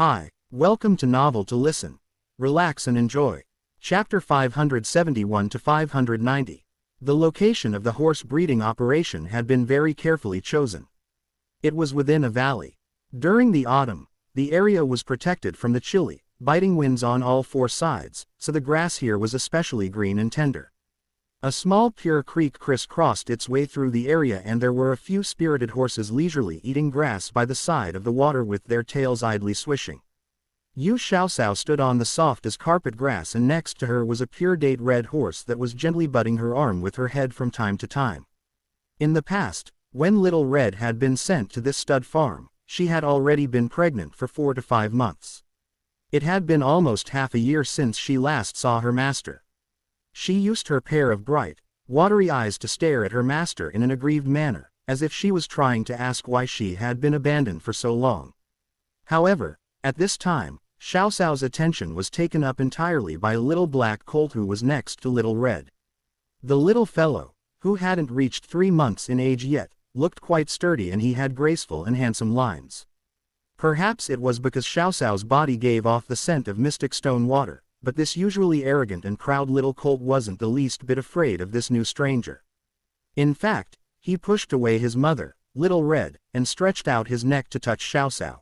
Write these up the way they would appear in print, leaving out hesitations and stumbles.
Hi, welcome to Novel to Listen. Relax and enjoy. Chapter 571 to 590. The location of the horse breeding operation had been very carefully chosen. It was within a valley. During the autumn, the area was protected from the chilly, biting winds on all four sides, so the grass here was especially green and tender. A small pure creek crisscrossed its way through the area, and there were a few spirited horses leisurely eating grass by the side of the water with their tails idly swishing. Yu Xiaosao stood on the soft as carpet grass, and next to her was a pure date red horse that was gently butting her arm with her head from time to time. In the past, when Little Red had been sent to this stud farm, she had already been pregnant for 4 to 5 months. It had been almost half a year since she last saw her master. She used her pair of bright, watery eyes to stare at her master in an aggrieved manner, as if she was trying to ask why she had been abandoned for so long. However, at this time, Xiaosao's attention was taken up entirely by a little black colt who was next to Little Red. The little fellow, who hadn't reached 3 months in age yet, looked quite sturdy, and he had graceful and handsome lines. Perhaps it was because Xiaosao's body gave off the scent of mystic stone water, but this usually arrogant and proud little colt wasn't the least bit afraid of this new stranger. In fact, he pushed away his mother, Little Red, and stretched out his neck to touch Xiaosao.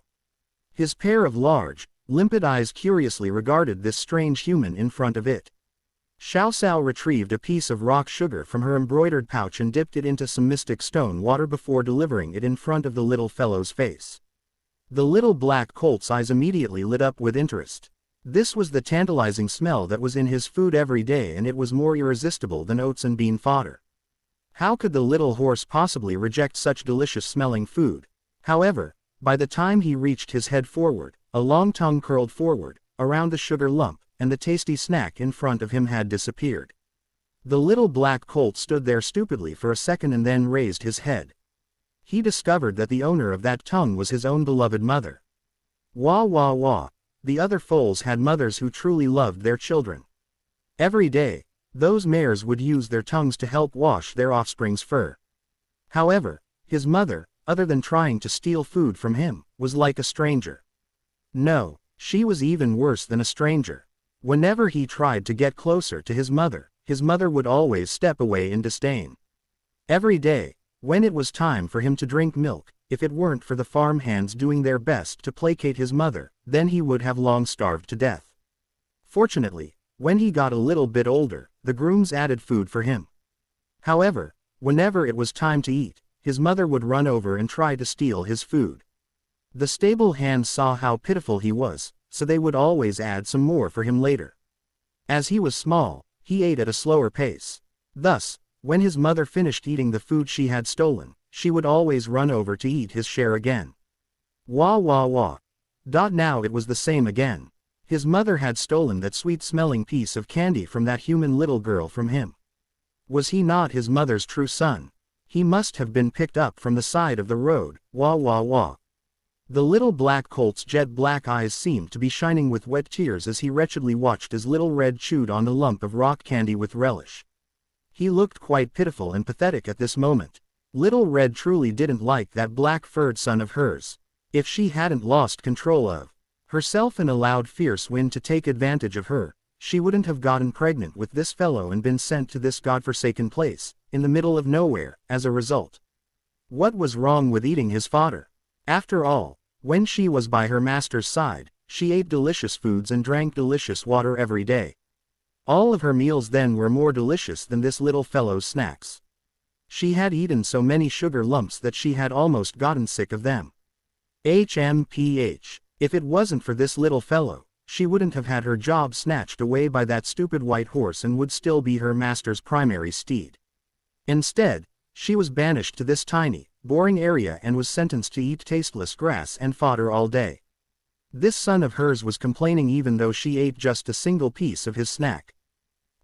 His pair of large, limpid eyes curiously regarded this strange human in front of it. Xiaosao retrieved a piece of rock sugar from her embroidered pouch and dipped it into some mystic stone water before delivering it in front of the little fellow's face. The little black colt's eyes immediately lit up with interest. This was the tantalizing smell that was in his food every day, and it was more irresistible than oats and bean fodder. How could the little horse possibly reject such delicious-smelling food? However, by the time he reached his head forward, a long tongue curled forward, around the sugar lump, and the tasty snack in front of him had disappeared. The little black colt stood there stupidly for a second and then raised his head. He discovered that the owner of that tongue was his own beloved mother. Wah wah wah. The other foals had mothers who truly loved their children. Every day, those mares would use their tongues to help wash their offspring's fur. However, his mother, other than trying to steal food from him, was like a stranger. No, she was even worse than a stranger. Whenever he tried to get closer to his mother would always step away in disdain. Every day, when it was time for him to drink milk, if it weren't for the farm hands doing their best to placate his mother, then he would have long starved to death. Fortunately, when he got a little bit older, the grooms added food for him. However, whenever it was time to eat, his mother would run over and try to steal his food. The stable hands saw how pitiful he was, so they would always add some more for him later. As he was small, he ate at a slower pace. Thus, when his mother finished eating the food she had stolen, she would always run over to eat his share again. Wah wah wah. Now it was the same again. His mother had stolen that sweet-smelling piece of candy from that human little girl from him. Was he not his mother's true son? He must have been picked up from the side of the road. Wah wah wah. The little black colt's jet black eyes seemed to be shining with wet tears as he wretchedly watched as Little Red chewed on the lump of rock candy with relish. He looked quite pitiful and pathetic at this moment. Little Red truly didn't like that black-furred son of hers. If she hadn't lost control of herself and allowed fierce wind to take advantage of her, she wouldn't have gotten pregnant with this fellow and been sent to this godforsaken place, in the middle of nowhere, as a result. What was wrong with eating his fodder? After all, when she was by her master's side, she ate delicious foods and drank delicious water every day. All of her meals then were more delicious than this little fellow's snacks. She had eaten so many sugar lumps that she had almost gotten sick of them. HMPH. If it wasn't for this little fellow, she wouldn't have had her job snatched away by that stupid white horse and would still be her master's primary steed. Instead, she was banished to this tiny, boring area and was sentenced to eat tasteless grass and fodder all day. This son of hers was complaining even though she ate just a single piece of his snack.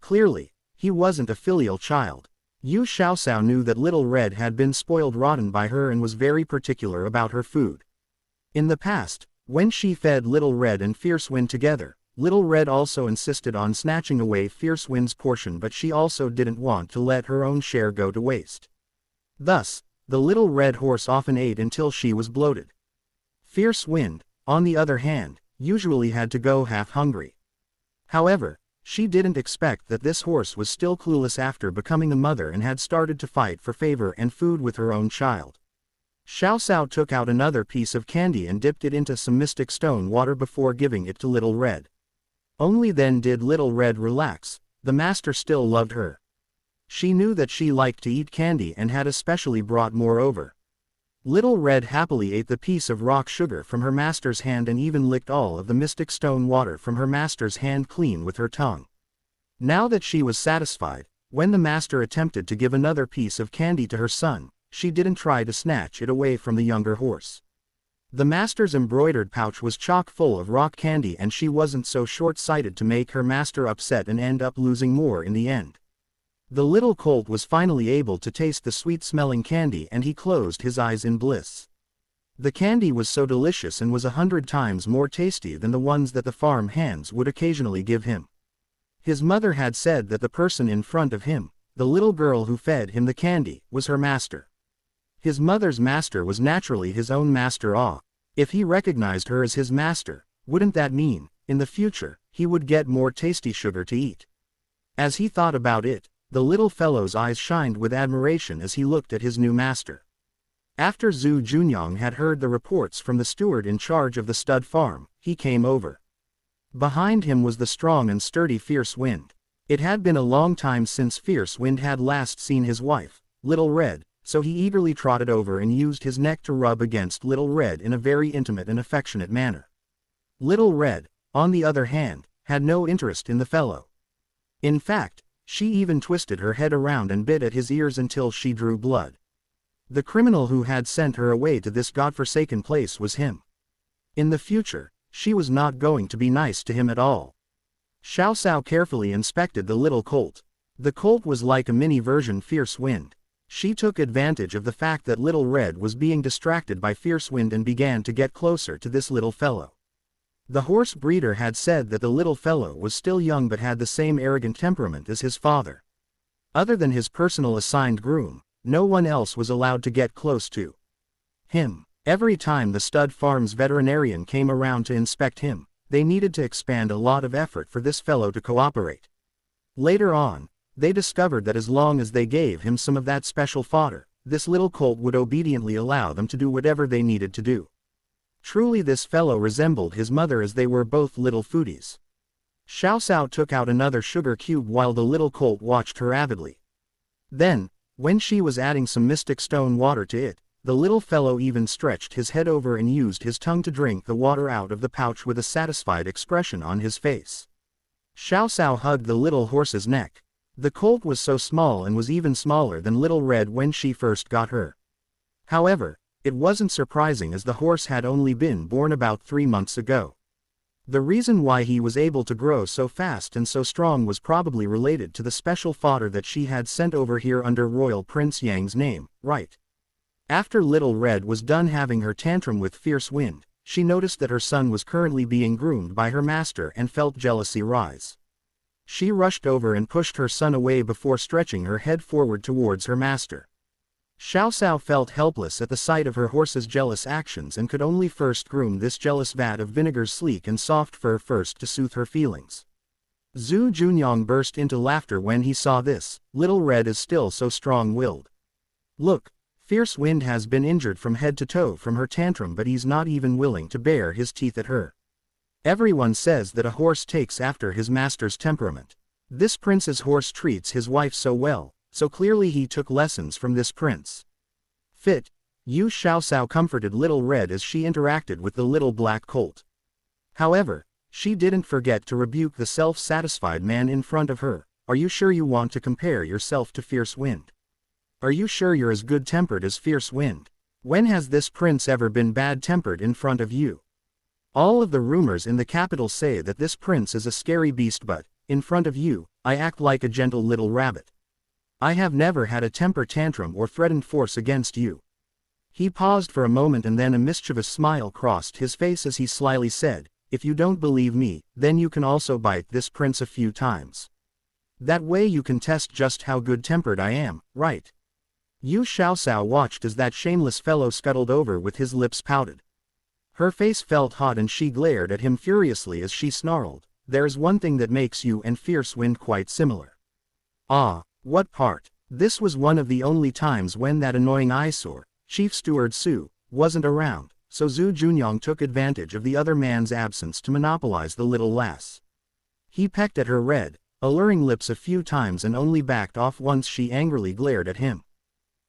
Clearly, he wasn't a filial child. Yu Xiaosao knew that Little Red had been spoiled rotten by her and was very particular about her food. In the past, when she fed Little Red and Fierce Wind together, Little Red also insisted on snatching away Fierce Wind's portion, but she also didn't want to let her own share go to waste. Thus, the Little Red horse often ate until she was bloated. Fierce Wind, on the other hand, usually had to go half hungry. However, she didn't expect that this horse was still clueless after becoming a mother and had started to fight for favor and food with her own child. Xiao Cao took out another piece of candy and dipped it into some mystic stone water before giving it to Little Red. Only then did Little Red relax. The master still loved her. She knew that she liked to eat candy and had especially brought more over. Little Red happily ate the piece of rock sugar from her master's hand and even licked all of the mystic stone water from her master's hand clean with her tongue. Now that she was satisfied, when the master attempted to give another piece of candy to her son, she didn't try to snatch it away from the younger horse. The master's embroidered pouch was chock full of rock candy and she wasn't so short-sighted to make her master upset and end up losing more in the end. The little colt was finally able to taste the sweet-smelling candy and he closed his eyes in bliss. The candy was so delicious and was 100 times more tasty than the ones that the farm hands would occasionally give him. His mother had said that the person in front of him, the little girl who fed him the candy, was her master. His mother's master was naturally his own master. If he recognized her as his master, wouldn't that mean, in the future, he would get more tasty sugar to eat? As he thought about it, the little fellow's eyes shined with admiration as he looked at his new master. After Zhu Junyang had heard the reports from the steward in charge of the stud farm, he came over. Behind him was the strong and sturdy Fierce Wind. It had been a long time since Fierce Wind had last seen his wife, Little Red, so he eagerly trotted over and used his neck to rub against Little Red in a very intimate and affectionate manner. Little Red, on the other hand, had no interest in the fellow. In fact, she even twisted her head around and bit at his ears until she drew blood. The criminal who had sent her away to this godforsaken place was him. In the future, she was not going to be nice to him at all. Xiao Cao carefully inspected the little colt. The colt was like a mini version Fierce Wind. She took advantage of the fact that Little Red was being distracted by Fierce Wind and began to get closer to this little fellow. The horse breeder had said that the little fellow was still young but had the same arrogant temperament as his father. Other than his personal assigned groom, no one else was allowed to get close to him. Every time the stud farm's veterinarian came around to inspect him, they needed to expend a lot of effort for this fellow to cooperate. Later on, they discovered that as long as they gave him some of that special fodder, this little colt would obediently allow them to do whatever they needed to do. Truly this fellow resembled his mother as they were both little foodies. Xiao Cao took out another sugar cube while the little colt watched her avidly. Then, when she was adding some mystic stone water to it, the little fellow even stretched his head over and used his tongue to drink the water out of the pouch with a satisfied expression on his face. Xiao Cao hugged the little horse's neck. The colt was so small and was even smaller than Little Red when she first got her. However, it wasn't surprising as the horse had only been born about 3 months ago. The reason why he was able to grow so fast and so strong was probably related to the special fodder that she had sent over here under Royal Prince Yang's name, right? After Little Red was done having her tantrum with Fierce Wind, she noticed that her son was currently being groomed by her master and felt jealousy rise. She rushed over and pushed her son away before stretching her head forward towards her master. Xiao Cao felt helpless at the sight of her horse's jealous actions and could only first groom this jealous vat of vinegar's sleek and soft fur first to soothe her feelings. Zhu Junyang burst into laughter when he saw this. Little Red is still so strong-willed. Look, Fierce Wind has been injured from head to toe from her tantrum, but he's not even willing to bare his teeth at her. Everyone says that a horse takes after his master's temperament. This prince's horse treats his wife so well, so clearly he took lessons from this prince. Fit, you. Xiao Cao comforted Little Red as she interacted with the little black colt. However, she didn't forget to rebuke the self-satisfied man in front of her. Are you sure you want to compare yourself to Fierce Wind? Are you sure you're as good-tempered as Fierce Wind? When has this prince ever been bad-tempered in front of you? All of the rumors in the capital say that this prince is a scary beast, but, in front of you, I act like a gentle little rabbit. I have never had a temper tantrum or threatened force against you. He paused for a moment and then a mischievous smile crossed his face as he slyly said, if you don't believe me, then you can also bite this prince a few times. That way you can test just how good-tempered I am, right? You. Xiao Cao watched as that shameless fellow scuttled over with his lips pouted. Her face felt hot and she glared at him furiously as she snarled, "There's one thing that makes you and Fierce Wind quite similar." Ah, what part? This was one of the only times when that annoying eyesore, Chief Steward Su, wasn't around, so Zhu Junyang took advantage of the other man's absence to monopolize the little lass. He pecked at her red, alluring lips a few times and only backed off once she angrily glared at him.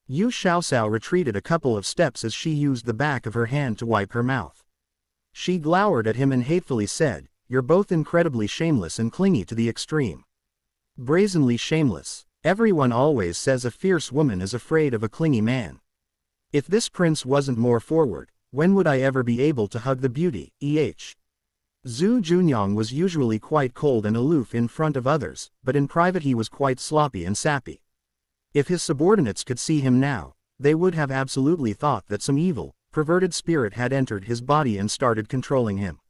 Yu Xiaoxiao retreated a couple of steps as she used the back of her hand to wipe her mouth. She glowered at him and hatefully said, "You're both incredibly shameless and clingy to the extreme." Brazenly shameless. Everyone always says a fierce woman is afraid of a clingy man. If this prince wasn't more forward, when would I ever be able to hug the beauty? Zhu Junyang was usually quite cold and aloof in front of others, but in private he was quite sloppy and sappy. If his subordinates could see him now, they would have absolutely thought that some evil, perverted spirit had entered his body and started controlling him.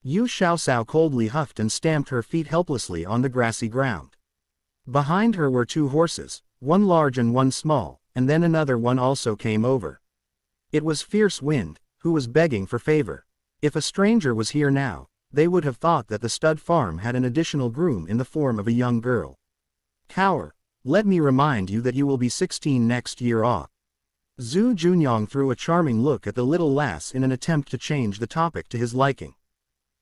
Yu Xiaoxiao coldly huffed and stamped her feet helplessly on the grassy ground. Behind her were two horses, one large and one small, and then another one also came over. It was Fierce Wind, who was begging for favor. If a stranger was here now, they would have thought that the stud farm had an additional groom in the form of a young girl. "Cower, let me remind you that you will be 16 next year." Zhu Junyang threw a charming look at the little lass in an attempt to change the topic to his liking.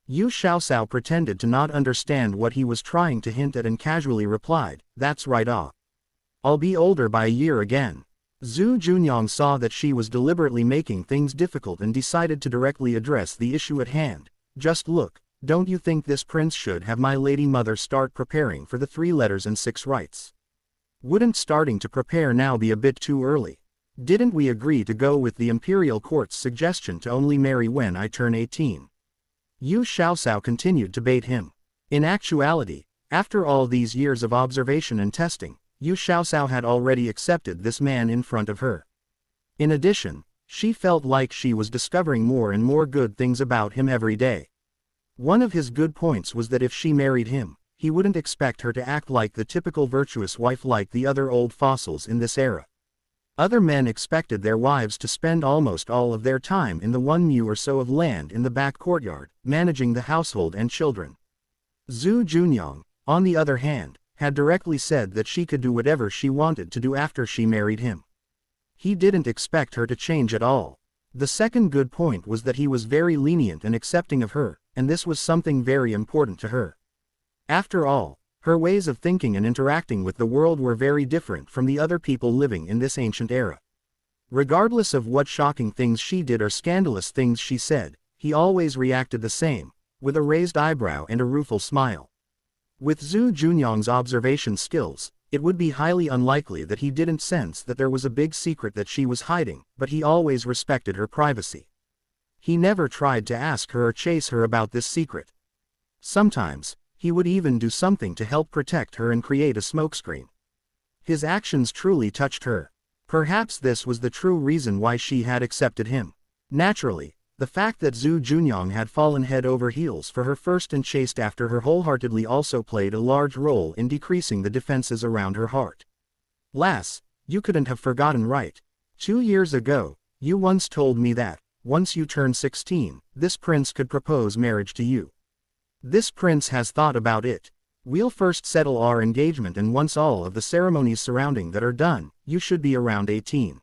Yu Xiaoxiao pretended to not understand what he was trying to hint at and casually replied, "That's right. I'll be older by a year again." Zhu Junyang saw that she was deliberately making things difficult and decided to directly address the issue at hand. "Just look, don't you think this prince should have my lady mother start preparing for the 3 letters and 6 rites? Wouldn't starting to prepare now be a bit too early? Didn't we agree to go with the imperial court's suggestion to only marry when I turn 18? Yu Xiaoxiao continued to bait him. In actuality, after all these years of observation and testing, Yu Xiaoxiao had already accepted this man in front of her. In addition, she felt like she was discovering more and more good things about him every day. One of his good points was that if she married him, he wouldn't expect her to act like the typical virtuous wife like the other old fossils in this era. Other men expected their wives to spend almost all of their time in the 1 mu or so of land in the back courtyard, managing the household and children. Zhu Junyang, on the other hand, had directly said that she could do whatever she wanted to do after she married him. He didn't expect her to change at all. The second good point was that he was very lenient and accepting of her, and this was something very important to her. After all, her ways of thinking and interacting with the world were very different from the other people living in this ancient era. Regardless of what shocking things she did or scandalous things she said, he always reacted the same, with a raised eyebrow and a rueful smile. With Zhu Junyang's observation skills, it would be highly unlikely that he didn't sense that there was a big secret that she was hiding, but he always respected her privacy. He never tried to ask her or chase her about this secret. Sometimes, he would even do something to help protect her and create a smokescreen. His actions truly touched her. Perhaps this was the true reason why she had accepted him. Naturally, the fact that Zhu Junyang had fallen head over heels for her first and chased after her wholeheartedly also played a large role in decreasing the defenses around her heart. "Lass, you couldn't have forgotten, right? 2 years ago, you once told me that, once you turn 16, this prince could propose marriage to you. This prince has thought about it. We'll first settle our engagement, and once all of the ceremonies surrounding that are done, you should be around 18.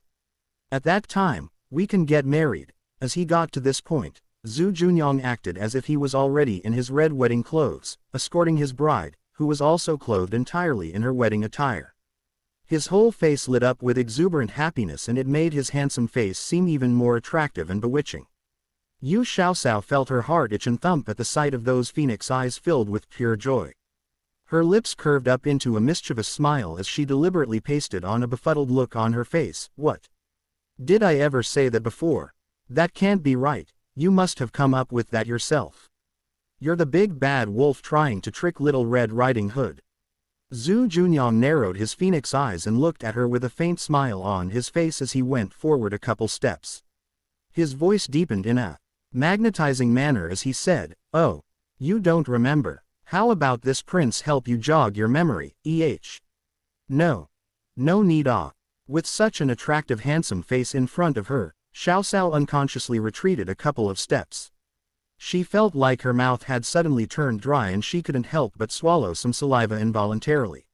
At that time, we can get married." As he got to this point, Zhu Junyang acted as if he was already in his red wedding clothes, escorting his bride, who was also clothed entirely in her wedding attire. His whole face lit up with exuberant happiness, and it made his handsome face seem even more attractive and bewitching. Yu Xiaoxiao felt her heart itch and thump at the sight of those phoenix eyes filled with pure joy. Her lips curved up into a mischievous smile as she deliberately pasted on a befuddled look on her face. "What? Did I ever say that before? That can't be right. You must have come up with that yourself. You're the big bad wolf trying to trick Little Red Riding Hood." Zhu Junyang narrowed his phoenix eyes and looked at her with a faint smile on his face as he went forward a couple steps. His voice deepened in a magnetizing manner as he said, "Oh, you don't remember. How about this prince help you jog your memory, No. No need. With such an attractive handsome face in front of her, Xiao Xiao unconsciously retreated a couple of steps. She felt like her mouth had suddenly turned dry and she couldn't help but swallow some saliva involuntarily.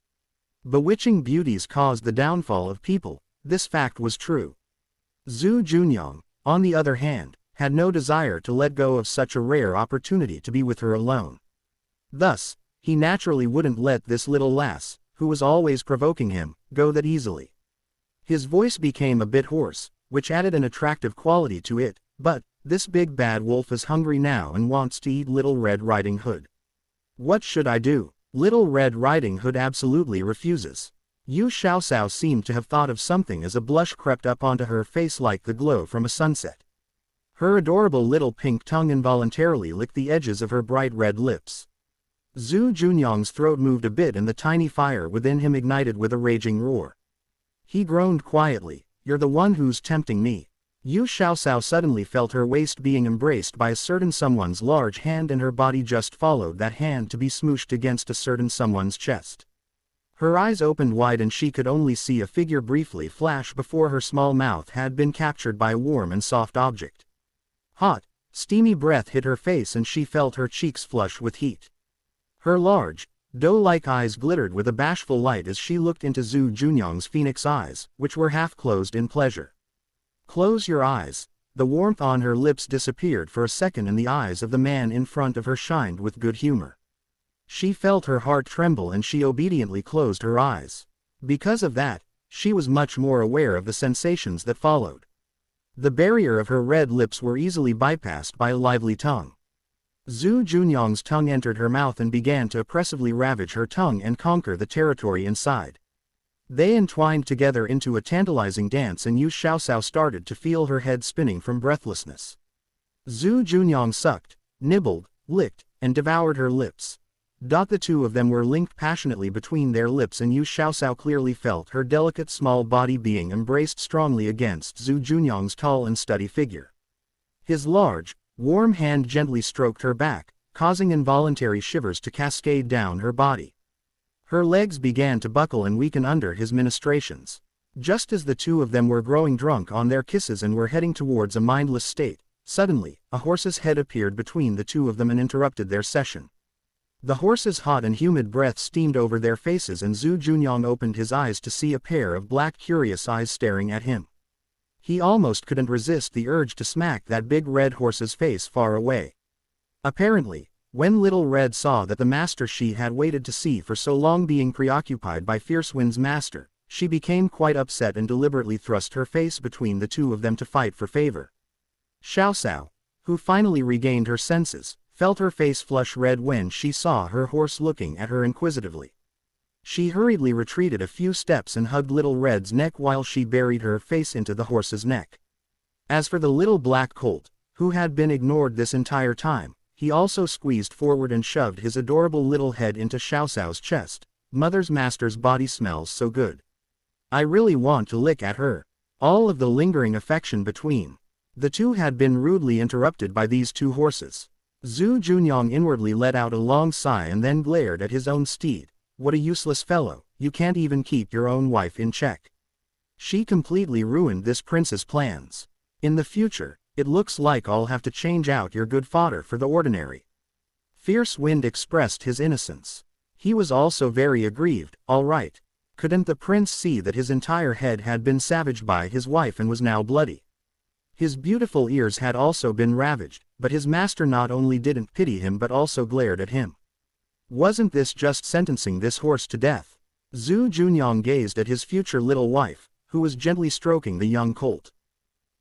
Bewitching beauties caused the downfall of people, this fact was true. Zhu Junyang, on the other hand, had no desire to let go of such a rare opportunity to be with her alone. Thus, he naturally wouldn't let this little lass, who was always provoking him, go that easily. His voice became a bit hoarse, which added an attractive quality to it, but, this big bad wolf is hungry now and wants to eat Little Red Riding Hood. What should I do? Little Red Riding Hood absolutely refuses. Yu Xiaoxiao seemed to have thought of something as a blush crept up onto her face like the glow from a sunset. Her adorable little pink tongue involuntarily licked the edges of her bright red lips. Zhu Junyang's throat moved a bit and the tiny fire within him ignited with a raging roar. He groaned quietly, "You're the one who's tempting me." Yu Xiaoxiao suddenly felt her waist being embraced by a certain someone's large hand and her body just followed that hand to be smooshed against a certain someone's chest. Her eyes opened wide and she could only see a figure briefly flash before her small mouth had been captured by a warm and soft object. Hot, steamy breath hit her face and she felt her cheeks flush with heat. Her large, doe-like eyes glittered with a bashful light as she looked into Zhu Junyang's phoenix eyes, which were half closed in pleasure. "Close your eyes." The warmth on her lips disappeared for a second and the eyes of the man in front of her shined with good humor. She felt her heart tremble and she obediently closed her eyes. Because of that, she was much more aware of the sensations that followed. The barrier of her red lips were easily bypassed by a lively tongue. Zhu Junyang's tongue entered her mouth and began to oppressively ravage her tongue and conquer the territory inside. They entwined together into a tantalizing dance and Yu Xiaoxiao started to feel her head spinning from breathlessness. Zhu Junyang sucked, nibbled, licked, and devoured her lips. The two of them were linked passionately between their lips and Yu Xiaoxiao clearly felt her delicate small body being embraced strongly against Zhu Junyang's tall and steady figure. His large, warm hand gently stroked her back, causing involuntary shivers to cascade down her body. Her legs began to buckle and weaken under his ministrations. Just as the two of them were growing drunk on their kisses and were heading towards a mindless state, suddenly, a horse's head appeared between the two of them and interrupted their session. The horse's hot and humid breath steamed over their faces and Zhu Junyang opened his eyes to see a pair of black curious eyes staring at him. He almost couldn't resist the urge to smack that big red horse's face far away. Apparently, when Little Red saw that the master she had waited to see for so long being preoccupied by Fierce Wind's master, she became quite upset and deliberately thrust her face between the two of them to fight for favor. Xiao Xiao, who finally regained her senses, felt her face flush red when she saw her horse looking at her inquisitively. She hurriedly retreated a few steps and hugged Little Red's neck while she buried her face into the horse's neck. As for the little black colt, who had been ignored this entire time, he also squeezed forward and shoved his adorable little head into Xiao Xiao's chest. "Mother's master's body smells so good. I really want to lick at her." All of the lingering affection between the two had been rudely interrupted by these two horses. Zhu Junyang inwardly let out a long sigh and then glared at his own steed. What a useless fellow, you can't even keep your own wife in check. She completely ruined this prince's plans. In the future, it looks like I'll have to change out your good fodder for the ordinary. Fierce Wind expressed his innocence. He was also very aggrieved. All right. Couldn't the prince see that his entire head had been savaged by his wife and was now bloody? His beautiful ears had also been ravaged, but his master not only didn't pity him but also glared at him. Wasn't this just sentencing this horse to death? Zhu Junyang gazed at his future little wife, who was gently stroking the young colt.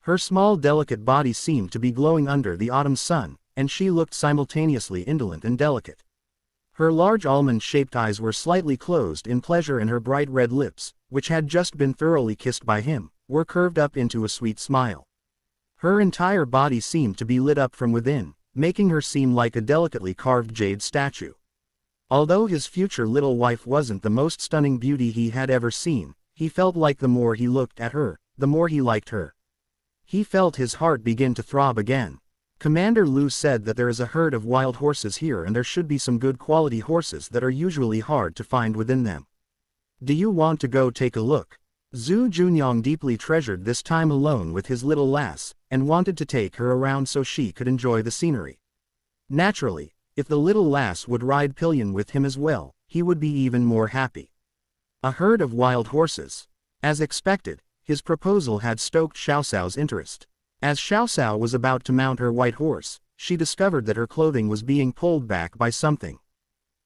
Her small delicate body seemed to be glowing under the autumn sun, and she looked simultaneously indolent and delicate. Her large almond-shaped eyes were slightly closed in pleasure and her bright red lips, which had just been thoroughly kissed by him, were curved up into a sweet smile. Her entire body seemed to be lit up from within, making her seem like a delicately carved jade statue. Although his future little wife wasn't the most stunning beauty he had ever seen, he felt like the more he looked at her, the more he liked her. He felt his heart begin to throb again. Commander Lu said that there is a herd of wild horses here and there should be some good quality horses that are usually hard to find within them. Do you want to go take a look? Zhu Junyang deeply treasured this time alone with his little lass, and wanted to take her around so she could enjoy the scenery. Naturally, if the little lass would ride pillion with him as well, he would be even more happy. A herd of wild horses. As expected, his proposal had stoked Xiaoxiao's interest. As Xiaoxiao was about to mount her white horse, she discovered that her clothing was being pulled back by something.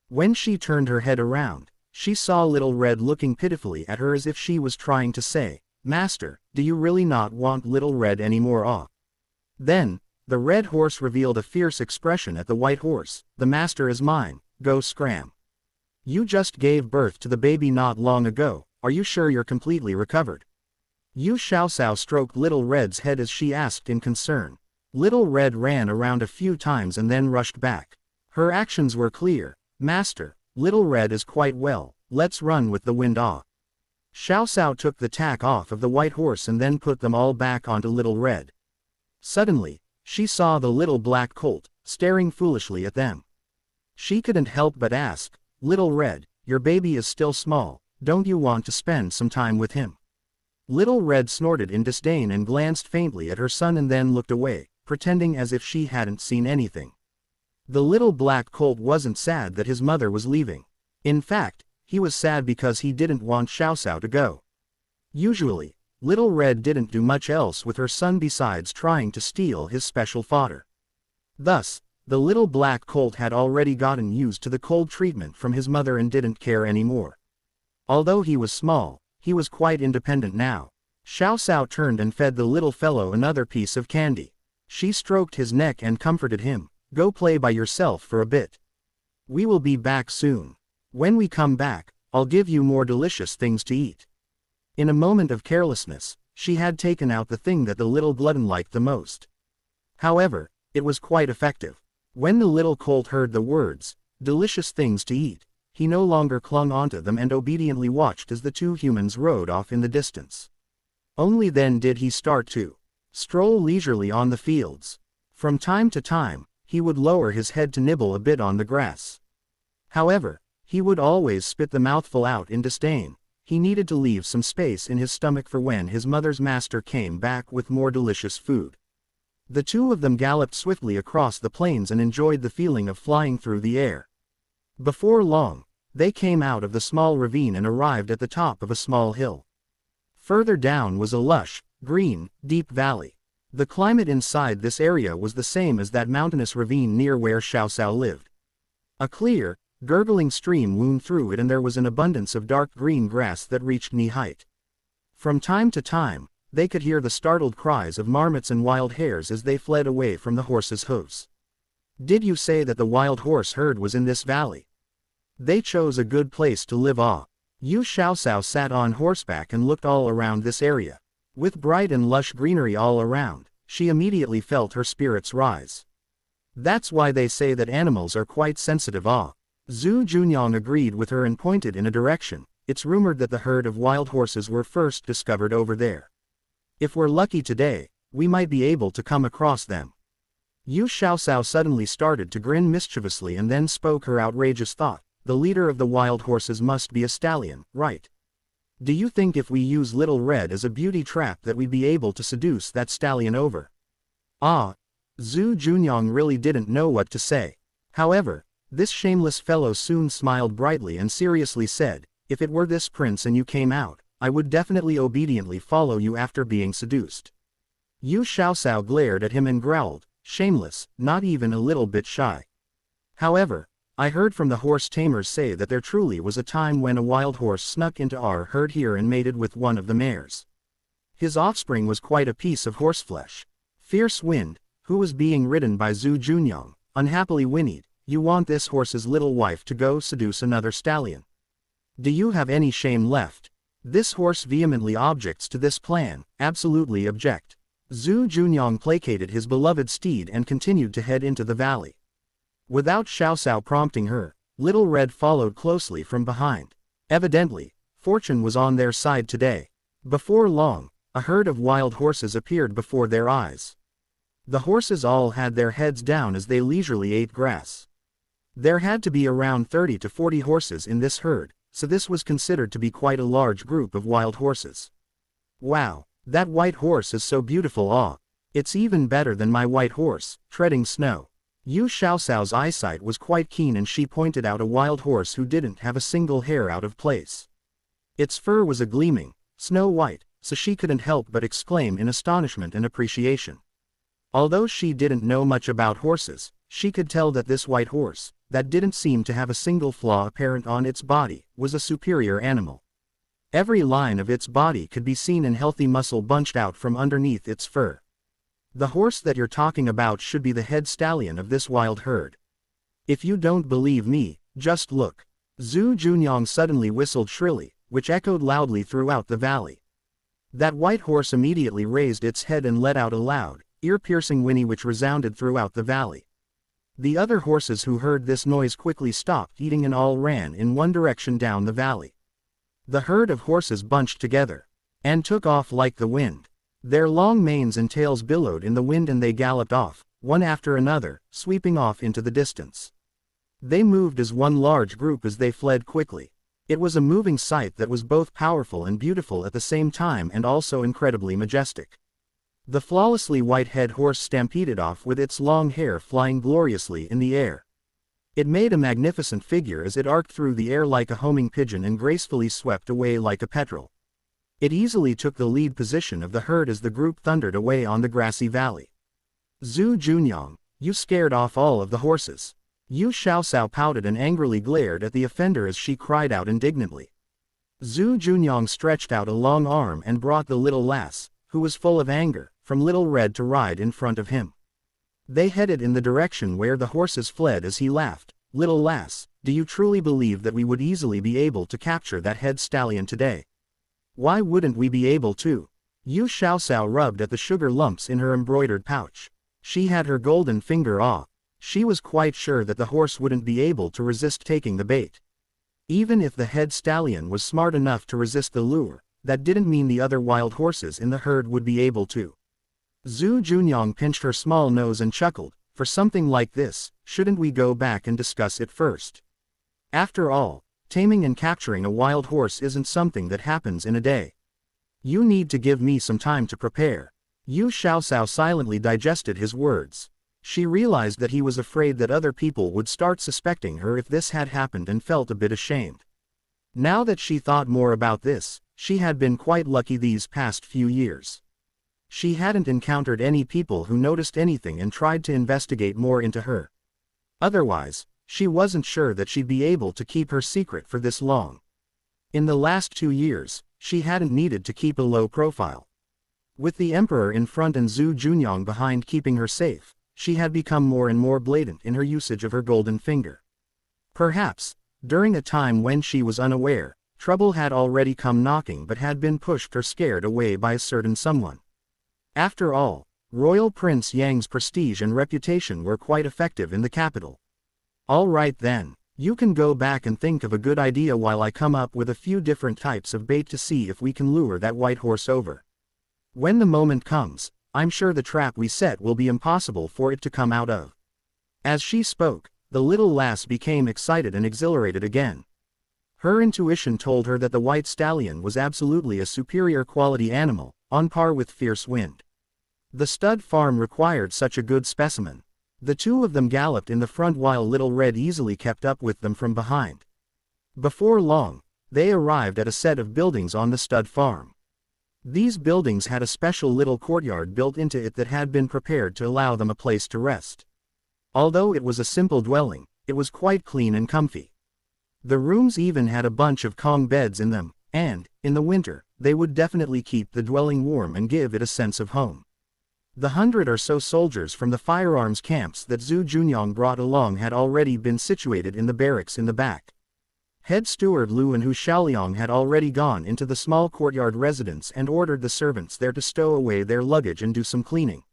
When she turned her head around, she saw Little Red looking pitifully at her as if she was trying to say, "Master, do you really not want Little Red anymore?" Then, the red horse revealed a fierce expression at the white horse. "The master is mine, go scram. You just gave birth to the baby not long ago, are you sure you're completely recovered?" Yu Xiaoxiao stroked Little Red's head as she asked in concern. Little Red ran around a few times and then rushed back. Her actions were clear. "Master, Little Red is quite well, let's run with the wind." Xiaoxiao took the tack off of the white horse and then put them all back onto Little Red. Suddenly, she saw the little black colt, staring foolishly at them. She couldn't help but ask, "Little Red, your baby is still small, don't you want to spend some time with him?" Little Red snorted in disdain and glanced faintly at her son and then looked away, pretending as if she hadn't seen anything. The little black colt wasn't sad that his mother was leaving. In fact, he was sad because he didn't want Xiaoxiao to go. Usually, Little Red didn't do much else with her son besides trying to steal his special fodder. Thus, the little black colt had already gotten used to the cold treatment from his mother and didn't care anymore. Although he was small, he was quite independent now. Xiaoxiao turned and fed the little fellow another piece of candy. She stroked his neck and comforted him. "Go play by yourself for a bit. We will be back soon. When we come back, I'll give you more delicious things to eat." In a moment of carelessness, she had taken out the thing that the little glutton liked the most. However, it was quite effective. When the little colt heard the words, "delicious things to eat," he no longer clung onto them and obediently watched as the two humans rode off in the distance. Only then did he start to stroll leisurely on the fields. From time to time, he would lower his head to nibble a bit on the grass. However, he would always spit the mouthful out in disdain. He needed to leave some space in his stomach for when his mother's master came back with more delicious food. The two of them galloped swiftly across the plains and enjoyed the feeling of flying through the air. Before long, they came out of the small ravine and arrived at the top of a small hill. Further down was a lush, green, deep valley. The climate inside this area was the same as that mountainous ravine near where Xiaoxiao lived. A clear, gurgling stream wound through it and there was an abundance of dark green grass that reached knee-height. From time to time, they could hear the startled cries of marmots and wild hares as they fled away from the horses' hooves. "Did you say that the wild horse herd was in this valley? They chose a good place to live." Yu Xiaoxiao sat on horseback and looked all around this area. With bright and lush greenery all around, she immediately felt her spirits rise. "That's why they say that animals are quite sensitive." Zhu Junyang agreed with her and pointed in a direction. "It's rumored that the herd of wild horses were first discovered over there. If we're lucky today, we might be able to come across them." Yu Xiaoxiao suddenly started to grin mischievously and then spoke her outrageous thought. "The leader of the wild horses must be a stallion, right? Do you think if we use Little Red as a beauty trap that we'd be able to seduce that stallion over?" Zhu Junyang really didn't know what to say. However, this shameless fellow soon smiled brightly and seriously said, "If it were this prince and you came out, I would definitely obediently follow you after being seduced." Yu Xiaoxiao glared at him and growled, "Shameless, not even a little bit shy. However, I heard from the horse tamers say that there truly was a time when a wild horse snuck into our herd here and mated with one of the mares. His offspring was quite a piece of horseflesh." Fierce Wind, who was being ridden by Zhu Junyang, unhappily whinnied, "You want this horse's little wife to go seduce another stallion? Do you have any shame left?" This horse vehemently objects to this plan, absolutely object. Zhu Junyang placated his beloved steed and continued to head into the valley. Without Xiaoxiao prompting her, Little Red followed closely from behind. Evidently, fortune was on their side today. Before long, a herd of wild horses appeared before their eyes. The horses all had their heads down as they leisurely ate grass. There had to be around 30 to 40 horses in this herd, so this was considered to be quite a large group of wild horses. Wow, that white horse is so beautiful. Ah, it's even better than my white horse, treading snow. Yu Xiaoxiao's eyesight was quite keen and she pointed out a wild horse who didn't have a single hair out of place. Its fur was a gleaming, snow white, so she couldn't help but exclaim in astonishment and appreciation. Although she didn't know much about horses, she could tell that this white horse, that didn't seem to have a single flaw apparent on its body, was a superior animal. Every line of its body could be seen and healthy muscle bunched out from underneath its fur. The horse that you're talking about should be the head stallion of this wild herd. If you don't believe me, just look. Zhu Junyang suddenly whistled shrilly, which echoed loudly throughout the valley. That white horse immediately raised its head and let out a loud, ear-piercing whinny which resounded throughout the valley. The other horses who heard this noise quickly stopped eating and all ran in one direction down the valley. The herd of horses bunched together and took off like the wind. Their long manes and tails billowed in the wind and they galloped off, one after another, sweeping off into the distance. They moved as one large group as they fled quickly. It was a moving sight that was both powerful and beautiful at the same time and also incredibly majestic. The flawlessly white head horse stampeded off with its long hair flying gloriously in the air. It made a magnificent figure as it arced through the air like a homing pigeon and gracefully swept away like a petrel. It easily took the lead position of the herd as the group thundered away on the grassy valley. Zhu Junyang, you scared off all of the horses. Yu Xiaoxiao pouted and angrily glared at the offender as she cried out indignantly. Zhu Junyang stretched out a long arm and brought the little lass, who was full of anger, from Little Red to ride in front of him. They headed in the direction where the horses fled as he laughed. Little lass, do you truly believe that we would easily be able to capture that head stallion today? Why wouldn't we be able to? Yu Xiaoxiao rubbed at the sugar lumps in her embroidered pouch. She had her golden finger off. She was quite sure that the horse wouldn't be able to resist taking the bait. Even if the head stallion was smart enough to resist the lure, that didn't mean the other wild horses in the herd would be able to. Zhu Junyang pinched her small nose and chuckled. For something like this, shouldn't we go back and discuss it first? After all, taming and capturing a wild horse isn't something that happens in a day. You need to give me some time to prepare. Yu Xiaoxiao silently digested his words. She realized that he was afraid that other people would start suspecting her if this had happened and felt a bit ashamed. Now that she thought more about this, she had been quite lucky these past few years. She hadn't encountered any people who noticed anything and tried to investigate more into her. Otherwise, she wasn't sure that she'd be able to keep her secret for this long. In the last 2 years, she hadn't needed to keep a low profile. With the Emperor in front and Zhu Junyang behind keeping her safe, she had become more and more blatant in her usage of her golden finger. Perhaps, during a time when she was unaware, trouble had already come knocking but had been pushed or scared away by a certain someone. After all, Royal Prince Yang's prestige and reputation were quite effective in the capital. All right then, you can go back and think of a good idea while I come up with a few different types of bait to see if we can lure that white horse over. When the moment comes, I'm sure the trap we set will be impossible for it to come out of. As she spoke, the little lass became excited and exhilarated again. Her intuition told her that the white stallion was absolutely a superior quality animal, on par with Fierce Wind. The stud farm required such a good specimen. The two of them galloped in the front while Little Red easily kept up with them from behind. Before long, they arrived at a set of buildings on the stud farm. These buildings had a special little courtyard built into it that had been prepared to allow them a place to rest. Although it was a simple dwelling, it was quite clean and comfy. The rooms even had a bunch of Kong beds in them, and, in the winter, they would definitely keep the dwelling warm and give it a sense of home. The 100 or so soldiers from the firearms camps that Zhu Junyang brought along had already been situated in the barracks in the back. Head steward Lu and Hu Xiaoliang had already gone into the small courtyard residence and ordered the servants there to stow away their luggage and do some cleaning.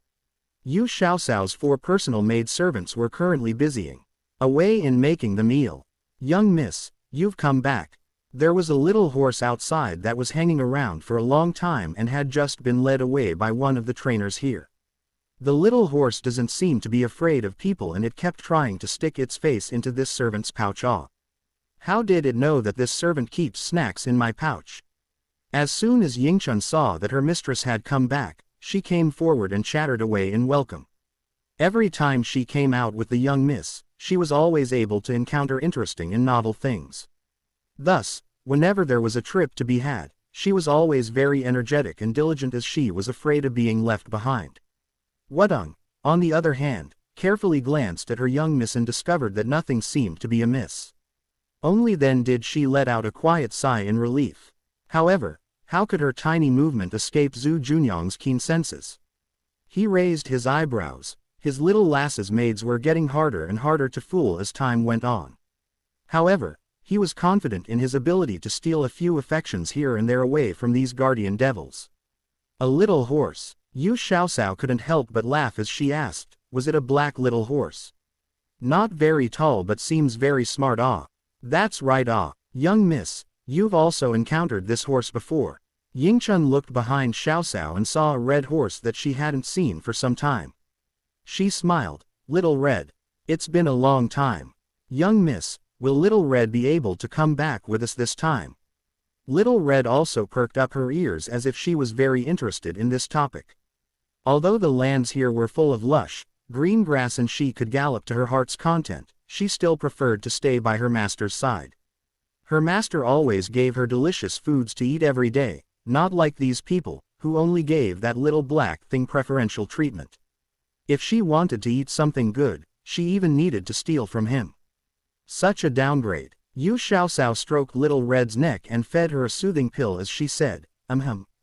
Yu Xiaoxiao's 4 personal maid servants were currently busying away in making the meal. Young miss, you've come back. There was a little horse outside that was hanging around for a long time and had just been led away by one of the trainers here. The little horse doesn't seem to be afraid of people and it kept trying to stick its face into this servant's pouch. How did it know that this servant keeps snacks in my pouch? As soon as Yingchun saw that her mistress had come back, she came forward and chattered away in welcome. Every time she came out with the young miss, she was always able to encounter interesting and novel things. Thus, whenever there was a trip to be had, she was always very energetic and diligent as she was afraid of being left behind. Wudong, on the other hand, carefully glanced at her young miss and discovered that nothing seemed to be amiss. Only then did she let out a quiet sigh in relief. However, how could her tiny movement escape Zhu Junyang's keen senses? He raised his eyebrows. His little lass's maids were getting harder and harder to fool as time went on. However, he was confident in his ability to steal a few affections here and there away from these guardian devils. A little horse. Yu Xiaosao couldn't help but laugh as she asked, was it a black little horse? Not very tall but seems very smart. Ah. That's right. Ah. Young miss, you've also encountered this horse before. Yingchun looked behind Xiaosao and saw a red horse that she hadn't seen for some time. She smiled. Little Red. It's been a long time. Young miss, will Little Red be able to come back with us this time? Little Red also perked up her ears as if she was very interested in this topic. Although the lands here were full of lush, green grass and she could gallop to her heart's content, she still preferred to stay by her master's side. Her master always gave her delicious foods to eat every day, not like these people, who only gave that little black thing preferential treatment. If she wanted to eat something good, she even needed to steal from him. Such a downgrade. Yu Xiaosao stroked Little Red's neck and fed her a soothing pill as she said,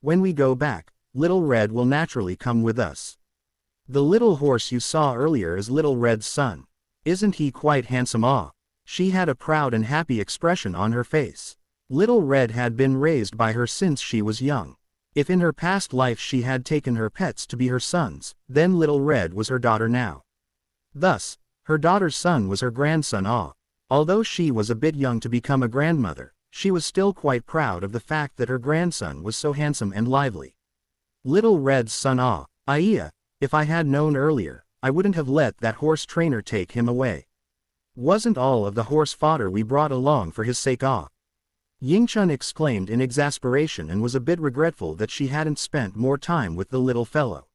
when we go back, Little Red will naturally come with us. The little horse you saw earlier is Little Red's son. Isn't he quite handsome? Ah. She had a proud and happy expression on her face. Little Red had been raised by her since she was young. If in her past life she had taken her pets to be her sons, then Little Red was her daughter now. Thus, her daughter's son was her grandson. Ah. Although she was a bit young to become a grandmother, she was still quite proud of the fact that her grandson was so handsome and lively. Little Red's son. Ah. Iya, if I had known earlier, I wouldn't have let that horse trainer take him away. Wasn't all of the horse fodder we brought along for his sake? Ah. Yingchun exclaimed in exasperation and was a bit regretful that she hadn't spent more time with the little fellow.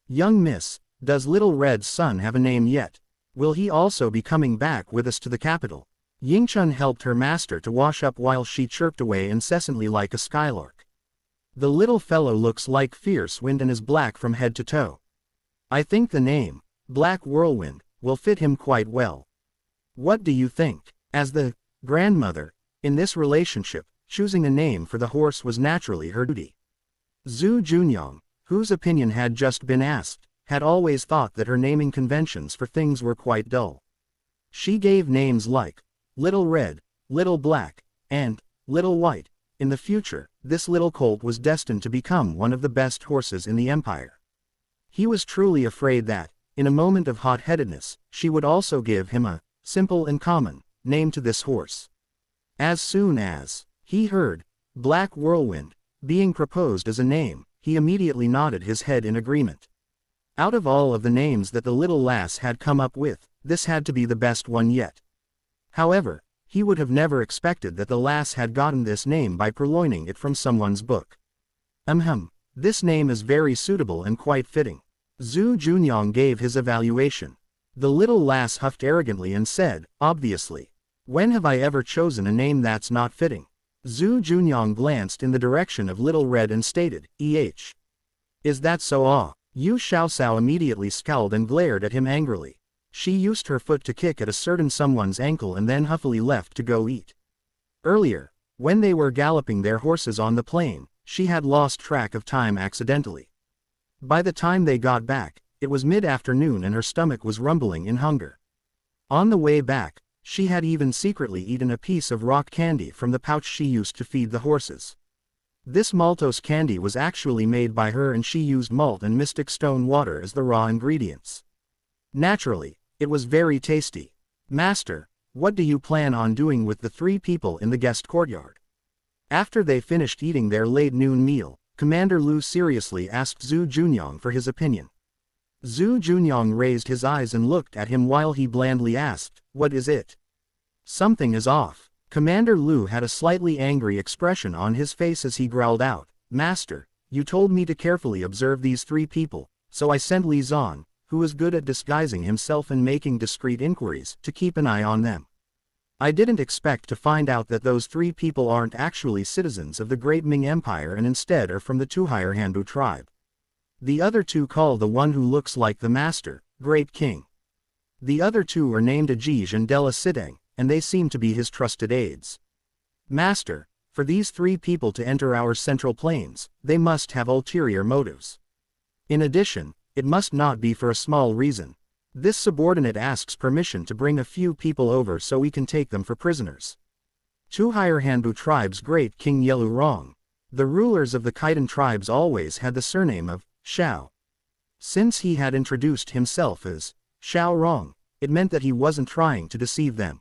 Young miss, does Little Red's son have a name yet? Will he also be coming back with us to the capital? Yingchun helped her master to wash up while she chirped away incessantly like a skylark. The little fellow looks like fierce wind and is black from head to toe. I think the name, Black Whirlwind, will fit him quite well. What do you think? As the grandmother, in this relationship, choosing a name for the horse was naturally her duty. Zhu Junyang, whose opinion had just been asked, had always thought that her naming conventions for things were quite dull. She gave names like Little Red, Little Black, and Little White. In the future, this little colt was destined to become one of the best horses in the empire. He was truly afraid that, in a moment of hot-headedness, she would also give him a simple and common name to this horse. As soon as he heard Black Whirlwind being proposed as a name, he immediately nodded his head in agreement. Out of all of the names that the little lass had come up with, this had to be the best one yet. However, he would have never expected that the lass had gotten this name by purloining it from someone's book. This name is very suitable and quite fitting. Zhu Junyang gave his evaluation. The little lass huffed arrogantly and said, obviously. When have I ever chosen a name that's not fitting? Zhu Junyang glanced in the direction of Little Red and stated, Is that so? Ah. Yu Xiaosao immediately scowled and glared at him angrily. She used her foot to kick at a certain someone's ankle and then huffily left to go eat. Earlier, when they were galloping their horses on the plain, she had lost track of time accidentally. By the time they got back, it was mid-afternoon and her stomach was rumbling in hunger. On the way back, she had even secretly eaten a piece of rock candy from the pouch she used to feed the horses. This maltose candy was actually made by her and she used malt and mystic stone water as the raw ingredients. Naturally, it was very tasty. Master, what do you plan on doing with the 3 people in the guest courtyard? After they finished eating their late noon meal, Commander Lu seriously asked Zhu Junyang for his opinion. Zhu Junyang raised his eyes and looked at him while he blandly asked, What is it? Something is off. Commander Lu had a slightly angry expression on his face as he growled out, "Master, you told me to carefully observe these three people, so I sent Li Zan, who is good at disguising himself and making discreet inquiries, to keep an eye on them. I didn't expect to find out that those three people aren't actually citizens of the Great Ming Empire and instead are from the Tuhire Hanbu tribe. The other two call the one who looks like the master, Great King. The other two are named Ajij and Della Sideng, and they seem to be his trusted aides. Master, for these three people to enter our central plains, they must have ulterior motives. In addition, it must not be for a small reason. This subordinate asks permission to bring a few people over so we can take them for prisoners. Tuhire Hanbu tribe's Great King Yelu Rong. The rulers of the Khitan tribes always had the surname of Shao. Since he had introduced himself as Shao Rong, it meant that he wasn't trying to deceive them.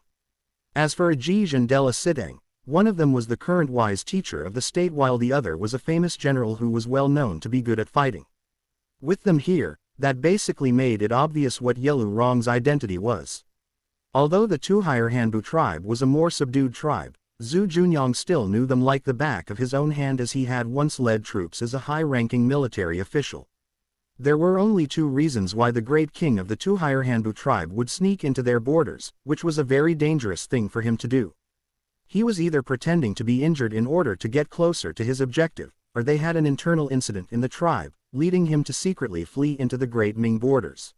As for Ajij and Della Sideng, one of them was the current wise teacher of the state while the other was a famous general who was well known to be good at fighting. With them here, that basically made it obvious what Yelu Rong's identity was. Although the Tuhire Hanbu tribe was a more subdued tribe, Zhu Junyang still knew them like the back of his own hand as he had once led troops as a high-ranking military official. There were only two reasons why the great king of the Tuhire Hanbu tribe would sneak into their borders, which was a very dangerous thing for him to do. He was either pretending to be injured in order to get closer to his objective, or they had an internal incident in the tribe, leading him to secretly flee into the Great Ming borders.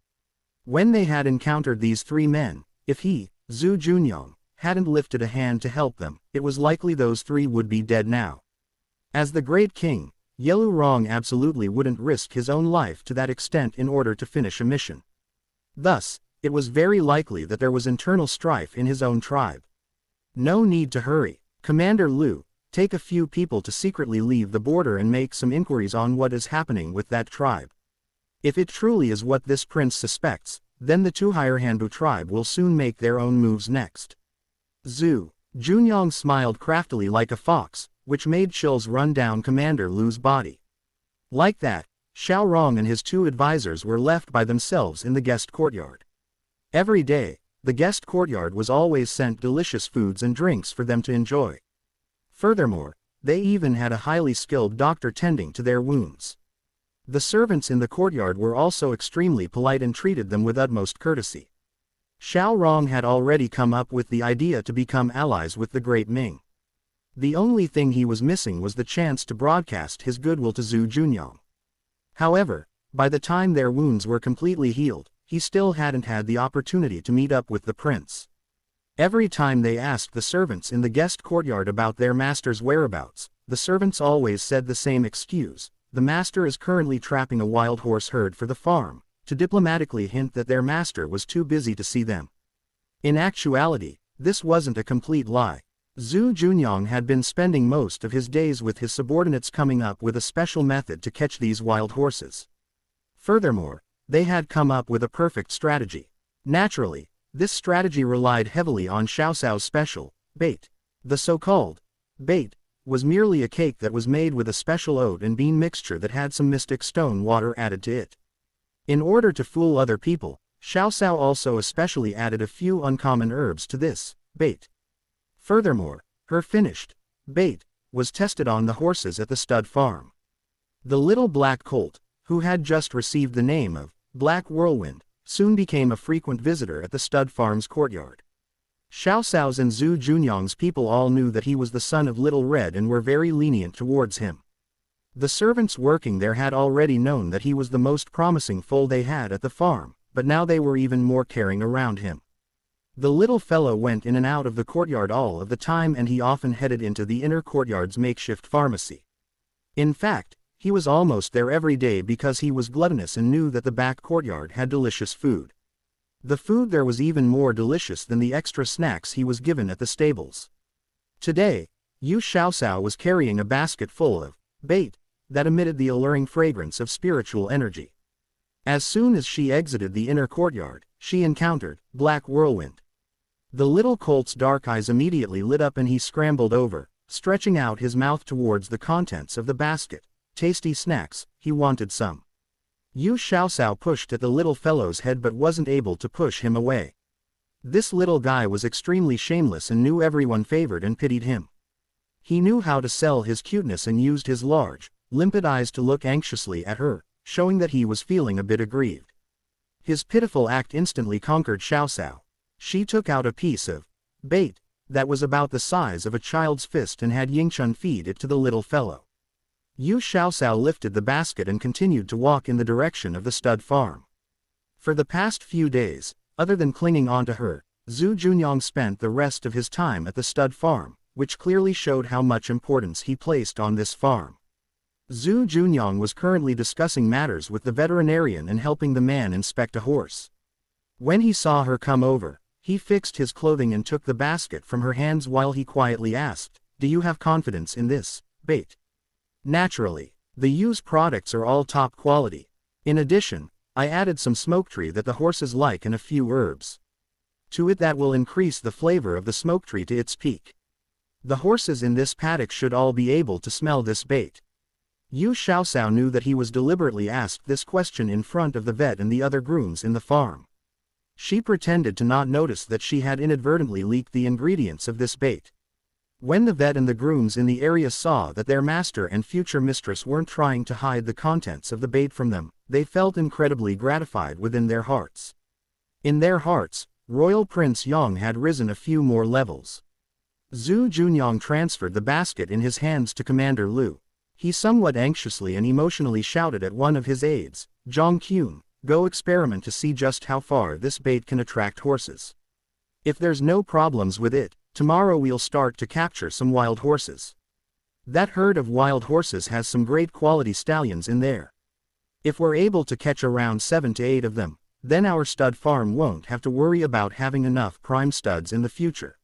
When they had encountered these three men, if he, Zhu Junyang, hadn't lifted a hand to help them, it was likely those three would be dead now. As the great king, Yelu Rong absolutely wouldn't risk his own life to that extent in order to finish a mission. Thus, it was very likely that there was internal strife in his own tribe. No need to hurry. Commander Lu, take a few people to secretly leave the border and make some inquiries on what is happening with that tribe. If it truly is what this prince suspects, then the Tuhire Hanbu tribe will soon make their own moves next. Zhu Junyang smiled craftily like a fox, which made chills run down Commander Lu's body. Like that, Shao Rong and his two advisors were left by themselves in the guest courtyard. Every day, the guest courtyard was always sent delicious foods and drinks for them to enjoy. Furthermore, they even had a highly skilled doctor tending to their wounds. The servants in the courtyard were also extremely polite and treated them with utmost courtesy. Shao Rong had already come up with the idea to become allies with the Great Ming. The only thing he was missing was the chance to broadcast his goodwill to Zhu Junyang. However, by the time their wounds were completely healed, he still hadn't had the opportunity to meet up with the prince. Every time they asked the servants in the guest courtyard about their master's whereabouts, the servants always said the same excuse: the master is currently trapping a wild horse herd for the farm, to diplomatically hint that their master was too busy to see them. In actuality, this wasn't a complete lie. Zhu Junyang had been spending most of his days with his subordinates coming up with a special method to catch these wild horses. Furthermore, they had come up with a perfect strategy. Naturally, this strategy relied heavily on Xiaoxiao's special bait. The so-called bait was merely a cake that was made with a special oat and bean mixture that had some mystic stone water added to it. In order to fool other people, Xiaoxiao also especially added a few uncommon herbs to this bait. Furthermore, her finished bait was tested on the horses at the stud farm. The little black colt, who had just received the name of Black Whirlwind, soon became a frequent visitor at the stud farm's courtyard. Xiaoxiao's and Zhu Junyang's people all knew that he was the son of Little Red and were very lenient towards him. The servants working there had already known that he was the most promising foal they had at the farm, but now they were even more caring around him. The little fellow went in and out of the courtyard all of the time, and he often headed into the inner courtyard's makeshift pharmacy. In fact, he was almost there every day because he was gluttonous and knew that the back courtyard had delicious food. The food there was even more delicious than the extra snacks he was given at the stables. Today, Yu Xiaoxiao was carrying a basket full of bait that emitted the alluring fragrance of spiritual energy. As soon as she exited the inner courtyard, she encountered Black Whirlwind. The little colt's dark eyes immediately lit up and he scrambled over, stretching out his mouth towards the contents of the basket. Tasty snacks, he wanted some. Yu Xiaoxiao pushed at the little fellow's head but wasn't able to push him away. This little guy was extremely shameless and knew everyone favored and pitied him. He knew how to sell his cuteness and used his large, limpid eyes to look anxiously at her, showing that he was feeling a bit aggrieved. His pitiful act instantly conquered Xiao Xiao. She took out a piece of bait that was about the size of a child's fist and had Yingchun feed it to the little fellow. Yu Xiaoxiao lifted the basket and continued to walk in the direction of the stud farm. For the past few days, other than clinging onto her, Zhu Junyang spent the rest of his time at the stud farm, which clearly showed how much importance he placed on this farm. Zhu Junyang was currently discussing matters with the veterinarian and helping the man inspect a horse. When he saw her come over, he fixed his clothing and took the basket from her hands while he quietly asked, "Do you have confidence in this bait?" Naturally, the used products are all top quality. In addition, I added some smoke tree that the horses like and a few herbs to it that will increase the flavor of the smoke tree to its peak. The horses in this paddock should all be able to smell this bait. Yu Xiaoxiao knew that he was deliberately asked this question in front of the vet and the other grooms in the farm. She pretended to not notice that she had inadvertently leaked the ingredients of this bait. When the vet and the grooms in the area saw that their master and future mistress weren't trying to hide the contents of the bait from them, they felt incredibly gratified within their hearts. In their hearts, Royal Prince Yang had risen a few more levels. Zhu Junyang transferred the basket in his hands to Commander Lu. He somewhat anxiously and emotionally shouted at one of his aides, "Zhang Qun, go experiment to see just how far this bait can attract horses. If there's no problems with it, tomorrow we'll start to capture some wild horses. That herd of wild horses has some great quality stallions in there. If we're able to catch around 7 to 8 of them, then our stud farm won't have to worry about having enough prime studs in the future."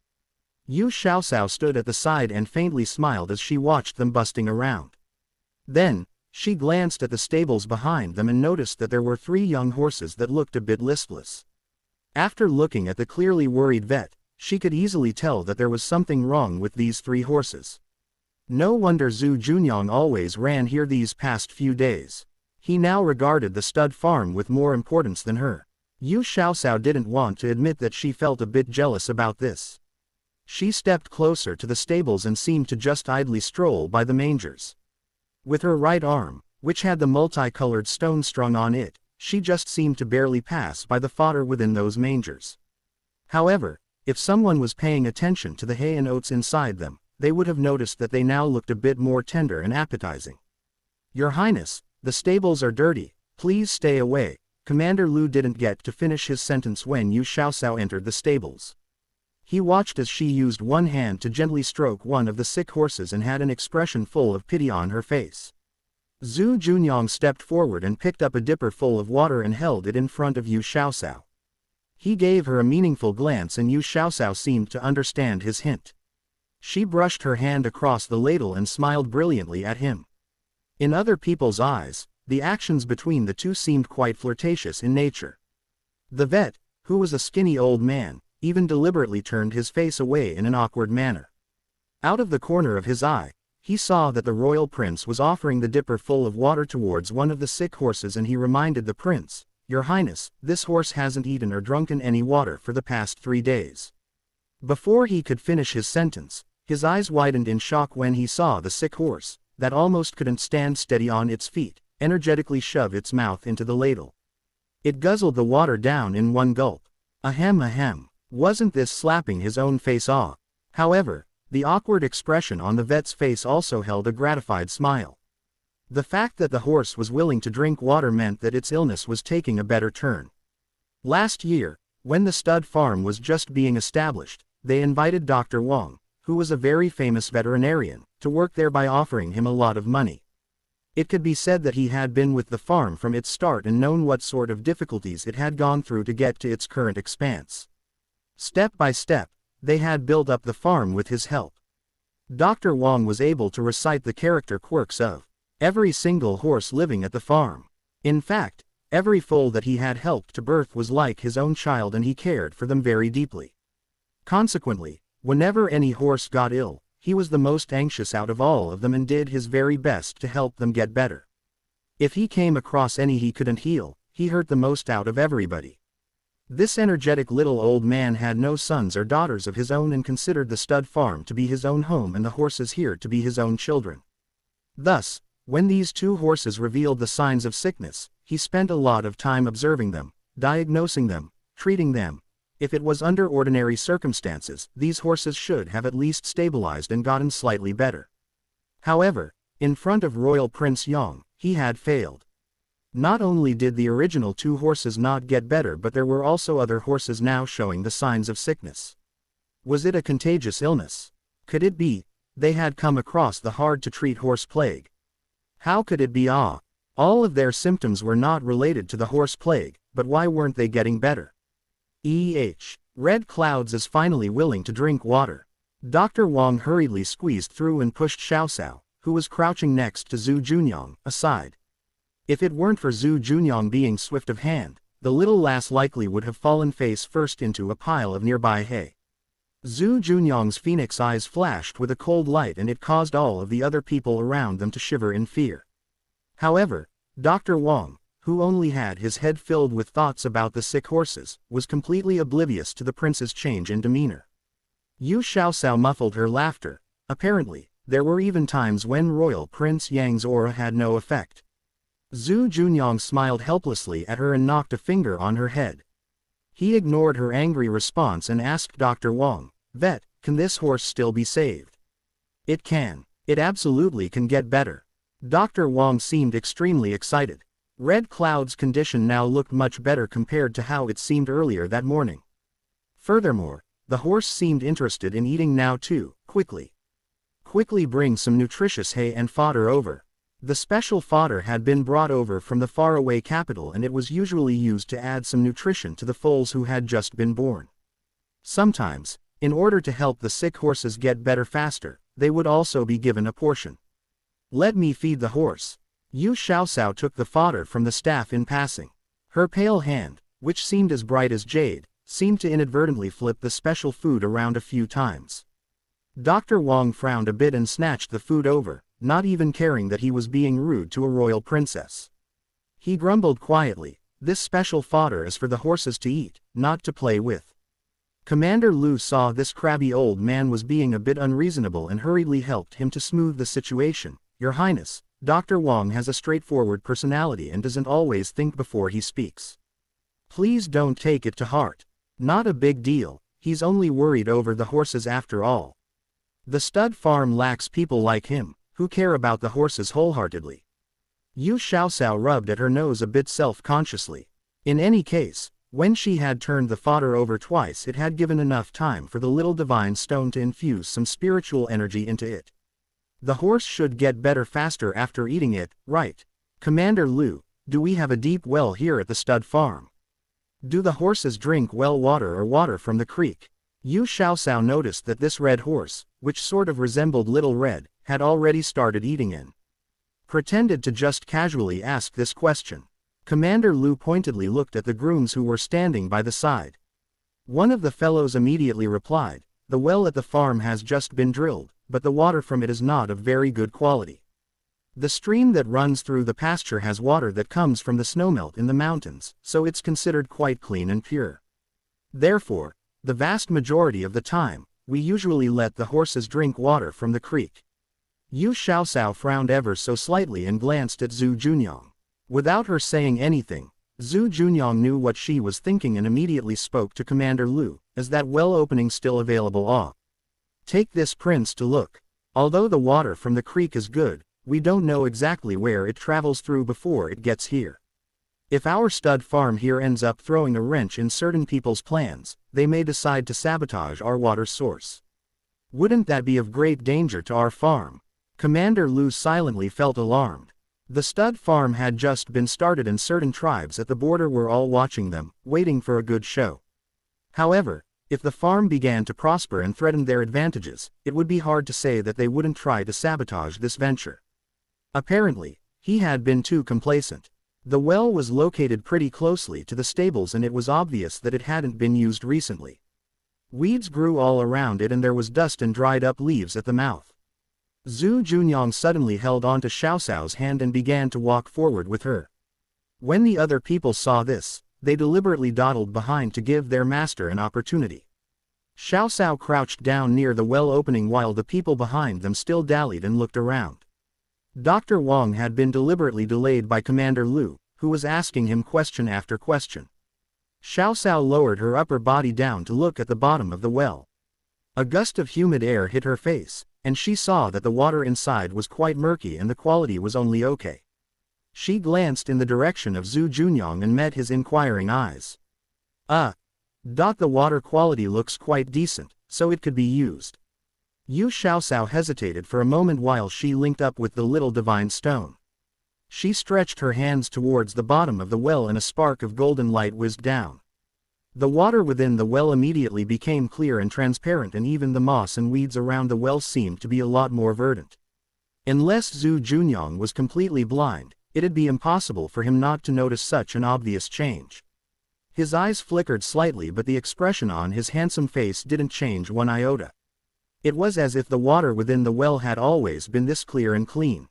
Yu Xiaoxiao stood at the side and faintly smiled as she watched them busting around. Then, she glanced at the stables behind them and noticed that there were 3 young horses that looked a bit listless. After looking at the clearly worried vet, she could easily tell that there was something wrong with these 3 horses. No wonder Zhu Junyang always ran here these past few days. He now regarded the stud farm with more importance than her. Yu Xiaoxiao didn't want to admit that she felt a bit jealous about this. She stepped closer to the stables and seemed to just idly stroll by the mangers. With her right arm, which had the multicolored stone strung on it, she just seemed to barely pass by the fodder within those mangers. However, if someone was paying attention to the hay and oats inside them, they would have noticed that they now looked a bit more tender and appetizing. "Your Highness, the stables are dirty, please stay away." Commander Lu didn't get to finish his sentence when Yu Xiaoxiao entered the stables. He watched as she used one hand to gently stroke one of the sick horses and had an expression full of pity on her face. Zhu Junyang stepped forward and picked up a dipper full of water and held it in front of Yu Xiaoxiao. He gave her a meaningful glance and Yu Xiaoxiao seemed to understand his hint. She brushed her hand across the ladle and smiled brilliantly at him. In other people's eyes, the actions between the two seemed quite flirtatious in nature. The vet, who was a skinny old man, even deliberately turned his face away in an awkward manner. Out of the corner of his eye, he saw that the royal prince was offering the dipper full of water towards one of the sick horses and he reminded the prince, "Your Highness, this horse hasn't eaten or drunken any water for the past 3 days. Before he could finish his sentence, his eyes widened in shock when he saw the sick horse, that almost couldn't stand steady on its feet, energetically shove its mouth into the ladle. It guzzled the water down in one gulp. Ahem ahem. Wasn't this slapping his own face off? However, the awkward expression on the vet's face also held a gratified smile. The fact that the horse was willing to drink water meant that its illness was taking a better turn. Last year, when the stud farm was just being established, they invited Dr. Wang, who was a very famous veterinarian, to work there by offering him a lot of money. It could be said that he had been with the farm from its start and known what sort of difficulties it had gone through to get to its current expanse. Step by step, they had built up the farm with his help. Dr. Wang was able to recite the character quirks of every single horse living at the farm. In fact, every foal that he had helped to birth was like his own child and he cared for them very deeply. Consequently, whenever any horse got ill, he was the most anxious out of all of them and did his very best to help them get better. If he came across any he couldn't heal, he hurt the most out of everybody. This energetic little old man had no sons or daughters of his own and considered the stud farm to be his own home and the horses here to be his own children. Thus, when these two horses revealed the signs of sickness, he spent a lot of time observing them, diagnosing them, treating them. If it was under ordinary circumstances, these horses should have at least stabilized and gotten slightly better. However, in front of Royal Prince Yong, he had failed. Not only did the original two horses not get better, but there were also other horses now showing the signs of sickness. Was it a contagious illness? Could it be they had come across the hard-to-treat horse plague? How could it be? All of their symptoms were not related to the horse plague, but why weren't they getting better? Red Clouds is finally willing to drink water. Dr. Wang hurriedly squeezed through and pushed Xiaoxiao, who was crouching next to Zhu Junyang, aside. If it weren't for Zhu Junyang being swift of hand, the little lass likely would have fallen face first into a pile of nearby hay. Zhu Junyang's phoenix eyes flashed with a cold light, and it caused all of the other people around them to shiver in fear. However, Dr. Wang, who only had his head filled with thoughts about the sick horses, was completely oblivious to the prince's change in demeanor. Yu Xiaoxiao muffled her laughter. Apparently, there were even times when Royal Prince Yang's aura had no effect. Zhu Junyang smiled helplessly at her and knocked a finger on her head. He ignored her angry response and asked Dr. Wang, "Vet, can this horse still be saved?" "It can. It absolutely can get better." Dr. Wang seemed extremely excited. Red Cloud's condition now looked much better compared to how it seemed earlier that morning. Furthermore, the horse seemed interested in eating now too. Quickly bring some nutritious hay and fodder over. The special fodder had been brought over from the faraway capital, and it was usually used to add some nutrition to the foals who had just been born. Sometimes, in order to help the sick horses get better faster, they would also be given a portion. "Let me feed the horse." Yu Xiaoxiao took the fodder from the staff in passing. Her pale hand, which seemed as bright as jade, seemed to inadvertently flip the special food around a few times. Dr. Wang frowned a bit and snatched the food over, not even caring that he was being rude to a royal princess. He grumbled quietly, "This special fodder is for the horses to eat, not to play with." Commander Lu saw this crabby old man was being a bit unreasonable and hurriedly helped him to smooth the situation. "Your Highness, Dr. Wang has a straightforward personality and doesn't always think before he speaks. Please don't take it to heart. Not a big deal, he's only worried over the horses after all. The stud farm lacks people like him, who care about the horses wholeheartedly." Yu Xiaoxiao rubbed at her nose a bit self-consciously. In any case, when she had turned the fodder over twice, it had given enough time for the little divine stone to infuse some spiritual energy into it. The horse should get better faster after eating it, right? "Commander Lu, do we have a deep well here at the stud farm? Do the horses drink well water or water from the creek?" Yu Xiaoxiao noticed that this red horse, which sort of resembled Little Red, had already started eating and pretended to just casually ask this question. Commander Lu pointedly looked at the grooms who were standing by the side. One of the fellows immediately replied, "The well at the farm has just been drilled, but the water from it is not of very good quality. The stream that runs through the pasture has water that comes from the snowmelt in the mountains, so it's considered quite clean and pure. Therefore, the vast majority of the time, we usually let the horses drink water from the creek." Yu Xiaoxiao frowned ever so slightly and glanced at Zhu Junyang. Without her saying anything, Zhu Junyang knew what she was thinking and immediately spoke to Commander Lu, "Is that well opening still available? Take this prince to look. Although the water from the creek is good, we don't know exactly where it travels through before it gets here. If our stud farm here ends up throwing a wrench in certain people's plans, they may decide to sabotage our water source. Wouldn't that be of great danger to our farm?" Commander Lu silently felt alarmed. The stud farm had just been started and certain tribes at the border were all watching them, waiting for a good show. However, if the farm began to prosper and threatened their advantages, it would be hard to say that they wouldn't try to sabotage this venture. Apparently, he had been too complacent. The well was located pretty closely to the stables and it was obvious that it hadn't been used recently. Weeds grew all around it and there was dust and dried up leaves at the mouth. Zhu Junyang suddenly held onto Xiaoxiao's hand and began to walk forward with her. When the other people saw this, they deliberately dawdled behind to give their master an opportunity. Xiao Cao crouched down near the well opening while the people behind them still dallied and looked around. Dr. Wang had been deliberately delayed by Commander Lu, who was asking him question after question. Xiao Cao lowered her upper body down to look at the bottom of the well. A gust of humid air hit her face, and she saw that the water inside was quite murky and the quality was only okay. She glanced in the direction of Zhu Junyang and met his inquiring eyes. The water quality looks quite decent, so it could be used. Yu Xiaocao hesitated for a moment while she linked up with the little divine stone. She stretched her hands towards the bottom of the well and a spark of golden light whizzed down. The water within the well immediately became clear and transparent, and even the moss and weeds around the well seemed to be a lot more verdant. Unless Zhu Junyang was completely blind, it'd be impossible for him not to notice such an obvious change. His eyes flickered slightly, but the expression on his handsome face didn't change one iota. It was as if the water within the well had always been this clear and clean.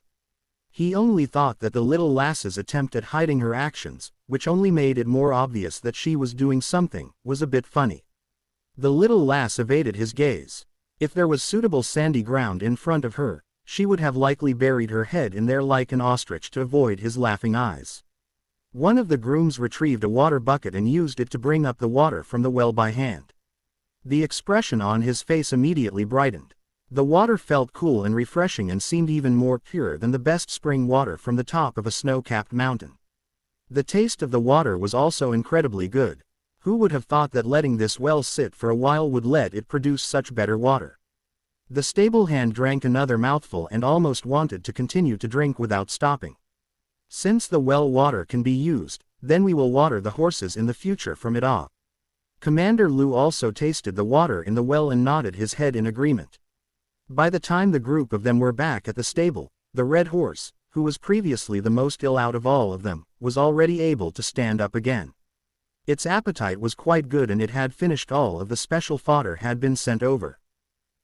He only thought that the little lass's attempt at hiding her actions, which only made it more obvious that she was doing something, was a bit funny. The little lass evaded his gaze. If there was suitable sandy ground in front of her, she would have likely buried her head in there like an ostrich to avoid his laughing eyes. One of the grooms retrieved a water bucket and used it to bring up the water from the well by hand. The expression on his face immediately brightened. The water felt cool and refreshing and seemed even more pure than the best spring water from the top of a snow-capped mountain. The taste of the water was also incredibly good. Who would have thought that letting this well sit for a while would let it produce such better water? The stable hand drank another mouthful and almost wanted to continue to drink without stopping. Since the well water can be used, then we will water the horses in the future from it off. Commander Lu also tasted the water in the well and nodded his head in agreement. By the time the group of them were back at the stable, the red horse, who was previously the most ill out of all of them, was already able to stand up again. Its appetite was quite good and it had finished all of the special fodder had been sent over.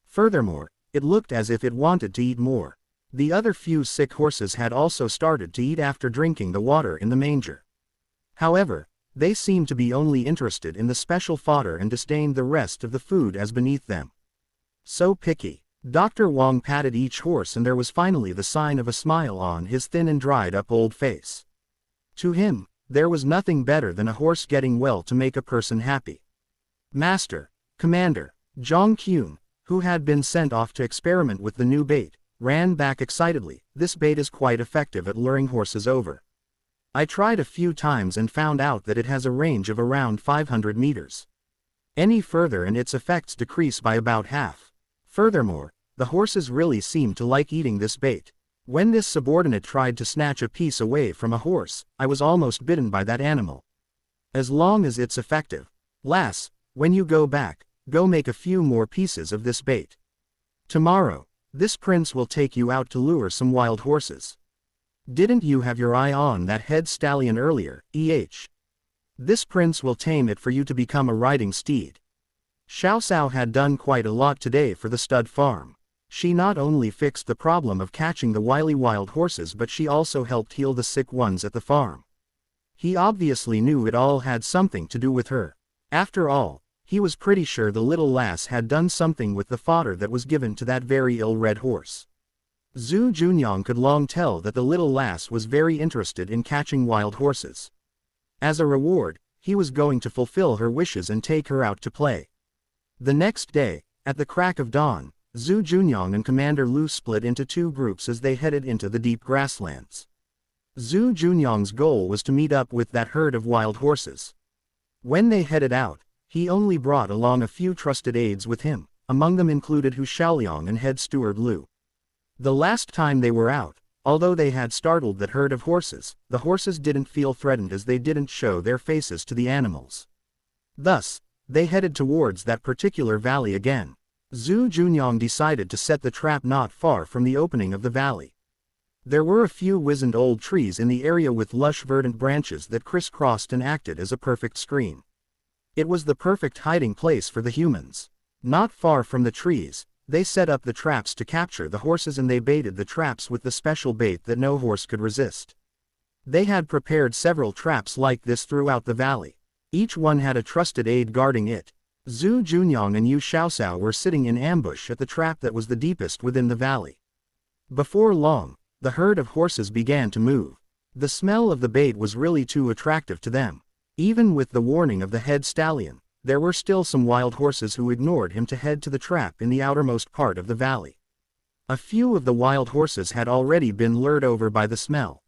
Furthermore, it looked as if it wanted to eat more. The other few sick horses had also started to eat after drinking the water in the manger. However, they seemed to be only interested in the special fodder and disdained the rest of the food as beneath them. So picky. Dr. Wang patted each horse and there was finally the sign of a smile on his thin and dried-up old face. To him, there was nothing better than a horse getting well to make a person happy. Master, Commander, Zhang Qun, who had been sent off to experiment with the new bait, ran back excitedly. This bait is quite effective at luring horses over. I tried a few times and found out that it has a range of around 500 meters. Any further and its effects decrease by about half. Furthermore, the horses really seemed to like eating this bait. When this subordinate tried to snatch a piece away from a horse, I was almost bitten by that animal. As long as it's effective. Lass, when you go back, go make a few more pieces of this bait. Tomorrow, this prince will take you out to lure some wild horses. Didn't you have your eye on that head stallion earlier, This prince will tame it for you to become a riding steed. Xiao Cao had done quite a lot today for the stud farm. She not only fixed the problem of catching the wily wild horses but she also helped heal the sick ones at the farm. He obviously knew it all had something to do with her. After all, he was pretty sure the little lass had done something with the fodder that was given to that very ill red horse. Zhu Junyang could long tell that the little lass was very interested in catching wild horses. As a reward, he was going to fulfill her wishes and take her out to play. The next day, at the crack of dawn, Zhu Junyang and Commander Lu split into two groups as they headed into the deep grasslands. Zhu Junyang's goal was to meet up with that herd of wild horses. When they headed out, he only brought along a few trusted aides with him, among them included Hu Xiaoliang and head steward Lu. The last time they were out, although they had startled that herd of horses, the horses didn't feel threatened as they didn't show their faces to the animals. Thus, they headed towards that particular valley again. Zhu Junyang decided to set the trap not far from the opening of the valley. There were a few wizened old trees in the area with lush verdant branches that crisscrossed and acted as a perfect screen. It was the perfect hiding place for the humans. Not far from the trees, they set up the traps to capture the horses and they baited the traps with the special bait that no horse could resist. They had prepared several traps like this throughout the valley. Each one had a trusted aide guarding it. Zhu Junyang and Yu Xiaoxiao were sitting in ambush at the trap that was the deepest within the valley. Before long, the herd of horses began to move. The smell of the bait was really too attractive to them. Even with the warning of the head stallion, there were still some wild horses who ignored him to head to the trap in the outermost part of the valley. A few of the wild horses had already been lured over by the smell.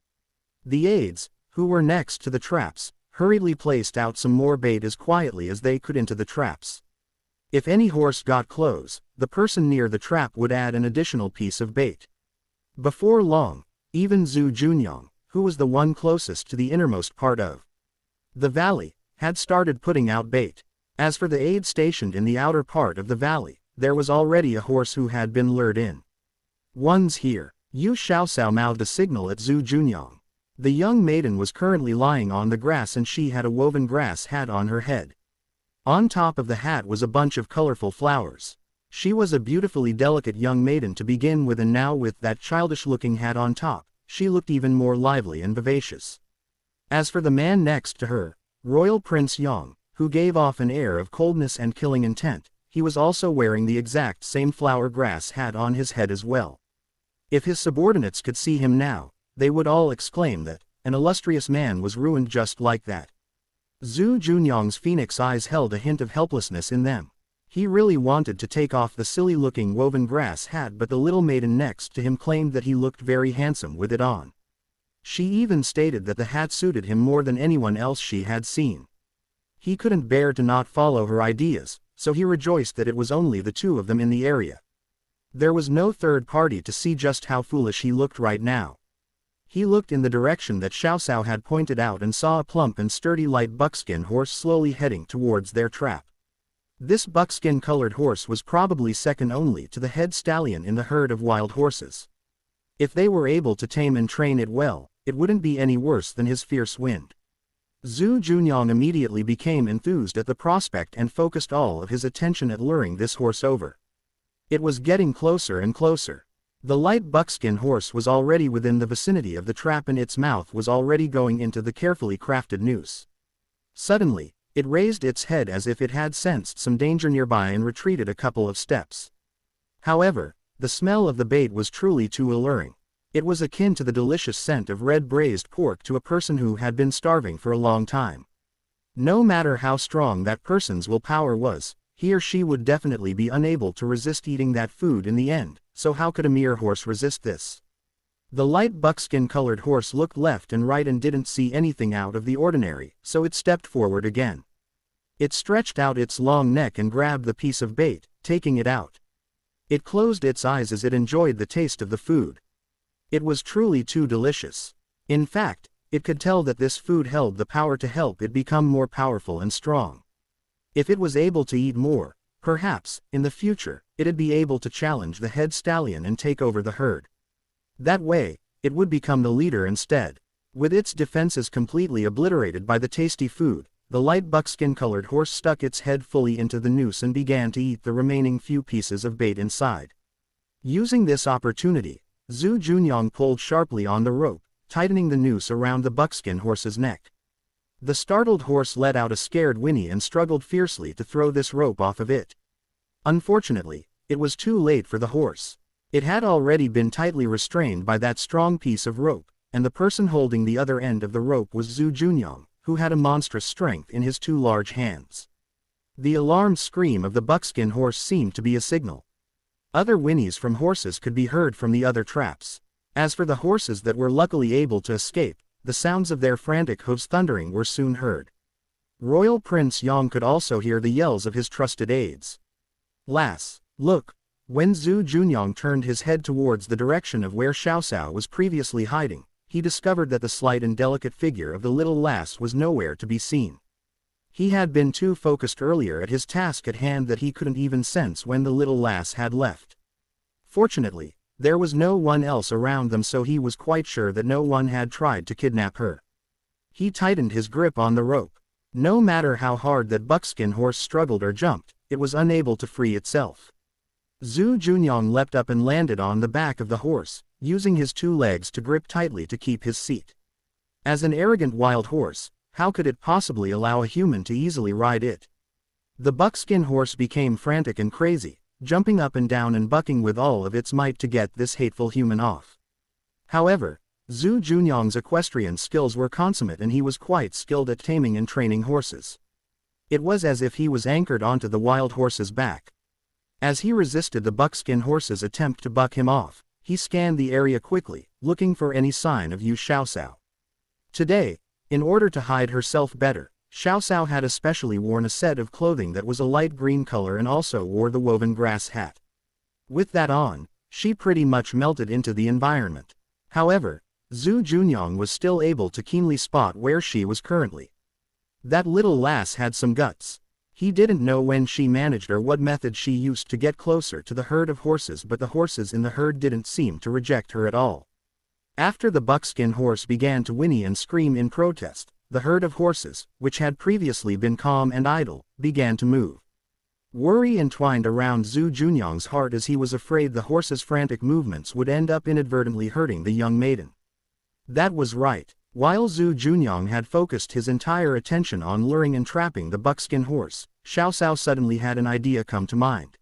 The aides, who were next to the traps, hurriedly placed out some more bait as quietly as they could into the traps. If any horse got close, the person near the trap would add an additional piece of bait. Before long, even Zhu Junyang, who was the one closest to the innermost part of the valley, had started putting out bait. As for the aide stationed in the outer part of the valley, there was already a horse who had been lured in. "One's here." Yu Xiaoxiao mouthed a signal at Zhu Junyang. The young maiden was currently lying on the grass and she had a woven grass hat on her head. On top of the hat was a bunch of colorful flowers. She was a beautifully delicate young maiden to begin with, and now with that childish-looking hat on top, she looked even more lively and vivacious. As for the man next to her, Royal Prince Yang, who gave off an air of coldness and killing intent, he was also wearing the exact same flower grass hat on his head as well. If his subordinates could see him now, they would all exclaim that an illustrious man was ruined just like that. Zhu Junyang's phoenix eyes held a hint of helplessness in them. He really wanted to take off the silly-looking woven grass hat, but the little maiden next to him claimed that he looked very handsome with it on. She even stated that the hat suited him more than anyone else she had seen. He couldn't bear to not follow her ideas, so he rejoiced that it was only the two of them in the area. There was no third party to see just how foolish he looked right now. He looked in the direction that Xiaoxiao had pointed out and saw a plump and sturdy light buckskin horse slowly heading towards their trap. This buckskin-colored horse was probably second only to the head stallion in the herd of wild horses. If they were able to tame and train it well, it wouldn't be any worse than his fierce wind. Zhu Junyang immediately became enthused at the prospect and focused all of his attention at luring this horse over. It was getting closer and closer. The light buckskin horse was already within the vicinity of the trap and its mouth was already going into the carefully crafted noose. Suddenly, it raised its head as if it had sensed some danger nearby and retreated a couple of steps. However, the smell of the bait was truly too alluring. It was akin to the delicious scent of red braised pork to a person who had been starving for a long time. No matter how strong that person's willpower was, he or she would definitely be unable to resist eating that food in the end, so how could a mere horse resist this? The light buckskin-colored horse looked left and right and didn't see anything out of the ordinary, so it stepped forward again. It stretched out its long neck and grabbed the piece of bait, taking it out. It closed its eyes as it enjoyed the taste of the food. It was truly too delicious. In fact, it could tell that this food held the power to help it become more powerful and strong. If it was able to eat more, perhaps, in the future, it'd be able to challenge the head stallion and take over the herd. That way, it would become the leader instead. With its defenses completely obliterated by the tasty food, the light buckskin-colored horse stuck its head fully into the noose and began to eat the remaining few pieces of bait inside. Using this opportunity, Zhu Junyang pulled sharply on the rope, tightening the noose around the buckskin horse's neck. The startled horse let out a scared whinny and struggled fiercely to throw this rope off of it. Unfortunately, it was too late for the horse. It had already been tightly restrained by that strong piece of rope, and the person holding the other end of the rope was Zhu Junyang, who had a monstrous strength in his two large hands. The alarmed scream of the buckskin horse seemed to be a signal. Other whinnies from horses could be heard from the other traps. As for the horses that were luckily able to escape, the sounds of their frantic hooves thundering were soon heard. Royal Prince Yang could also hear the yells of his trusted aides. "Lass, look!" When Zhu Junyang turned his head towards the direction of where Xiaoxiao was previously hiding, he discovered that the slight and delicate figure of the little lass was nowhere to be seen. He had been too focused earlier at his task at hand that he couldn't even sense when the little lass had left. Fortunately, there was no one else around them, so he was quite sure that no one had tried to kidnap her. He tightened his grip on the rope. No matter how hard that buckskin horse struggled or jumped, it was unable to free itself. Zhu Junyang leapt up and landed on the back of the horse, using his two legs to grip tightly to keep his seat. As an arrogant wild horse, how could it possibly allow a human to easily ride it? The buckskin horse became frantic and crazy, jumping up and down and bucking with all of its might to get this hateful human off. However, Zhu Junyang's equestrian skills were consummate and he was quite skilled at taming and training horses. It was as if he was anchored onto the wild horse's back. As he resisted the buckskin horse's attempt to buck him off, he scanned the area quickly, looking for any sign of Yu Xiaoxiao. Today, in order to hide herself better, Xiaoxiao had especially worn a set of clothing that was a light green color and also wore the woven grass hat. With that on, she pretty much melted into the environment. However, Zhu Junyang was still able to keenly spot where she was currently. That little lass had some guts. He didn't know when she managed or what method she used to get closer to the herd of horses, but the horses in the herd didn't seem to reject her at all. After the buckskin horse began to whinny and scream in protest, the herd of horses, which had previously been calm and idle, began to move. Worry entwined around Zhu Junyang's heart as he was afraid the horse's frantic movements would end up inadvertently hurting the young maiden. That was right. While Zhu Junyang had focused his entire attention on luring and trapping the buckskin horse, Xiaoxiao suddenly had an idea come to mind.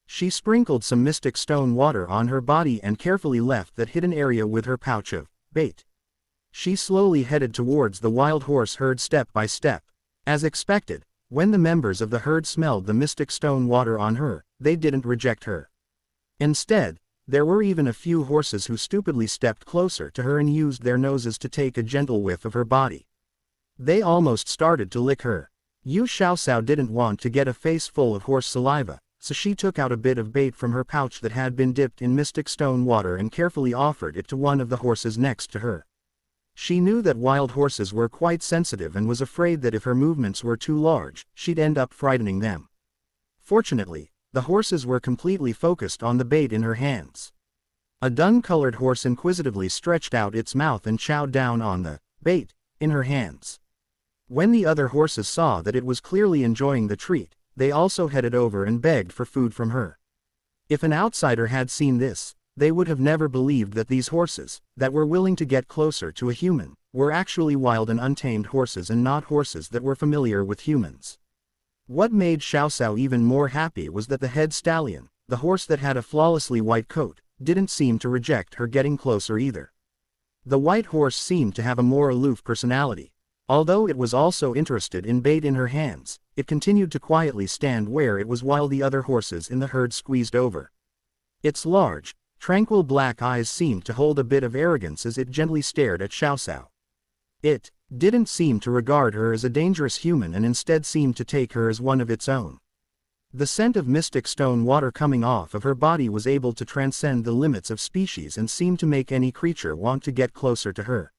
She sprinkled some mystic stone water on her body and carefully left that hidden area with her pouch of bait. She slowly headed towards the wild horse herd step by step. As expected, when the members of the herd smelled the mystic stone water on her, they didn't reject her. Instead, there were even a few horses who stupidly stepped closer to her and used their noses to take a gentle whiff of her body. They almost started to lick her. Yu Xiaoxiao didn't want to get a face full of horse saliva, so she took out a bit of bait from her pouch that had been dipped in mystic stone water and carefully offered it to one of the horses next to her. She knew that wild horses were quite sensitive and was afraid that if her movements were too large, she'd end up frightening them. Fortunately, the horses were completely focused on the bait in her hands. A dun-colored horse inquisitively stretched out its mouth and chowed down on the bait in her hands. When the other horses saw that it was clearly enjoying the treat, they also headed over and begged for food from her. If an outsider had seen this, they would have never believed that these horses, that were willing to get closer to a human, were actually wild and untamed horses and not horses that were familiar with humans. What made Xiaoxiao even more happy was that the head stallion, the horse that had a flawlessly white coat, didn't seem to reject her getting closer either. The white horse seemed to have a more aloof personality. Although it was also interested in bait in her hands, it continued to quietly stand where it was while the other horses in the herd squeezed over. Its large, tranquil black eyes seemed to hold a bit of arrogance as it gently stared at Xiaoxiao. It didn't seem to regard her as a dangerous human and instead seemed to take her as one of its own. The scent of mystic stone water coming off of her body was able to transcend the limits of species and seemed to make any creature want to get closer to her.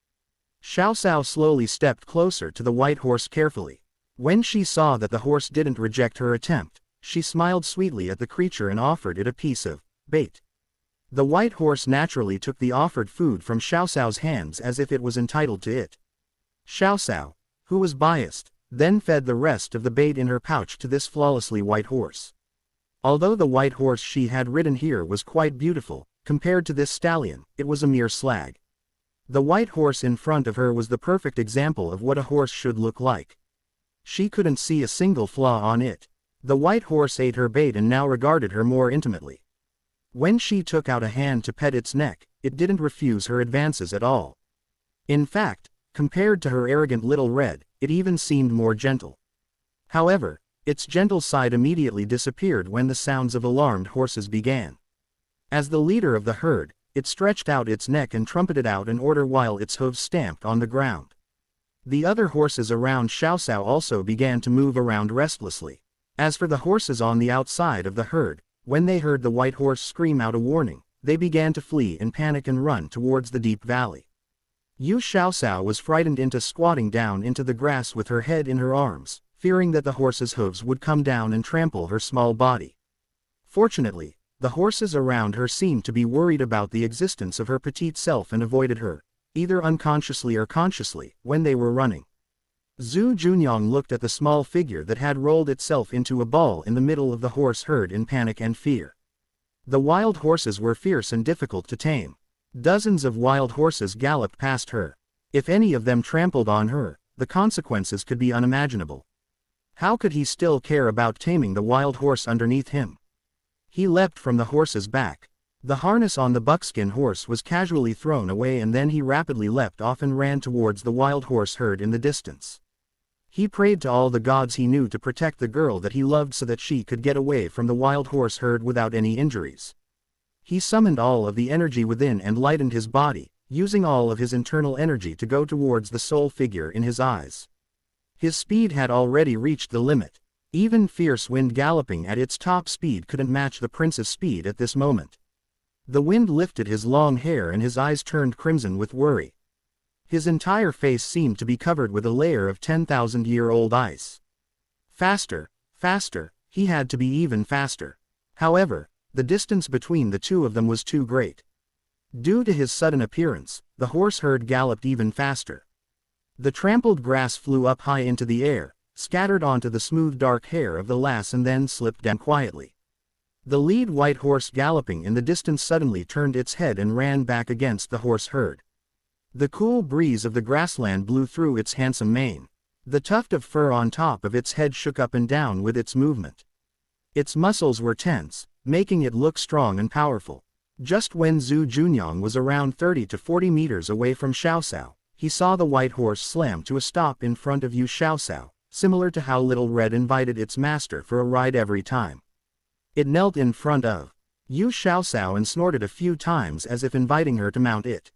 Xiaoxiao slowly stepped closer to the white horse carefully. When she saw that the horse didn't reject her attempt, she smiled sweetly at the creature and offered it a piece of bait. The white horse naturally took the offered food from Xiaoxiao's hands as if it was entitled to it. Xiaoxiao, who was biased, then fed the rest of the bait in her pouch to this flawlessly white horse. Although the white horse she had ridden here was quite beautiful, compared to this stallion, it was a mere slag. The white horse in front of her was the perfect example of what a horse should look like. She couldn't see a single flaw on it. The white horse ate her bait and now regarded her more intimately. When she took out a hand to pet its neck, it didn't refuse her advances at all. In fact, compared to her arrogant little red, it even seemed more gentle. However, its gentle side immediately disappeared when the sounds of alarmed horses began. As the leader of the herd, it stretched out its neck and trumpeted out an order while its hooves stamped on the ground. The other horses around Xiaoxiao also began to move around restlessly. As for the horses on the outside of the herd, when they heard the white horse scream out a warning, they began to flee in panic and run towards the deep valley. Yu Xiaoxiao was frightened into squatting down into the grass with her head in her arms, fearing that the horse's hooves would come down and trample her small body. Fortunately, the horses around her seemed to be worried about the existence of her petite self and avoided her, either unconsciously or consciously, when they were running. Zhu Junyang looked at the small figure that had rolled itself into a ball in the middle of the horse herd in panic and fear. The wild horses were fierce and difficult to tame. Dozens of wild horses galloped past her. If any of them trampled on her, the consequences could be unimaginable. How could he still care about taming the wild horse underneath him? He leapt from the horse's back. The harness on the buckskin horse was casually thrown away, and then he rapidly leapt off and ran towards the wild horse herd in the distance. He prayed to all the gods he knew to protect the girl that he loved so that she could get away from the wild horse herd without any injuries. He summoned all of the energy within and lightened his body, using all of his internal energy to go towards the soul figure in his eyes. His speed had already reached the limit. Even fierce wind galloping at its top speed couldn't match the prince's speed at this moment. The wind lifted his long hair and his eyes turned crimson with worry. His entire face seemed to be covered with a layer of 10,000-year-old ice. Faster, faster, he had to be even faster. However, the distance between the two of them was too great. Due to his sudden appearance, the horse herd galloped even faster. The trampled grass flew up high into the air, scattered onto the smooth dark hair of the lass, and then slipped down quietly. The lead white horse galloping in the distance suddenly turned its head and ran back against the horse herd. The cool breeze of the grassland blew through its handsome mane. The tuft of fur on top of its head shook up and down with its movement. Its muscles were tense, making it look strong and powerful. Just when Zhu Junyang was around 30 to 40 meters away from Xiaoxiao, he saw the white horse slam to a stop in front of Yu Xiaoxiao, similar to how Little Red invited its master for a ride every time. It knelt in front of Yu Xiaoxiao and snorted a few times as if inviting her to mount it.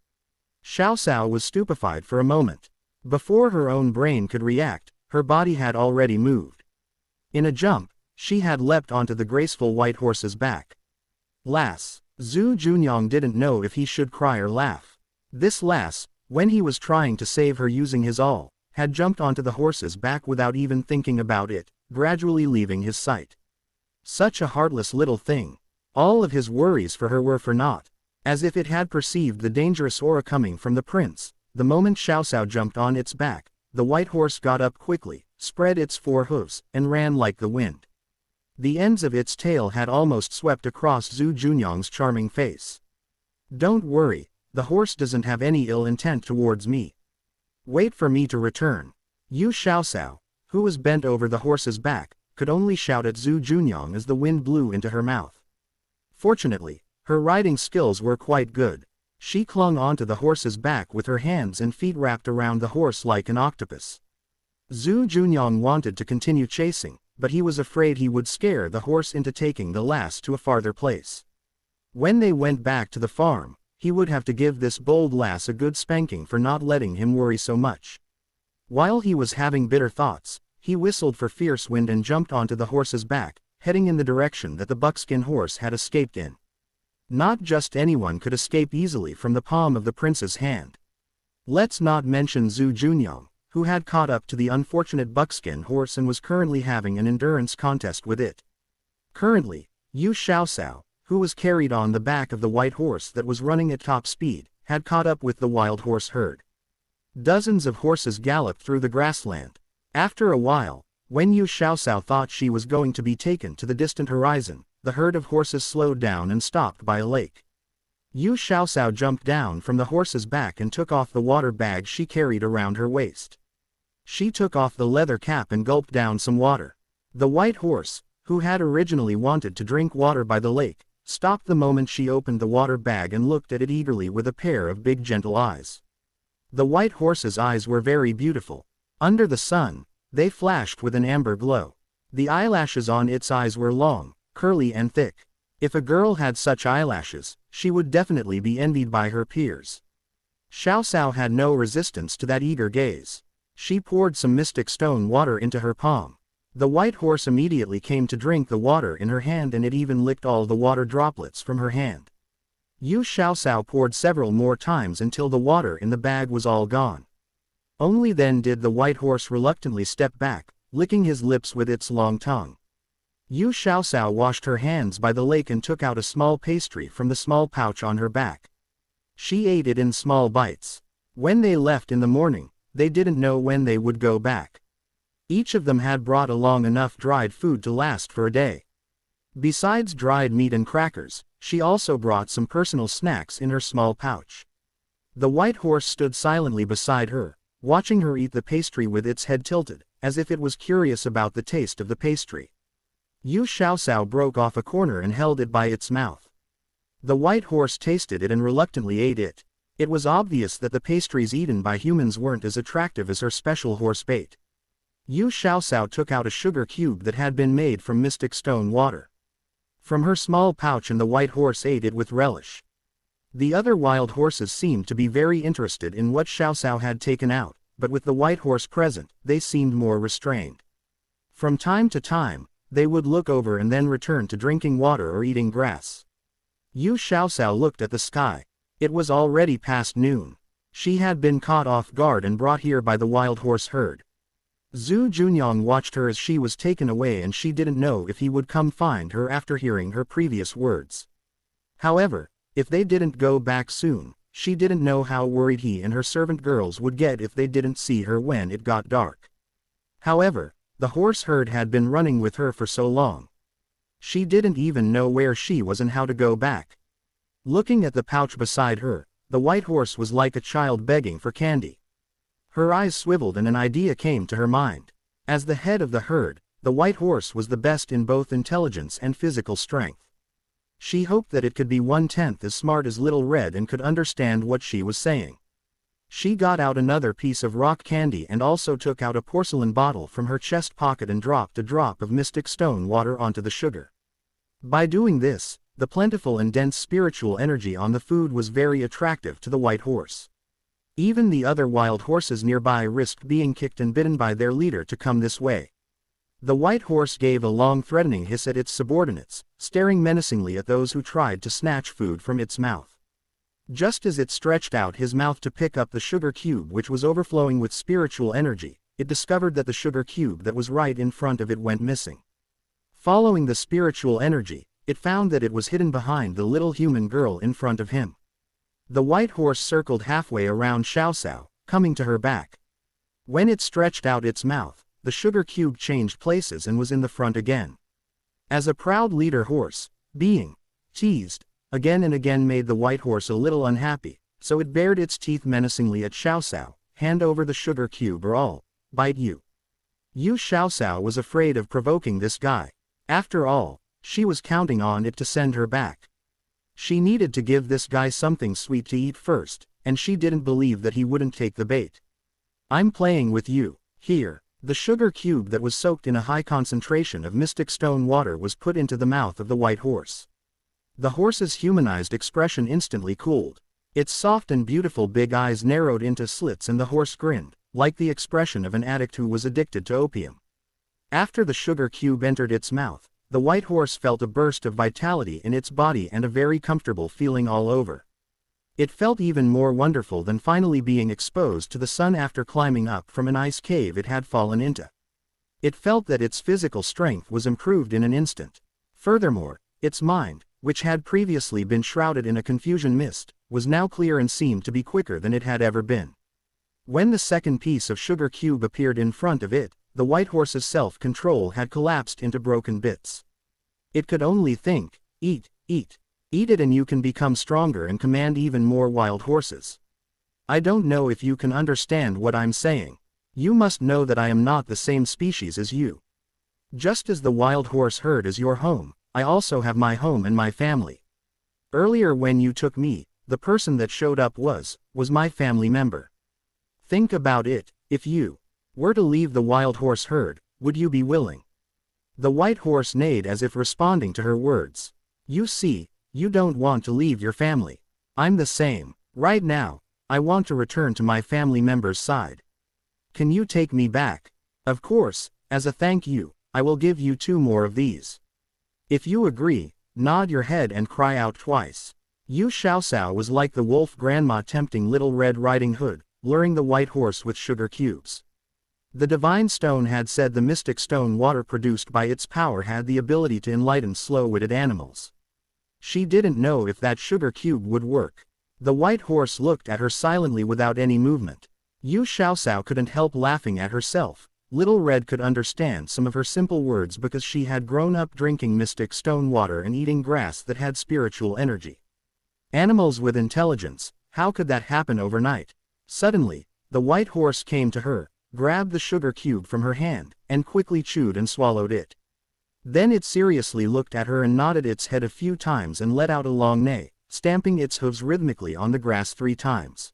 Xiaoxiao was stupefied for a moment. Before her own brain could react, her body had already moved. In a jump, she had leapt onto the graceful white horse's back. Lass. Zhu Junyang didn't know if he should cry or laugh. This lass, when he was trying to save her using his all, had jumped onto the horse's back without even thinking about it, gradually leaving his sight. Such a heartless little thing. All of his worries for her were for naught. As if it had perceived the dangerous aura coming from the prince, the moment Xiaoxiao jumped on its back, the white horse got up quickly, spread its four hooves, and ran like the wind. The ends of its tail had almost swept across Zhu Junyang's charming face. Don't worry, the horse doesn't have any ill intent towards me. Wait for me to return. Yu Xiaoxiao, who was bent over the horse's back, could only shout at Zhu Junyang as the wind blew into her mouth. Fortunately, her riding skills were quite good. She clung onto the horse's back with her hands and feet wrapped around the horse like an octopus. Zhu Junyang wanted to continue chasing, but he was afraid he would scare the horse into taking the lass to a farther place. When they went back to the farm, he would have to give this bold lass a good spanking for not letting him worry so much. While he was having bitter thoughts, he whistled for fierce wind and jumped onto the horse's back, heading in the direction that the buckskin horse had escaped in. Not just anyone could escape easily from the palm of the prince's hand. Let's not mention Zhu Junyang, who had caught up to the unfortunate buckskin horse and was currently having an endurance contest with it. Currently, Yu Xiaoxiao, who was carried on the back of the white horse that was running at top speed, had caught up with the wild horse herd. Dozens of horses galloped through the grassland. After a while, when Yu Xiaoxiao thought she was going to be taken to the distant horizon, the herd of horses slowed down and stopped by a lake. Yu Xiaoxiao jumped down from the horse's back and took off the water bag she carried around her waist. She took off the leather cap and gulped down some water. The white horse, who had originally wanted to drink water by the lake, stopped the moment she opened the water bag and looked at it eagerly with a pair of big gentle eyes. The white horse's eyes were very beautiful. Under the sun, they flashed with an amber glow. The eyelashes on its eyes were long, curly and thick. If a girl had such eyelashes, she would definitely be envied by her peers. Xiaoxiao had no resistance to that eager gaze. She poured some mystic stone water into her palm. The white horse immediately came to drink the water in her hand, and it even licked all the water droplets from her hand. Yu Xiaoxiao poured several more times until the water in the bag was all gone. Only then did the white horse reluctantly step back, licking his lips with its long tongue. Yu Xiaoxiao washed her hands by the lake and took out a small pastry from the small pouch on her back. She ate it in small bites. When they left in the morning, they didn't know when they would go back. Each of them had brought along enough dried food to last for a day. Besides dried meat and crackers, she also brought some personal snacks in her small pouch. The white horse stood silently beside her, watching her eat the pastry with its head tilted, as if it was curious about the taste of the pastry. Yu Xiaoxiao broke off a corner and held it by its mouth. The white horse tasted it and reluctantly ate it. It was obvious that the pastries eaten by humans weren't as attractive as her special horse bait. Yu Xiaoxiao took out a sugar cube that had been made from mystic stone water from her small pouch, and the white horse ate it with relish. The other wild horses seemed to be very interested in what Xiaoxiao had taken out, but with the white horse present, they seemed more restrained. From time to time, they would look over and then return to drinking water or eating grass. Yu Xiaoxiao looked at the sky. It was already past noon. She had been caught off guard and brought here by the wild horse herd. Zhu Junyang watched her as she was taken away, and she didn't know if he would come find her after hearing her previous words. However, if they didn't go back soon, she didn't know how worried he and her servant girls would get if they didn't see her when it got dark. However, the horse herd had been running with her for so long. She didn't even know where she was and how to go back. Looking at the pouch beside her, the white horse was like a child begging for candy. Her eyes swiveled and an idea came to her mind. As the head of the herd, the white horse was the best in both intelligence and physical strength. She hoped that it could be 1/10 as smart as Little Red and could understand what she was saying. She got out another piece of rock candy and also took out a porcelain bottle from her chest pocket and dropped a drop of mystic stone water onto the sugar. By doing this, the plentiful and dense spiritual energy on the food was very attractive to the white horse. Even the other wild horses nearby risked being kicked and bitten by their leader to come this way. The white horse gave a long threatening hiss at its subordinates, staring menacingly at those who tried to snatch food from its mouth. Just as it stretched out his mouth to pick up the sugar cube, which was overflowing with spiritual energy, it discovered that the sugar cube that was right in front of it went missing. Following the spiritual energy, it found that it was hidden behind the little human girl in front of him. The white horse circled halfway around Xiaoxiao, coming to her back. When it stretched out its mouth, the sugar cube changed places and was in the front again. As a proud leader horse, being teased again and again made the white horse a little unhappy, so it bared its teeth menacingly at Xiaoxiao. Hand over the sugar cube or I'll bite you. Yu Xiaoxiao was afraid of provoking this guy. After all, she was counting on it to send her back. She needed to give this guy something sweet to eat first, and she didn't believe that he wouldn't take the bait. I'm playing with you. Here, the sugar cube that was soaked in a high concentration of mystic stone water was put into the mouth of the white horse. The horse's humanized expression instantly cooled. Its soft and beautiful big eyes narrowed into slits and the horse grinned, like the expression of an addict who was addicted to opium. After the sugar cube entered its mouth, the white horse felt a burst of vitality in its body and a very comfortable feeling all over. It felt even more wonderful than finally being exposed to the sun after climbing up from an ice cave it had fallen into. It felt that its physical strength was improved in an instant. Furthermore, its mind, which had previously been shrouded in a confusion mist, was now clear and seemed to be quicker than it had ever been. When the second piece of sugar cube appeared in front of it, the white horse's self-control had collapsed into broken bits. It could only think, eat, eat. Eat it and you can become stronger and command even more wild horses. I don't know if you can understand what I'm saying. You must know that I am not the same species as you. Just as the wild horse herd is your home, I also have my home and my family. Earlier when you took me, the person that showed up was my family member. Think about it, if you were to leave the wild horse herd, would you be willing? The white horse neighed as if responding to her words. You see, you don't want to leave your family. I'm the same. Right now, I want to return to my family member's side. Can you take me back? Of course, as a thank you, I will give you 2 more of these. If you agree, nod your head and cry out twice. Yu Xiaoxiao was like the wolf grandma tempting Little Red Riding Hood, luring the white horse with sugar cubes. The divine stone had said the mystic stone water produced by its power had the ability to enlighten slow-witted animals. She didn't know if that sugar cube would work. The white horse looked at her silently without any movement. Yu Xiaoxiao couldn't help laughing at herself. Little Red could understand some of her simple words because she had grown up drinking mystic stone water and eating grass that had spiritual energy. Animals with intelligence How could that happen overnight? Suddenly, the white horse came to her, grabbed the sugar cube from her hand, and quickly chewed and swallowed it. Then it seriously looked at her and nodded its head a few times and let out a long neigh, stamping its hooves rhythmically on the grass 3 times.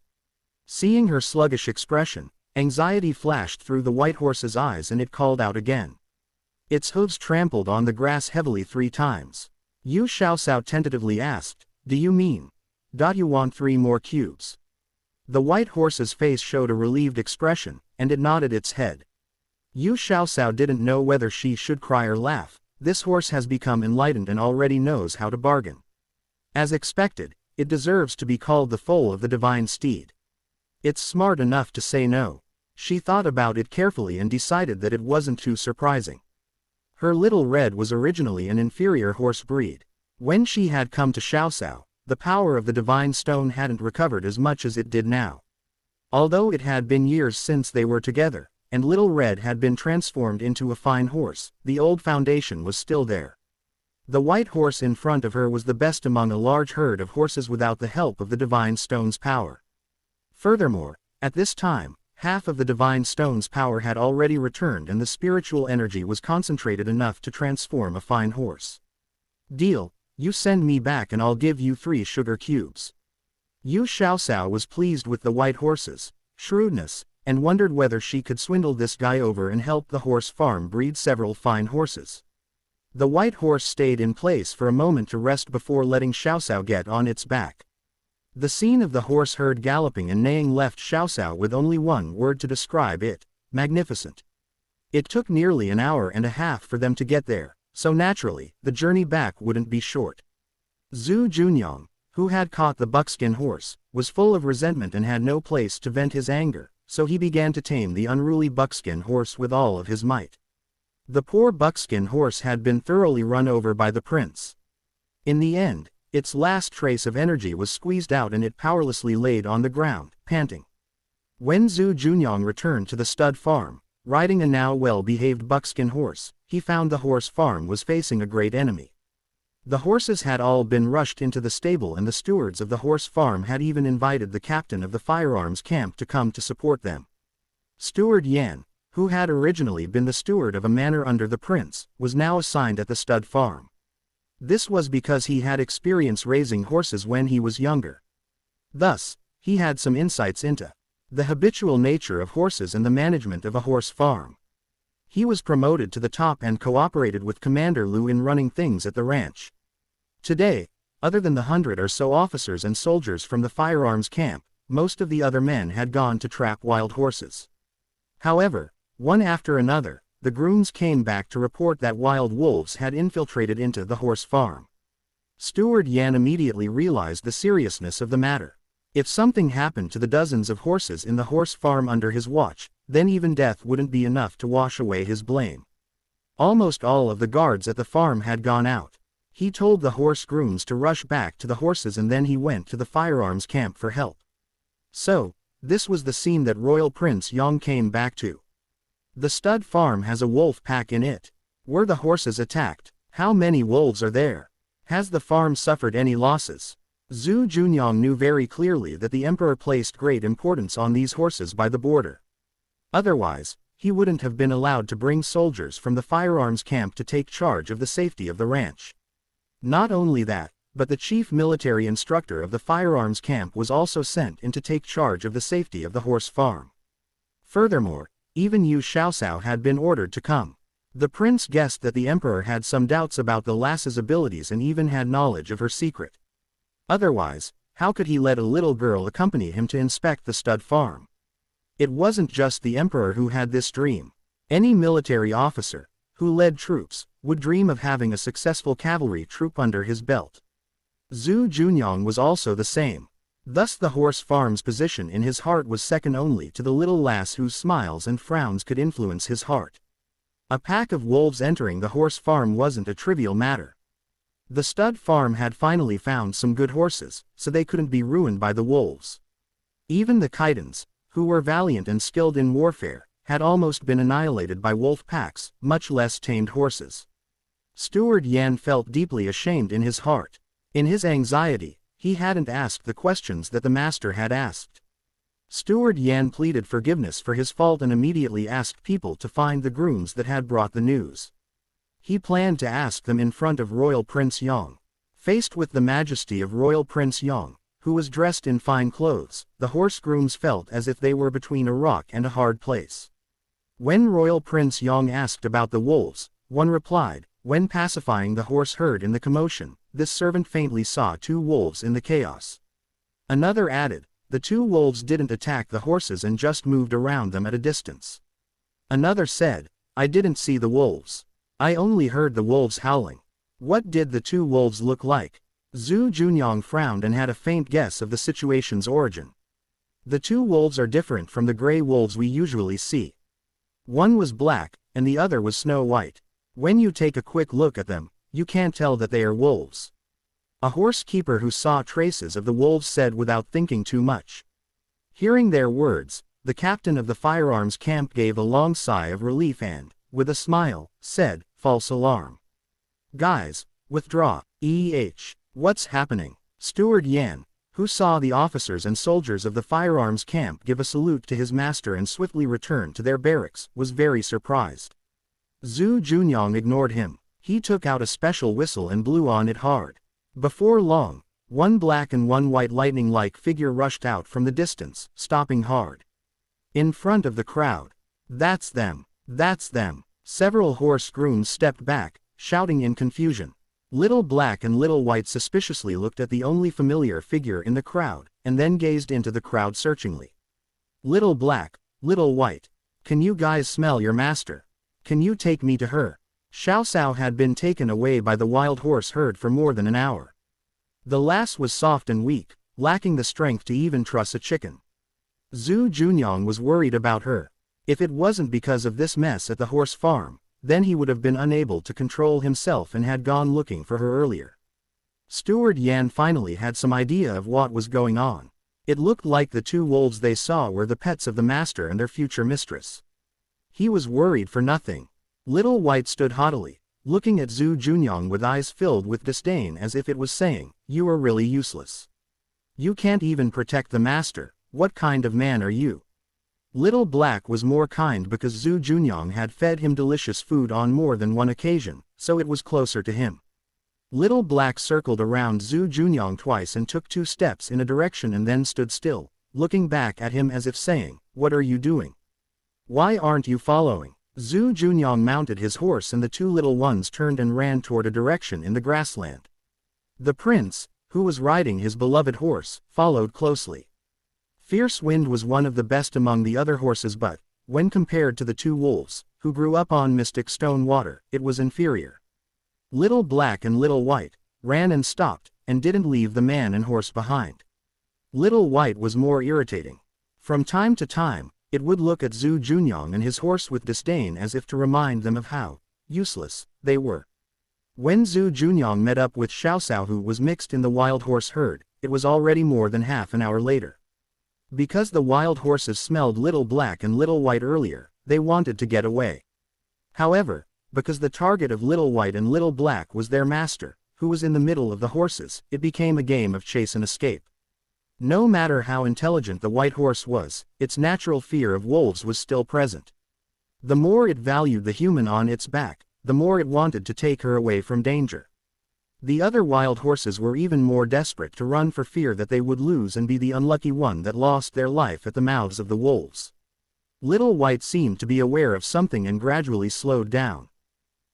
Seeing her sluggish expression, anxiety flashed through the white horse's eyes and it called out again. Its hooves trampled on the grass heavily 3 times. Yu Xiaoxiao tentatively asked, "Do you mean? You want 3 more cubes?" The white horse's face showed a relieved expression, and it nodded its head. Yu Xiaoxiao didn't know whether she should cry or laugh. This horse has become enlightened and already knows how to bargain. As expected, it deserves to be called the foal of the divine steed. It's smart enough to say no. She thought about it carefully and decided that it wasn't too surprising. Her Little Red was originally an inferior horse breed. When she had come to Xiaoxiao, the power of the divine stone hadn't recovered as much as it did now. Although it had been years since they were together, and Little Red had been transformed into a fine horse, the old foundation was still there. The white horse in front of her was the best among a large herd of horses without the help of the divine stone's power. Furthermore, at this time, half of the divine stone's power had already returned and the spiritual energy was concentrated enough to transform a fine horse. "Deal, you send me back and I'll give you 3 sugar cubes." Yu Xiaoxiao was pleased with the white horse's shrewdness, and wondered whether she could swindle this guy over and help the horse farm breed several fine horses. The white horse stayed in place for a moment to rest before letting Xiaoxiao get on its back. The scene of the horse herd galloping and neighing left Xiaoxiao with only one word to describe it: magnificent. It took nearly an hour and a half for them to get there, so naturally, the journey back wouldn't be short. Zhu Junyang, who had caught the buckskin horse, was full of resentment and had no place to vent his anger, so he began to tame the unruly buckskin horse with all of his might. The poor buckskin horse had been thoroughly run over by the prince. In the end, its last trace of energy was squeezed out and it powerlessly laid on the ground, panting. When Zhu Junyang returned to the stud farm, riding a now well-behaved buckskin horse, he found the horse farm was facing a great enemy. The horses had all been rushed into the stable and the stewards of the horse farm had even invited the captain of the firearms camp to come to support them. Steward Yan, who had originally been the steward of a manor under the prince, was now assigned at the stud farm. This was because he had experience raising horses when he was younger. Thus, he had some insights into the habitual nature of horses and the management of a horse farm. He was promoted to the top and cooperated with Commander Lu in running things at the ranch. Today, other than the 100 or so officers and soldiers from the firearms camp, most of the other men had gone to trap wild horses. However, one after another, the grooms came back to report that wild wolves had infiltrated into the horse farm. Steward Yan immediately realized the seriousness of the matter. If something happened to the dozens of horses in the horse farm under his watch, then even death wouldn't be enough to wash away his blame. Almost all of the guards at the farm had gone out. He told the horse grooms to rush back to the horses and then he went to the firearms camp for help. So, this was the scene that Royal Prince Yong came back to. The stud farm has a wolf pack in it. Were the horses attacked? How many wolves are there? Has the farm suffered any losses? Zhu Junyang knew very clearly that the emperor placed great importance on these horses by the border. Otherwise, he wouldn't have been allowed to bring soldiers from the firearms camp to take charge of the safety of the ranch. Not only that, but the chief military instructor of the firearms camp was also sent in to take charge of the safety of the horse farm. Furthermore, even Yu Xiaoxiao had been ordered to come. The prince guessed that the emperor had some doubts about the lass's abilities and even had knowledge of her secret. Otherwise, how could he let a little girl accompany him to inspect the stud farm? It wasn't just the emperor who had this dream. Any military officer, who led troops, would dream of having a successful cavalry troop under his belt. Zhu Junyang was also the same. Thus the horse farm's position in his heart was second only to the little lass whose smiles and frowns could influence his heart. A pack of wolves entering the horse farm wasn't a trivial matter. The stud farm had finally found some good horses, so they couldn't be ruined by the wolves. Even the Khitans, who were valiant and skilled in warfare, had almost been annihilated by wolf packs, much less tamed horses. Steward Yan felt deeply ashamed in his heart. In his anxiety, He hadn't asked the questions that the master had asked. Steward Yan pleaded forgiveness for his fault and immediately asked people to find the grooms that had brought the news. He planned to ask them in front of Royal Prince Yong. Faced with the majesty of Royal Prince Yong, who was dressed in fine clothes, the horse grooms felt as if they were between a rock and a hard place. When Royal Prince Yong asked about the wolves, one replied, when pacifying the horse herd in the commotion, this servant faintly saw 2 wolves in the chaos. Another added, the 2 wolves didn't attack the horses and just moved around them at a distance. Another said, I didn't see the wolves. I only heard the wolves howling. What did the 2 wolves look like? Zhu Junyang frowned and had a faint guess of the situation's origin. The 2 wolves are different from the gray wolves we usually see. One was black, and the other was snow white. When you take a quick look at them, you can't tell that they are wolves. A horse keeper who saw traces of the wolves said without thinking too much. Hearing their words, the captain of the firearms camp gave a long sigh of relief and, with a smile, said, false alarm. Guys, withdraw. What's happening? Steward Yan, who saw the officers and soldiers of the firearms camp give a salute to his master and swiftly return to their barracks, was very surprised. Zhu Junyang ignored him. He took out a special whistle and blew on it hard. Before long, 1 black and 1 white lightning-like figure rushed out from the distance, stopping hard. In front of the crowd. That's them. That's them. Several horse grooms stepped back, shouting in confusion. Little Black and Little White suspiciously looked at the only familiar figure in the crowd, and then gazed into the crowd searchingly. Little Black, Little White. Can you guys smell your master? Can you take me to her? Xiao Cao had been taken away by the wild horse herd for more than an hour. The lass was soft and weak, lacking the strength to even truss a chicken. Zhu Junyang was worried about her. If it wasn't because of this mess at the horse farm, then he would have been unable to control himself and had gone looking for her earlier. Steward Yan finally had some idea of what was going on. It looked like the 2 wolves they saw were the pets of the master and their future mistress. He was worried for nothing. Little White stood haughtily, looking at Zhu Junyang with eyes filled with disdain as if it was saying, you are really useless. You can't even protect the master, what kind of man are you? Little Black was more kind because Zhu Junyang had fed him delicious food on more than one occasion, so it was closer to him. Little Black circled around Zhu Junyang twice and took 2 steps in a direction and then stood still, looking back at him as if saying, what are you doing? Why aren't you following? Zhu Junyang mounted his horse and the 2 little ones turned and ran toward a direction in the grassland. The prince, who was riding his beloved horse, followed closely. Fierce Wind was one of the best among the other horses but, when compared to the 2 wolves, who grew up on Mystic Stone Water, it was inferior. Little Black and Little White ran and stopped, and didn't leave the man and horse behind. Little White was more irritating. From time to time, it would look at Zhu Junyang and his horse with disdain as if to remind them of how useless they were. When Zhu Junyang met up with Xiao Cao who was mixed in the wild horse herd, it was already more than half an hour later. Because the wild horses smelled Little Black and Little White earlier, they wanted to get away. However, because the target of Little White and Little Black was their master, who was in the middle of the horses, it became a game of chase and escape. No matter how intelligent the white horse was, its natural fear of wolves was still present. The more it valued the human on its back, the more it wanted to take her away from danger. The other wild horses were even more desperate to run for fear that they would lose and be the unlucky one that lost their life at the mouths of the wolves. Little White seemed to be aware of something and gradually slowed down.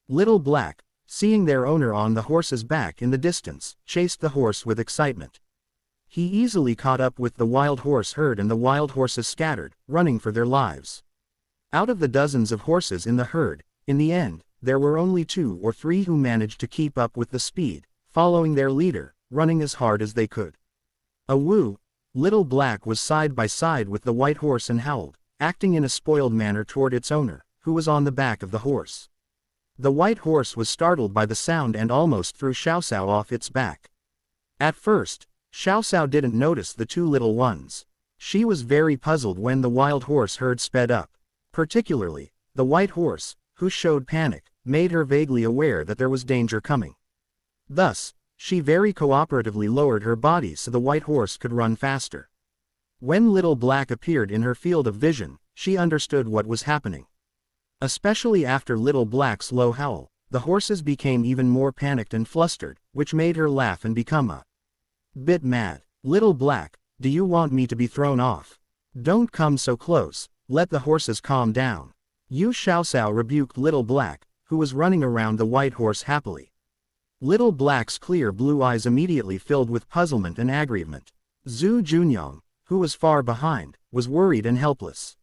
Little Black, seeing their owner on the horse's back in the distance, chased the horse with excitement. He easily caught up with the wild horse herd and the wild horses scattered, running for their lives. Out of the dozens of horses in the herd, in the end, there were only 2 or 3 who managed to keep up with the speed, following their leader, running as hard as they could. Awoo! Little Black was side by side with the white horse and howled, acting in a spoiled manner toward its owner, who was on the back of the horse. The white horse was startled by the sound and almost threw Xiao Cao off its back. At first, Xiao Cao didn't notice the 2 little ones. She was very puzzled when the wild horse herd sped up. Particularly, the white horse, who showed panic, made her vaguely aware that there was danger coming. Thus, She very cooperatively lowered her body so the white horse could run faster. When Little Black appeared in her field of vision, she understood what was happening. Especially after Little Black's low howl, the horses became even more panicked and flustered, which made her laugh and become a bit mad. "Little Black, do you want me to be thrown off? Don't come so close, let the horses calm down." Yu Xiaoxiao rebuked Little Black, who was running around the white horse happily. Little Black's clear blue eyes immediately filled with puzzlement and aggrievement. Zhu Junyang, who was far behind, was worried and helpless.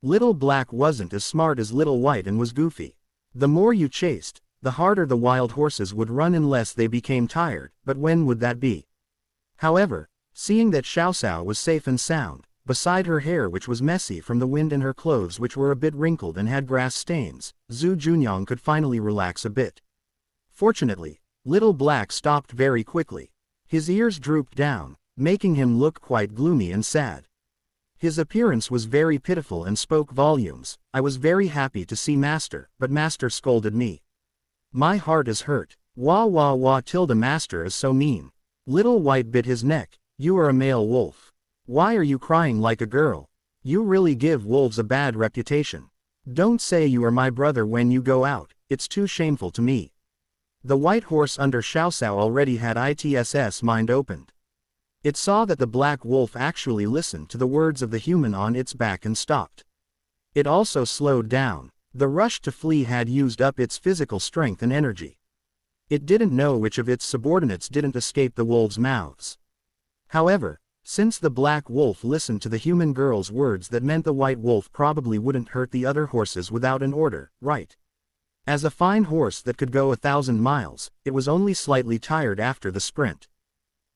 Little Black wasn't as smart as Little White and was goofy. The more you chased, the harder the wild horses would run unless they became tired, but when would that be? However, seeing that Xiaoxiao was safe and sound, beside her hair which was messy from the wind and her clothes which were a bit wrinkled and had grass stains, Zhu Junyang could finally relax a bit. Fortunately, Little Black stopped very quickly. His ears drooped down, making him look quite gloomy and sad. His appearance was very pitiful and spoke volumes. "I was very happy to see Master, but Master scolded me. My heart is hurt. Wah wah wah tilde Master is so mean." Little White bit his neck. "You are a male wolf. Why are you crying like a girl? You really give wolves a bad reputation. Don't say you are my brother when you go out, it's too shameful to me." The white horse under Xiaoxiao already had its mind opened. It saw that the black wolf actually listened to the words of the human on its back and stopped. It also slowed down. The rush to flee had used up its physical strength and energy. It didn't know which of its subordinates didn't escape the wolves' mouths. However, since the black wolf listened to the human girl's words, that meant the white wolf probably wouldn't hurt the other horses without an order, right? As a fine horse that could go 1,000 miles, it was only slightly tired after the sprint.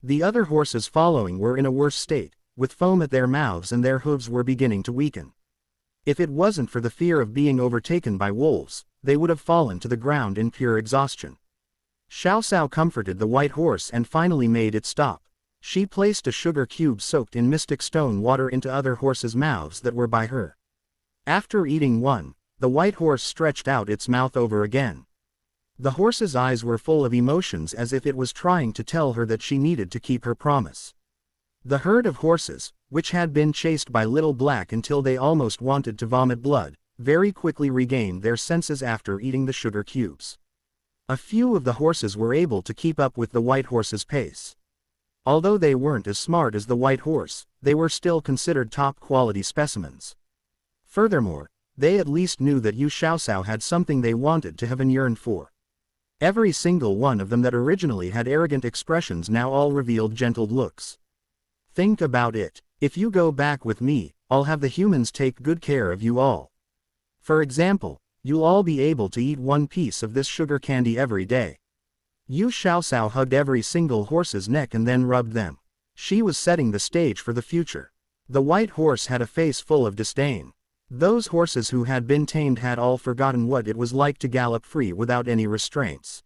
The other horses following were in a worse state, with foam at their mouths and their hooves were beginning to weaken. If it wasn't for the fear of being overtaken by wolves, they would have fallen to the ground in pure exhaustion. Xiaoxiao comforted the white horse and finally made it stop. She placed a sugar cube soaked in mystic stone water into other horses' mouths that were by her. After eating one, the white horse stretched out its mouth over again. The horse's eyes were full of emotions as if it was trying to tell her that she needed to keep her promise. The herd of horses, which had been chased by Little Black until they almost wanted to vomit blood, very quickly regained their senses after eating the sugar cubes. A few of the horses were able to keep up with the white horse's pace. Although they weren't as smart as the white horse, they were still considered top-quality specimens. Furthermore, they at least knew that Yu Xiaoxiao had something they wanted to have and yearned for. Every single one of them that originally had arrogant expressions now all revealed gentle looks. Think about it. If you go back with me, I'll have the humans take good care of you all. For example, you'll all be able to eat one piece of this sugar candy every day. Yu Xiaoxiao hugged every single horse's neck and then rubbed them. She was setting the stage for the future. The white horse had a face full of disdain. Those horses who had been tamed had all forgotten what it was like to gallop free without any restraints.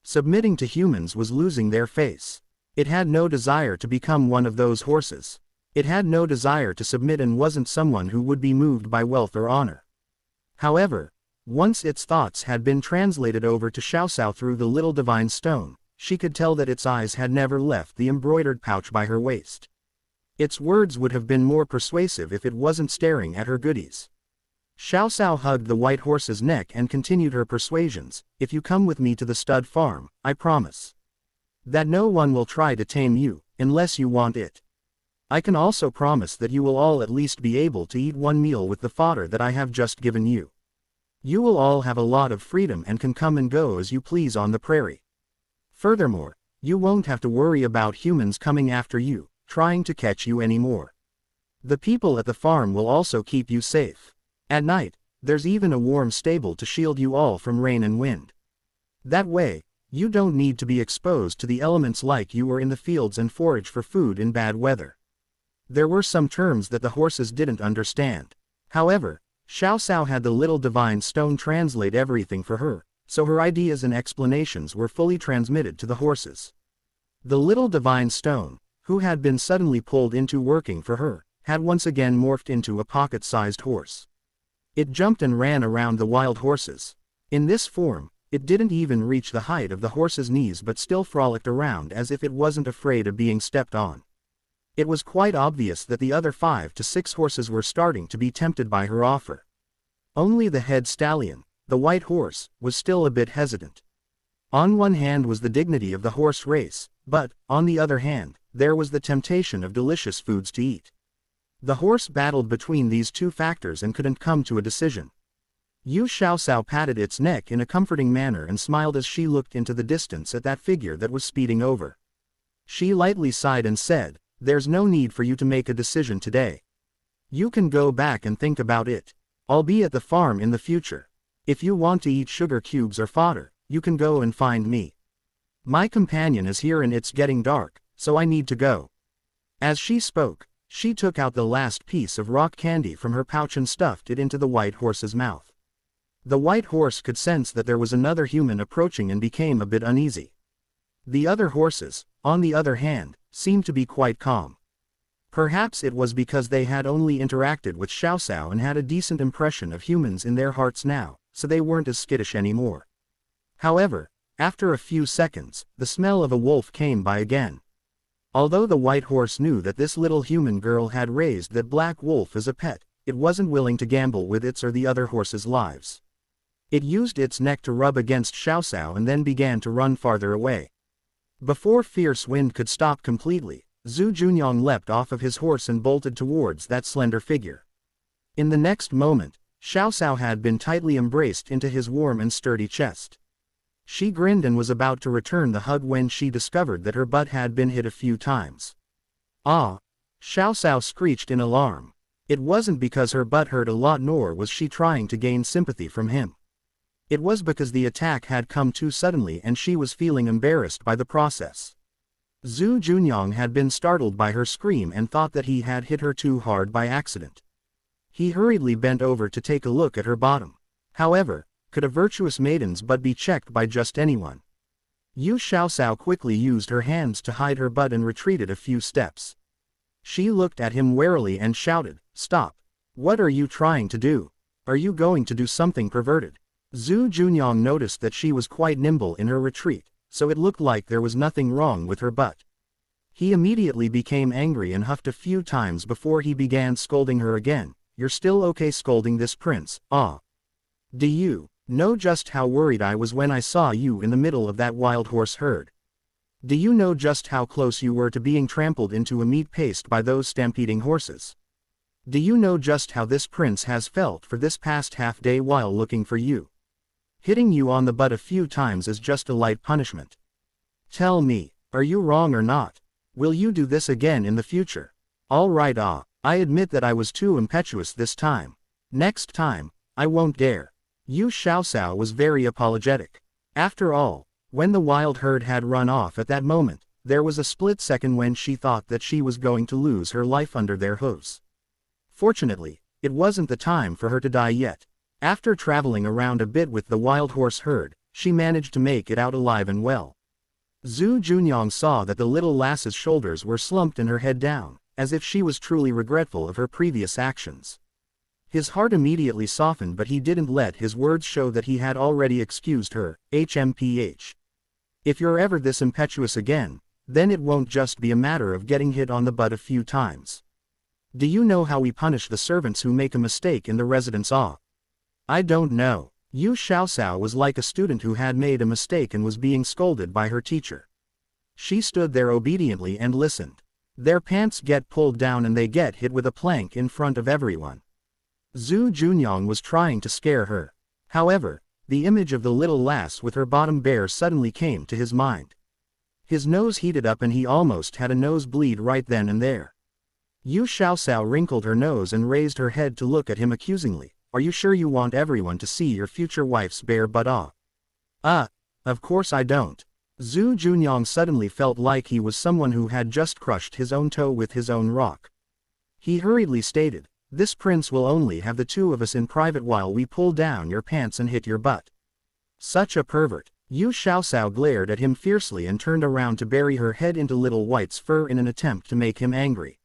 Submitting to humans was losing their face. It had no desire to become one of those horses. It had no desire to submit and wasn't someone who would be moved by wealth or honor. However, once its thoughts had been translated over to Xiaoxiao through the little divine stone, she could tell that its eyes had never left the embroidered pouch by her waist. Its words would have been more persuasive if it wasn't staring at her goodies. Xiaoxiao hugged the white horse's neck and continued her persuasions. "If you come with me to the stud farm, I promise that no one will try to tame you, unless you want it. I can also promise that you will all at least be able to eat one meal with the fodder that I have just given you. You will all have a lot of freedom and can come and go as you please on the prairie. Furthermore, you won't have to worry about humans coming after you, trying to catch you anymore. The people at the farm will also keep you safe. At night, there's even a warm stable to shield you all from rain and wind. That way, you don't need to be exposed to the elements like you were in the fields and forage for food in bad weather." There were some terms that the horses didn't understand. However, Xiaoxiao had the little divine stone translate everything for her, so her ideas and explanations were fully transmitted to the horses. The little divine stone, who had been suddenly pulled into working for her, had once again morphed into a pocket-sized horse. It jumped and ran around the wild horses. In this form, It didn't even reach the height of the horse's knees but still frolicked around as if it wasn't afraid of being stepped on. It was quite obvious that the other 5 to 6 horses were starting to be tempted by her offer. Only the head stallion, the white horse, was still a bit hesitant. On one hand was the dignity of the horse race, but, on the other hand, there was the temptation of delicious foods to eat. The horse battled between these two factors and couldn't come to a decision. Yu Xiaoxiao patted its neck in a comforting manner and smiled as she looked into the distance at that figure that was speeding over. She lightly sighed and said, "There's no need for you to make a decision today. You can go back and think about it. I'll be at the farm in the future. If you want to eat sugar cubes or fodder, you can go and find me. My companion is here and it's getting dark, so I need to go." As she spoke, she took out the last piece of rock candy from her pouch and stuffed it into the white horse's mouth. The white horse could sense that there was another human approaching and became a bit uneasy. The other horses, on the other hand, seemed to be quite calm. Perhaps it was because they had only interacted with Xiaoxiao and had a decent impression of humans in their hearts now, so they weren't as skittish anymore. However, after a few seconds, the smell of a wolf came by again. Although the white horse knew that this little human girl had raised that black wolf as a pet, it wasn't willing to gamble with its or the other horses' lives. It used its neck to rub against Xiaoxiao and then began to run farther away. Before Fierce Wind could stop completely, Zhu Junyang leapt off of his horse and bolted towards that slender figure. In the next moment, Xiaoxiao had been tightly embraced into his warm and sturdy chest. She grinned and was about to return the hug when she discovered that her butt had been hit a few times. "Ah!" Xiaoxiao screeched in alarm. It wasn't because her butt hurt a lot nor was she trying to gain sympathy from him. It was because the attack had come too suddenly and she was feeling embarrassed by the process. Zhu Junyang had been startled by her scream and thought that he had hit her too hard by accident. He hurriedly bent over to take a look at her bottom. However, could a virtuous maiden's butt be checked by just anyone? Yu Xiaoxiao quickly used her hands to hide her butt and retreated a few steps. She looked at him warily and shouted, "Stop! What are you trying to do? Are you going to do something perverted?" Zhu Junyang noticed that she was quite nimble in her retreat, so it looked like there was nothing wrong with her butt. He immediately became angry and huffed a few times before he began scolding her again. "You're still okay scolding this prince, ah? Do you know just how worried I was when I saw you in the middle of that wild horse herd? Do you know just how close you were to being trampled into a meat paste by those stampeding horses? Do you know just how this prince has felt for this past half day while looking for you? Hitting you on the butt a few times is just a light punishment. Tell me, are you wrong or not? Will you do this again in the future?" "All right, I admit that I was too impetuous this time. Next time, I won't dare." Yu Xiaoxiao was very apologetic. After all, when the wild herd had run off at that moment, there was a split second when she thought that she was going to lose her life under their hooves. Fortunately, it wasn't the time for her to die yet. After traveling around a bit with the wild horse herd, she managed to make it out alive and well. Zhu Junyang saw that the little lass's shoulders were slumped and her head down, as if she was truly regretful of her previous actions. His heart immediately softened, but he didn't let his words show that he had already excused her. HMPH. If you're ever this impetuous again, then it won't just be a matter of getting hit on the butt a few times. Do you know how we punish the servants who make a mistake in the residence? I don't know. Yu Xiaoxiao was like a student who had made a mistake and was being scolded by her teacher. She stood there obediently and listened. Their pants get pulled down and they get hit with a plank in front of everyone. Zhu Junyang was trying to scare her. However, the image of the little lass with her bottom bare suddenly came to his mind. His nose heated up and he almost had a nosebleed right then and there. Yu Xiaoxiao wrinkled her nose and raised her head to look at him accusingly. "Are you sure you want everyone to see your future wife's bare butt? Of course I don't." Zhu Junyang suddenly felt like he was someone who had just crushed his own toe with his own rock. He hurriedly stated, "This prince will only have the two of us in private while we pull down your pants and hit your butt." Such a pervert. Yu Xiaoxiao glared at him fiercely and turned around to bury her head into Little White's fur in an attempt to make him angry.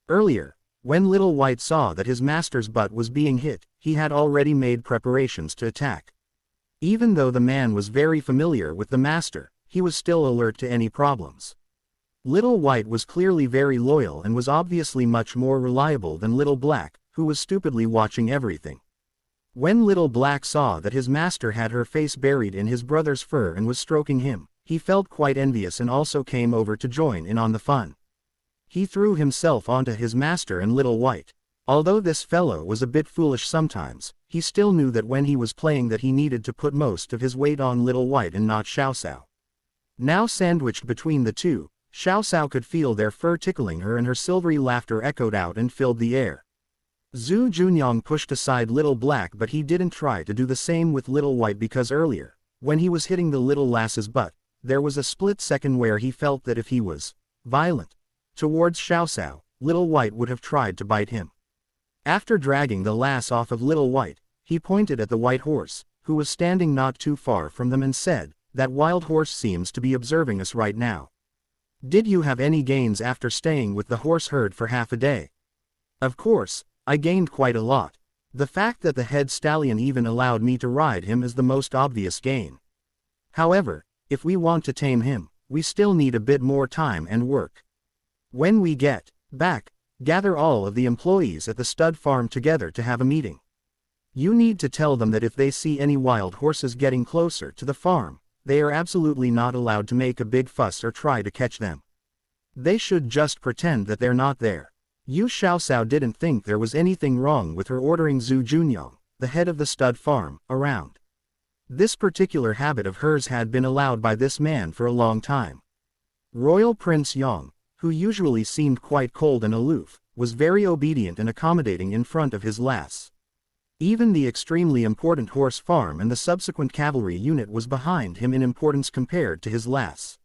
Earlier, when Little White saw that his master's butt was being hit, he had already made preparations to attack. Even though the man was very familiar with the master, he was still alert to any problems. Little White was clearly very loyal and was obviously much more reliable than Little Black, who was stupidly watching everything. When Little Black saw that his master had her face buried in his brother's fur and was stroking him, he felt quite envious and also came over to join in on the fun. He threw himself onto his master and Little White. Although this fellow was a bit foolish sometimes, he still knew that when he was playing that he needed to put most of his weight on Little White and not Xiao Cao. Now sandwiched between the two, Xiao Cao could feel their fur tickling her and her silvery laughter echoed out and filled the air. Zhu Junyang pushed aside Little Black, but he didn't try to do the same with Little White because earlier, when he was hitting the little lass's butt, there was a split second where he felt that if he was violent towards Xiao Cao, Little White would have tried to bite him. After dragging the lass off of Little White, he pointed at the white horse, who was standing not too far from them and said, "That wild horse seems to be observing us right now. Did you have any gains after staying with the horse herd for half a day?" "Of course, I gained quite a lot. The fact that the head stallion even allowed me to ride him is the most obvious gain. However, if we want to tame him, we still need a bit more time and work. When we get back, gather all of the employees at the stud farm together to have a meeting. You need to tell them that if they see any wild horses getting closer to the farm, they are absolutely not allowed to make a big fuss or try to catch them. They should just pretend that they're not there." Yu Xiaocao didn't think there was anything wrong with her ordering Zhu Junyang, the head of the stud farm, around. This particular habit of hers had been allowed by this man for a long time. Royal Prince Yang, who usually seemed quite cold and aloof, was very obedient and accommodating in front of his lass. Even the extremely important horse farm and the subsequent cavalry unit was behind him in importance compared to his lass.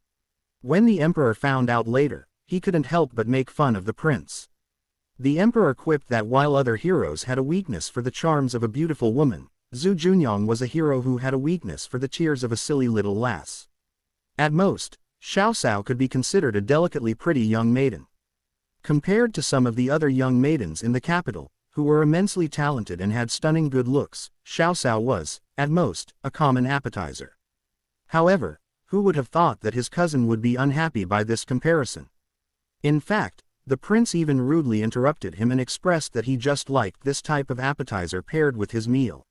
When the emperor found out later, he couldn't help but make fun of the prince. The emperor quipped that while other heroes had a weakness for the charms of a beautiful woman, Zhu Junyang was a hero who had a weakness for the tears of a silly little lass. At most, Xiao Cao could be considered a delicately pretty young maiden. Compared to some of the other young maidens in the capital, who were immensely talented and had stunning good looks, Xiao Cao was, at most, a common appetizer. However, who would have thought that his cousin would be unhappy by this comparison? In fact, the prince even rudely interrupted him and expressed that he just liked this type of appetizer paired with his meal.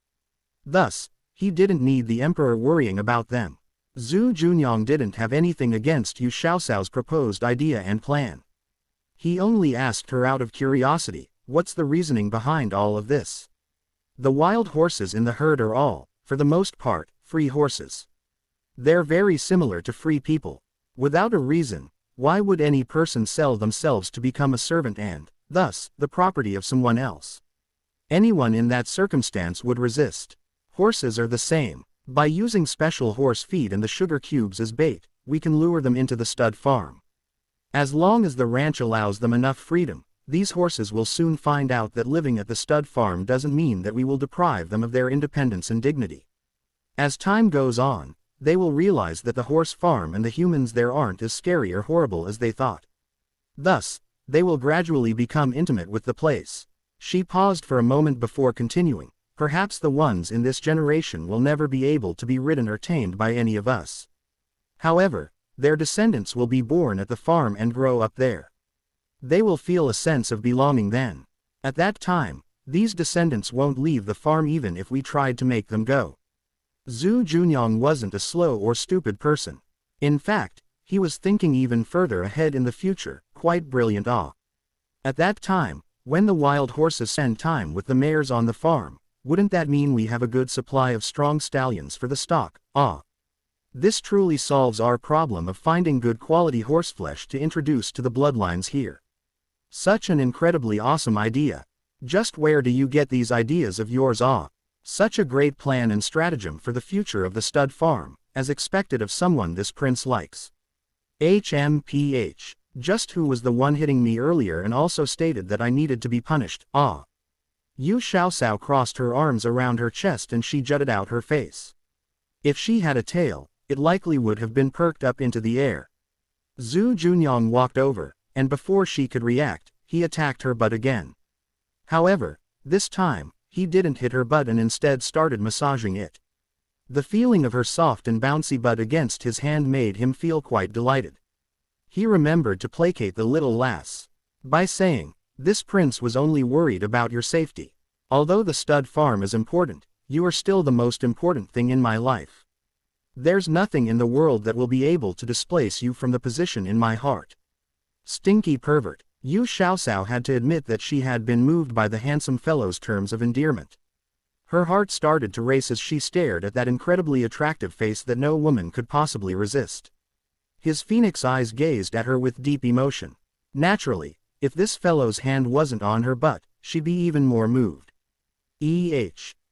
Thus, he didn't need the emperor worrying about them. Zhu Junyang didn't have anything against Yu Xiaocao's proposed idea and plan. He only asked her out of curiosity, "What's the reasoning behind all of this?" "The wild horses in the herd are all, for the most part, free horses. They're very similar to free people. Without a reason, why would any person sell themselves to become a servant and, thus, the property of someone else? Anyone in that circumstance would resist. Horses are the same. By using special horse feed and the sugar cubes as bait, we can lure them into the stud farm. As long as the ranch allows them enough freedom, these horses will soon find out that living at the stud farm doesn't mean that we will deprive them of their independence and dignity. As time goes on, they will realize that the horse farm and the humans there aren't as scary or horrible as they thought. Thus, they will gradually become intimate with the place." She paused for a moment before continuing, "Perhaps the ones in this generation will never be able to be ridden or tamed by any of us. However, their descendants will be born at the farm and grow up there. They will feel a sense of belonging then. At that time, these descendants won't leave the farm even if we tried to make them go." Zhu Junyang wasn't a slow or stupid person. In fact, he was thinking even further ahead in the future, quite brilliant. At that time, when the wild horses spend time with the mares on the farm, wouldn't that mean we have a good supply of strong stallions for the stock? This truly solves our problem of finding good quality horseflesh to introduce to the bloodlines here. Such an incredibly awesome idea. Just where do you get these ideas of yours? Such a great plan and stratagem for the future of the stud farm, as expected of someone this prince likes. HMPH. Just who was the one hitting me earlier and also stated that I needed to be punished? Yu Xiaocao crossed her arms around her chest and she jutted out her face. If she had a tail, it likely would have been perked up into the air. Zhu Junyang walked over, and before she could react, he attacked her butt again. However, this time, he didn't hit her butt and instead started massaging it. The feeling of her soft and bouncy butt against his hand made him feel quite delighted. He remembered to placate the little lass by saying, "This prince was only worried about your safety. Although the stud farm is important, you are still the most important thing in my life. There's nothing in the world that will be able to displace you from the position in my heart." Stinky pervert. Yu Xiaoxiao had to admit that she had been moved by the handsome fellow's terms of endearment. Her heart started to race as she stared at that incredibly attractive face that no woman could possibly resist. His phoenix eyes gazed at her with deep emotion. Naturally, if this fellow's hand wasn't on her butt, she'd be even more moved.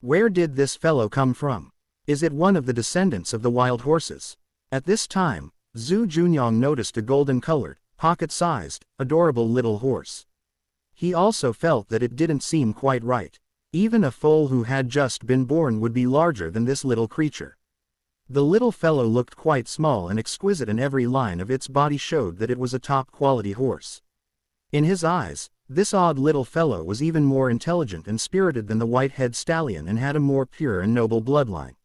Where did this fellow come from? Is it one of the descendants of the wild horses? At this time, Zhu Junyang noticed a golden-colored, pocket-sized, adorable little horse. He also felt that it didn't seem quite right. Even a foal who had just been born would be larger than this little creature. The little fellow looked quite small and exquisite, and every line of its body showed that it was a top-quality horse. In his eyes, this odd little fellow was even more intelligent and spirited than the white-head stallion and had a more pure and noble bloodline.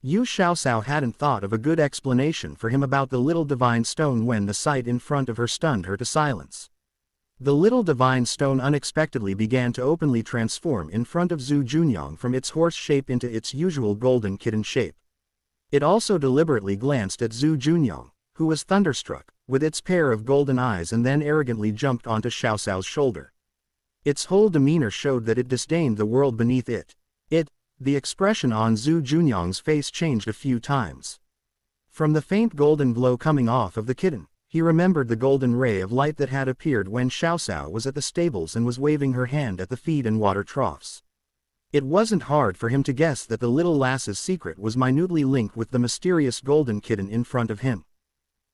Yu Xiaoxiao hadn't thought of a good explanation for him about the little divine stone when the sight in front of her stunned her to silence. The little divine stone unexpectedly began to openly transform in front of Zhu Junyang from its horse shape into its usual golden kitten shape. It also deliberately glanced at Zhu Junyang, who was thunderstruck, with its pair of golden eyes, and then arrogantly jumped onto Xiaoxiao's shoulder. Its whole demeanor showed that it disdained the world beneath it. The expression on Zhu Junyang's face changed a few times. From the faint golden glow coming off of the kitten, he remembered the golden ray of light that had appeared when Xiaoxiao was at the stables and was waving her hand at the feed and water troughs. It wasn't hard for him to guess that the little lass's secret was minutely linked with the mysterious golden kitten in front of him.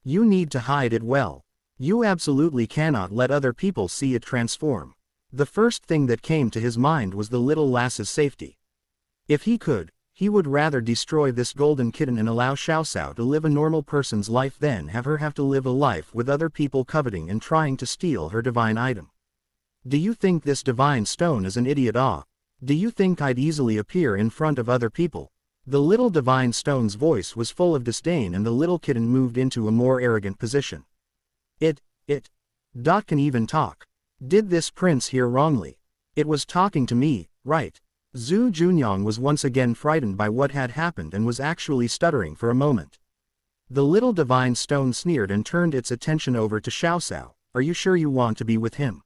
You need to hide it well. You absolutely cannot let other people see it transform. The first thing that came to his mind was the little lass's safety. If he could, he would rather destroy this golden kitten and allow Xiaoxiao to live a normal person's life than have her have to live a life with other people coveting and trying to steal her divine item. Do you think this divine stone is an idiot? Do you think I'd easily appear in front of other people? The little divine stone's voice was full of disdain, and the little kitten moved into a more arrogant position. It can even talk. Did this prince hear wrongly? It was talking to me, right? Zhu Junyang was once again frightened by what had happened and was actually stuttering for a moment. The little divine stone sneered and turned its attention over to Xiaoxiao. Are you sure you want to be with him?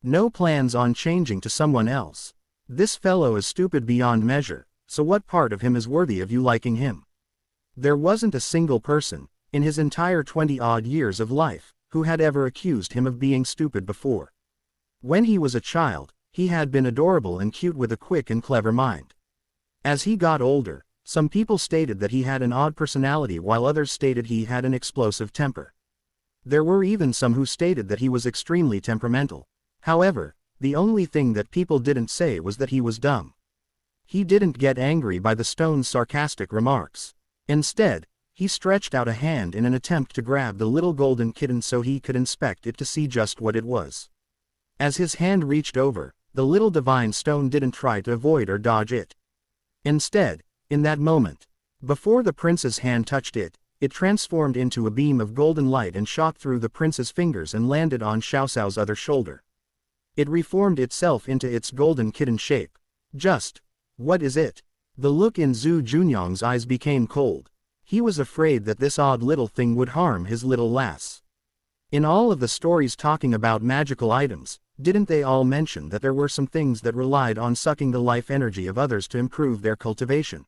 No plans on changing to someone else. This fellow is stupid beyond measure, so what part of him is worthy of you liking him? There wasn't a single person, in his entire 20-odd years of life, who had ever accused him of being stupid before. When he was a child, he had been adorable and cute with a quick and clever mind. As he got older, some people stated that he had an odd personality while others stated he had an explosive temper. There were even some who stated that he was extremely temperamental. However, the only thing that people didn't say was that he was dumb. He didn't get angry by the stone's sarcastic remarks. Instead, he stretched out a hand in an attempt to grab the little golden kitten so he could inspect it to see just what it was. As his hand reached over, the little divine stone didn't try to avoid or dodge it. Instead, in that moment, before the prince's hand touched it, it transformed into a beam of golden light and shot through the prince's fingers and landed on Xiaoxiao's other shoulder. It reformed itself into its golden kitten shape. What is it? The look in Zhu Junyang's eyes became cold. He was afraid that this odd little thing would harm his little lass. In all of the stories talking about magical items, didn't they all mention that there were some things that relied on sucking the life energy of others to improve their cultivation?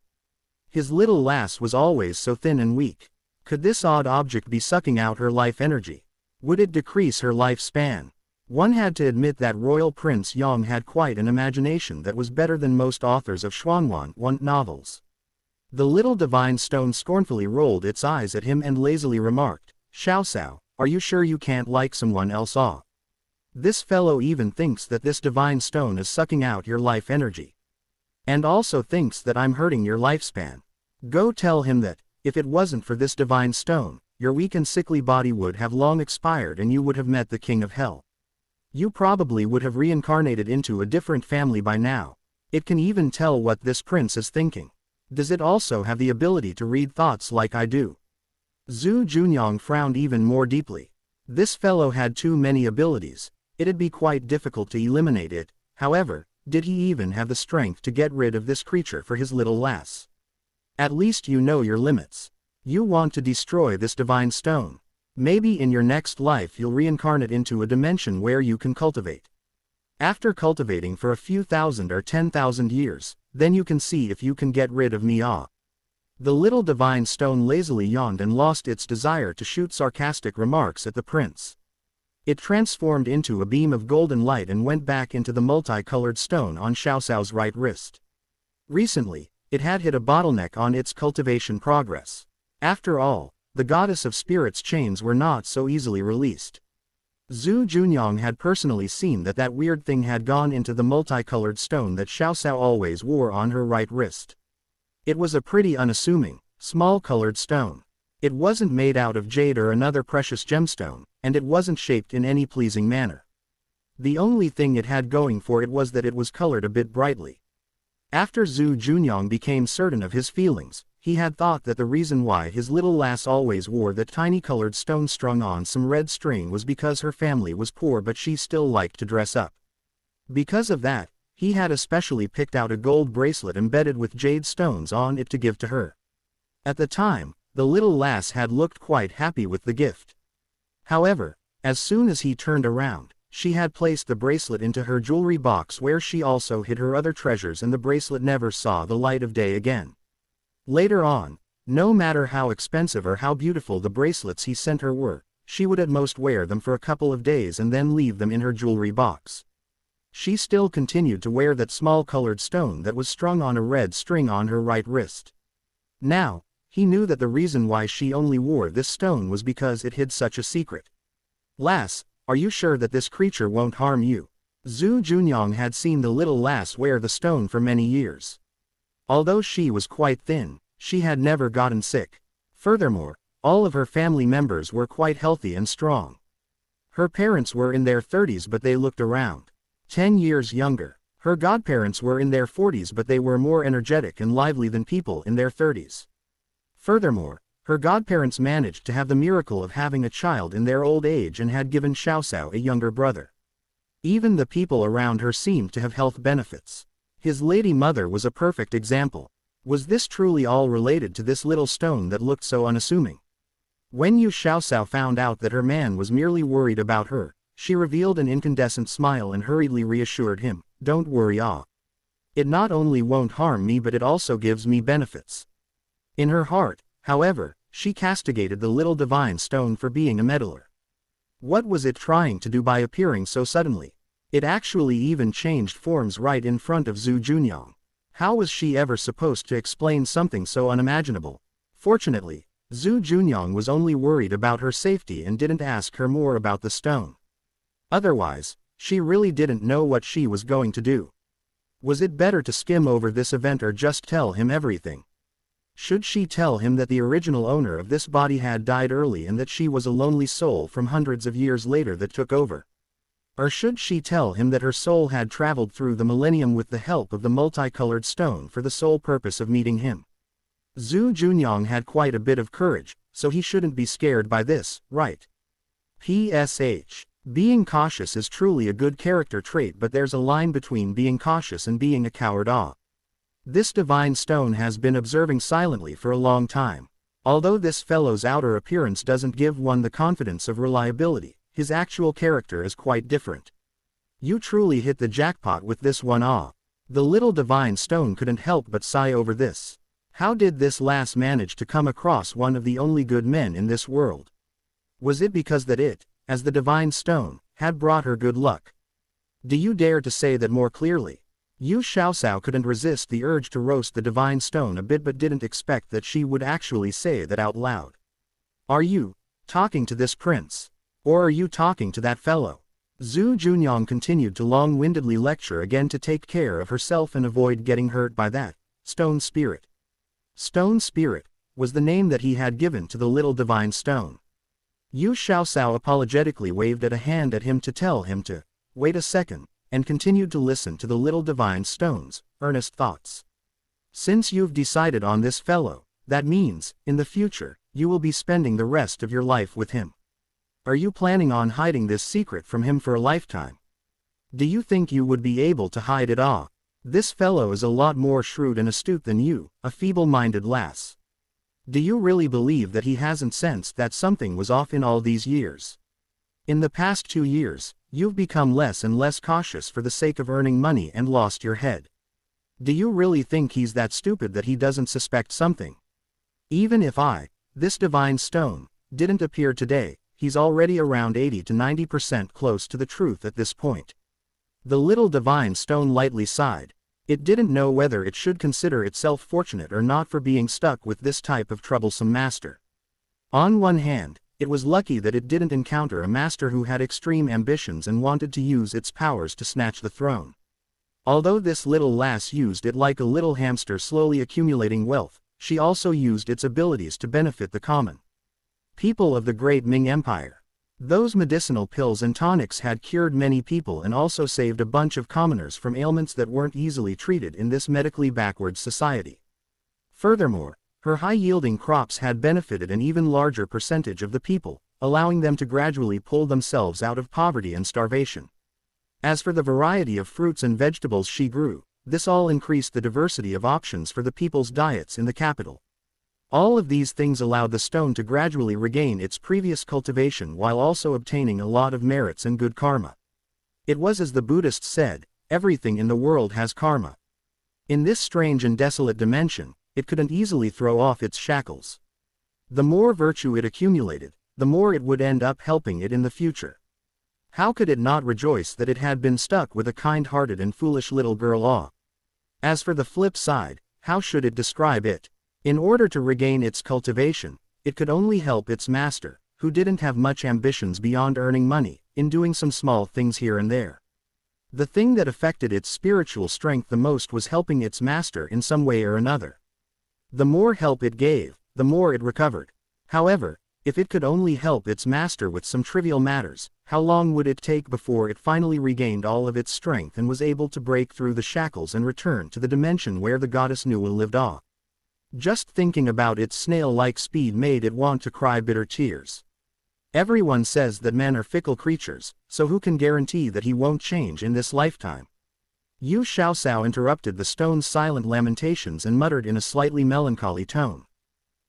His little lass was always so thin and weak. Could this odd object be sucking out her life energy? Would it decrease her lifespan? One had to admit that Royal Prince Yang had quite an imagination that was better than most authors of Xuanwan novels. The little divine stone scornfully rolled its eyes at him and lazily remarked, "Xiaoxiao, are you sure you can't like someone else? This fellow even thinks that this divine stone is sucking out your life energy. And also thinks that I'm hurting your lifespan. Go tell him that, if it wasn't for this divine stone, your weak and sickly body would have long expired and you would have met the king of hell. You probably would have reincarnated into a different family by now. It can even tell what this prince is thinking. Does it also have the ability to read thoughts like I do? Zhu Junyang frowned even more deeply. This fellow had too many abilities. It'd be quite difficult to eliminate it. However, did he even have the strength to get rid of this creature for his little lass? At least you know your limits. You want to destroy this divine stone. Maybe in your next life you'll reincarnate into a dimension where you can cultivate. After cultivating for a few thousand or 10,000 years, then you can see if you can get rid of me. The little divine stone lazily yawned and lost its desire to shoot sarcastic remarks at the prince. It transformed into a beam of golden light and went back into the multicolored stone on Xiaoxiao's right wrist. Recently, it had hit a bottleneck on its cultivation progress. After all, the goddess of spirits chains were not so easily released. Zhu Junyang had personally seen that weird thing had gone into the multicolored stone that Xiaoxiao always wore on her right wrist. It was a pretty unassuming, small-colored stone. It wasn't made out of jade or another precious gemstone, and it wasn't shaped in any pleasing manner. The only thing it had going for it was that it was colored a bit brightly. After Zhu Junyang became certain of his feelings, he had thought that the reason why his little lass always wore that tiny colored stone strung on some red string was because her family was poor but she still liked to dress up. Because of that, he had especially picked out a gold bracelet embedded with jade stones on it to give to her. At the time, the little lass had looked quite happy with the gift. However, as soon as he turned around, she had placed the bracelet into her jewelry box where she also hid her other treasures, and the bracelet never saw the light of day again. Later on, no matter how expensive or how beautiful the bracelets he sent her were, she would at most wear them for a couple of days and then leave them in her jewelry box. She still continued to wear that small colored stone that was strung on a red string on her right wrist. Now, he knew that the reason why she only wore this stone was because it hid such a secret. "Lass, are you sure that this creature won't harm you?" Zhu Junyang had seen the little lass wear the stone for many years. Although she was quite thin, she had never gotten sick. Furthermore, all of her family members were quite healthy and strong. Her parents were in their 30s but they looked around 10 years younger. Her godparents were in their 40s but they were more energetic and lively than people in their 30s. Furthermore, her godparents managed to have the miracle of having a child in their old age and had given Xiaoxiao a younger brother. Even the people around her seemed to have health benefits. His lady mother was a perfect example. Was this truly all related to this little stone that looked so unassuming? When Yu Xiaoxiao found out that her man was merely worried about her, she revealed an incandescent smile and hurriedly reassured him, "Don't worry, It not only won't harm me but it also gives me benefits." In her heart, however, she castigated the little divine stone for being a meddler. What was it trying to do by appearing so suddenly? It actually even changed forms right in front of Zhu Junyang. How was she ever supposed to explain something so unimaginable? Fortunately, Zhu Junyang was only worried about her safety and didn't ask her more about the stone. Otherwise, she really didn't know what she was going to do. Was it better to skim over this event or just tell him everything? Should she tell him that the original owner of this body had died early and that she was a lonely soul from hundreds of years later that took over? Or should she tell him that her soul had traveled through the millennium with the help of the multicolored stone for the sole purpose of meeting him? Zhu Junyang had quite a bit of courage, so he shouldn't be scared by this, right? PSH. Being cautious is truly a good character trait, but there's a line between being cautious and being a coward. This divine stone has been observing silently for a long time. Although this fellow's outer appearance doesn't give one the confidence of reliability, his actual character is quite different. You truly hit the jackpot with this one. The little divine stone couldn't help but sigh over this. How did this lass manage to come across one of the only good men in this world? Was it because that it, as the divine stone, had brought her good luck? Do you dare to say that more clearly? Yu Xiaoxiao couldn't resist the urge to roast the divine stone a bit but didn't expect that she would actually say that out loud. "Are you talking to this prince? Or are you talking to that fellow?" Zhu Junyang continued to long-windedly lecture again to take care of herself and avoid getting hurt by that stone spirit. Stone spirit was the name that he had given to the little divine stone. Yu Xiaoxiao apologetically waved at a hand at him to tell him to wait a second, and continued to listen to the little divine stone's earnest thoughts. Since you've decided on this fellow, that means, in the future, you will be spending the rest of your life with him. Are you planning on hiding this secret from him for a lifetime? Do you think you would be able to hide it all? This fellow is a lot more shrewd and astute than you, a feeble-minded lass. Do you really believe that he hasn't sensed that something was off in all these years? In the past 2 years, you've become less and less cautious for the sake of earning money and lost your head. Do you really think he's that stupid that he doesn't suspect something? Even if this divine stone, didn't appear today, he's already around 80 to 90% close to the truth at this point. The little divine stone lightly sighed. It didn't know whether it should consider itself fortunate or not for being stuck with this type of troublesome master. On one hand, it was lucky that it didn't encounter a master who had extreme ambitions and wanted to use its powers to snatch the throne. Although this little lass used it like a little hamster slowly accumulating wealth, she also used its abilities to benefit the common people of the great Ming Empire. Those medicinal pills and tonics had cured many people and also saved a bunch of commoners from ailments that weren't easily treated in this medically backward society. Furthermore, her high-yielding crops had benefited an even larger percentage of the people, allowing them to gradually pull themselves out of poverty and starvation. As for the variety of fruits and vegetables she grew, this all increased the diversity of options for the people's diets in the capital. All of these things allowed the stone to gradually regain its previous cultivation while also obtaining a lot of merits and good karma. It was as the Buddhists said, everything in the world has karma. In this strange and desolate dimension, it couldn't easily throw off its shackles. The more virtue it accumulated, the more it would end up helping it in the future. How could it not rejoice that it had been stuck with a kind-hearted and foolish little girl? As for the flip side, how should it describe it? In order to regain its cultivation, it could only help its master, who didn't have much ambitions beyond earning money, in doing some small things here and there. The thing that affected its spiritual strength the most was helping its master in some way or another. The more help it gave, the more it recovered. However, if it could only help its master with some trivial matters, how long would it take before it finally regained all of its strength and was able to break through the shackles and return to the dimension where the goddess Nuwa lived? Just thinking about its snail-like speed made it want to cry bitter tears. Everyone says that men are fickle creatures, so who can guarantee that he won't change in this lifetime? Yu Xiaosao interrupted the stone's silent lamentations and muttered in a slightly melancholy tone.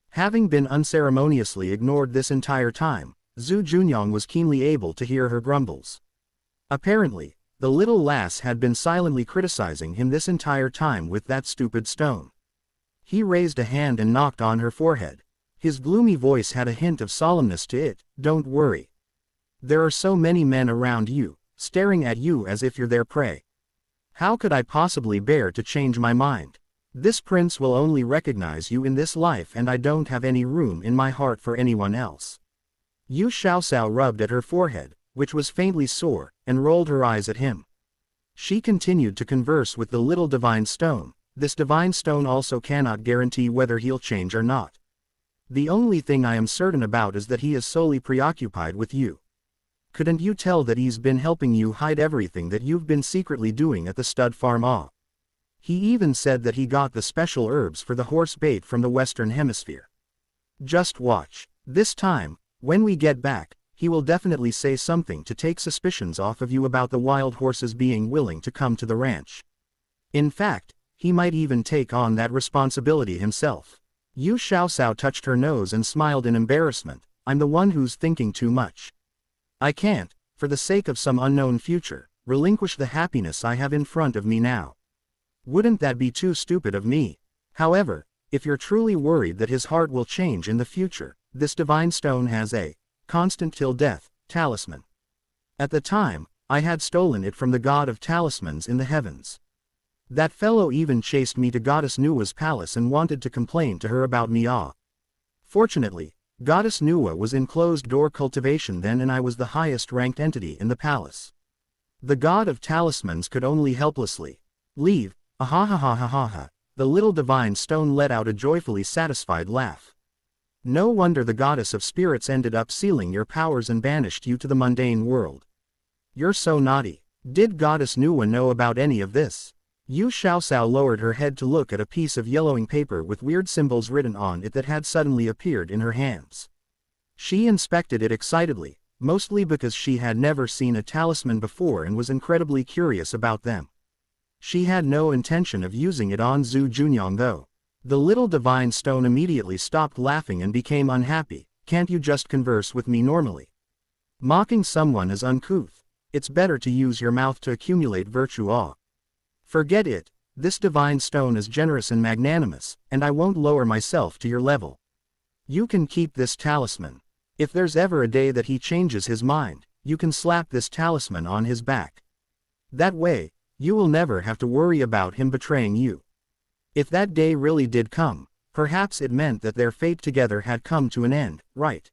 Having been unceremoniously ignored this entire time, Zhu Junyang was keenly able to hear her grumbles. Apparently, the little lass had been silently criticizing him this entire time with that stupid stone. He raised a hand and knocked on her forehead. His gloomy voice had a hint of solemnness to it. Don't worry. There are so many men around you, staring at you as if you're their prey. How could I possibly bear to change my mind? This prince will only recognize you in this life and I don't have any room in my heart for anyone else. Yu Xiaosao rubbed at her forehead, which was faintly sore, and rolled her eyes at him. She continued to converse with the little divine stone. This divine stone also cannot guarantee whether he'll change or not. The only thing I am certain about is that he is solely preoccupied with you. Couldn't you tell that he's been helping you hide everything that you've been secretly doing at the stud farm? He even said that he got the special herbs for the horse bait from the Western Hemisphere. Just watch. This time, when we get back, he will definitely say something to take suspicions off of you about the wild horses being willing to come to the ranch. In fact, he might even take on that responsibility himself. Yu Xiaosao touched her nose and smiled in embarrassment. I'm the one who's thinking too much. I can't, for the sake of some unknown future, relinquish the happiness I have in front of me now. Wouldn't that be too stupid of me? However, if you're truly worried that his heart will change in the future, this divine stone has a constant till death talisman. At the time, I had stolen it from the god of talismans in the heavens. That fellow even chased me to Goddess Nuwa's palace and wanted to complain to her about me. Fortunately, Goddess Nuwa was in closed-door cultivation then and I was the highest-ranked entity in the palace. The god of talismans could only helplessly leave. Ha. The little divine stone let out a joyfully satisfied laugh. No wonder the goddess of spirits ended up sealing your powers and banished you to the mundane world. You're so naughty. Did Goddess Nuwa know about any of this? Yu Xiaoxiao lowered her head to look at a piece of yellowing paper with weird symbols written on it that had suddenly appeared in her hands. She inspected it excitedly, mostly because she had never seen a talisman before and was incredibly curious about them. She had no intention of using it on Zhu Junyang though. The little divine stone immediately stopped laughing and became unhappy. Can't you just converse with me normally? Mocking someone is uncouth. It's better to use your mouth to accumulate virtue. Forget it, this divine stone is generous and magnanimous, and I won't lower myself to your level. You can keep this talisman. If there's ever a day that he changes his mind, you can slap this talisman on his back. That way, you will never have to worry about him betraying you. If that day really did come, perhaps it meant that their fate together had come to an end, right?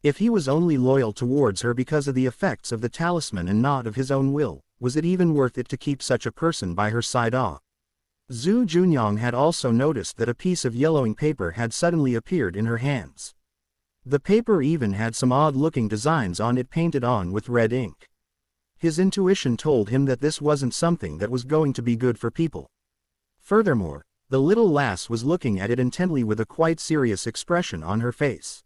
If he was only loyal towards her because of the effects of the talisman and not of his own will, was it even worth it to keep such a person by her side? Zhu Junyang had also noticed that a piece of yellowing paper had suddenly appeared in her hands. The paper even had some odd-looking designs on it painted on with red ink. His intuition told him that this wasn't something that was going to be good for people. Furthermore, the little lass was looking at it intently with a quite serious expression on her face.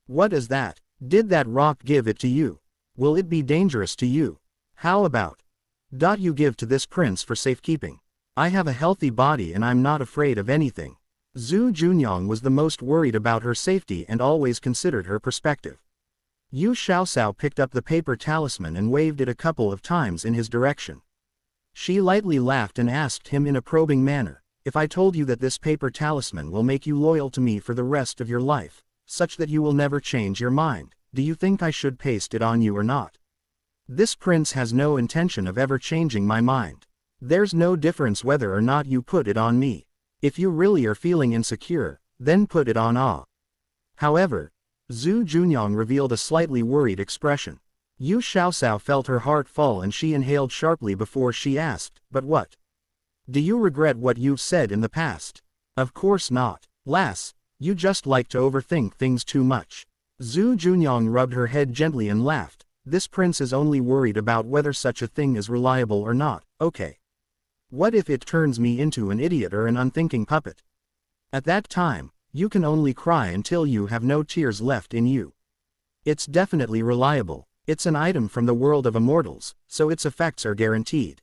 What is that? Did that rock give it to you? Will it be dangerous to you? How about you give to this prince for safekeeping? I have a healthy body and I'm not afraid of anything. Zhu Junyang was the most worried about her safety and always considered her perspective. Yu Xiaoxiao picked up the paper talisman and waved it a couple of times in his direction. She lightly laughed and asked him in a probing manner, if I told you that this paper talisman will make you loyal to me for the rest of your life, such that you will never change your mind, do you think I should paste it on you or not? This prince has no intention of ever changing my mind. There's no difference whether or not you put it on me. If you really are feeling insecure, then put it on. However, Zhu Junyang revealed a slightly worried expression. Yu Xiaoxiao felt her heart fall and she inhaled sharply before she asked, but what? Do you regret what you've said in the past? Of course not. Lass, you just like to overthink things too much. Zhu Junyang rubbed her head gently and laughed. This prince is only worried about whether such a thing is reliable or not. Okay. What if it turns me into an idiot or an unthinking puppet? At that time, you can only cry until you have no tears left in you. It's definitely reliable. It's an item from the world of immortals, so its effects are guaranteed.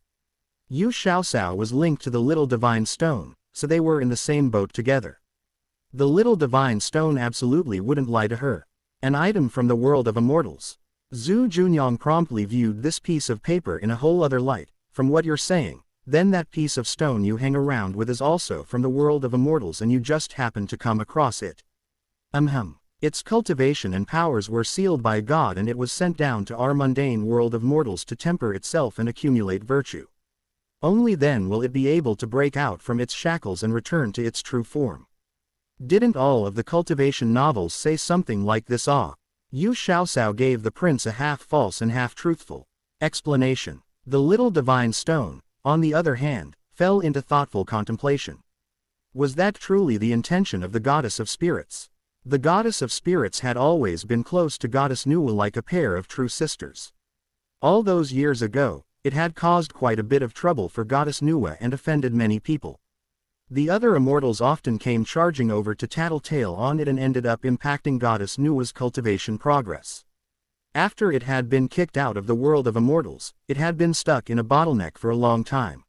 Yu Xiaoxiao was linked to the little divine stone, so they were in the same boat together. The little divine stone absolutely wouldn't lie to her. An item from the world of immortals. Zhu Junyang promptly viewed this piece of paper in a whole other light. From what you're saying, then that piece of stone you hang around with is also from the world of immortals and you just happened to come across it. Its cultivation and powers were sealed by God and it was sent down to our mundane world of mortals to temper itself and accumulate virtue. Only then will it be able to break out from its shackles and return to its true form. Didn't all of the cultivation novels say something like this? Yu Xiaoxiao gave the prince a half-false and half-truthful explanation. The little divine stone, on the other hand, fell into thoughtful contemplation. Was that truly the intention of the goddess of spirits? The goddess of spirits had always been close to goddess Nuwa like a pair of true sisters. All those years ago, it had caused quite a bit of trouble for goddess Nuwa and offended many people. The other immortals often came charging over to tattletale on it and ended up impacting goddess Nuwa's cultivation progress. After it had been kicked out of the world of immortals, it had been stuck in a bottleneck for a long time.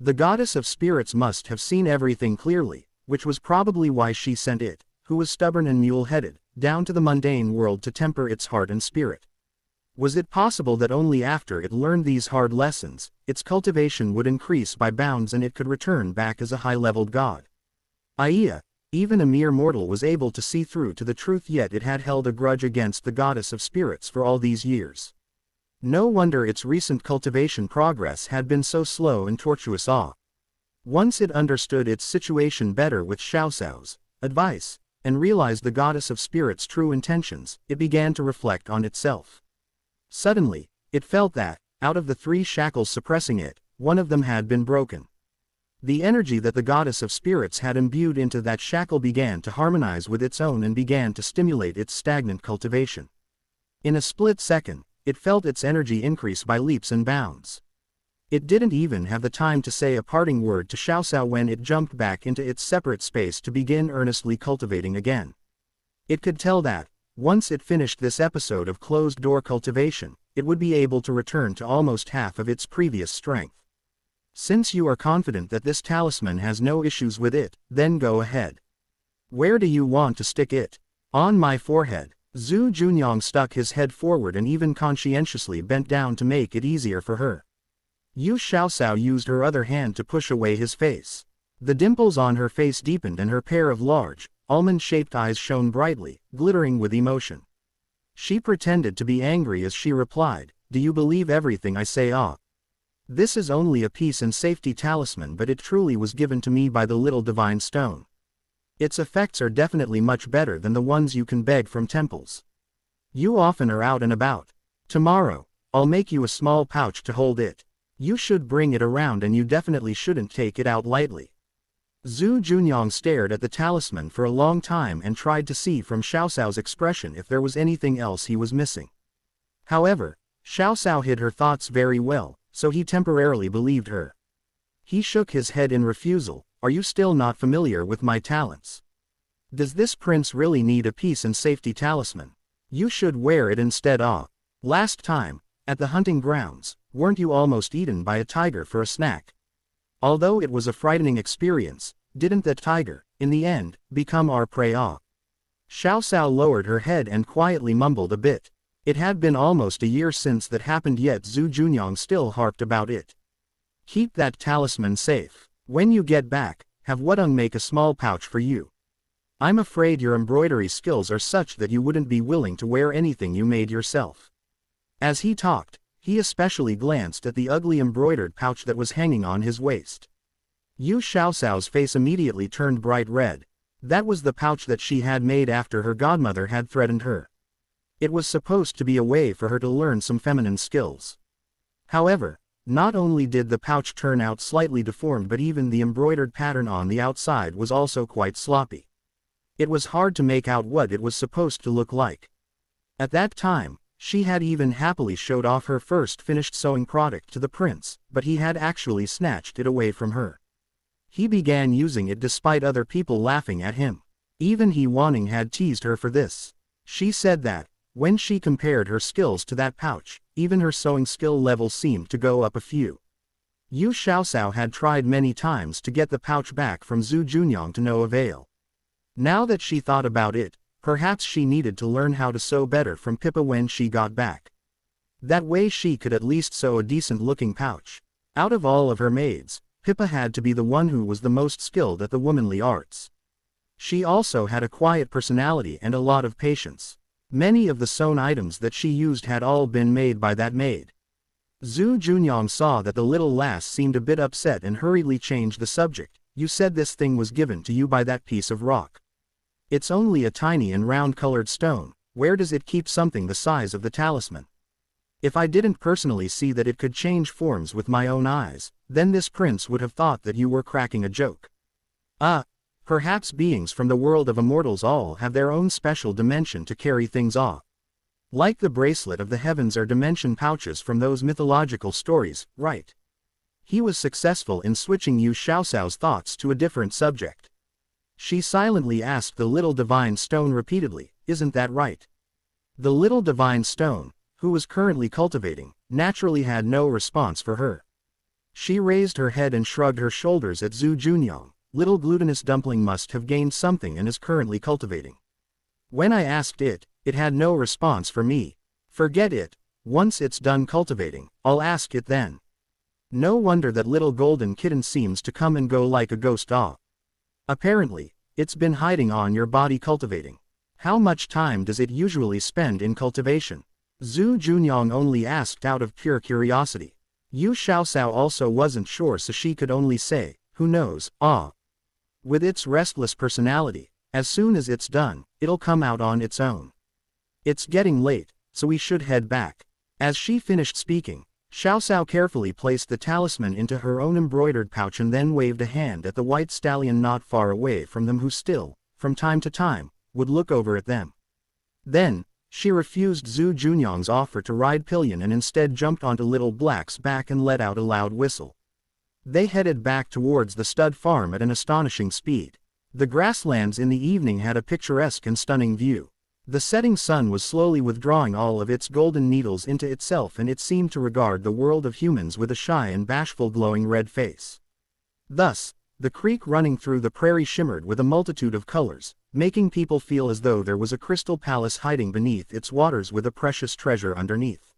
The goddess of spirits must have seen everything clearly, which was probably why she sent it, who was stubborn and mule-headed, down to the mundane world to temper its heart and spirit. Was it possible that only after it learned these hard lessons, its cultivation would increase by bounds and it could return back as a high-leveled god? Even a mere mortal was able to see through to the truth, yet it had held a grudge against the goddess of spirits for all these years. No wonder its recent cultivation progress had been so slow and tortuous. Once it understood its situation better with Xiaoxiao's advice, and realized the goddess of spirits' true intentions, it began to reflect on itself. Suddenly, it felt that, out of the three shackles suppressing it, one of them had been broken. The energy that the goddess of spirits had imbued into that shackle began to harmonize with its own and began to stimulate its stagnant cultivation. In a split second, it felt its energy increase by leaps and bounds. It didn't even have the time to say a parting word to Xiao Xiao when it jumped back into its separate space to begin earnestly cultivating again. It could tell that, once it finished this episode of closed-door cultivation, it would be able to return to almost half of its previous strength. Since you are confident that this talisman has no issues with it, then go ahead. Where do you want to stick it? On my forehead. Zhu Junyang stuck his head forward and even conscientiously bent down to make it easier for her. Yu Xiaoxiao used her other hand to push away his face. The dimples on her face deepened and her pair of large, almond-shaped eyes shone brightly, glittering with emotion. She pretended to be angry as she replied, "Do you believe everything I say? This is only a peace and safety talisman, but it truly was given to me by the little divine stone. Its effects are definitely much better than the ones you can beg from temples. You often are out and about. Tomorrow, I'll make you a small pouch to hold it. You should bring it around and you definitely shouldn't take it out lightly." Zhu Junyang stared at the talisman for a long time and tried to see from Xiao Xiao's expression if there was anything else he was missing. However, Xiao Xiao hid her thoughts very well, so he temporarily believed her. He shook his head in refusal. "Are you still not familiar with my talents? Does this prince really need a peace and safety talisman? You should wear it instead. Last time, at the hunting grounds, weren't you almost eaten by a tiger for a snack? Although it was a frightening experience, didn't that tiger, in the end, become our prey? Xiao Xiao lowered her head and quietly mumbled a bit. It had been almost a year since that happened, yet Zhu Junyang still harped about it. "Keep that talisman safe. When you get back, have Wudong make a small pouch for you. I'm afraid your embroidery skills are such that you wouldn't be willing to wear anything you made yourself." As he talked, he especially glanced at the ugly embroidered pouch that was hanging on his waist. Yu Xiaoxiao's face immediately turned bright red. That was the pouch that she had made after her godmother had threatened her. It was supposed to be a way for her to learn some feminine skills. However, not only did the pouch turn out slightly deformed, but even the embroidered pattern on the outside was also quite sloppy. It was hard to make out what it was supposed to look like. At that time, she had even happily showed off her first finished sewing product to the prince, but he had actually snatched it away from her. He began using it despite other people laughing at him. Even He Wanning had teased her for this. She said that, when she compared her skills to that pouch, even her sewing skill level seemed to go up a few. Yu Xiaoxiao had tried many times to get the pouch back from Zhu Junyang to no avail. Now that she thought about it, perhaps she needed to learn how to sew better from Pippa when she got back. That way she could at least sew a decent-looking pouch. Out of all of her maids, Pippa had to be the one who was the most skilled at the womanly arts. She also had a quiet personality and a lot of patience. Many of the sewn items that she used had all been made by that maid. Zhu Junyang saw that the little lass seemed a bit upset and hurriedly changed the subject. "You said this thing was given to you by that piece of rock. It's only a tiny and round-colored stone. Where does it keep something the size of the talisman? If I didn't personally see that it could change forms with my own eyes, then this prince would have thought that you were cracking a joke." Perhaps beings from the world of immortals all have their own special dimension to carry things off. Like the bracelet of the heavens are dimension pouches from those mythological stories, right? He was successful in switching Yu Xiaoxiao's thoughts to a different subject. She silently asked the little divine stone repeatedly, "Isn't that right?" The little divine stone, who was currently cultivating, naturally had no response for her. She raised her head and shrugged her shoulders at Zhu Junyang. "Little glutinous dumpling must have gained something and is currently cultivating. When I asked it, it had no response for me. Forget it. Once it's done cultivating, I'll ask it then." No wonder that little golden kitten seems to come and go like a ghost. Apparently, it's been hiding on your body cultivating. How much time does it usually spend in cultivation? Zhu Junyang only asked out of pure curiosity. Yu Xiaoxiao also wasn't sure, so she could only say, "Who knows, With its restless personality, as soon as it's done, it'll come out on its own. It's getting late, so we should head back." As she finished speaking, Xiaoxiao carefully placed the talisman into her own embroidered pouch and then waved a hand at the white stallion not far away from them, who still, from time to time, would look over at them. Then, She refused Zhu Junyang's offer to ride pillion and instead jumped onto Little Black's back and let out a loud whistle. They headed back towards the stud farm at an astonishing speed. The grasslands in the evening had a picturesque and stunning view. The setting sun was slowly withdrawing all of its golden needles into itself, and it seemed to regard the world of humans with a shy and bashful glowing red face. Thus, the creek running through the prairie shimmered with a multitude of colors, making people feel as though there was a crystal palace hiding beneath its waters with a precious treasure underneath.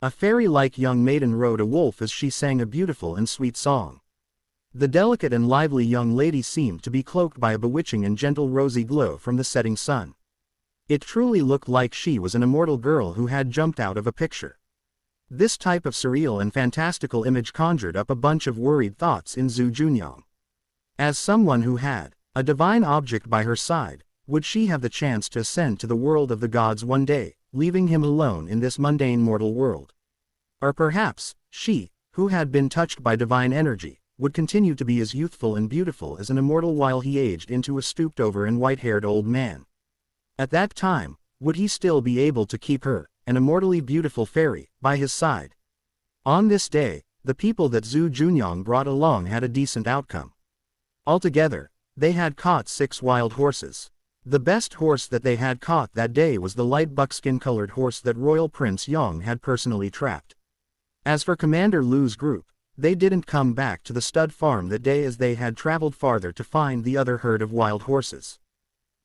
A fairy-like young maiden rode a wolf as she sang a beautiful and sweet song. The delicate and lively young lady seemed to be cloaked by a bewitching and gentle rosy glow from the setting sun. It truly looked like she was an immortal girl who had jumped out of a picture. This type of surreal and fantastical image conjured up a bunch of worried thoughts in Zhu Junyang. As someone who had a divine object by her side, would she have the chance to ascend to the world of the gods one day, leaving him alone in this mundane mortal world? Or perhaps, she, who had been touched by divine energy, would continue to be as youthful and beautiful as an immortal while he aged into a stooped-over and white-haired old man. At that time, would he still be able to keep her, an immortally beautiful fairy, by his side? On this day, the people that Zhu Junyang brought along had a decent outcome. Altogether, they had caught 6 wild horses. The best horse that they had caught that day was the light buckskin-colored horse that Royal Prince Yong had personally trapped. As for Commander Lu's group, they didn't come back to the stud farm that day as they had traveled farther to find the other herd of wild horses.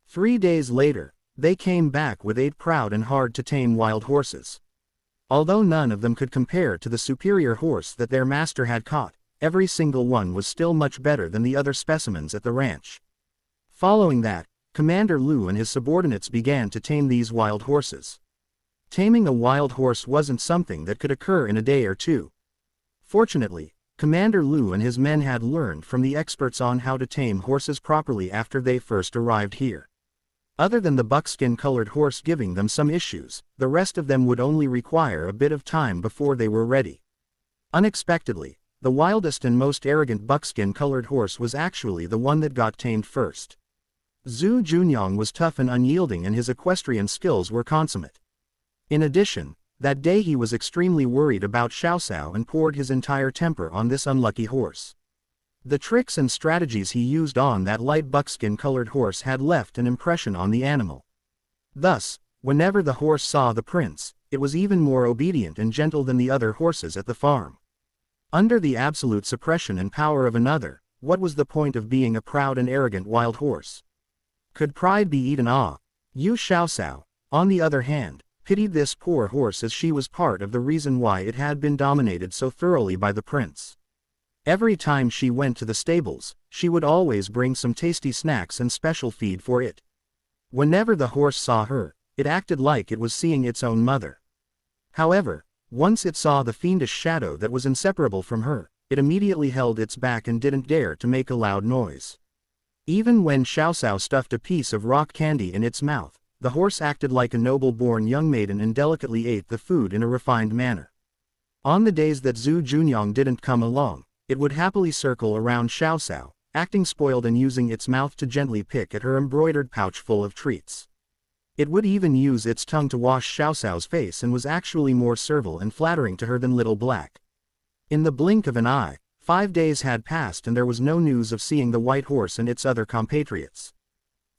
3 days later, they came back with 8 proud and hard-to-tame wild horses. Although none of them could compare to the superior horse that their master had caught, every single one was still much better than the other specimens at the ranch. Following that, Commander Lu and his subordinates began to tame these wild horses. Taming a wild horse wasn't something that could occur in a day or two. Fortunately, Commander Lu and his men had learned from the experts on how to tame horses properly after they first arrived here. Other than the buckskin-colored horse giving them some issues, the rest of them would only require a bit of time before they were ready. Unexpectedly, the wildest and most arrogant buckskin-colored horse was actually the one that got tamed first. Zhu Junyang was tough and unyielding, and his equestrian skills were consummate. In addition, that day he was extremely worried about Xiaoxiao and poured his entire temper on this unlucky horse. The tricks and strategies he used on that light buckskin-colored horse had left an impression on the animal. Thus, whenever the horse saw the prince, it was even more obedient and gentle than the other horses at the farm. Under the absolute suppression and power of another, what was the point of being a proud and arrogant wild horse? Could pride be eaten? Yu Xiaoxiao, on the other hand, pitied this poor horse as she was part of the reason why it had been dominated so thoroughly by the prince. Every time she went to the stables, she would always bring some tasty snacks and special feed for it. Whenever the horse saw her, it acted like it was seeing its own mother. However, once it saw the fiendish shadow that was inseparable from her, it immediately held its back and didn't dare to make a loud noise. Even when Xiaoxiao stuffed a piece of rock candy in its mouth, the horse acted like a noble-born young maiden and delicately ate the food in a refined manner. On the days that Zhu Junyang didn't come along, it would happily circle around Xiaoxiao, acting spoiled and using its mouth to gently pick at her embroidered pouch full of treats. It would even use its tongue to wash Xiaoxiao's face and was actually more servile and flattering to her than Little Black. In the blink of an eye, 5 days had passed and there was no news of seeing the white horse and its other compatriots.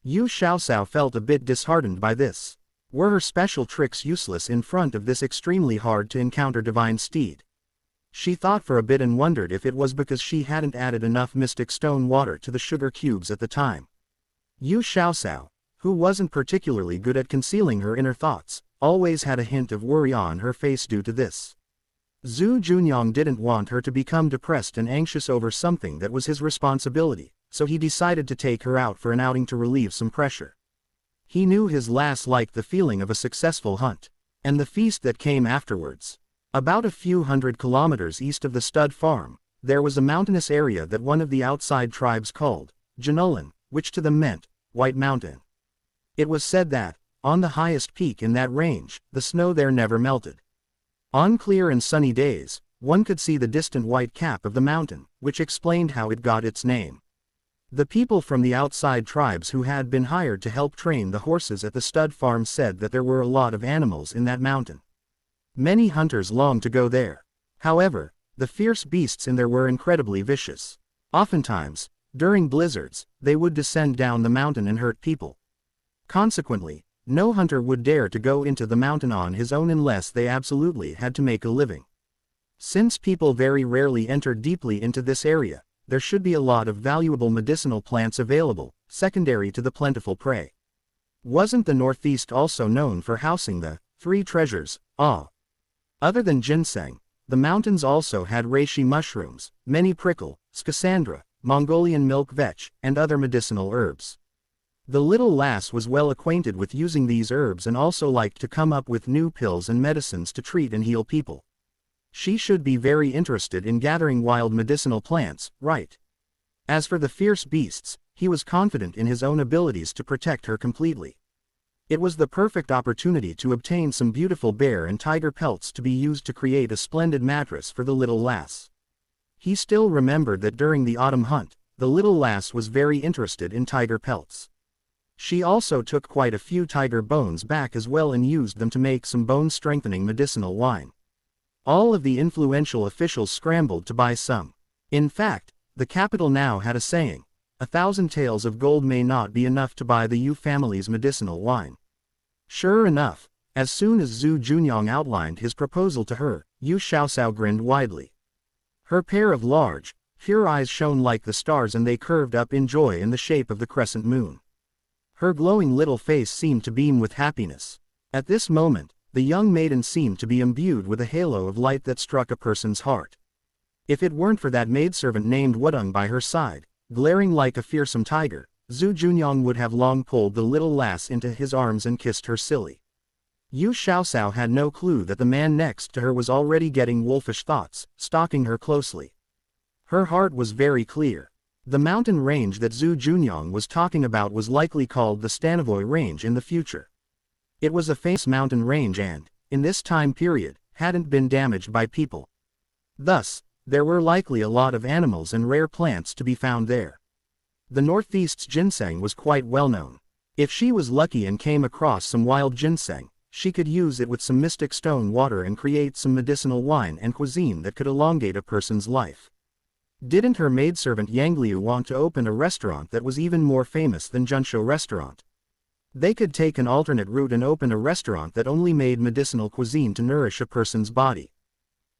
Yu Xiaoxiao felt a bit disheartened by this. Were her special tricks useless in front of this extremely hard-to-encounter divine steed? She thought for a bit and wondered if it was because she hadn't added enough mystic stone water to the sugar cubes at the time. Yu Xiaoxiao, who wasn't particularly good at concealing her inner thoughts, always had a hint of worry on her face due to this. Zhu Junyang didn't want her to become depressed and anxious over something that was his responsibility, so he decided to take her out for an outing to relieve some pressure. He knew his lass liked the feeling of a successful hunt, and the feast that came afterwards. About a few hundred kilometers east of the stud farm, there was a mountainous area that one of the outside tribes called Janulan, which to them meant White Mountain. It was said that, on the highest peak in that range, the snow there never melted. On clear and sunny days, one could see the distant white cap of the mountain, which explained how it got its name. The people from the outside tribes who had been hired to help train the horses at the stud farm said that there were a lot of animals in that mountain. Many hunters longed to go there. However, the fierce beasts in there were incredibly vicious. Oftentimes, during blizzards, they would descend down the mountain and hurt people. Consequently, no hunter would dare to go into the mountain on his own unless they absolutely had to make a living. Since people very rarely entered deeply into this area, there should be a lot of valuable medicinal plants available, secondary to the plentiful prey. Wasn't the Northeast also known for housing the three treasures? Other than ginseng, the mountains also had reishi mushrooms, many prickle, schisandra, Mongolian milk vetch, and other medicinal herbs. The little lass was well acquainted with using these herbs and also liked to come up with new pills and medicines to treat and heal people. She should be very interested in gathering wild medicinal plants, right? As for the fierce beasts, he was confident in his own abilities to protect her completely. It was the perfect opportunity to obtain some beautiful bear and tiger pelts to be used to create a splendid mattress for the little lass. He still remembered that during the autumn hunt, the little lass was very interested in tiger pelts. She also took quite a few tiger bones back as well and used them to make some bone-strengthening medicinal wine. All of the influential officials scrambled to buy some. In fact, the capital now had a saying, 1,000 taels of gold may not be enough to buy the Yu family's medicinal wine. Sure enough, as soon as Zhu Junyang outlined his proposal to her, Yu Xiaoxiao grinned widely. Her pair of large, pure eyes shone like the stars and they curved up in joy in the shape of the crescent moon. Her glowing little face seemed to beam with happiness. At this moment, the young maiden seemed to be imbued with a halo of light that struck a person's heart. If it weren't for that maidservant named Wudong by her side, glaring like a fearsome tiger, Zhu Junyang would have long pulled the little lass into his arms and kissed her silly. Yu Xiaoxiao had no clue that the man next to her was already getting wolfish thoughts, stalking her closely. Her heart was very clear. The mountain range that Zhu Junyang was talking about was likely called the Stanovoy Range in the future. It was a famous mountain range and, in this time period, hadn't been damaged by people. Thus, there were likely a lot of animals and rare plants to be found there. The Northeast's ginseng was quite well known. If she was lucky and came across some wild ginseng, she could use it with some mystic stone water and create some medicinal wine and cuisine that could elongate a person's life. Didn't her maidservant Yangliu want to open a restaurant that was even more famous than Junsho Restaurant? They could take an alternate route and open a restaurant that only made medicinal cuisine to nourish a person's body.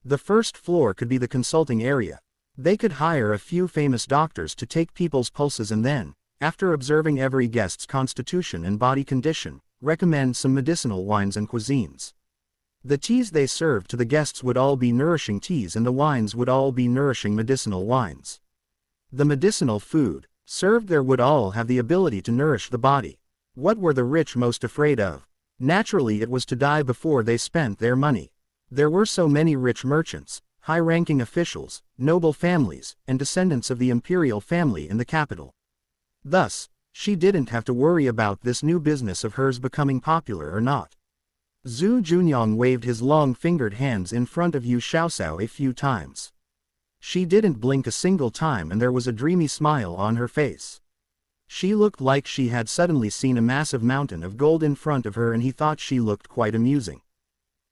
The first floor could be the consulting area. They could hire a few famous doctors to take people's pulses and then, after observing every guest's constitution and body condition, recommend some medicinal wines and cuisines. The teas they served to the guests would all be nourishing teas and the wines would all be nourishing medicinal wines. The medicinal food served there would all have the ability to nourish the body. What were the rich most afraid of? Naturally it was to die before they spent their money. There were so many rich merchants, high-ranking officials, noble families, and descendants of the imperial family in the capital. Thus, she didn't have to worry about this new business of hers becoming popular or not. Zhu Junyang waved his long-fingered hands in front of Yu Xiaoxiao a few times. She didn't blink a single time and there was a dreamy smile on her face. She looked like she had suddenly seen a massive mountain of gold in front of her and he thought she looked quite amusing.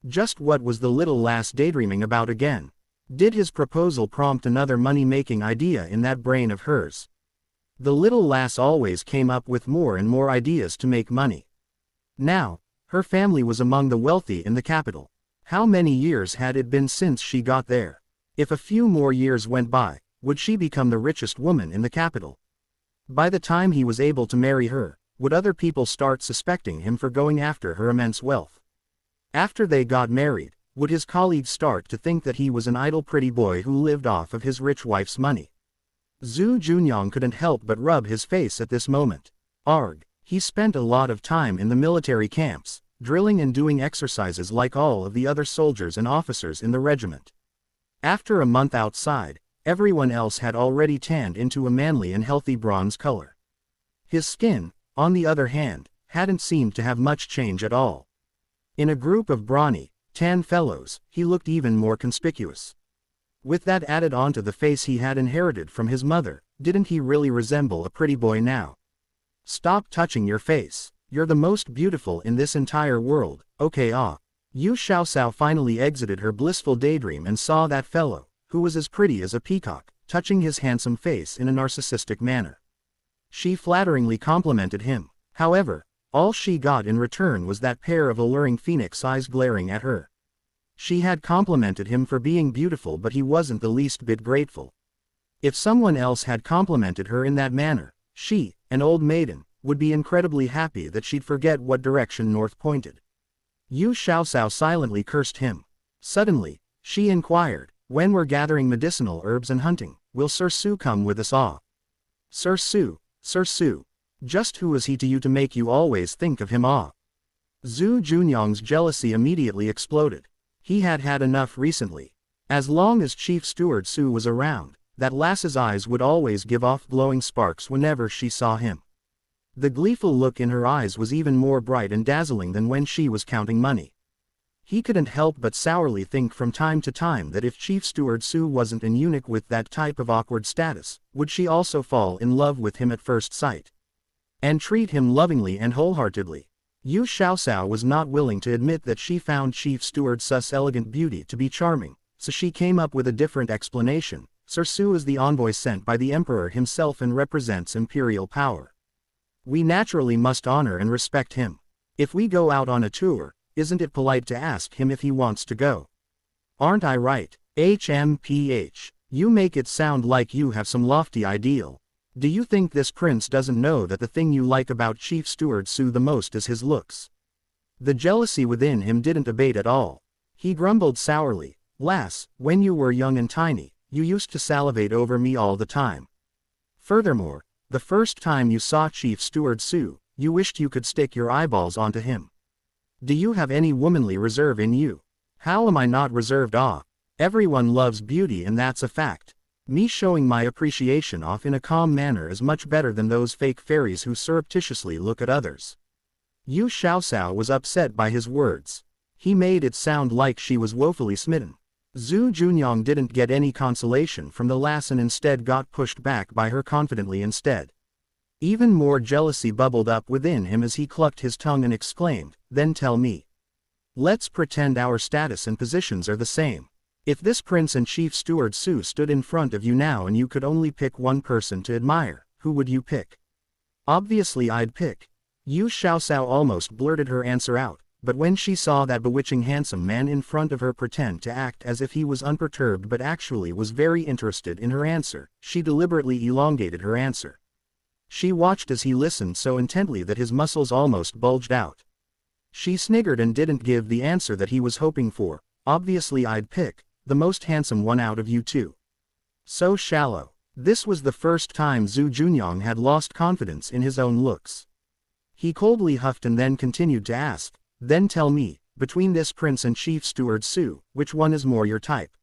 Just what was the little lass daydreaming about again? Did his proposal prompt another money-making idea in that brain of hers? The little lass always came up with more and more ideas to make money. Now, her family was among the wealthy in the capital. How many years had it been since she got there? If a few more years went by, would she become the richest woman in the capital? By the time he was able to marry her, would other people start suspecting him for going after her immense wealth? After they got married, would his colleagues start to think that he was an idle pretty boy who lived off of his rich wife's money? Zhu Junyang couldn't help but rub his face at this moment. Arg, he spent a lot of time in the military camps, drilling and doing exercises like all of the other soldiers and officers in the regiment. After a month outside, everyone else had already tanned into a manly and healthy bronze color. His skin, on the other hand, hadn't seemed to have much change at all. In a group of brawny, tan fellows, he looked even more conspicuous. With that added onto the face he had inherited from his mother, Didn't he really resemble a pretty boy now? Stop touching your face. You're the most beautiful in this entire world, okay Yu Xiaoxiao finally exited her blissful daydream and saw that fellow, who was as pretty as a peacock, touching his handsome face in a narcissistic manner. She flatteringly complimented him. However, all she got in return was that pair of alluring phoenix eyes glaring at her. She had complimented him for being beautiful, but he wasn't the least bit grateful. If someone else had complimented her in that manner, she, an old maiden, would be incredibly happy that she'd forget what direction north pointed. Yu Xiaoxiao silently cursed him. Suddenly, she inquired, "When we're gathering medicinal herbs and hunting, will Sir Su come with us Sir Su, Sir Su. Just who is he to you to make you always think of him Zhu Junyang's jealousy immediately exploded. He had had enough recently. As long as Chief Steward Su was around, that lass's eyes would always give off glowing sparks whenever she saw him. The gleeful look in her eyes was even more bright and dazzling than when she was counting money. He couldn't help but sourly think from time to time that if Chief Steward Su wasn't an eunuch with that type of awkward status, would she also fall in love with him at first sight? And treat him lovingly and wholeheartedly? Yu Xiaoxiao was not willing to admit that she found Chief Steward Su's elegant beauty to be charming, so she came up with a different explanation. Sir Su is the envoy sent by the Emperor himself and represents imperial power. We naturally must honor and respect him. If we go out on a tour, isn't it polite to ask him if he wants to go? Aren't I right? HMPH. You make it sound like you have some lofty ideal. Do you think this prince doesn't know that the thing you like about Chief Steward Su the most is his looks? The jealousy within him didn't abate at all. He grumbled sourly, "Lass, when you were young and tiny, you used to salivate over me all the time. Furthermore, the first time you saw Chief Steward Su, you wished you could stick your eyeballs onto him. Do you have any womanly reserve in you?" How am I not reserved? Everyone loves beauty and that's a fact. Me showing my appreciation off in a calm manner is much better than those fake fairies who surreptitiously look at others. Yu Xiaoxiao was upset by his words. He made it sound like she was woefully smitten. Zhu Junyang didn't get any consolation from the lass and instead got pushed back by her confidently instead. Even more jealousy bubbled up within him as he clucked his tongue and exclaimed, "Then tell me. Let's pretend our status and positions are the same. If this prince and Chief Steward Su stood in front of you now and you could only pick one person to admire, who would you pick?" "Obviously I'd pick." Yu Xiaoxiao almost blurted her answer out, but when she saw that bewitching handsome man in front of her pretend to act as if he was unperturbed but actually was very interested in her answer, she deliberately elongated her answer. She watched as he listened so intently that his muscles almost bulged out. She sniggered and didn't give the answer that he was hoping for. "Obviously I'd pick the most handsome one out of you two." So shallow. This was the first time Zhu Junyang had lost confidence in his own looks. He coldly huffed and then continued to ask, "Then tell me, between this prince and Chief Steward Su, which one is more your type?"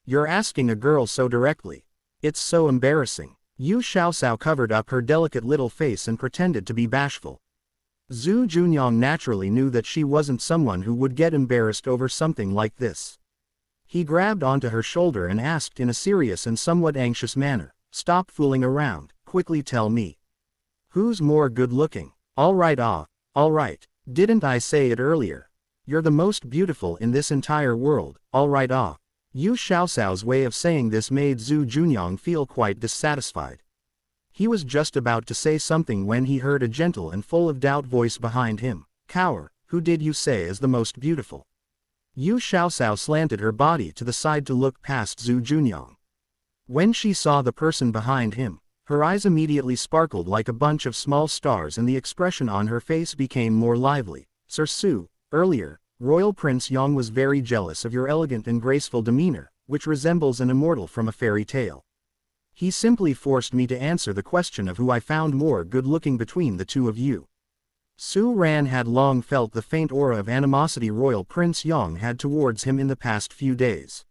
"You're asking a girl so directly. It's so embarrassing." Yu Xiaoxiao covered up her delicate little face and pretended to be bashful. Zhu Junyang naturally knew that she wasn't someone who would get embarrassed over something like this. He grabbed onto her shoulder and asked in a serious and somewhat anxious manner, "Stop fooling around, quickly tell me. Who's more good-looking?" All right. Didn't I say it earlier? You're the most beautiful in this entire world, all right Yu Xiaoxiao's way of saying this made Zhu Junyang feel quite dissatisfied. He was just about to say something when he heard a gentle and full of doubt voice behind him, "Cower, who did you say is the most beautiful?" Yu Xiaoxiao slanted her body to the side to look past Zhu Junyang. When she saw the person behind him, her eyes immediately sparkled like a bunch of small stars and the expression on her face became more lively. "Sir Su, earlier, Royal Prince Yang was very jealous of your elegant and graceful demeanor, which resembles an immortal from a fairy tale. He simply forced me to answer the question of who I found more good-looking between the two of you." Su Ran had long felt the faint aura of animosity Royal Prince Yang had towards him in the past few days.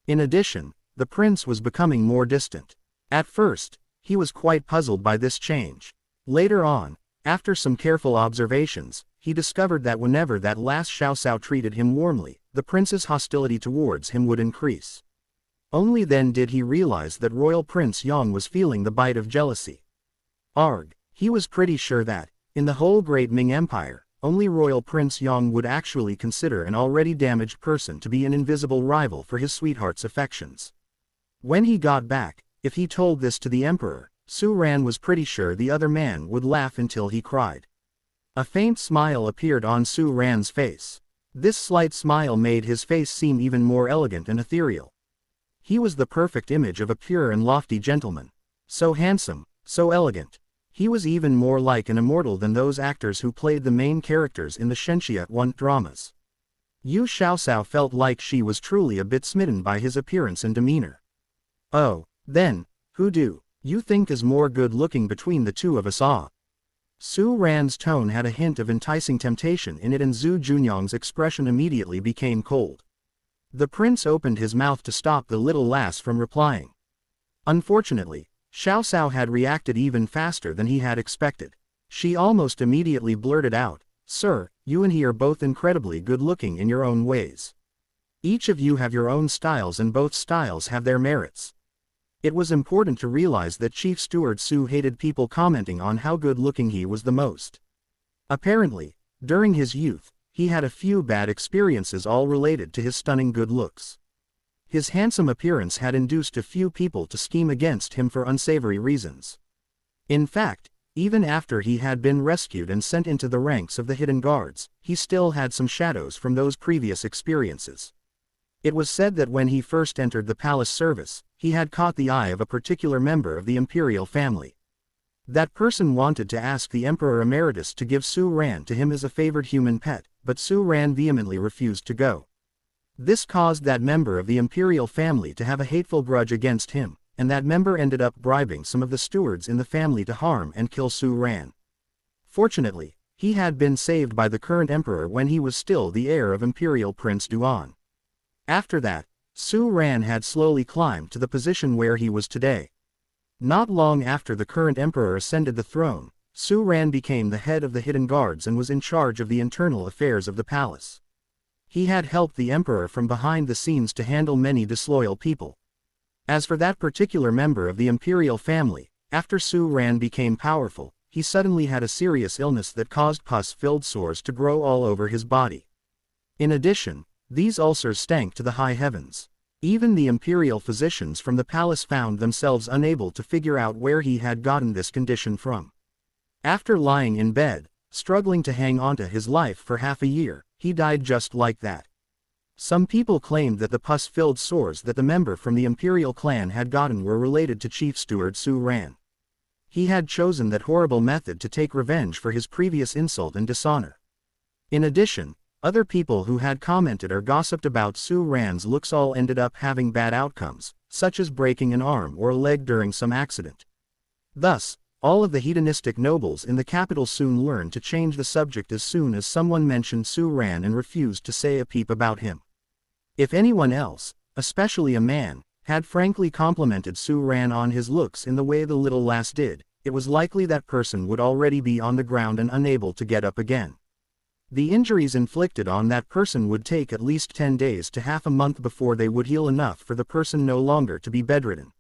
In addition, the prince was becoming more distant. At first, he was quite puzzled by this change. Later on, after some careful observations, he discovered that whenever that last Xiaoxiao treated him warmly, the prince's hostility towards him would increase. Only then did he realize that Royal Prince Yong was feeling the bite of jealousy. Arg, he was pretty sure that, in the whole great Ming Empire, only Royal Prince Yong would actually consider an already damaged person to be an invisible rival for his sweetheart's affections. When he got back, if he told this to the Emperor, Su Ran was pretty sure the other man would laugh until he cried. A faint smile appeared on Su Ran's face. This slight smile made his face seem even more elegant and ethereal. He was the perfect image of a pure and lofty gentleman. So handsome, so elegant. He was even more like an immortal than those actors who played the main characters in the Shenxia One dramas. Yu Xiaoxiao felt like she was truly a bit smitten by his appearance and demeanor. Oh, then, who do you think is more good-looking between the two of us all? Su Ran's tone had a hint of enticing temptation in it, and Zhu Junyang's expression immediately became cold. The prince opened his mouth to stop the little lass from replying. Unfortunately, Xiaoxiao had reacted even faster than he had expected. She almost immediately blurted out, "Sir, you and he are both incredibly good-looking in your own ways. Each of you have your own styles, and both styles have their merits." It was important to realize that Chief Steward Su hated people commenting on how good-looking he was the most. Apparently, during his youth, he had a few bad experiences all related to his stunning good looks. His handsome appearance had induced a few people to scheme against him for unsavory reasons. In fact, even after he had been rescued and sent into the ranks of the hidden guards, he still had some shadows from those previous experiences. It was said that when he first entered the palace service, he had caught the eye of a particular member of the imperial family. That person wanted to ask the Emperor Emeritus to give Su Ran to him as a favored human pet, but Su Ran vehemently refused to go. This caused that member of the imperial family to have a hateful grudge against him, and that member ended up bribing some of the stewards in the family to harm and kill Su Ran. Fortunately, he had been saved by the current emperor when he was still the heir of Imperial Prince Duan. After that, Su Ran had slowly climbed to the position where he was today. Not long after the current emperor ascended the throne, Su Ran became the head of the hidden guards and was in charge of the internal affairs of the palace. He had helped the emperor from behind the scenes to handle many disloyal people. As for that particular member of the imperial family, after Su Ran became powerful, he suddenly had a serious illness that caused pus-filled sores to grow all over his body. In addition, these ulcers stank to the high heavens. Even the imperial physicians from the palace found themselves unable to figure out where he had gotten this condition from. After lying in bed, struggling to hang onto his life for half a year, he died just like that. Some people claimed that the pus-filled sores that the member from the imperial clan had gotten were related to Chief Steward Su Ran. He had chosen that horrible method to take revenge for his previous insult and dishonor. In addition, other people who had commented or gossiped about Su Ran's looks all ended up having bad outcomes, such as breaking an arm or a leg during some accident. Thus, all of the hedonistic nobles in the capital soon learned to change the subject as soon as someone mentioned Su Ran and refused to say a peep about him. If anyone else, especially a man, had frankly complimented Su Ran on his looks in the way the little lass did, it was likely that person would already be on the ground and unable to get up again. The injuries inflicted on that person would take at least 10 days to half a month before they would heal enough for the person no longer to be bedridden.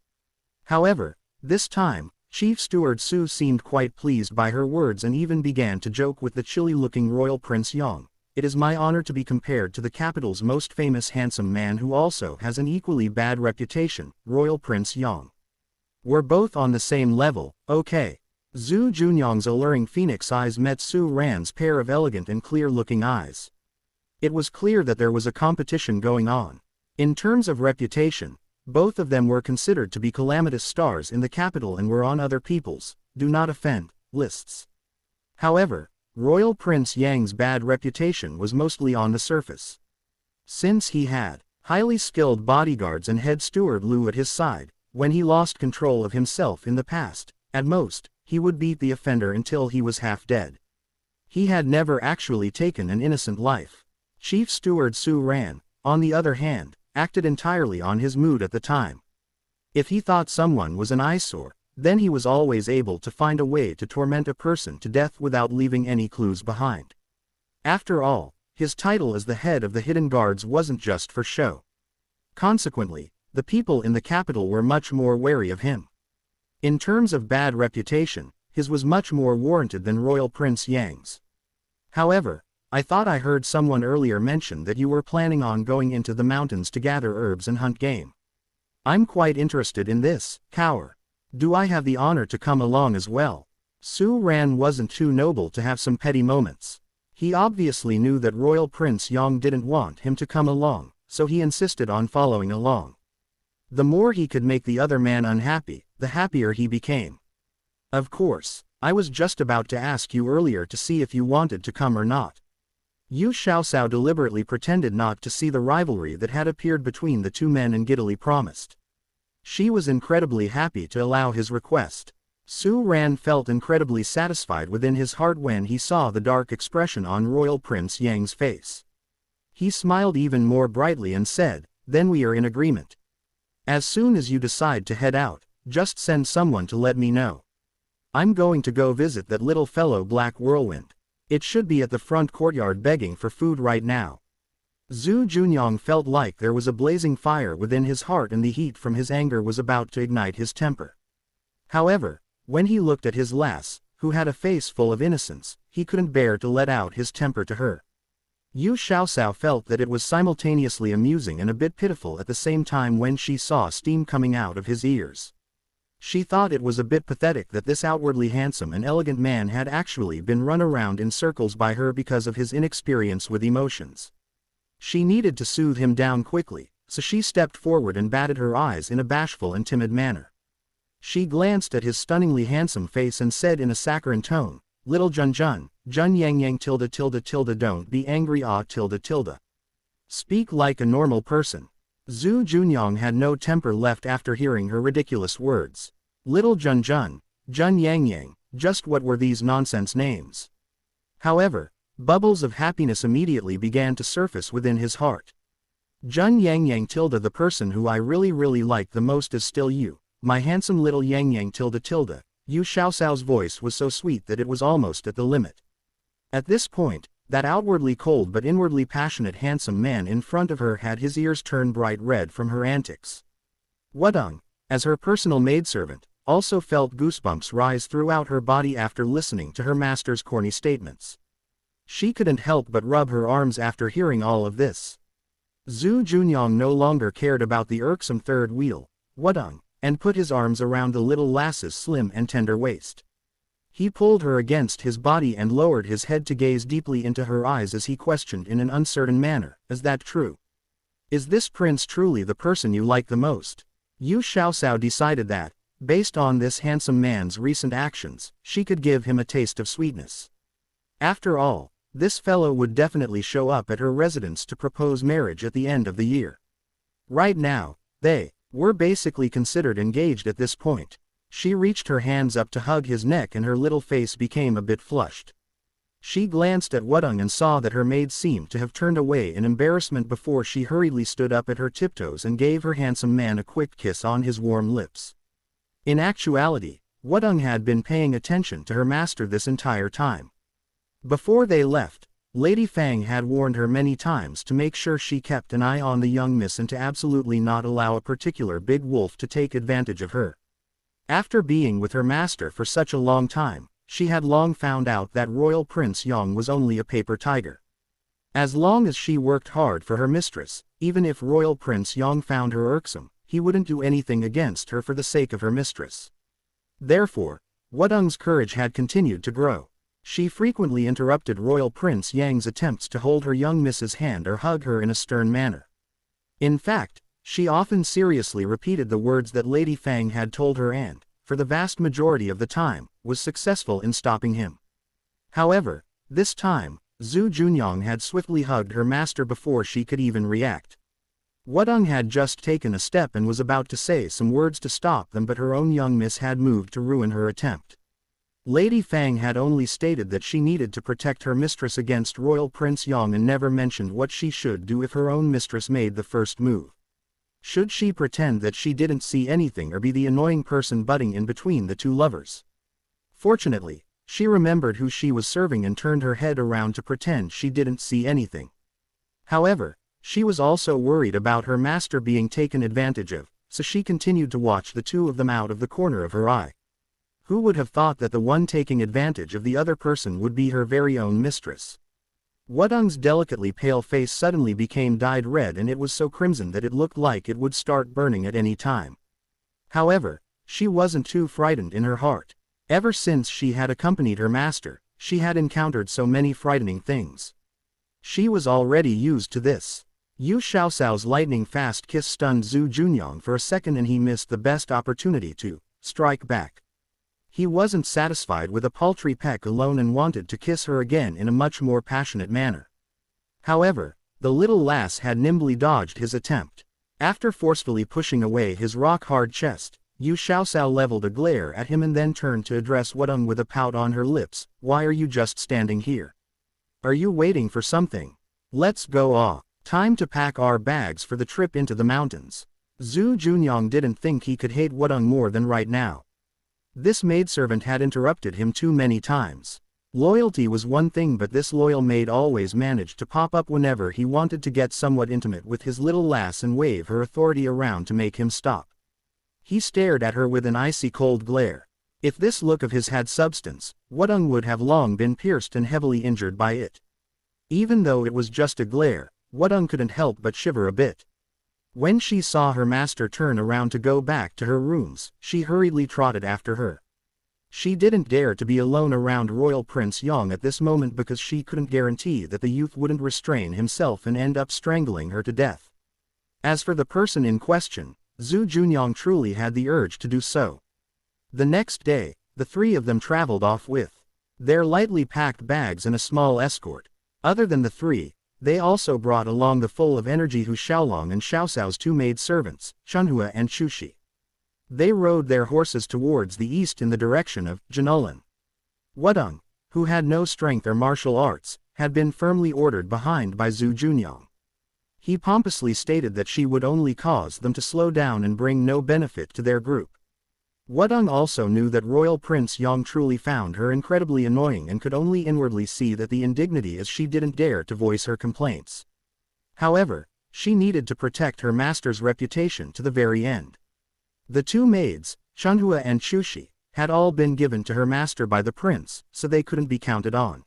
However, this time, Chief Steward Su seemed quite pleased by her words and even began to joke with the chilly-looking Royal Prince Yong. "It is my honor to be compared to the capital's most famous handsome man who also has an equally bad reputation, Royal Prince Yong. We're both on the same level, okay?" Zhu Junyang's alluring phoenix eyes met Su Ran's pair of elegant and clear-looking eyes. It was clear that there was a competition going on. In terms of reputation, both of them were considered to be calamitous stars in the capital and were on other people's, do not offend, lists. However, Royal Prince Yang's bad reputation was mostly on the surface. Since he had highly skilled bodyguards and head steward Lu at his side, when he lost control of himself in the past, at most, he would beat the offender until he was half dead. He had never actually taken an innocent life. Chief Steward Su Ran, on the other hand, acted entirely on his mood at the time. If he thought someone was an eyesore, then he was always able to find a way to torment a person to death without leaving any clues behind. After all, his title as the head of the hidden guards wasn't just for show. Consequently, the people in the capital were much more wary of him. In terms of bad reputation, his was much more warranted than Royal Prince Yang's. However, I thought I heard someone earlier mention that you were planning on going into the mountains to gather herbs and hunt game. I'm quite interested in this, Cower. Do I have the honor to come along as well? Su Ran wasn't too noble to have some petty moments. He obviously knew that Royal Prince Yang didn't want him to come along, so he insisted on following along. The more he could make the other man unhappy, the happier he became. Of course, I was just about to ask you earlier to see if you wanted to come or not. Yu Xiaoxiao deliberately pretended not to see the rivalry that had appeared between the two men and giddily promised. She was incredibly happy to allow his request. Su Ran felt incredibly satisfied within his heart when he saw the dark expression on Royal Prince Yang's face. He smiled even more brightly and said, "Then we are in agreement. As soon as you decide to head out, just send someone to let me know. I'm going to go visit that little fellow Black Whirlwind. It should be at the front courtyard begging for food right now." Zhu Junyang felt like there was a blazing fire within his heart and the heat from his anger was about to ignite his temper. However, when he looked at his lass, who had a face full of innocence, he couldn't bear to let out his temper to her. Yu Xiaoxiao felt that it was simultaneously amusing and a bit pitiful at the same time when she saw steam coming out of his ears. She thought it was a bit pathetic that this outwardly handsome and elegant man had actually been run around in circles by her because of his inexperience with emotions. She needed to soothe him down quickly, so she stepped forward and batted her eyes in a bashful and timid manner. She glanced at his stunningly handsome face and said in a saccharine tone, "Little Jun, Jun Yang Yang tilde tilde tilde don't be angry tilde tilde. Speak like a normal person." Zhu Junyang had no temper left after hearing her ridiculous words. Little Jun, Jun Yang Yang, just what were these nonsense names? However, bubbles of happiness immediately began to surface within his heart. Jun Yang Yang tilde the person who I really like the most is still you, my handsome little Yang Yang tilde tilde. Yu Xiaoxiao's voice was so sweet that it was almost at the limit. At this point, that outwardly cold but inwardly passionate handsome man in front of her had his ears turn bright red from her antics. Wudong, as her personal maidservant, also felt goosebumps rise throughout her body after listening to her master's corny statements. She couldn't help but rub her arms after hearing all of this. Zhu Junyang no longer cared about the irksome third wheel, Wudong, and put his arms around the little lass's slim and tender waist. He pulled her against his body and lowered his head to gaze deeply into her eyes as he questioned in an uncertain manner, "Is that true? Is this prince truly the person you like the most?" Yu Xiaoxiao decided that, based on this handsome man's recent actions, she could give him a taste of sweetness. After all, this fellow would definitely show up at her residence to propose marriage at the end of the year. Right now, they were basically considered engaged at this point. She reached her hands up to hug his neck and her little face became a bit flushed. She glanced at Wudong and saw that her maid seemed to have turned away in embarrassment before she hurriedly stood up at her tiptoes and gave her handsome man a quick kiss on his warm lips. In actuality, Wudong had been paying attention to her master this entire time. Before they left, Lady Fang had warned her many times to make sure she kept an eye on the young miss and to absolutely not allow a particular big wolf to take advantage of her. After being with her master for such a long time, she had long found out that Royal Prince Yang was only a paper tiger. As long as she worked hard for her mistress, even if Royal Prince Yang found her irksome, he wouldn't do anything against her for the sake of her mistress. Therefore, Wudong's courage had continued to grow. She frequently interrupted Royal Prince Yang's attempts to hold her young miss's hand or hug her in a stern manner. In fact, she often seriously repeated the words that Lady Fang had told her and, for the vast majority of the time, was successful in stopping him. However, this time, Zhu Junyang had swiftly hugged her master before she could even react. Wudong had just taken a step and was about to say some words to stop them, but her own young miss had moved to ruin her attempt. Lady Fang had only stated that she needed to protect her mistress against Royal Prince Yang and never mentioned what she should do if her own mistress made the first move. Should she pretend that she didn't see anything or be the annoying person butting in between the two lovers? Fortunately, she remembered who she was serving and turned her head around to pretend she didn't see anything. However, She was also worried about her master being taken advantage of, so she continued to watch the two of them out of the corner of her eye. Who would have thought that the one taking advantage of the other person would be her very own mistress? Wudong's delicately pale face suddenly became dyed red, and it was so crimson that it looked like it would start burning at any time. However, she wasn't too frightened in her heart. Ever since she had accompanied her master, she had encountered so many frightening things. She was already used to this. Yu Xiaoxiao's lightning-fast kiss stunned Zhu Junyang for a second, and he missed the best opportunity to strike back. He wasn't satisfied with a paltry peck alone and wanted to kiss her again in a much more passionate manner. However, the little lass had nimbly dodged his attempt. After forcefully pushing away his rock-hard chest, Yu Xiaoxiao leveled a glare at him and then turned to address Wudong with a pout on her lips. "Why are you just standing here? Are you waiting for something? Let's go. Time to pack our bags for the trip into the mountains." Zhu Junyang didn't think he could hate Wudong more than right now. This maidservant had interrupted him too many times. Loyalty was one thing, but this loyal maid always managed to pop up whenever he wanted to get somewhat intimate with his little lass and wave her authority around to make him stop. He stared at her with an icy cold glare. If this look of his had substance, Wudong would have long been pierced and heavily injured by it. Even though it was just a glare, Wudong couldn't help but shiver a bit. When she saw her master turn around to go back to her rooms, she hurriedly trotted after her. She didn't dare to be alone around Royal Prince Yang at this moment because she couldn't guarantee that the youth wouldn't restrain himself and end up strangling her to death. As for the person in question, Zhu Junyang truly had the urge to do so. The next day, the three of them traveled off with their lightly packed bags and a small escort. Other than the three, they also brought along the full of energy Hu Xiaolong and Xiaoxiao's two maid servants, Chunhua and Chushi. They rode their horses towards the east in the direction of Janulin. Wudong, who had no strength or martial arts, had been firmly ordered behind by Zhu Junyang. He pompously stated that she would only cause them to slow down and bring no benefit to their group. Wudong also knew that Royal Prince Yang truly found her incredibly annoying and could only inwardly see that the indignity as she didn't dare to voice her complaints. However, she needed to protect her master's reputation to the very end. The two maids, Chunhua and Chushi, had all been given to her master by the prince, so they couldn't be counted on.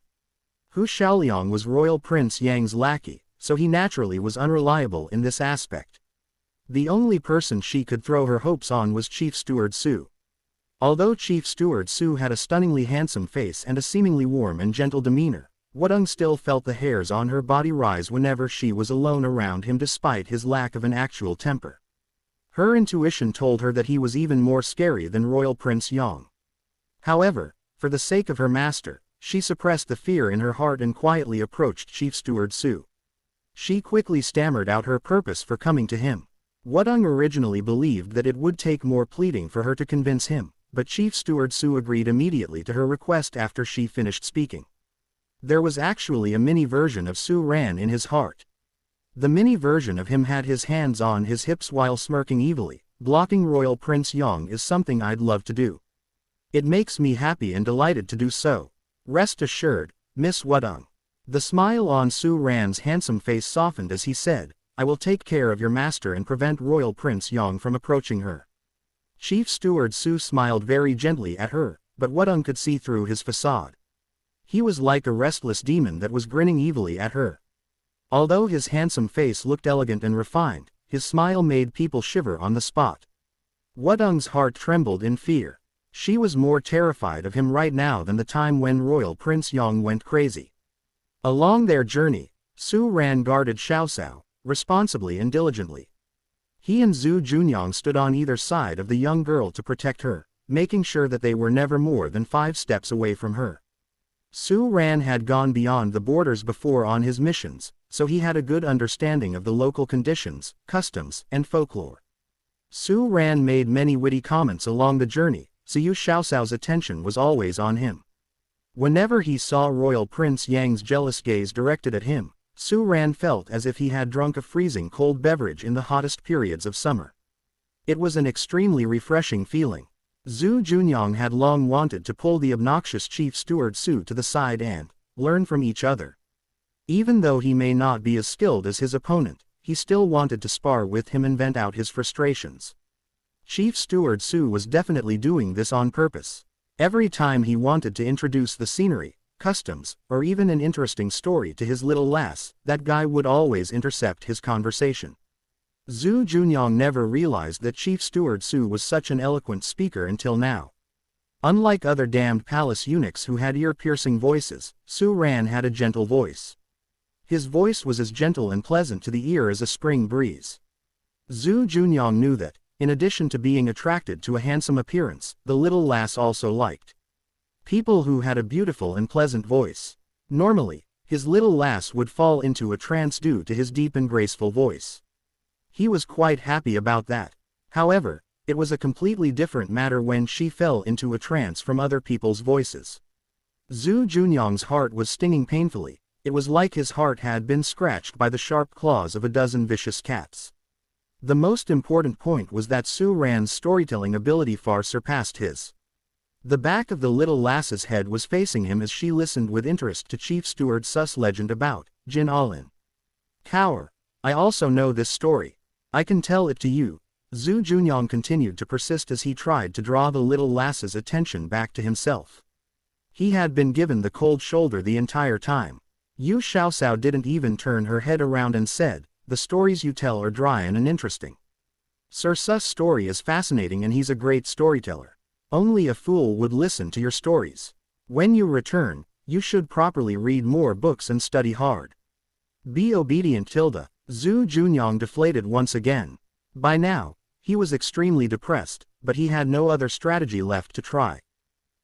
Hu Xiaoliang was Royal Prince Yang's lackey, so he naturally was unreliable in this aspect. The only person she could throw her hopes on was Chief Steward Su. Although Chief Steward Su had a stunningly handsome face and a seemingly warm and gentle demeanor, Wudong still felt the hairs on her body rise whenever she was alone around him despite his lack of an actual temper. Her intuition told her that he was even more scary than Royal Prince Yang. However, for the sake of her master, she suppressed the fear in her heart and quietly approached Chief Steward Su. She quickly stammered out her purpose for coming to him. Wudong originally believed that it would take more pleading for her to convince him, but Chief Steward Su agreed immediately to her request after she finished speaking. There was actually a mini version of Su Ran in his heart. The mini version of him had his hands on his hips while smirking evilly. "Blocking Royal Prince Yang is something I'd love to do. It makes me happy and delighted to do so. Rest assured, Miss Wudong." The smile on Su Ran's handsome face softened as he said, "I will take care of your master and prevent Royal Prince Yang from approaching her." Chief Steward Su smiled very gently at her, but Wudong could see through his facade. He was like a restless demon that was grinning evilly at her. Although his handsome face looked elegant and refined, his smile made people shiver on the spot. Wudong's heart trembled in fear. She was more terrified of him right now than the time when Royal Prince Yang went crazy. Along their journey, Su Ran guarded Xiaoxiao, responsibly and diligently. He and Zhu Junyang stood on either side of the young girl to protect her, making sure that they were never more than 5 steps away from her. Su Ran had gone beyond the borders before on his missions, so he had a good understanding of the local conditions, customs, and folklore. Su Ran made many witty comments along the journey, so Yu Xiaoxiao's attention was always on him. Whenever he saw Royal Prince Yang's jealous gaze directed at him, Su Ran felt as if he had drunk a freezing cold beverage in the hottest periods of summer. It was an extremely refreshing feeling. Zhu Junyang had long wanted to pull the obnoxious Chief Steward Su to the side and learn from each other. Even though he may not be as skilled as his opponent, he still wanted to spar with him and vent out his frustrations. Chief Steward Su was definitely doing this on purpose. Every time he wanted to introduce the scenery, customs, or even an interesting story to his little lass, that guy would always intercept his conversation. Zhu Junyang never realized that Chief Steward Su was such an eloquent speaker until now. Unlike other damned palace eunuchs who had ear-piercing voices, Su Ran had a gentle voice. His voice was as gentle and pleasant to the ear as a spring breeze. Zhu Junyang knew that, in addition to being attracted to a handsome appearance, the little lass also liked people who had a beautiful and pleasant voice. Normally, his little lass would fall into a trance due to his deep and graceful voice. He was quite happy about that. However, it was a completely different matter when she fell into a trance from other people's voices. Zhu Junyang's heart was stinging painfully. It was like his heart had been scratched by the sharp claws of a dozen vicious cats. The most important point was that Su Ran's storytelling ability far surpassed his. The back of the little lass's head was facing him as she listened with interest to Chief Steward Su's legend about Jin Alin. Cower. I also know this story. I can tell it to you. Zhu Junyang continued to persist as he tried to draw the little lass's attention back to himself. He had been given the cold shoulder the entire time. Yu Xiaosao didn't even turn her head around and said, "The stories you tell are dry and uninteresting. Sir Su's story is fascinating and he's a great storyteller. Only a fool would listen to your stories. When you return, you should properly read more books and study hard. Be obedient." Zhu Junyang deflated once again. By now, he was extremely depressed, but he had no other strategy left to try.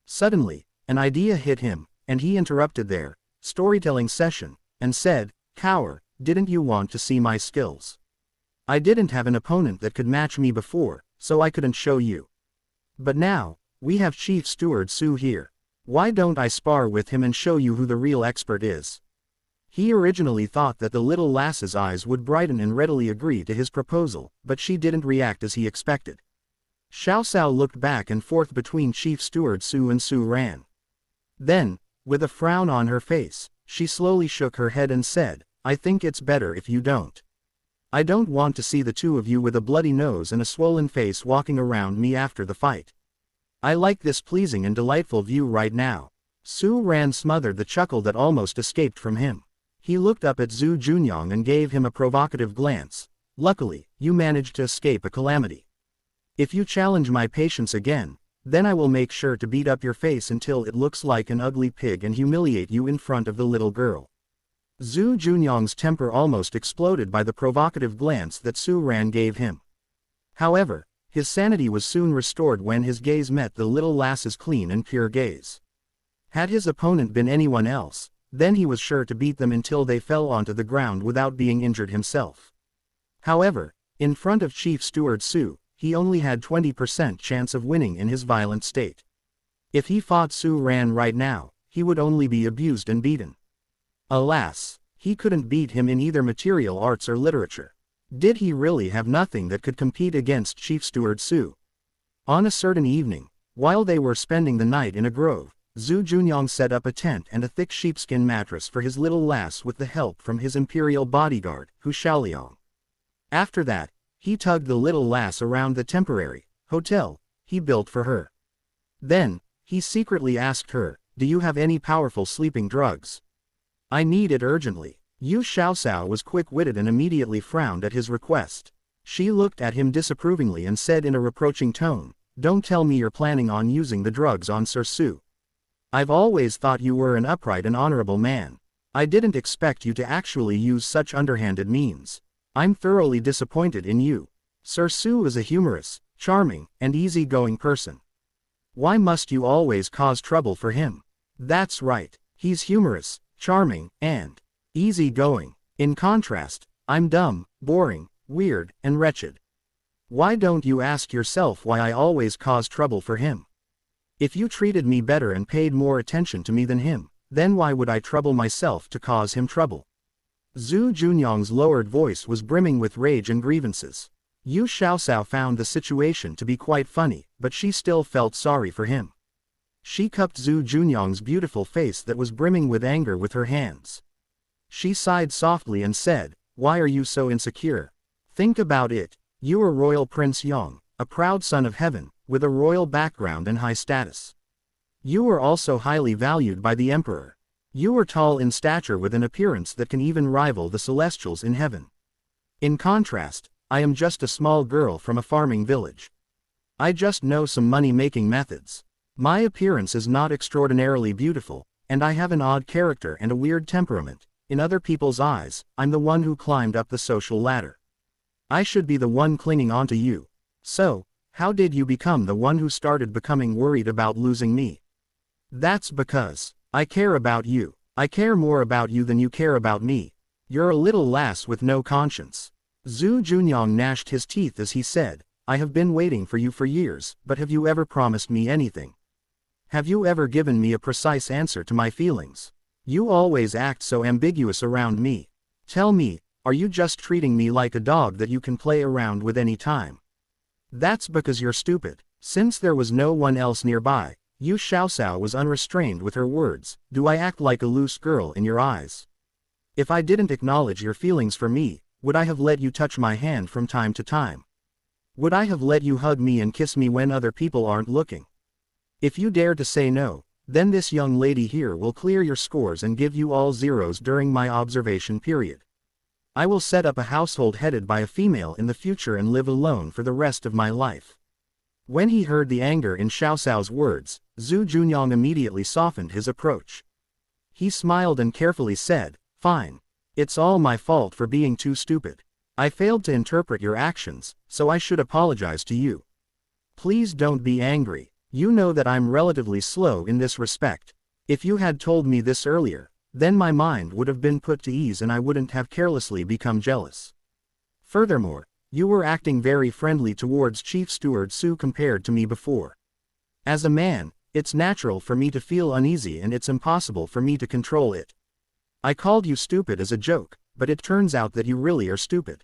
Suddenly, an idea hit him, and he interrupted their storytelling session, and said, "Cower, didn't you want to see my skills? I didn't have an opponent that could match me before, so I couldn't show you. But now, we have Chief Steward Su here. Why don't I spar with him and show you who the real expert is?" He originally thought that the little lass's eyes would brighten and readily agree to his proposal, but she didn't react as he expected. Xiaosao looked back and forth between Chief Steward Su and Su Ran. Then, with a frown on her face, she slowly shook her head and said, "I think it's better if you don't. I don't want to see the two of you with a bloody nose and a swollen face walking around me after the fight. I like this pleasing and delightful view right now." Su Ran smothered the chuckle that almost escaped from him. He looked up at Zhu Junyang and gave him a provocative glance. "Luckily, you managed to escape a calamity. If you challenge my patience again, then I will make sure to beat up your face until it looks like an ugly pig and humiliate you in front of the little girl." Zhu Junyang's temper almost exploded by the provocative glance that Su Ran gave him. However, his sanity was soon restored when his gaze met the little lass's clean and pure gaze. Had his opponent been anyone else, then he was sure to beat them until they fell onto the ground without being injured himself. However, in front of Chief Steward Su, he only had 20% chance of winning in his violent state. If he fought Su Ran right now, he would only be abused and beaten. Alas, he couldn't beat him in either material arts or literature. Did he really have nothing that could compete against Chief Steward Su? On a certain evening, while they were spending the night in a grove, Zhu Junyang set up a tent and a thick sheepskin mattress for his little lass with the help from his imperial bodyguard, Hu Xiaoliang. After that, he tugged the little lass around the temporary hotel he built for her. Then, he secretly asked her, "Do you have any powerful sleeping drugs? I need it urgently." Yu Xiaosao was quick-witted and immediately frowned at his request. She looked at him disapprovingly and said in a reproaching tone, "Don't tell me you're planning on using the drugs on Sir Su. I've always thought you were an upright and honorable man. I didn't expect you to actually use such underhanded means. I'm thoroughly disappointed in you. Sir Su is a humorous, charming, and easy-going person. Why must you always cause trouble for him?" "That's right, he's humorous, charming, and easy-going. In contrast, I'm dumb, boring, weird, and wretched. Why don't you ask yourself why I always cause trouble for him? If you treated me better and paid more attention to me than him, then why would I trouble myself to cause him trouble?" Zhu Junyang's lowered voice was brimming with rage and grievances. Yu Xiaosao found the situation to be quite funny, but she still felt sorry for him. She cupped Zhu Junyang's beautiful face that was brimming with anger with her hands. She sighed softly and said, Why are you so insecure? Think about it. You are Royal Prince Yong, a proud son of heaven, with a royal background and high status. You are also highly valued by the Emperor. You are tall in stature with an appearance that can even rival the celestials in heaven. In contrast, I am just a small girl from a farming village. I just know some money-making methods. My appearance is not extraordinarily beautiful, and I have an odd character and a weird temperament. In other people's eyes, I'm the one who climbed up the social ladder. I should be the one clinging onto you. So, how did you become the one who started becoming worried about losing me? That's because I care about you. I care more about you than you care about me. You're a little lass with no conscience. Zhu Junyang gnashed his teeth as he said, I have been waiting for you for years, but have you ever promised me anything? Have you ever given me a precise answer to my feelings? You always act so ambiguous around me. Tell me, are you just treating me like a dog that you can play around with any time? That's because you're stupid. Since there was no one else nearby, Yu Xiaoxiao was unrestrained with her words. Do I act like a loose girl in your eyes? If I didn't acknowledge your feelings for me, would I have let you touch my hand from time to time? Would I have let you hug me and kiss me when other people aren't looking? If you dare to say no, then this young lady here will clear your scores and give you all zeros during my observation period. I will set up a household headed by a female in the future and live alone for the rest of my life. When he heard the anger in Xiaoxiao's words, Zhu Junyang immediately softened his approach. He smiled and carefully said, Fine. It's all my fault for being too stupid. I failed to interpret your actions, so I should apologize to you. Please don't be angry. You know that I'm relatively slow in this respect. If you had told me this earlier, then my mind would have been put to ease and I wouldn't have carelessly become jealous. Furthermore, you were acting very friendly towards Chief Steward Su compared to me before. As a man, it's natural for me to feel uneasy and it's impossible for me to control it. I called you stupid as a joke, but it turns out that you really are stupid.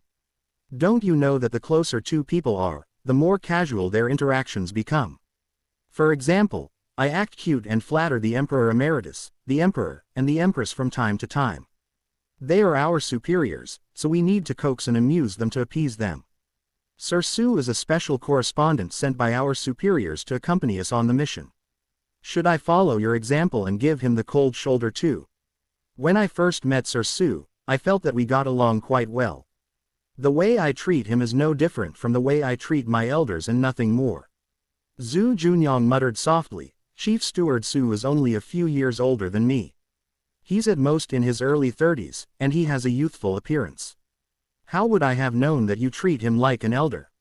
Don't you know that the closer two people are, the more casual their interactions become? For example, I act cute and flatter the Emperor Emeritus, the Emperor, and the Empress from time to time. They are our superiors, so we need to coax and amuse them to appease them. Sir Su is a special correspondent sent by our superiors to accompany us on the mission. Should I follow your example and give him the cold shoulder too? When I first met Sir Su, I felt that we got along quite well. The way I treat him is no different from the way I treat my elders and nothing more. Zhu Junyang muttered softly, Chief Steward Su is only a few years older than me. He's at most in his early 30s, and he has a youthful appearance. How would I have known that you treat him like an elder?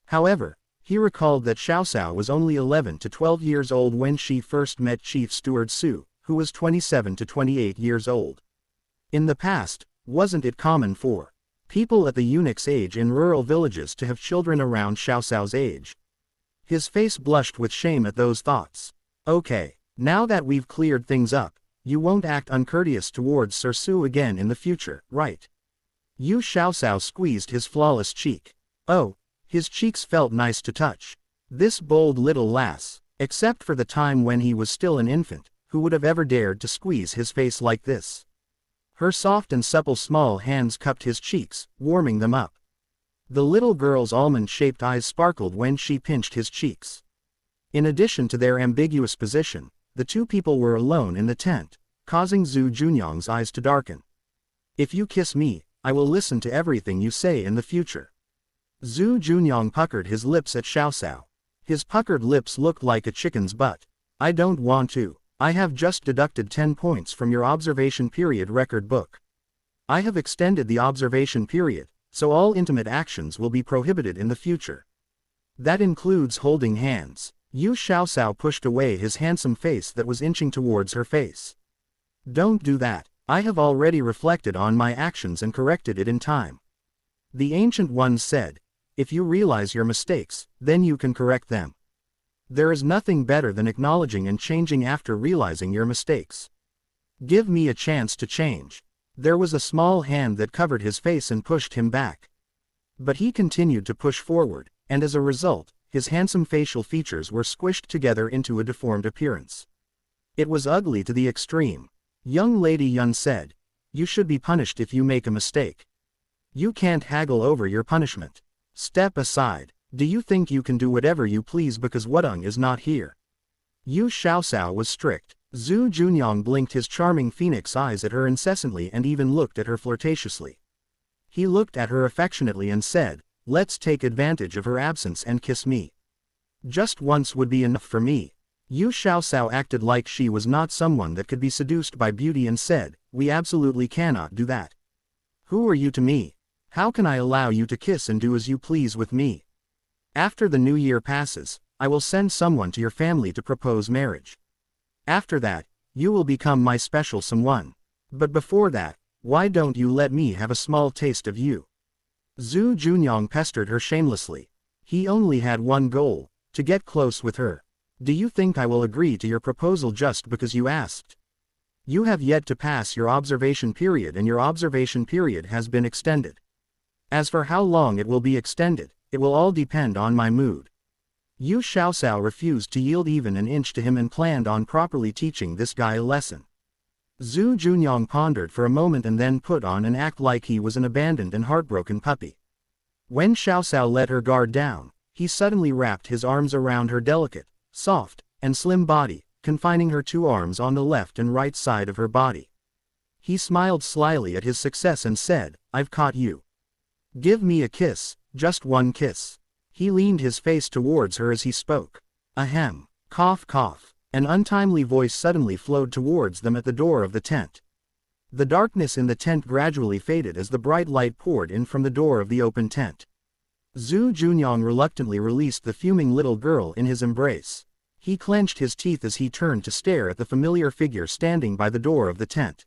However, he recalled that Xiaoxiao was only 11 to 12 years old when she first met Chief Steward Su, who was 27 to 28 years old. In the past, wasn't it common for people at the eunuch's age in rural villages to have children around Xiaoxiao's age? His face blushed with shame at those thoughts. Okay, now that we've cleared things up, you won't act uncourteous towards Sir Su again in the future, right? Yu Xiaoxiao squeezed his flawless cheek. Oh, his cheeks felt nice to touch. This bold little lass, except for the time when he was still an infant, who would have ever dared to squeeze his face like this? Her soft and supple small hands cupped his cheeks, warming them up. The little girl's almond-shaped eyes sparkled when she pinched his cheeks. In addition to their ambiguous position, the two people were alone in the tent, causing Zhu Junyang's eyes to darken. If you kiss me, I will listen to everything you say in the future. Zhu Junyang puckered his lips at Xiaoxiao. His puckered lips looked like a chicken's butt. I don't want to. I have just deducted 10 points from your observation period record book. I have extended the observation period, so all intimate actions will be prohibited in the future. That includes holding hands. Yu Xiaoxiao pushed away his handsome face that was inching towards her face. Don't do that. I have already reflected on my actions and corrected it in time. The Ancient One said, if you realize your mistakes, then you can correct them. There is nothing better than acknowledging and changing after realizing your mistakes. Give me a chance to change. There was a small hand that covered his face and pushed him back. But he continued to push forward, and as a result, his handsome facial features were squished together into a deformed appearance. It was ugly to the extreme. Young Lady Yun said, you should be punished if you make a mistake. You can't haggle over your punishment. Step aside. Do you think you can do whatever you please because Wudong is not here? Yu Xiaoxiao was strict. Zhu Junyang blinked his charming phoenix eyes at her incessantly and even looked at her flirtatiously. He looked at her affectionately and said, "Let's take advantage of her absence and kiss me. Just once would be enough for me." Yu Xiaoxiao acted like she was not someone that could be seduced by beauty and said, "We absolutely cannot do that. Who are you to me? How can I allow you to kiss and do as you please with me? After the new year passes, I will send someone to your family to propose marriage. After that, you will become my special someone. But before that, why don't you let me have a small taste of you?" Zhu Junyang pestered her shamelessly. He only had one goal, to get close with her. "Do you think I will agree to your proposal just because you asked? You have yet to pass your observation period and your observation period has been extended. As for how long it will be extended, it will all depend on my mood." Yu Xiaoxiao refused to yield even an inch to him and planned on properly teaching this guy a lesson. Zhu Junyang pondered for a moment and then put on an act like he was an abandoned and heartbroken puppy. When Xiaoxiao let her guard down, he suddenly wrapped his arms around her delicate, soft, and slim body, confining her two arms on the left and right side of her body. He smiled slyly at his success and said, "I've caught you. Give me a kiss, just one kiss." He leaned his face towards her as he spoke. Ahem. Cough cough. An untimely voice suddenly flowed towards them at the door of the tent. The darkness in the tent gradually faded as the bright light poured in from the door of the open tent. Zhu Junyang reluctantly released the fuming little girl in his embrace. He clenched his teeth as he turned to stare at the familiar figure standing by the door of the tent.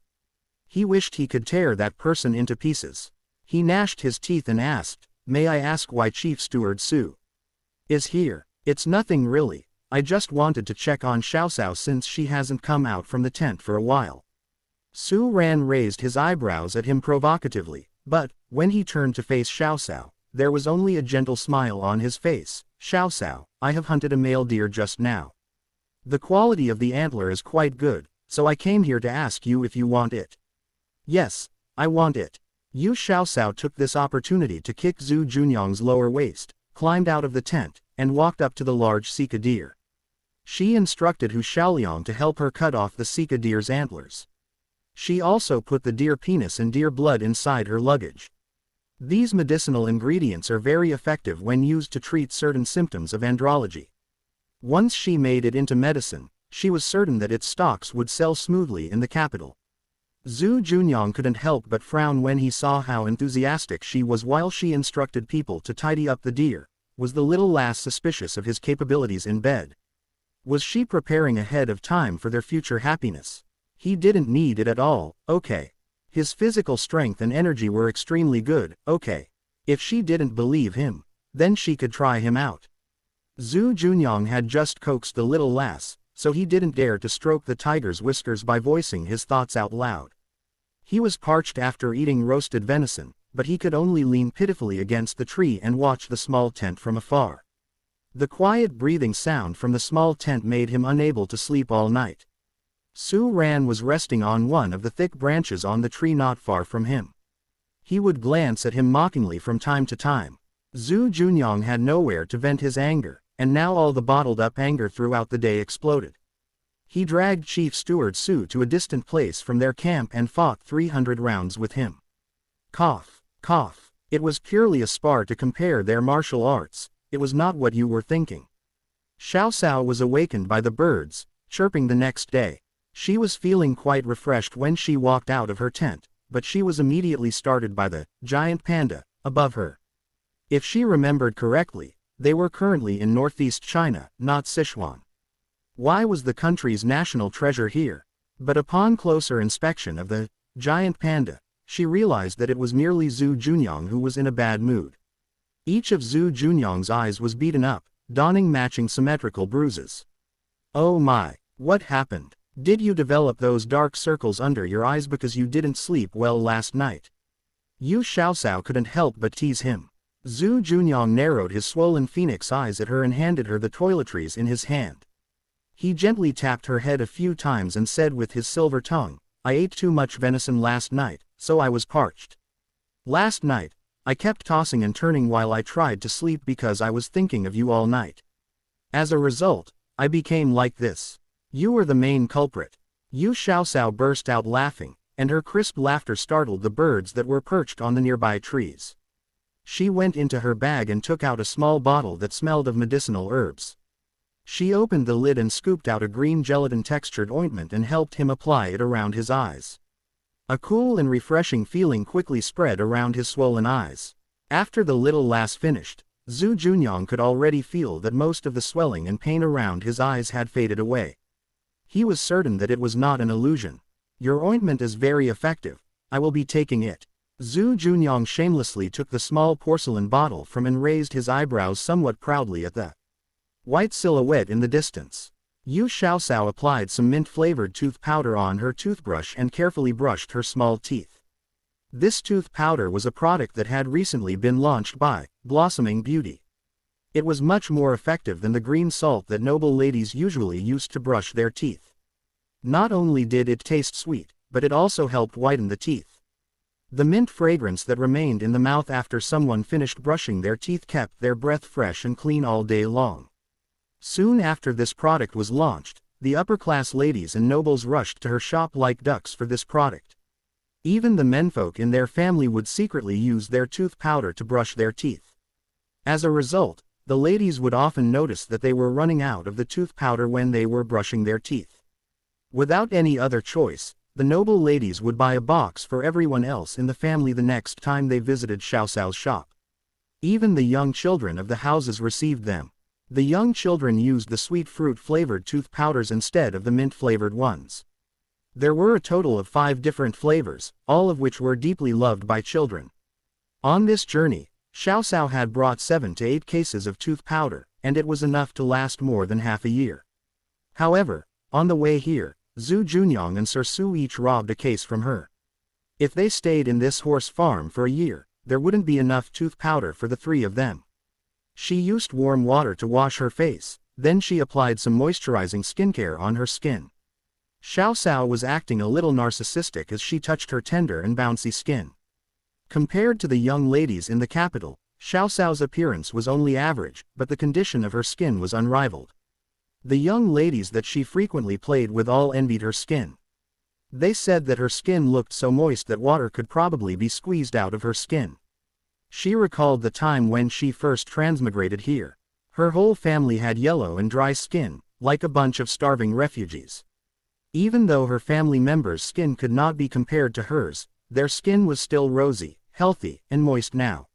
He wished he could tear that person into pieces. He gnashed his teeth and asked, "May I ask why Chief Steward Su is here?" "It's nothing really. I just wanted to check on Xiaoxiao since she hasn't come out from the tent for a while." Su Ran raised his eyebrows at him provocatively, but, when he turned to face Xiaoxiao, there was only a gentle smile on his face. "Xiaoxiao, I have hunted a male deer just now. The quality of the antler is quite good, so I came here to ask you if you want it." "Yes, I want it." Yu Xiaoxiao took this opportunity to kick Zhu Junyang's lower waist, climbed out of the tent, and walked up to the large sika deer. She instructed Hu Xiaoliang to help her cut off the sika deer's antlers. She also put the deer penis and deer blood inside her luggage. These medicinal ingredients are very effective when used to treat certain symptoms of andrology. Once she made it into medicine, she was certain that its stocks would sell smoothly in the capital. Zhu Junyang couldn't help but frown when he saw how enthusiastic she was while she instructed people to tidy up the deer. Was the little lass suspicious of his capabilities in bed? Was she preparing ahead of time for their future happiness? He didn't need it at all, okay. His physical strength and energy were extremely good, okay. If she didn't believe him, then she could try him out. Zhu Junyang had just coaxed the little lass, so he didn't dare to stroke the tiger's whiskers by voicing his thoughts out loud. He was parched after eating roasted venison, but he could only lean pitifully against the tree and watch the small tent from afar. The quiet breathing sound from the small tent made him unable to sleep all night. Su Ran was resting on one of the thick branches on the tree not far from him. He would glance at him mockingly from time to time. Zhu Junyang had nowhere to vent his anger, and now all the bottled-up anger throughout the day exploded. He dragged Chief Steward Su to a distant place from their camp and fought 300 rounds with him. Cough, cough. It was purely a spar to compare their martial arts. It was not what you were thinking. Xiaoxiao was awakened by the birds, chirping the next day. She was feeling quite refreshed when she walked out of her tent, but she was immediately startled by the giant panda above her. If she remembered correctly, they were currently in northeast China, not Sichuan. Why was the country's national treasure here? But upon closer inspection of the giant panda, she realized that it was merely Zhu Junyang who was in a bad mood. Each of Zhu Junyang's eyes was beaten up, donning matching symmetrical bruises. "Oh my, what happened? Did you develop those dark circles under your eyes because you didn't sleep well last night?" Yu Xiaoxiao couldn't help but tease him. Zhu Junyang narrowed his swollen phoenix eyes at her and handed her the toiletries in his hand. He gently tapped her head a few times and said with his silver tongue, "I ate too much venison last night, so I was parched." Last night, I kept tossing and turning while I tried to sleep because I was thinking of you all night. As a result, I became like this. You were the main culprit. Yu Xiaoxiao burst out laughing, and her crisp laughter startled the birds that were perched on the nearby trees. She went into her bag and took out a small bottle that smelled of medicinal herbs. She opened the lid and scooped out a green gelatin-textured ointment and helped him apply it around his eyes. A cool and refreshing feeling quickly spread around his swollen eyes. After the little lass finished, Zhu Junyang could already feel that most of the swelling and pain around his eyes had faded away. He was certain that it was not an illusion. Your ointment is very effective. I will be taking it. Zhu Junyang shamelessly took the small porcelain bottle from and raised his eyebrows somewhat proudly at the white silhouette in the distance. Yu Xiaoxiao applied some mint-flavored tooth powder on her toothbrush and carefully brushed her small teeth. This tooth powder was a product that had recently been launched by Blossoming Beauty. It was much more effective than the green salt that noble ladies usually used to brush their teeth. Not only did it taste sweet, but it also helped whiten the teeth. The mint fragrance that remained in the mouth after someone finished brushing their teeth kept their breath fresh and clean all day long. Soon after this product was launched, the upper-class ladies and nobles rushed to her shop like ducks for this product. Even the menfolk in their family would secretly use their tooth powder to brush their teeth. As a result, the ladies would often notice that they were running out of the tooth powder when they were brushing their teeth. Without any other choice, the noble ladies would buy a box for everyone else in the family the next time they visited Xiaoxiao's shop. Even the young children of the houses received them. The young children used the sweet fruit-flavored tooth powders instead of the mint-flavored ones. There were a total of 5 different flavors, all of which were deeply loved by children. On this journey, Xiaoxiao had brought 7 to 8 cases of tooth powder, and it was enough to last more than half a year. However, on the way here, Zhu Junyang and Sir Su each robbed a case from her. If they stayed in this horse farm for a year, there wouldn't be enough tooth powder for the 3 of them. She used warm water to wash her face, then she applied some moisturizing skincare on her skin. Xiaoxiao was acting a little narcissistic as she touched her tender and bouncy skin. Compared to the young ladies in the capital, Xiaoxiao's appearance was only average, but the condition of her skin was unrivaled. The young ladies that she frequently played with all envied her skin. They said that her skin looked so moist that water could probably be squeezed out of her skin. She recalled the time when she first transmigrated here. Her whole family had yellow and dry skin, like a bunch of starving refugees. Even though her family members' skin could not be compared to hers, their skin was still rosy, healthy, and moist now.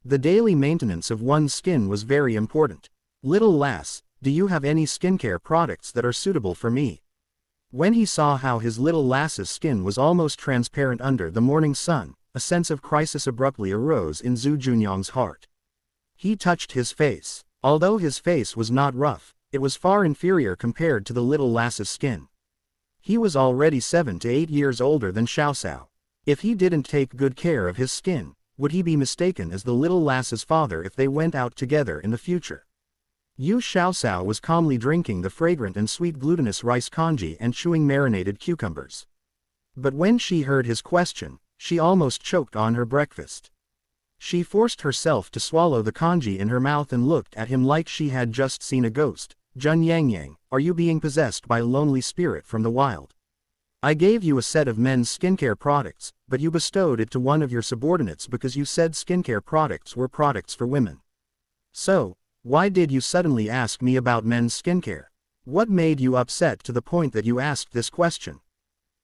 The daily maintenance of one's skin was very important. Little lass, do you have any skincare products that are suitable for me? When he saw how his little lass's skin was almost transparent under the morning sun, a sense of crisis abruptly arose in Zhu Junyang's heart. He touched his face. Although his face was not rough, it was far inferior compared to the little lass's skin. He was already 7 to 8 years older than Xiaoxiao. If he didn't take good care of his skin, would he be mistaken as the little lass's father if they went out together in the future? Yu Xiaoxiao was calmly drinking the fragrant and sweet glutinous rice congee and chewing marinated cucumbers. But when she heard his question, she almost choked on her breakfast. She forced herself to swallow the congee in her mouth and looked at him like she had just seen a ghost. Jun Yangyang, are you being possessed by a lonely spirit from the wild? I gave you a set of men's skincare products, but you bestowed it to one of your subordinates because you said skincare products were products for women. So, why did you suddenly ask me about men's skincare? What made you upset to the point that you asked this question?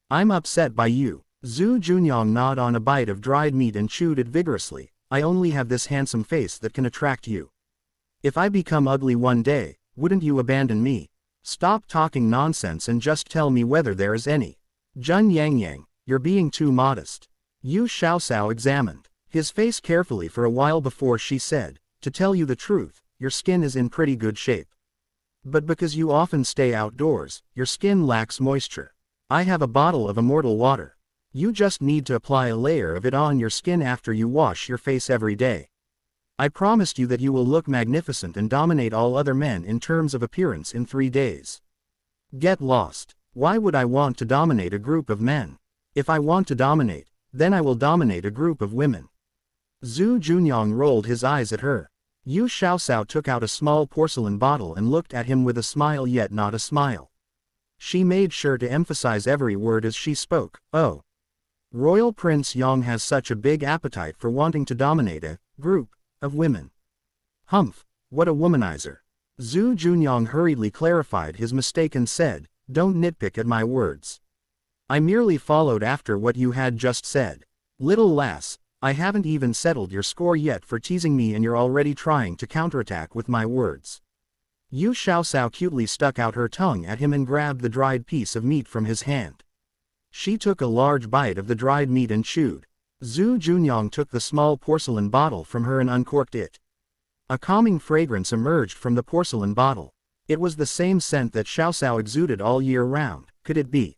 I'm upset by you. Zhu Junyang gnawed on a bite of dried meat and chewed it vigorously. I only have this handsome face that can attract you. If I become ugly one day, wouldn't you abandon me? Stop talking nonsense and just tell me whether there is any. Jun Yangyang, you're being too modest. Yu Xiaoxiao examined his face carefully for a while before she said, to tell you the truth, your skin is in pretty good shape. But because you often stay outdoors, your skin lacks moisture. I have a bottle of immortal water. You just need to apply a layer of it on your skin after you wash your face every day. I promised you that you will look magnificent and dominate all other men in terms of appearance in 3 days. Get lost. Why would I want to dominate a group of men? If I want to dominate, then I will dominate a group of women. Zhu Junyang rolled his eyes at her. Yu Xiaoxiao took out a small porcelain bottle and looked at him with a smile yet not a smile. She made sure to emphasize every word as she spoke. Oh. Royal Prince Yang has such a big appetite for wanting to dominate a group of women. Humph, what a womanizer. Zhu Junyang hurriedly clarified his mistake and said, don't nitpick at my words. I merely followed after what you had just said. Little lass, I haven't even settled your score yet for teasing me and you're already trying to counterattack with my words. Yu Xiaoxiao cutely stuck out her tongue at him and grabbed the dried piece of meat from his hand. She took a large bite of the dried meat and chewed. Zhu Junyang took the small porcelain bottle from her and uncorked it. A calming fragrance emerged from the porcelain bottle. It was the same scent that Xiaoxiao exuded all year round. Could it be?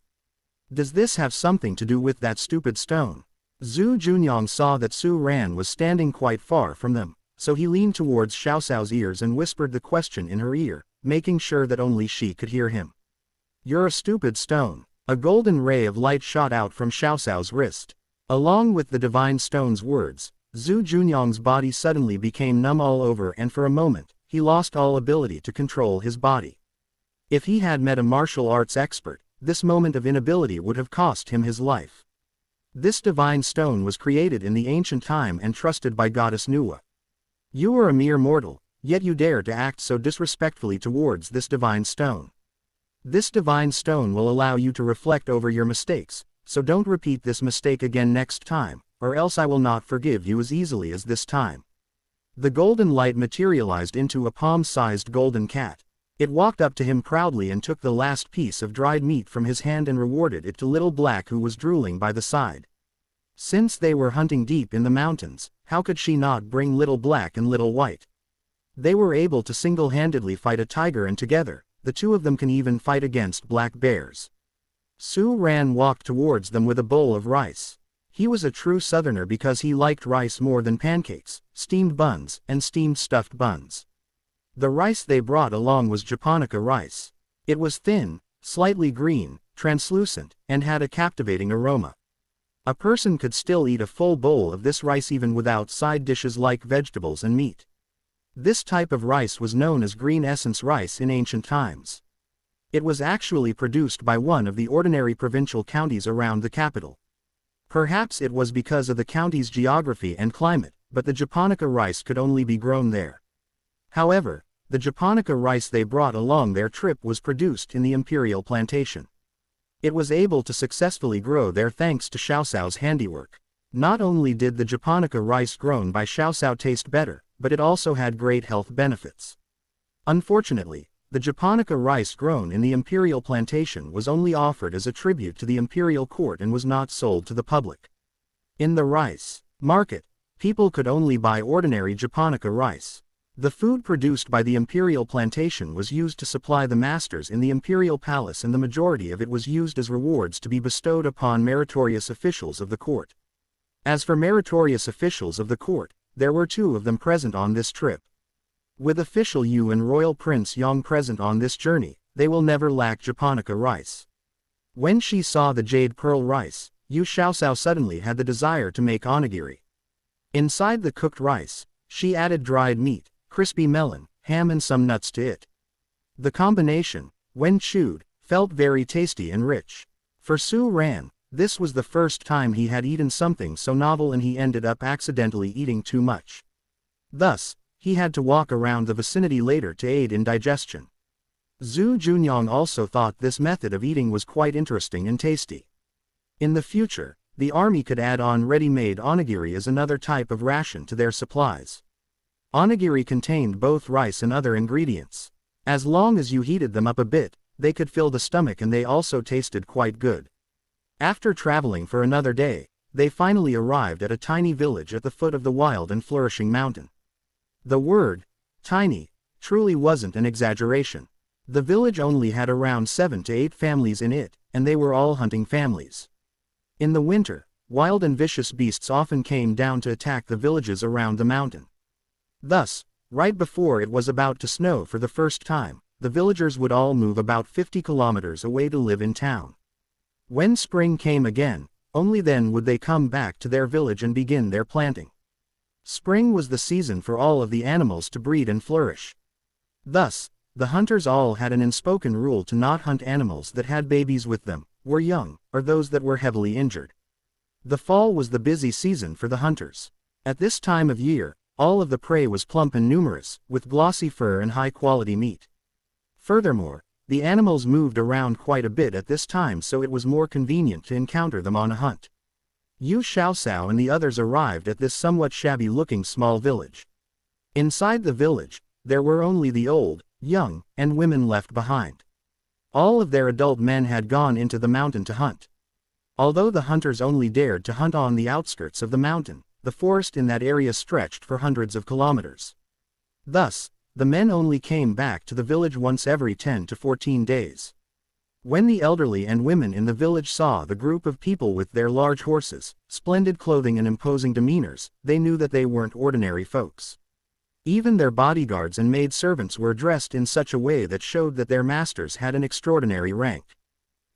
Does this have something to do with that stupid stone? Zhu Junyang saw that Su Ran was standing quite far from them, so he leaned towards Xiaoxiao's ears and whispered the question in her ear, making sure that only she could hear him. You're a stupid stone. A golden ray of light shot out from Xiaoxiao's wrist. Along with the divine stone's words, Zhu Junyang's body suddenly became numb all over and for a moment, he lost all ability to control his body. If he had met a martial arts expert, this moment of inability would have cost him his life. This divine stone was created in the ancient time and trusted by Goddess Nuwa. You are a mere mortal, yet you dare to act so disrespectfully towards this divine stone. This divine stone will allow you to reflect over your mistakes, so don't repeat this mistake again next time, or else I will not forgive you as easily as this time. The golden light materialized into a palm-sized golden cat. It walked up to him proudly and took the last piece of dried meat from his hand and rewarded it to Little Black, who was drooling by the side. Since they were hunting deep in the mountains, how could she not bring Little Black and Little White? They were able to single-handedly fight a tiger, and together, the two of them can even fight against black bears. Su Ran walked towards them with a bowl of rice. He was a true southerner because he liked rice more than pancakes, steamed buns, and steamed stuffed buns. The rice they brought along was japonica rice. It was thin, slightly green, translucent, and had a captivating aroma. A person could still eat a full bowl of this rice even without side dishes like vegetables and meat. This type of rice was known as green essence rice in ancient times. It was actually produced by one of the ordinary provincial counties around the capital. Perhaps it was because of the county's geography and climate, but the japonica rice could only be grown there. However, the japonica rice they brought along their trip was produced in the imperial plantation. It was able to successfully grow there thanks to Xiaoxiao's handiwork. Not only did the japonica rice grown by Xiaoxiao taste better, but it also had great health benefits. Unfortunately, the japonica rice grown in the imperial plantation was only offered as a tribute to the imperial court and was not sold to the public. In the rice market, people could only buy ordinary japonica rice. The food produced by the imperial plantation was used to supply the masters in the imperial palace, and the majority of it was used as rewards to be bestowed upon meritorious officials of the court. As for meritorious officials of the court, there were two of them present on this trip. With official Yu and Royal Prince Yang present on this journey, they will never lack japonica rice. When she saw the jade pearl rice, Yu Xiaoxiao suddenly had the desire to make onigiri. Inside the cooked rice, she added dried meat, crispy melon, ham and some nuts to it. The combination, when chewed, felt very tasty and rich. For Su Ran, this was the first time he had eaten something so novel, and he ended up accidentally eating too much. Thus, he had to walk around the vicinity later to aid in digestion. Zhu Junyang also thought this method of eating was quite interesting and tasty. In the future, the army could add on ready-made onigiri as another type of ration to their supplies. Onigiri contained both rice and other ingredients. As long as you heated them up a bit, they could fill the stomach, and they also tasted quite good. After traveling for another day, they finally arrived at a tiny village at the foot of the wild and flourishing mountain. The word, tiny, truly wasn't an exaggeration. The village only had around 7 to 8 families in it, and they were all hunting families. In the winter, wild and vicious beasts often came down to attack the villages around the mountain. Thus, right before it was about to snow for the first time, the villagers would all move about 50 kilometers away to live in town. When spring came again, only then would they come back to their village and begin their planting. Spring was the season for all of the animals to breed and flourish. Thus, the hunters all had an unspoken rule to not hunt animals that had babies with them, were young, or those that were heavily injured. The fall was the busy season for the hunters. At this time of year, all of the prey was plump and numerous, with glossy fur and high-quality meat. Furthermore, the animals moved around quite a bit at this time, so it was more convenient to encounter them on a hunt. Yu Xiaosao and the others arrived at this somewhat shabby-looking small village. Inside the village, there were only the old, young, and women left behind. All of their adult men had gone into the mountain to hunt. Although the hunters only dared to hunt on the outskirts of the mountain, the forest in that area stretched for hundreds of kilometers. Thus, the men only came back to the village once every 10 to 14 days. When the elderly and women in the village saw the group of people with their large horses, splendid clothing and imposing demeanors, they knew that they weren't ordinary folks. Even their bodyguards and maidservants were dressed in such a way that showed that their masters had an extraordinary rank.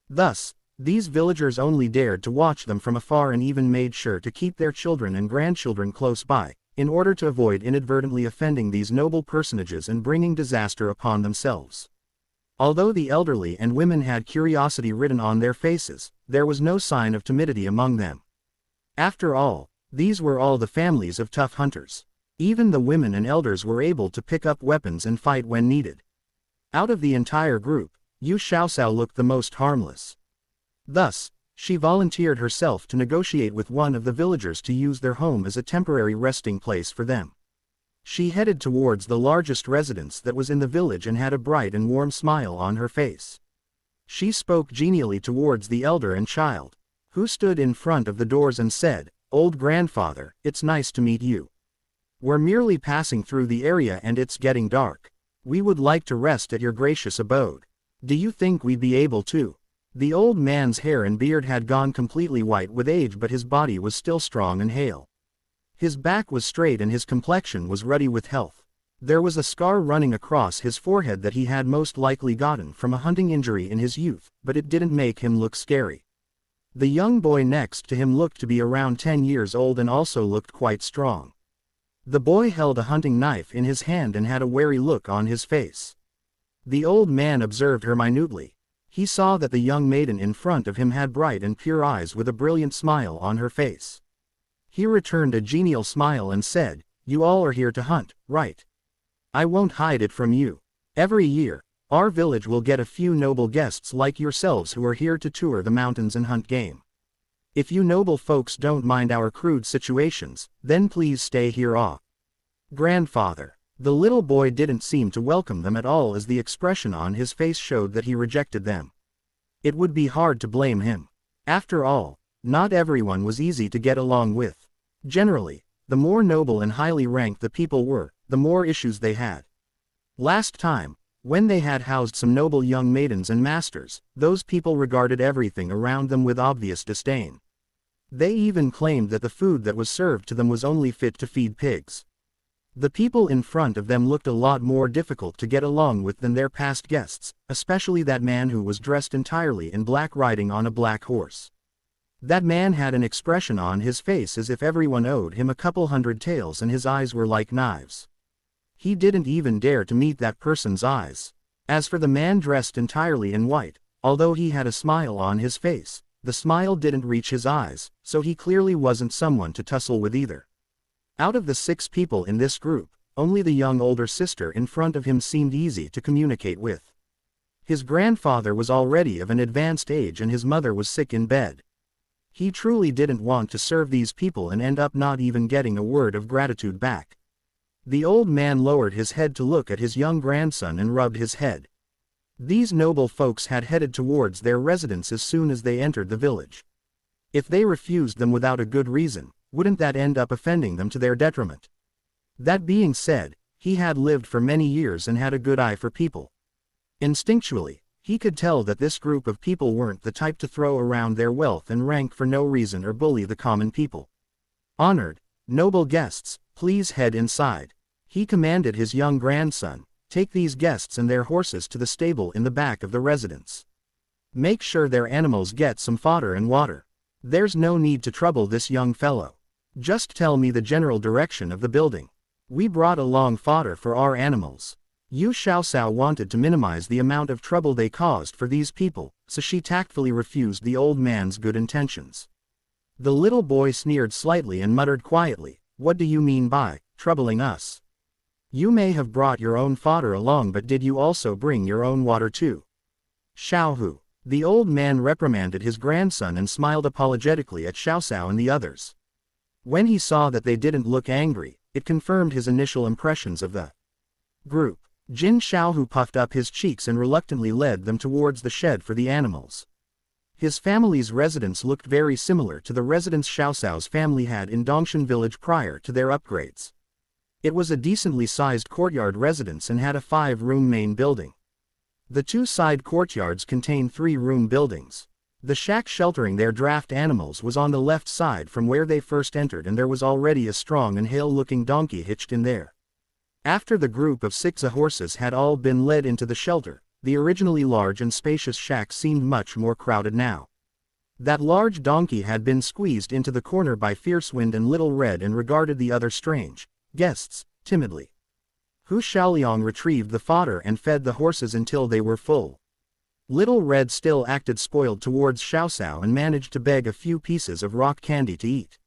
Thus, these villagers only dared to watch them from afar and even made sure to keep their children and grandchildren close by, in order to avoid inadvertently offending these noble personages and bringing disaster upon themselves. Although the elderly and women had curiosity written on their faces, there was no sign of timidity among them. After all, these were all the families of tough hunters. Even the women and elders were able to pick up weapons and fight when needed. Out of the entire group, Yu Xiaosao looked the most harmless. Thus, she volunteered herself to negotiate with one of the villagers to use their home as a temporary resting place for them. She headed towards the largest residence that was in the village and had a bright and warm smile on her face. She spoke genially towards the elder and child, who stood in front of the doors and said, "Old grandfather, it's nice to meet you. We're merely passing through the area and it's getting dark. We would like to rest at your gracious abode. Do you think we'd be able to?" The old man's hair and beard had gone completely white with age, but his body was still strong and hale. His back was straight and his complexion was ruddy with health. There was a scar running across his forehead that he had most likely gotten from a hunting injury in his youth, but it didn't make him look scary. The young boy next to him looked to be around 10 years old and also looked quite strong. The boy held a hunting knife in his hand and had a wary look on his face. The old man observed her minutely. He saw that the young maiden in front of him had bright and pure eyes with a brilliant smile on her face. He returned a genial smile and said, "You all are here to hunt, right? I won't hide it from you. Every year, our village will get a few noble guests like yourselves who are here to tour the mountains and hunt game. If you noble folks don't mind our crude situations, then please stay here." Grandfather. The little boy didn't seem to welcome them at all, as the expression on his face showed that he rejected them. It would be hard to blame him. After all, not everyone was easy to get along with. Generally, the more noble and highly ranked the people were, the more issues they had. Last time, when they had housed some noble young maidens and masters, those people regarded everything around them with obvious disdain. They even claimed that the food that was served to them was only fit to feed pigs. The people in front of them looked a lot more difficult to get along with than their past guests, especially that man who was dressed entirely in black riding on a black horse. That man had an expression on his face as if everyone owed him a couple hundred taels, and his eyes were like knives. He didn't even dare to meet that person's eyes. As for the man dressed entirely in white, although he had a smile on his face, the smile didn't reach his eyes, so he clearly wasn't someone to tussle with either. Out of the 6 people in this group, only the young older sister in front of him seemed easy to communicate with. His grandfather was already of an advanced age and his mother was sick in bed. He truly didn't want to serve these people and end up not even getting a word of gratitude back. The old man lowered his head to look at his young grandson and rubbed his head. These noble folks had headed towards their residence as soon as they entered the village. If they refused them without a good reason, wouldn't that end up offending them to their detriment? That being said, he had lived for many years and had a good eye for people. Instinctually, he could tell that this group of people weren't the type to throw around their wealth and rank for no reason or bully the common people. "Honored, noble guests, please head inside," he commanded his young grandson. "Take these guests and their horses to the stable in the back of the residence. Make sure their animals get some fodder and water. There's no need to trouble this young fellow. Just tell me the general direction of the building. We brought along fodder for our animals. Yu Xiaosao wanted to minimize the amount of trouble they caused for these people, so she tactfully refused the old man's good intentions. The little boy sneered slightly and muttered quietly, "What do you mean by troubling us? You may have brought your own fodder along, but did you also bring your own water too?" Xiaohu. The old man reprimanded his grandson and smiled apologetically at Xiaosao and the others. When he saw that they didn't look angry, it confirmed his initial impressions of the group. Jin Xiaohu puffed up his cheeks and reluctantly led them towards the shed for the animals. His family's residence looked very similar to the residence Xiaosao's family had in Dongshan village prior to their upgrades. It was a decently sized courtyard residence and had a 5-room main building. The 2 side courtyards contained 3-room buildings. The shack sheltering their draft animals was on the left side from where they first entered, and there was already a strong and hale-looking donkey hitched in there. After the group of 6 horses had all been led into the shelter, the originally large and spacious shack seemed much more crowded now. That large donkey had been squeezed into the corner by Fiercewind and Little Red and regarded the other strange guests timidly. Hu Xiaoliang retrieved the fodder and fed the horses until they were full. Little Red still acted spoiled towards Xiaosao and managed to beg a few pieces of rock candy to eat.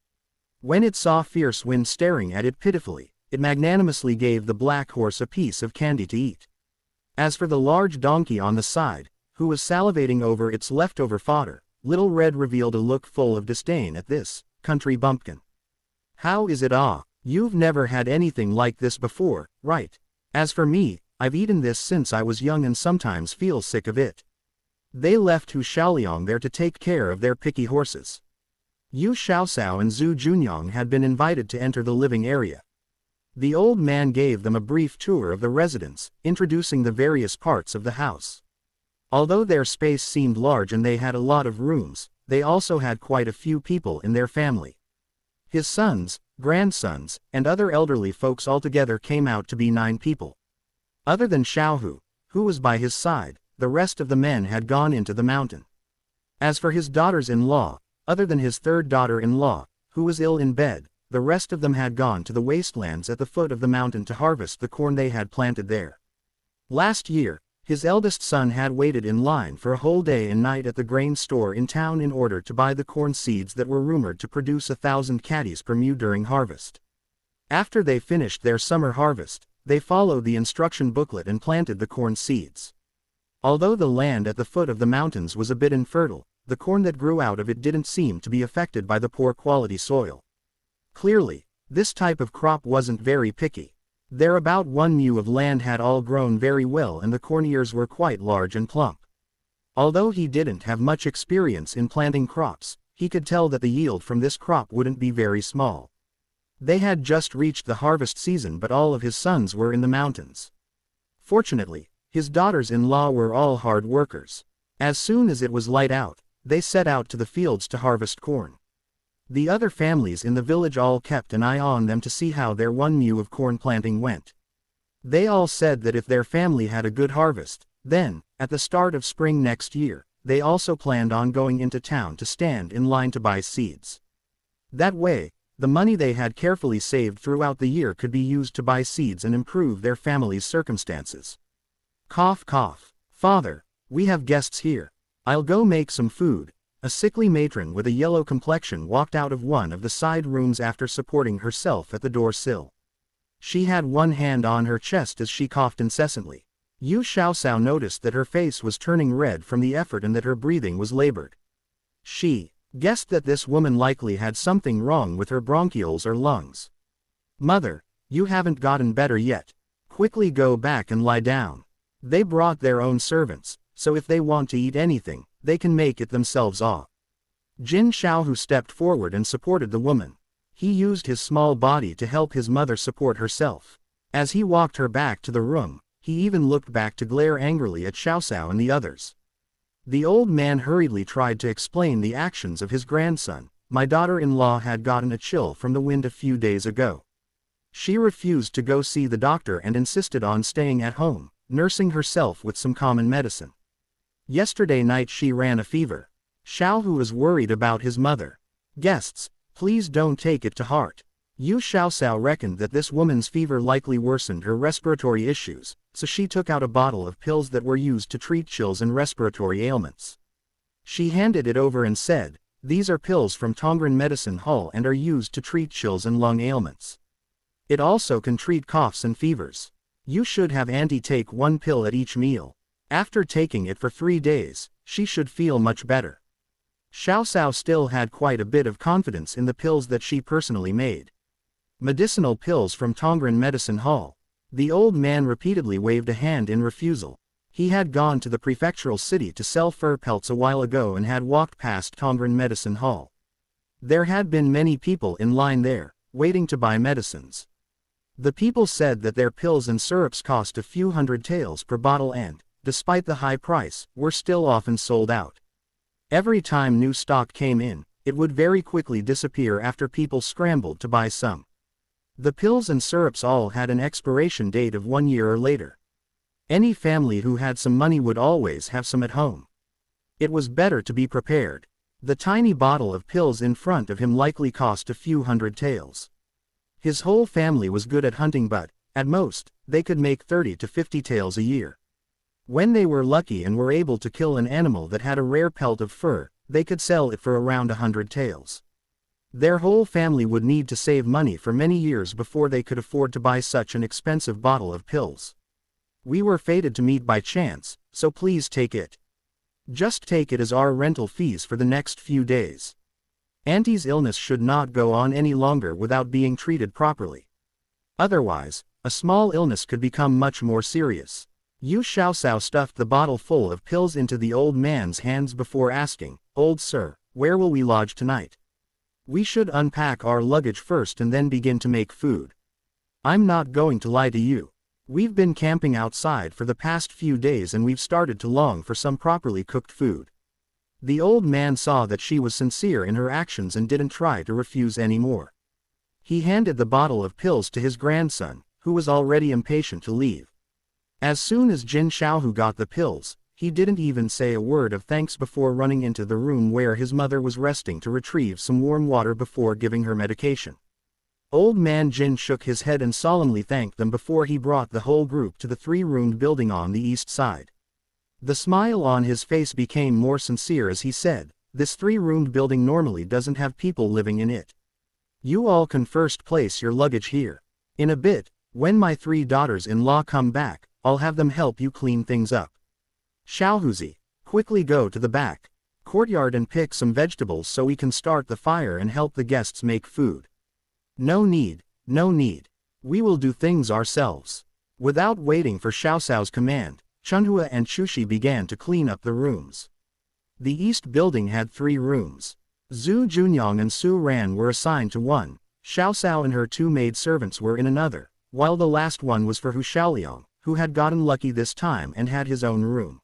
When it saw Fiercewind staring at it pitifully, it magnanimously gave the black horse a piece of candy to eat. As for the large donkey on the side, who was salivating over its leftover fodder, Little Red revealed a look full of disdain at this country bumpkin. "How is it? You've never had anything like this before, right? As for me, I've eaten this since I was young and sometimes feel sick of it." They left Hu Xiaoliang there to take care of their picky horses. Yu Xiaosao and Zhu Junyang had been invited to enter the living area. The old man gave them a brief tour of the residence, introducing the various parts of the house. Although their space seemed large and they had a lot of rooms, they also had quite a few people in their family. His sons, grandsons, and other elderly folks altogether came out to be 9 people. Other than Xiaohu, who was by his side, the rest of the men had gone into the mountain. As for his daughters-in-law, other than his 3rd daughter-in-law, who was ill in bed, the rest of them had gone to the wastelands at the foot of the mountain to harvest the corn they had planted there. Last year, his eldest son had waited in line for a whole day and night at the grain store in town in order to buy the corn seeds that were rumored to produce 1,000 caddies per mu during harvest. After they finished their summer harvest, they followed the instruction booklet and planted the corn seeds. Although the land at the foot of the mountains was a bit infertile, the corn that grew out of it didn't seem to be affected by the poor quality soil. Clearly, this type of crop wasn't very picky. Their about 1 mu of land had all grown very well and the corn ears were quite large and plump. Although he didn't have much experience in planting crops, he could tell that the yield from this crop wouldn't be very small. They had just reached the harvest season, but all of his sons were in the mountains. Fortunately, his daughters-in-law were all hard workers. As soon as it was light out, they set out to the fields to harvest corn. The other families in the village all kept an eye on them to see how their 1 mu of corn planting went. They all said that if their family had a good harvest, then, at the start of spring next year, they also planned on going into town to stand in line to buy seeds. That way, the money they had carefully saved throughout the year could be used to buy seeds and improve their family's circumstances. Cough cough. "Father, we have guests here. I'll go make some food." A sickly matron with a yellow complexion walked out of one of the side rooms after supporting herself at the door sill. She had one hand on her chest as she coughed incessantly. Yu Xiaosao noticed that her face was turning red from the effort and that her breathing was labored. She guessed that this woman likely had something wrong with her bronchioles or lungs. "Mother, you haven't gotten better yet. Quickly go back and lie down. They brought their own servants, so if they want to eat anything, they can make it themselves." Jin Xiaohu stepped forward and supported the woman. He used his small body to help his mother support herself. As he walked her back to the room, he even looked back to glare angrily at Xiaosao and the others. The old man hurriedly tried to explain the actions of his grandson. "My daughter-in-law had gotten a chill from the wind a few days ago. She refused to go see the doctor and insisted on staying at home, nursing herself with some common medicine. Yesterday night she ran a fever." Xiaohu was worried about his mother. "Guests, Please don't take it to heart. Yu Xiaoxiao reckoned that this woman's fever likely worsened her respiratory issues, so she took out a bottle of pills that were used to treat chills and respiratory ailments. She handed it over and said, "These are pills from Tongren Medicine Hall and are used to treat chills and lung ailments. It also can treat coughs and fevers. You should have Auntie take one pill at each meal. After taking it for 3 days, she should feel much better." Xiaoxiao still had quite a bit of confidence in the pills that she personally made. Medicinal pills from Tongren Medicine Hall. The old man repeatedly waved a hand in refusal. He had gone to the prefectural city to sell fur pelts a while ago and had walked past Tongren Medicine Hall. There had been many people in line there, waiting to buy medicines. The people said that their pills and syrups cost a few hundred taels per bottle and, despite the high price, were still often sold out. Every time new stock came in, it would very quickly disappear after people scrambled to buy some. The pills and syrups all had an expiration date of 1 year or later. Any family who had some money would always have some at home. It was better to be prepared. The tiny bottle of pills in front of him likely cost a few hundred taels. His whole family was good at hunting, but, at most, they could make 30 to 50 taels a year. When they were lucky and were able to kill an animal that had a rare pelt of fur, they could sell it for around 100 taels. Their whole family would need to save money for many years before they could afford to buy such an expensive bottle of pills. "We were fated to meet by chance, so please take it. Just take it as our rental fees for the next few days. Auntie's illness should not go on any longer without being treated properly. Otherwise, a small illness could become much more serious." Yu Xiaoxiao stuffed the bottle full of pills into the old man's hands before asking, "Old sir, where will we lodge tonight? We should unpack our luggage first and then begin to make food. I'm not going to lie to you. We've been camping outside for the past few days and we've started to long for some properly cooked food." The old man saw that she was sincere in her actions and didn't try to refuse anymore. He handed the bottle of pills to his grandson, who was already impatient to leave. As soon as Jin Xiaohu got the pills, he didn't even say a word of thanks before running into the room where his mother was resting to retrieve some warm water before giving her medication. Old man Jin shook his head and solemnly thanked them before he brought the whole group to the 3-roomed building on the east side. The smile on his face became more sincere as he said, "This 3-roomed building normally doesn't have people living in it. You all can first place your luggage here. In a bit, when my 3 daughters-in-law come back, I'll have them help you clean things up. Xiaohuzi, quickly go to the back courtyard and pick some vegetables so we can start the fire and help the guests make food." No need. We will do things ourselves." Without waiting for Xiaoxiao's command, Chunhua and Chushi began to clean up the rooms. The east building had 3 rooms. Zhu Junyang and Su Ran were assigned to one, Xiaoxiao and her 2 maid-servants were in another, while the last one was for Hu Xiaoliang, who had gotten lucky this time and had his own room.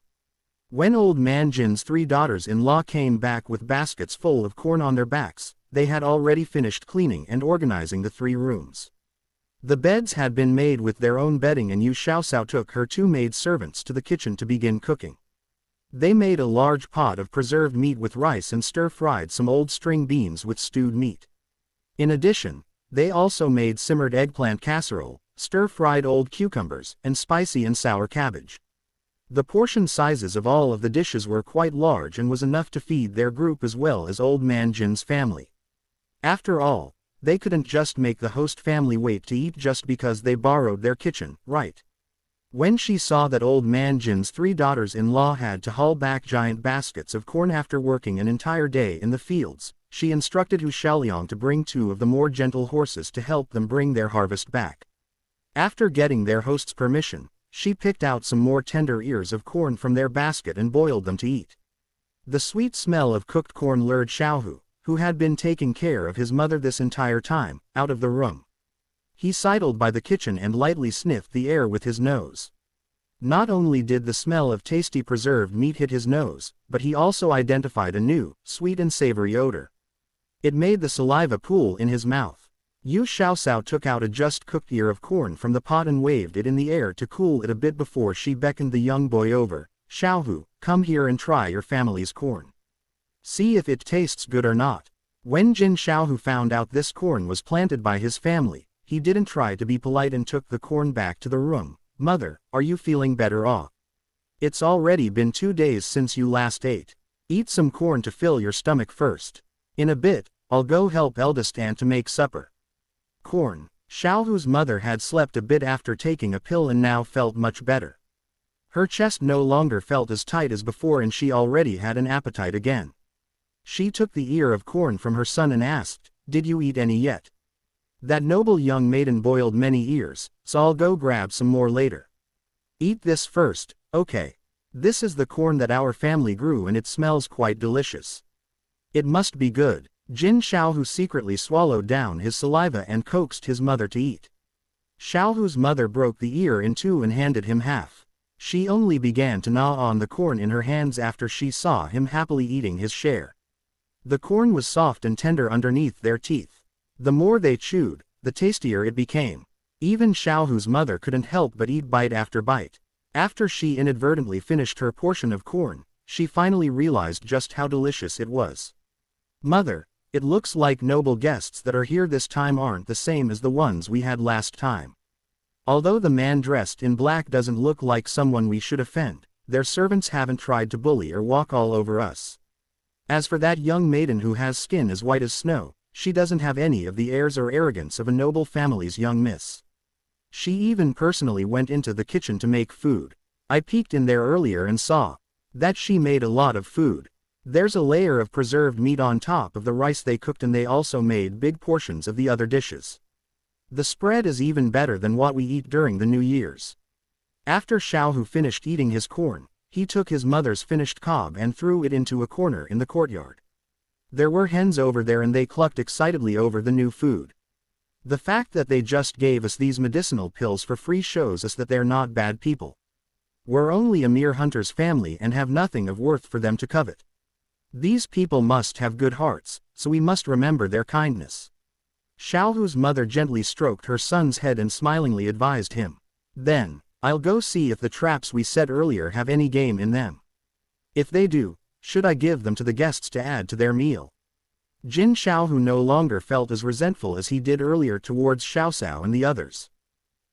When old man Jin's 3 daughters-in-law came back with baskets full of corn on their backs, they had already finished cleaning and organizing the 3 rooms. The beds had been made with their own bedding and Yu Xiaoxiao took her 2 maid-servants to the kitchen to begin cooking. They made a large pot of preserved meat with rice and stir-fried some old string beans with stewed meat. In addition, they also made simmered eggplant casserole, stir-fried old cucumbers, and spicy and sour cabbage. The portion sizes of all of the dishes were quite large and was enough to feed their group as well as old man Jin's family. After all, they couldn't just make the host family wait to eat just because they borrowed their kitchen, right? When she saw that old man Jin's 3 daughters-in-law had to haul back giant baskets of corn after working an entire day in the fields, she instructed Hu Xiaoliang to bring 2 of the more gentle horses to help them bring their harvest back. After getting their host's permission, she picked out some more tender ears of corn from their basket and boiled them to eat. The sweet smell of cooked corn lured Xiaohu, who had been taking care of his mother this entire time, out of the room. He sidled by the kitchen and lightly sniffed the air with his nose. Not only did the smell of tasty preserved meat hit his nose, but he also identified a new, sweet and savory odor. It made the saliva pool in his mouth. Yu Xiaoxiao took out a just-cooked ear of corn from the pot and waved it in the air to cool it a bit before she beckoned the young boy over. "Xiaohu, come here and try your family's corn. See if it tastes good or not." When Jin Xiaohu found out this corn was planted by his family, he didn't try to be polite and took the corn back to the room. Mother, are you feeling better? It's already been 2 days since you last ate. Eat some corn to fill your stomach first. In a bit, I'll go help eldest aunt to make supper. Corn. Xiaohu's mother had slept a bit after taking a pill and now felt much better. Her chest no longer felt as tight as before and she already had an appetite again. She took the ear of corn from her son and asked, "Did you eat any yet?" That noble young maiden boiled many ears, so I'll go grab some more later. Eat this first, okay. This is the corn that our family grew and it smells quite delicious. It must be good. Jin Xiaohu secretly swallowed down his saliva and coaxed his mother to eat. Xiaohu's mother broke the ear in two and handed him half. She only began to gnaw on the corn in her hands after she saw him happily eating his share. The corn was soft and tender underneath their teeth. The more they chewed, the tastier it became. Even Xiaohu's mother couldn't help but eat bite after bite. After she inadvertently finished her portion of corn, she finally realized just how delicious it was. Mother, it looks like noble guests that are here this time aren't the same as the ones we had last time. Although the man dressed in black doesn't look like someone we should offend, their servants haven't tried to bully or walk all over us. As for that young maiden who has skin as white as snow, she doesn't have any of the airs or arrogance of a noble family's young miss. She even personally went into the kitchen to make food. I peeked in there earlier and saw that she made a lot of food. There's a layer of preserved meat on top of the rice they cooked and they also made big portions of the other dishes. The spread is even better than what we eat during the New Year's. After Xiaohu finished eating his corn, he took his mother's finished cob and threw it into a corner in the courtyard. There were hens over there and they clucked excitedly over the new food. The fact that they just gave us these medicinal pills for free shows us that they're not bad people. We're only a mere hunter's family and have nothing of worth for them to covet. These people must have good hearts, so we must remember their kindness. Xiaohu's mother gently stroked her son's head and smilingly advised him. Then, I'll go see if the traps we set earlier have any game in them. If they do, should I give them to the guests to add to their meal? Jin Xiaohu no longer felt as resentful as he did earlier towards Xiaoxiao and the others.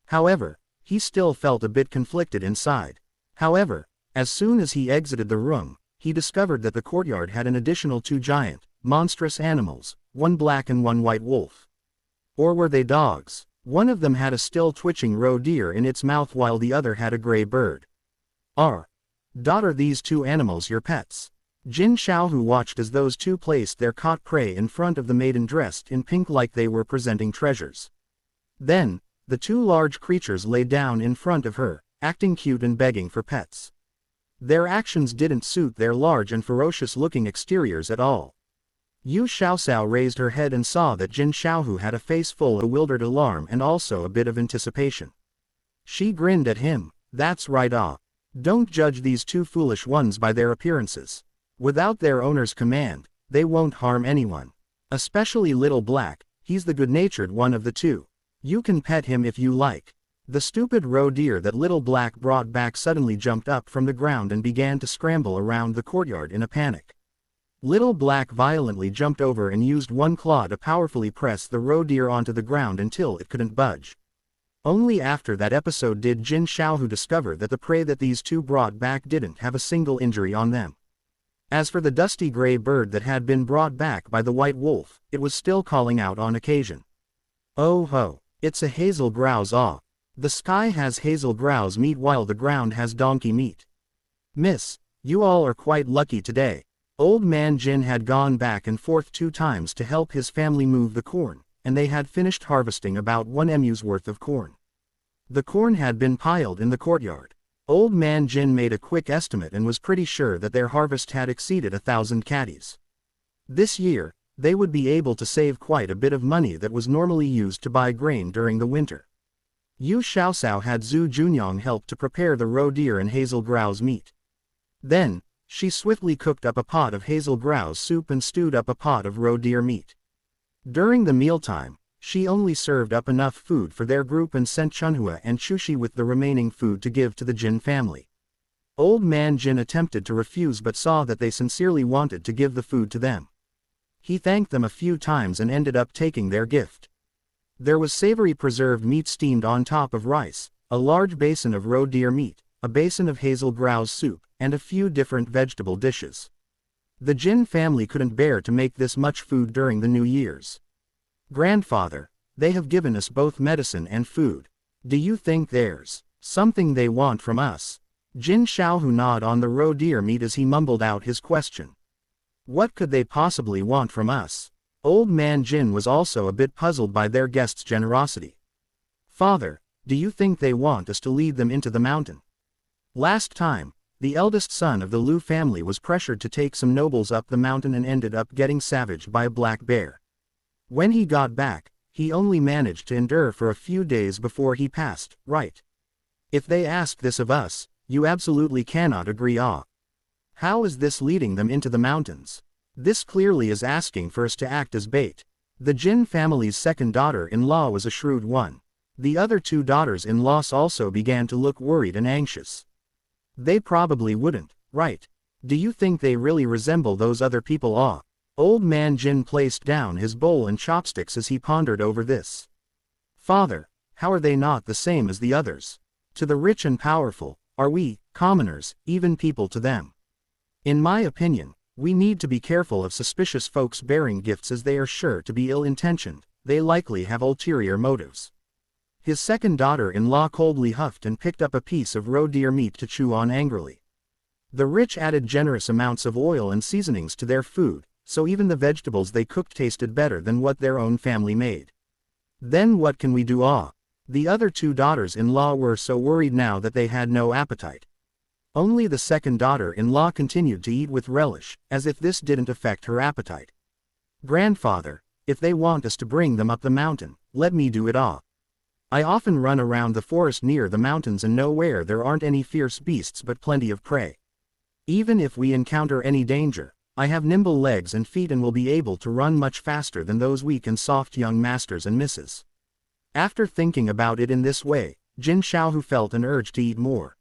However, he still felt a bit conflicted inside. However, as soon as he exited the room, he discovered that the courtyard had an additional 2 giant, monstrous animals, one black and one white wolf. Or were they dogs? One of them had a still twitching roe deer in its mouth while the other had a gray bird. Are these 2 animals your pets? Jin Xiaohu watched as those 2 placed their caught prey in front of the maiden dressed in pink like they were presenting treasures. Then, the 2 large creatures lay down in front of her, acting cute and begging for pets. Their actions didn't suit their large and ferocious-looking exteriors at all. Yu Xiaoxiao raised her head and saw that Jin Xiaohu had a face full of bewildered alarm and also a bit of anticipation. She grinned at him. That's right. Don't judge these 2 foolish ones by their appearances. Without their owner's command, they won't harm anyone. Especially Little Black, he's the good-natured one of the 2. You can pet him if you like. The stupid roe deer that Little Black brought back suddenly jumped up from the ground and began to scramble around the courtyard in a panic. Little Black violently jumped over and used one claw to powerfully press the roe deer onto the ground until it couldn't budge. Only after that episode did Jin Xiaohu discover that the prey that these 2 brought back didn't have a single injury on them. As for the dusty gray bird that had been brought back by the white wolf, it was still calling out on occasion. Oh ho, it's a hazel grouse. The sky has hazel grouse meat while the ground has donkey meat. Miss, you all are quite lucky today. Old man Jin had gone back and forth 2 times to help his family move the corn, and they had finished harvesting about 1 emu's worth of corn. The corn had been piled in the courtyard. Old man Jin made a quick estimate and was pretty sure that their harvest had exceeded 1,000 catties. This year, they would be able to save quite a bit of money that was normally used to buy grain during the winter. Yu Xiaoxiao had Zhu Junyang help to prepare the roe deer and hazel grouse meat. Then, she swiftly cooked up a pot of hazel grouse soup and stewed up a pot of roe deer meat. During the mealtime, she only served up enough food for their group and sent Chunhua and Chushi with the remaining food to give to the Jin family. Old man Jin attempted to refuse but saw that they sincerely wanted to give the food to them. He thanked them a few times and ended up taking their gift. There was savory preserved meat steamed on top of rice, a large basin of roe deer meat, a basin of hazel grouse soup, and a few different vegetable dishes. The Jin family couldn't bear to make this much food during the New Year's. "Grandfather, they have given us both medicine and food. Do you think there's something they want from us?" Jin Xiaohu gnawed on the roe deer meat as he mumbled out his question. "What could they possibly want from us?" Old man Jin was also a bit puzzled by their guest's generosity. "Father, do you think they want us to lead them into the mountain?" Last time, the eldest son of the Liu family was pressured to take some nobles up the mountain and ended up getting savaged by a black bear. When he got back, he only managed to endure for a few days before he passed, right? If they ask this of us, you absolutely cannot agree. How is this leading them into the mountains? This clearly is asking for us to act as bait. The Jin family's second daughter-in-law was a shrewd one. The other two daughters-in-law also began to look worried and anxious. They probably wouldn't, right? Do you think they really resemble those other people? Old man Jin placed down his bowl and chopsticks as he pondered over this. "Father, how are they not the same as the others? To the rich and powerful, are we, commoners, even people to them? In my opinion, we need to be careful of suspicious folks bearing gifts as they are sure to be ill-intentioned, they likely have ulterior motives." His second daughter-in-law coldly huffed and picked up a piece of roe deer meat to chew on angrily. The rich added generous amounts of oil and seasonings to their food, so even the vegetables they cooked tasted better than what their own family made. "Then what can we do? The other two daughters-in-law were so worried now that they had no appetite. Only the second daughter-in-law continued to eat with relish, as if this didn't affect her appetite. "Grandfather, if they want us to bring them up the mountain, let me do it. I often run around the forest near the mountains and know where there aren't any fierce beasts but plenty of prey. Even if we encounter any danger, I have nimble legs and feet and will be able to run much faster than those weak and soft young masters and misses." After thinking about it in this way, Jin Xiaohu felt an urge to eat more.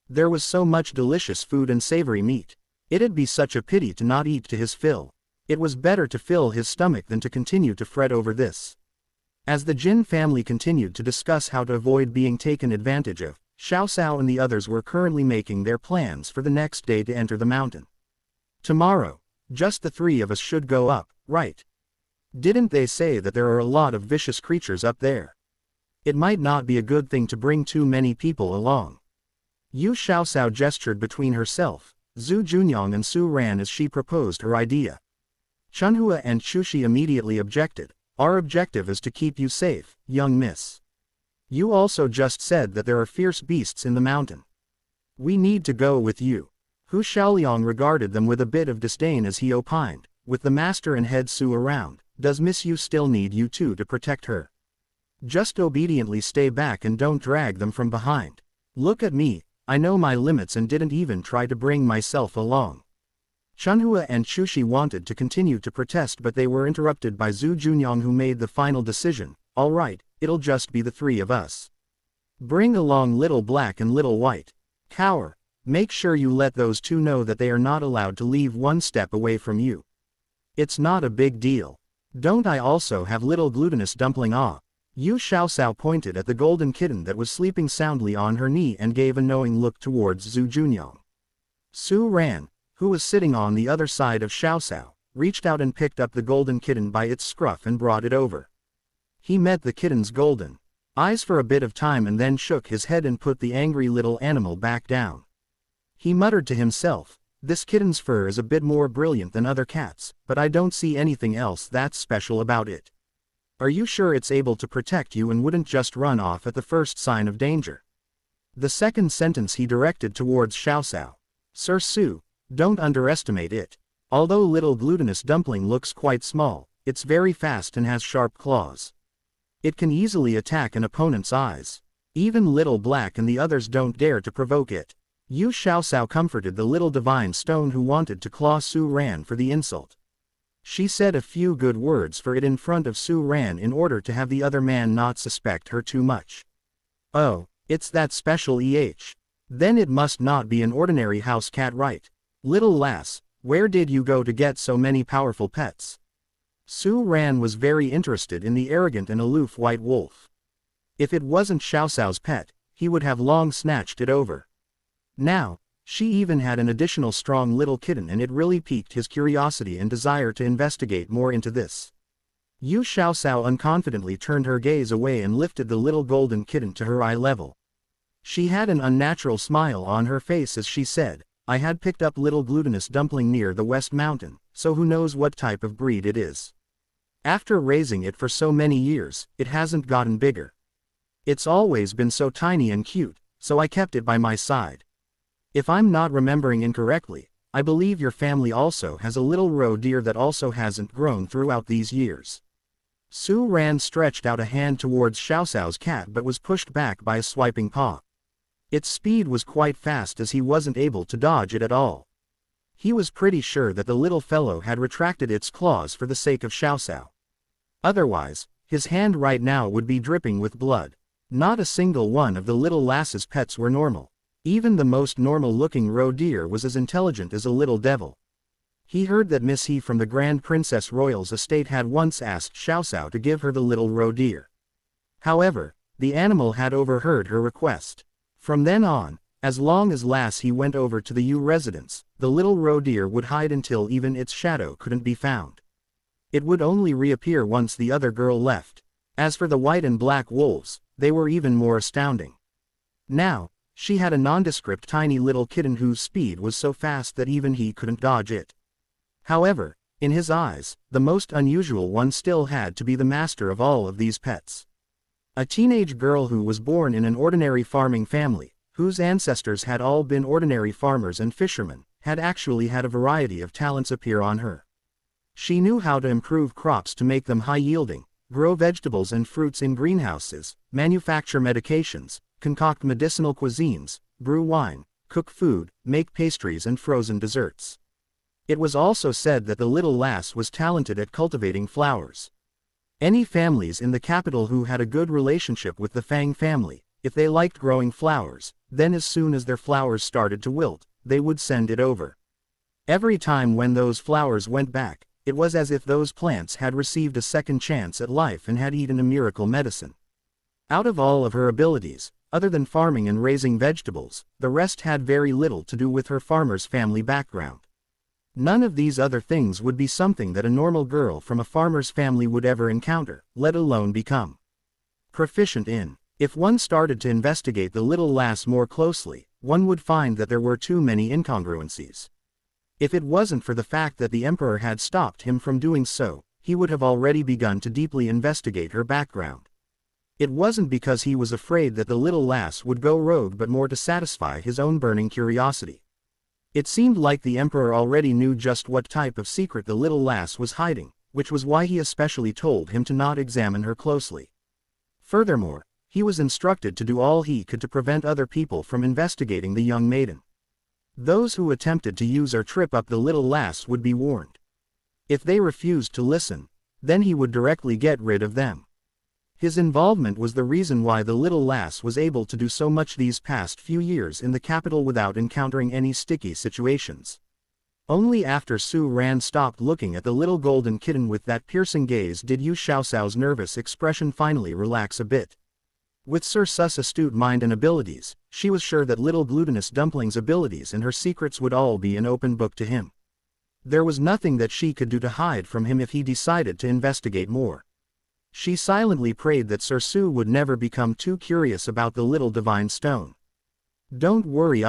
There was so much delicious food and savory meat. It'd be such a pity to not eat to his fill. It was better to fill his stomach than to continue to fret over this. As the Jin family continued to discuss how to avoid being taken advantage of, Xiao Cao and the others were currently making their plans for the next day to enter the mountain. "Tomorrow, just the three of us should go up, right? Didn't they say that there are a lot of vicious creatures up there? It might not be a good thing to bring too many people along." Yu Xiaocao gestured between herself, Zhu Junyang and Su Ran as she proposed her idea. Chunhua and Chushi immediately objected. "Our objective is to keep you safe, young miss. You also just said that there are fierce beasts in the mountain. We need to go with you." Hu Xiaoliang regarded them with a bit of disdain as he opined, "With the master and head Su around, does Miss Yu still need you two to protect her? Just obediently stay back and don't drag them from behind. Look at me, I know my limits and didn't even try to bring myself along." Chunhua and Chushi wanted to continue to protest but they were interrupted by Zhu Junyang who made the final decision. "All right, it'll just be the three of us. Bring along Little Black and Little White. Cower, make sure you let those two know that they are not allowed to leave one step away from you. It's not a big deal. Don't I also have Little Glutinous Dumpling? Yu Xiaocao pointed at the golden kitten that was sleeping soundly on her knee and gave a knowing look towards Zhu Junyang. Su Ran, who was sitting on the other side of Xiaocao, reached out and picked up the golden kitten by its scruff and brought it over. He met the kitten's golden eyes for a bit of time and then shook his head and put the angry little animal back down. He muttered to himself, "This kitten's fur is a bit more brilliant than other cats, but I don't see anything else that's special about it. Are you sure it's able to protect you and wouldn't just run off at the first sign of danger?" The second sentence he directed towards Xiaocao. "Sir Su, don't underestimate it. Although Little Glutinous Dumpling looks quite small, it's very fast and has sharp claws. It can easily attack an opponent's eyes. Even Little Black and the others don't dare to provoke it." Yu Xiaocao comforted the little divine stone who wanted to claw Su Ran for the insult. She said a few good words for it in front of Su Ran in order to have the other man not suspect her too much. "Oh, it's that special Then it must not be an ordinary house cat, right? Little lass, where did you go to get so many powerful pets? Su Ran was very interested in the arrogant and aloof white wolf. If it wasn't Xiao Xiao's pet, he would have long snatched it over. Now, she even had an additional strong little kitten, and it really piqued his curiosity and desire to investigate more into this. Yu Xiaoxiao unconfidently turned her gaze away and lifted the little golden kitten to her eye level. She had an unnatural smile on her face as she said, "I had picked up little glutinous dumpling near the West Mountain, so who knows what type of breed it is. After raising it for so many years, it hasn't gotten bigger. It's always been so tiny and cute, so I kept it by my side. If I'm not remembering incorrectly, I believe your family also has a little roe deer that also hasn't grown throughout these years." Su Ran stretched out a hand towards Xiao Xiao's cat but was pushed back by a swiping paw. Its speed was quite fast as he wasn't able to dodge it at all. He was pretty sure that the little fellow had retracted its claws for the sake of Xiao Xiao. Otherwise, his hand right now would be dripping with blood. Not a single one of the little lass's pets were normal. Even the most normal-looking roe deer was as intelligent as a little devil. He heard that Miss He from the Grand Princess Royal's estate had once asked Xiao Xiao to give her the little roe deer. However, the animal had overheard her request. From then on, as long as Lass He went over to the Yu residence, the little roe deer would hide until even its shadow couldn't be found. It would only reappear once the other girl left. As for the white and black wolves, they were even more astounding. Now, she had a nondescript tiny little kitten whose speed was so fast that even he couldn't dodge it. However, in his eyes, the most unusual one still had to be the master of all of these pets. A teenage girl who was born in an ordinary farming family, whose ancestors had all been ordinary farmers and fishermen, had actually had a variety of talents appear on her. She knew how to improve crops to make them high-yielding, grow vegetables and fruits in greenhouses, manufacture medications, concoct medicinal cuisines, brew wine, cook food, make pastries and frozen desserts. It was also said that the little lass was talented at cultivating flowers. Any families in the capital who had a good relationship with the Fang family, if they liked growing flowers, then as soon as their flowers started to wilt, they would send it over. Every time when those flowers went back, it was as if those plants had received a second chance at life and had eaten a miracle medicine. Out of all of her abilities, other than farming and raising vegetables, the rest had very little to do with her farmer's family background. None of these other things would be something that a normal girl from a farmer's family would ever encounter, let alone become proficient in. If one started to investigate the little lass more closely, one would find that there were too many incongruencies. If it wasn't for the fact that the emperor had stopped him from doing so, he would have already begun to deeply investigate her background. It wasn't because he was afraid that the little lass would go rogue but more to satisfy his own burning curiosity. It seemed like the emperor already knew just what type of secret the little lass was hiding, which was why he especially told him to not examine her closely. Furthermore, he was instructed to do all he could to prevent other people from investigating the young maiden. Those who attempted to use or trip up the little lass would be warned. If they refused to listen, then he would directly get rid of them. His involvement was the reason why the little lass was able to do so much these past few years in the capital without encountering any sticky situations. Only after Su Ran stopped looking at the little golden kitten with that piercing gaze did Yu Xiaoxiao's nervous expression finally relax a bit. With Sir Su's astute mind and abilities, she was sure that little glutinous dumpling's abilities and her secrets would all be an open book to him. There was nothing that she could do to hide from him if he decided to investigate more. She silently prayed that Sir Su would never become too curious about the little divine stone. Don't worry,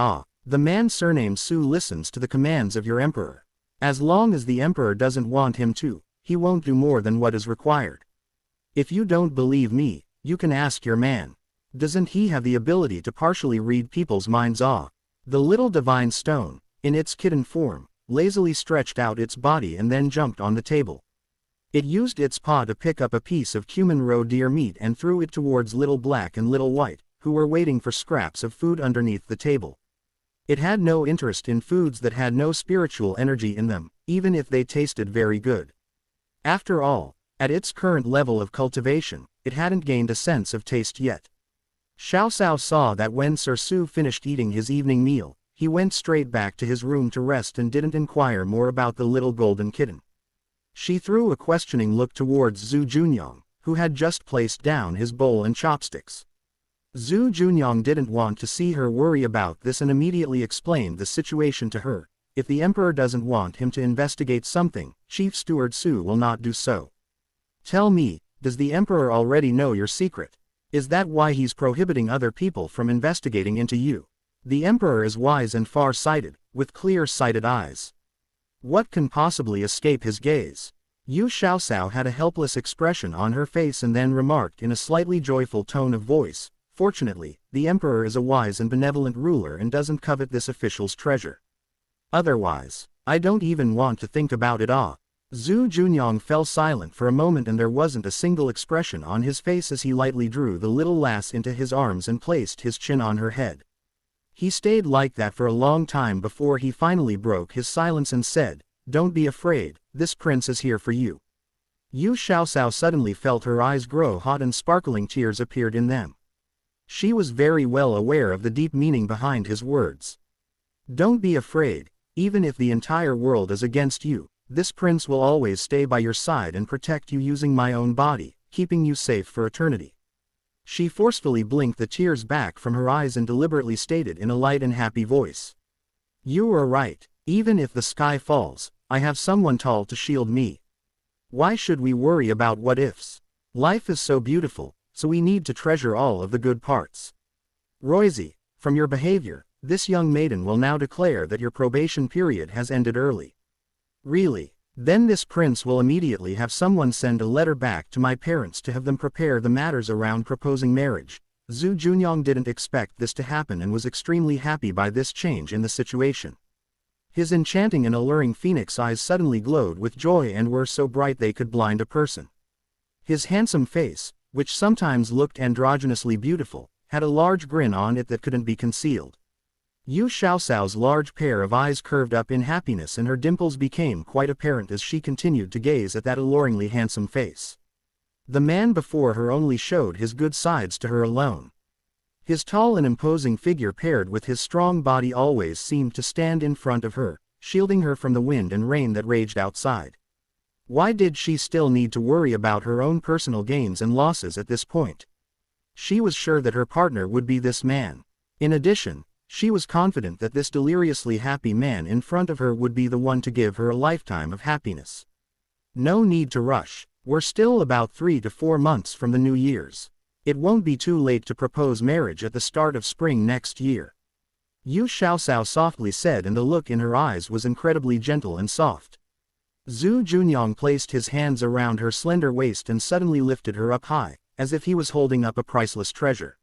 the man surnamed Su listens to the commands of your emperor. As long as the emperor doesn't want him to, he won't do more than what is required. If you don't believe me, you can ask your man. Doesn't he have the ability to partially read people's minds? The little divine stone, in its kitten form, lazily stretched out its body and then jumped on the table. It used its paw to pick up a piece of cumin roe deer meat and threw it towards Little Black and Little White, who were waiting for scraps of food underneath the table. It had no interest in foods that had no spiritual energy in them, even if they tasted very good. After all, at its current level of cultivation, it hadn't gained a sense of taste yet. Xiao Xiao saw that when Sir Su finished eating his evening meal, he went straight back to his room to rest and didn't inquire more about the little golden kitten. She threw a questioning look towards Zhu Junyang, who had just placed down his bowl and chopsticks. Zhu Junyang didn't want to see her worry about this and immediately explained the situation to her. If the emperor doesn't want him to investigate something, Chief Steward Su will not do so. Tell me, does the emperor already know your secret? Is that why he's prohibiting other people from investigating into you? The emperor is wise and far-sighted, with clear-sighted eyes. What can possibly escape his gaze? Yu Xiaoxiao had a helpless expression on her face and then remarked in a slightly joyful tone of voice, "Fortunately, the emperor is a wise and benevolent ruler and doesn't covet this official's treasure. Otherwise, I don't even want to think about it." Zhu Junyang fell silent for a moment and there wasn't a single expression on his face as he lightly drew the little lass into his arms and placed his chin on her head. He stayed like that for a long time before he finally broke his silence and said, "Don't be afraid, this prince is here for you." Yu Xiaoxiao suddenly felt her eyes grow hot and sparkling tears appeared in them. She was very well aware of the deep meaning behind his words. "Don't be afraid, even if the entire world is against you, this prince will always stay by your side and protect you using my own body, keeping you safe for eternity." She forcefully blinked the tears back from her eyes and deliberately stated in a light and happy voice. "You are right, even if the sky falls, I have someone tall to shield me. Why should we worry about what-ifs? Life is so beautiful, so we need to treasure all of the good parts. Roizi, from your behavior, this young maiden will now declare that your probation period has ended early." "Really? Then this prince will immediately have someone send a letter back to my parents to have them prepare the matters around proposing marriage." Zhu Junyang didn't expect this to happen and was extremely happy by this change in the situation. His enchanting and alluring phoenix eyes suddenly glowed with joy and were so bright they could blind a person. His handsome face, which sometimes looked androgynously beautiful, had a large grin on it that couldn't be concealed. Yu Xiaoxiao's large pair of eyes curved up in happiness and her dimples became quite apparent as she continued to gaze at that alluringly handsome face. The man before her only showed his good sides to her alone. His tall and imposing figure paired with his strong body always seemed to stand in front of her, shielding her from the wind and rain that raged outside. Why did she still need to worry about her own personal gains and losses at this point? She was sure that her partner would be this man. In addition, she was confident that this deliriously happy man in front of her would be the one to give her a lifetime of happiness. No need to rush, we're still about 3 to 4 months from the New Year's. It won't be too late to propose marriage at the start of spring next year. Yu Xiaoxiao softly said and the look in her eyes was incredibly gentle and soft. Zhu Junyang placed his hands around her slender waist and suddenly lifted her up high, as if he was holding up a priceless treasure.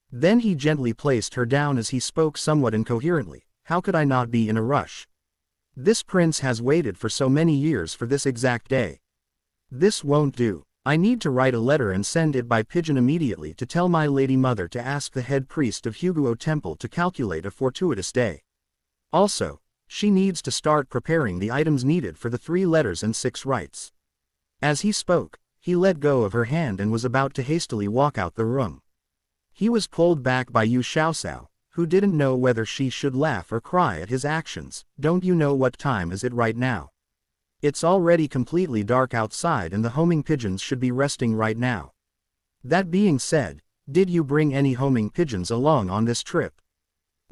Then he gently placed her down as he spoke somewhat incoherently, "How could I not be in a rush? This prince has waited for so many years for this exact day. This won't do. I need to write a letter and send it by pigeon immediately to tell my lady mother to ask the head priest of Huguo Temple to calculate a fortuitous day. Also, she needs to start preparing the items needed for the 3 letters and 6 rites." As he spoke, he let go of her hand and was about to hastily walk out the room. He was pulled back by Yu Xiaoxiao, who didn't know whether she should laugh or cry at his actions. "Don't you know what time is it right now? It's already completely dark outside and the homing pigeons should be resting right now. That being said, did you bring any homing pigeons along on this trip?"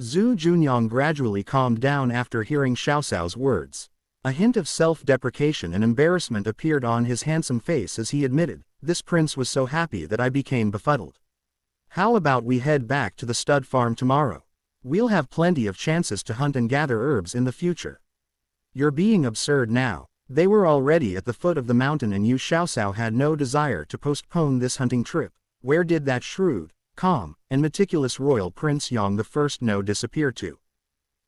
Zhu Junyang gradually calmed down after hearing Xiaoxiao's words. A hint of self-deprecation and embarrassment appeared on his handsome face as he admitted, "This prince was so happy that I became befuddled. How about we head back to the stud farm tomorrow? We'll have plenty of chances to hunt and gather herbs in the future." "You're being absurd now." They were already at the foot of the mountain and Yu Xiaoxiao had no desire to postpone this hunting trip. Where did that shrewd, calm, and meticulous royal Prince Yang I disappear to?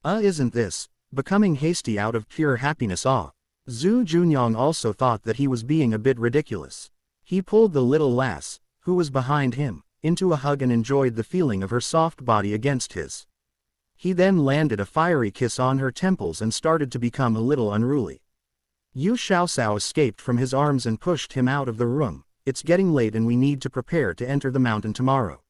Isn't this becoming hasty out of pure happiness? Zhu Junyang also thought that he was being a bit ridiculous. He pulled the little lass, who was behind him, into a hug and enjoyed the feeling of her soft body against his. He then landed a fiery kiss on her temples and started to become a little unruly. Yu Xiaoxiao escaped from his arms and pushed him out of the room. "It's getting late and we need to prepare to enter the mountain tomorrow.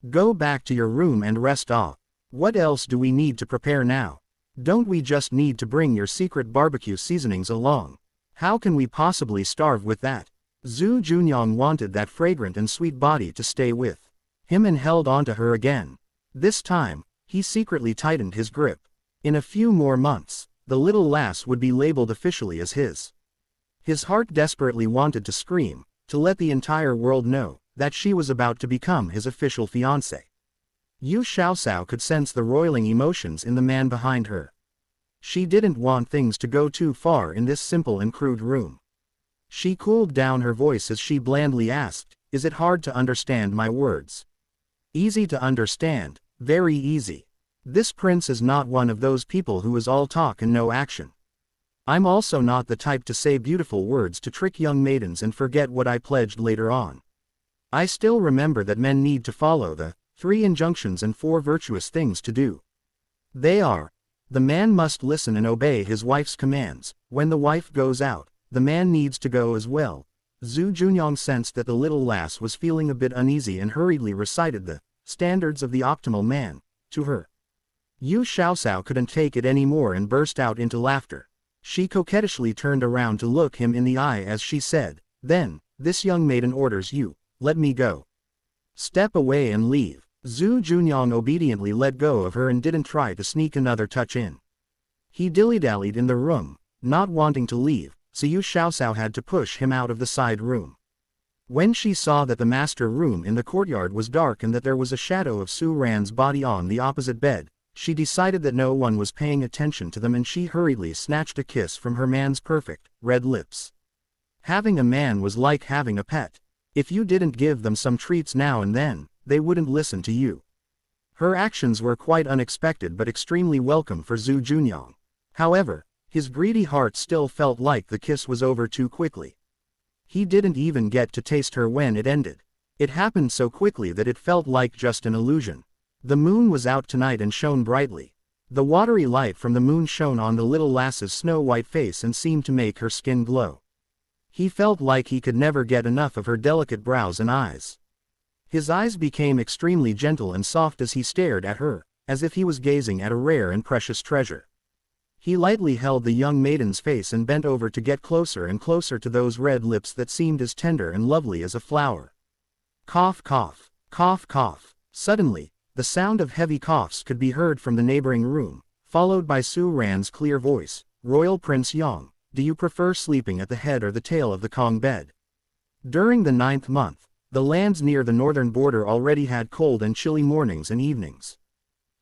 Go back to your room and rest off. What else do we need to prepare now? Don't we just need to bring your secret barbecue seasonings along?" How can we possibly starve with that? Zhu Junyang wanted that fragrant and sweet body to stay with him and held onto her again. This time, he secretly tightened his grip. In a few more months, the little lass would be labeled officially as his. His heart desperately wanted to scream, to let the entire world know that she was about to become his official fiancée. Yu Xiaoxiao could sense the roiling emotions in the man behind her. She didn't want things to go too far in this simple and crude room. She cooled down her voice as she blandly asked, "Is it hard to understand my words?" "Easy to understand, very easy. This prince is not one of those people who is all talk and no action. I'm also not the type to say beautiful words to trick young maidens and forget what I pledged later on. I still remember that men need to follow the 3 injunctions and 4 virtuous things to do. They are: the man must listen and obey his wife's commands. When the wife goes out, the man needs to go as well." Zhu Junyang sensed that the little lass was feeling a bit uneasy and hurriedly recited the standards of the optimal man to her. Yu Xiaoxiao couldn't take it anymore and burst out into laughter. She coquettishly turned around to look him in the eye as she said, "Then, this young maiden orders you, let me go. Step away and leave." Zhu Junyang obediently let go of her and didn't try to sneak another touch in. He dilly-dallied in the room, not wanting to leave, so Yu Xiaoxiao had to push him out of the side room. When she saw that the master room in the courtyard was dark and that there was a shadow of Su Ran's body on the opposite bed, she decided that no one was paying attention to them and she hurriedly snatched a kiss from her man's perfect, red lips. Having a man was like having a pet. If you didn't give them some treats now and then, they wouldn't listen to you. Her actions were quite unexpected but extremely welcome for Zhu Junyang. However, his greedy heart still felt like the kiss was over too quickly. He didn't even get to taste her when it ended. It happened so quickly that it felt like just an illusion. The moon was out tonight and shone brightly. The watery light from the moon shone on the little lass's snow-white face and seemed to make her skin glow. He felt like he could never get enough of her delicate brows and eyes. His eyes became extremely gentle and soft as he stared at her, as if he was gazing at a rare and precious treasure. He lightly held the young maiden's face and bent over to get closer and closer to those red lips that seemed as tender and lovely as a flower. Cough, cough, cough, cough. Suddenly, the sound of heavy coughs could be heard from the neighboring room, followed by Su Ran's clear voice. "Royal Prince Yang, do you prefer sleeping at the head or the tail of the Kong bed?" During the 9th month, the lands near the northern border already had cold and chilly mornings and evenings.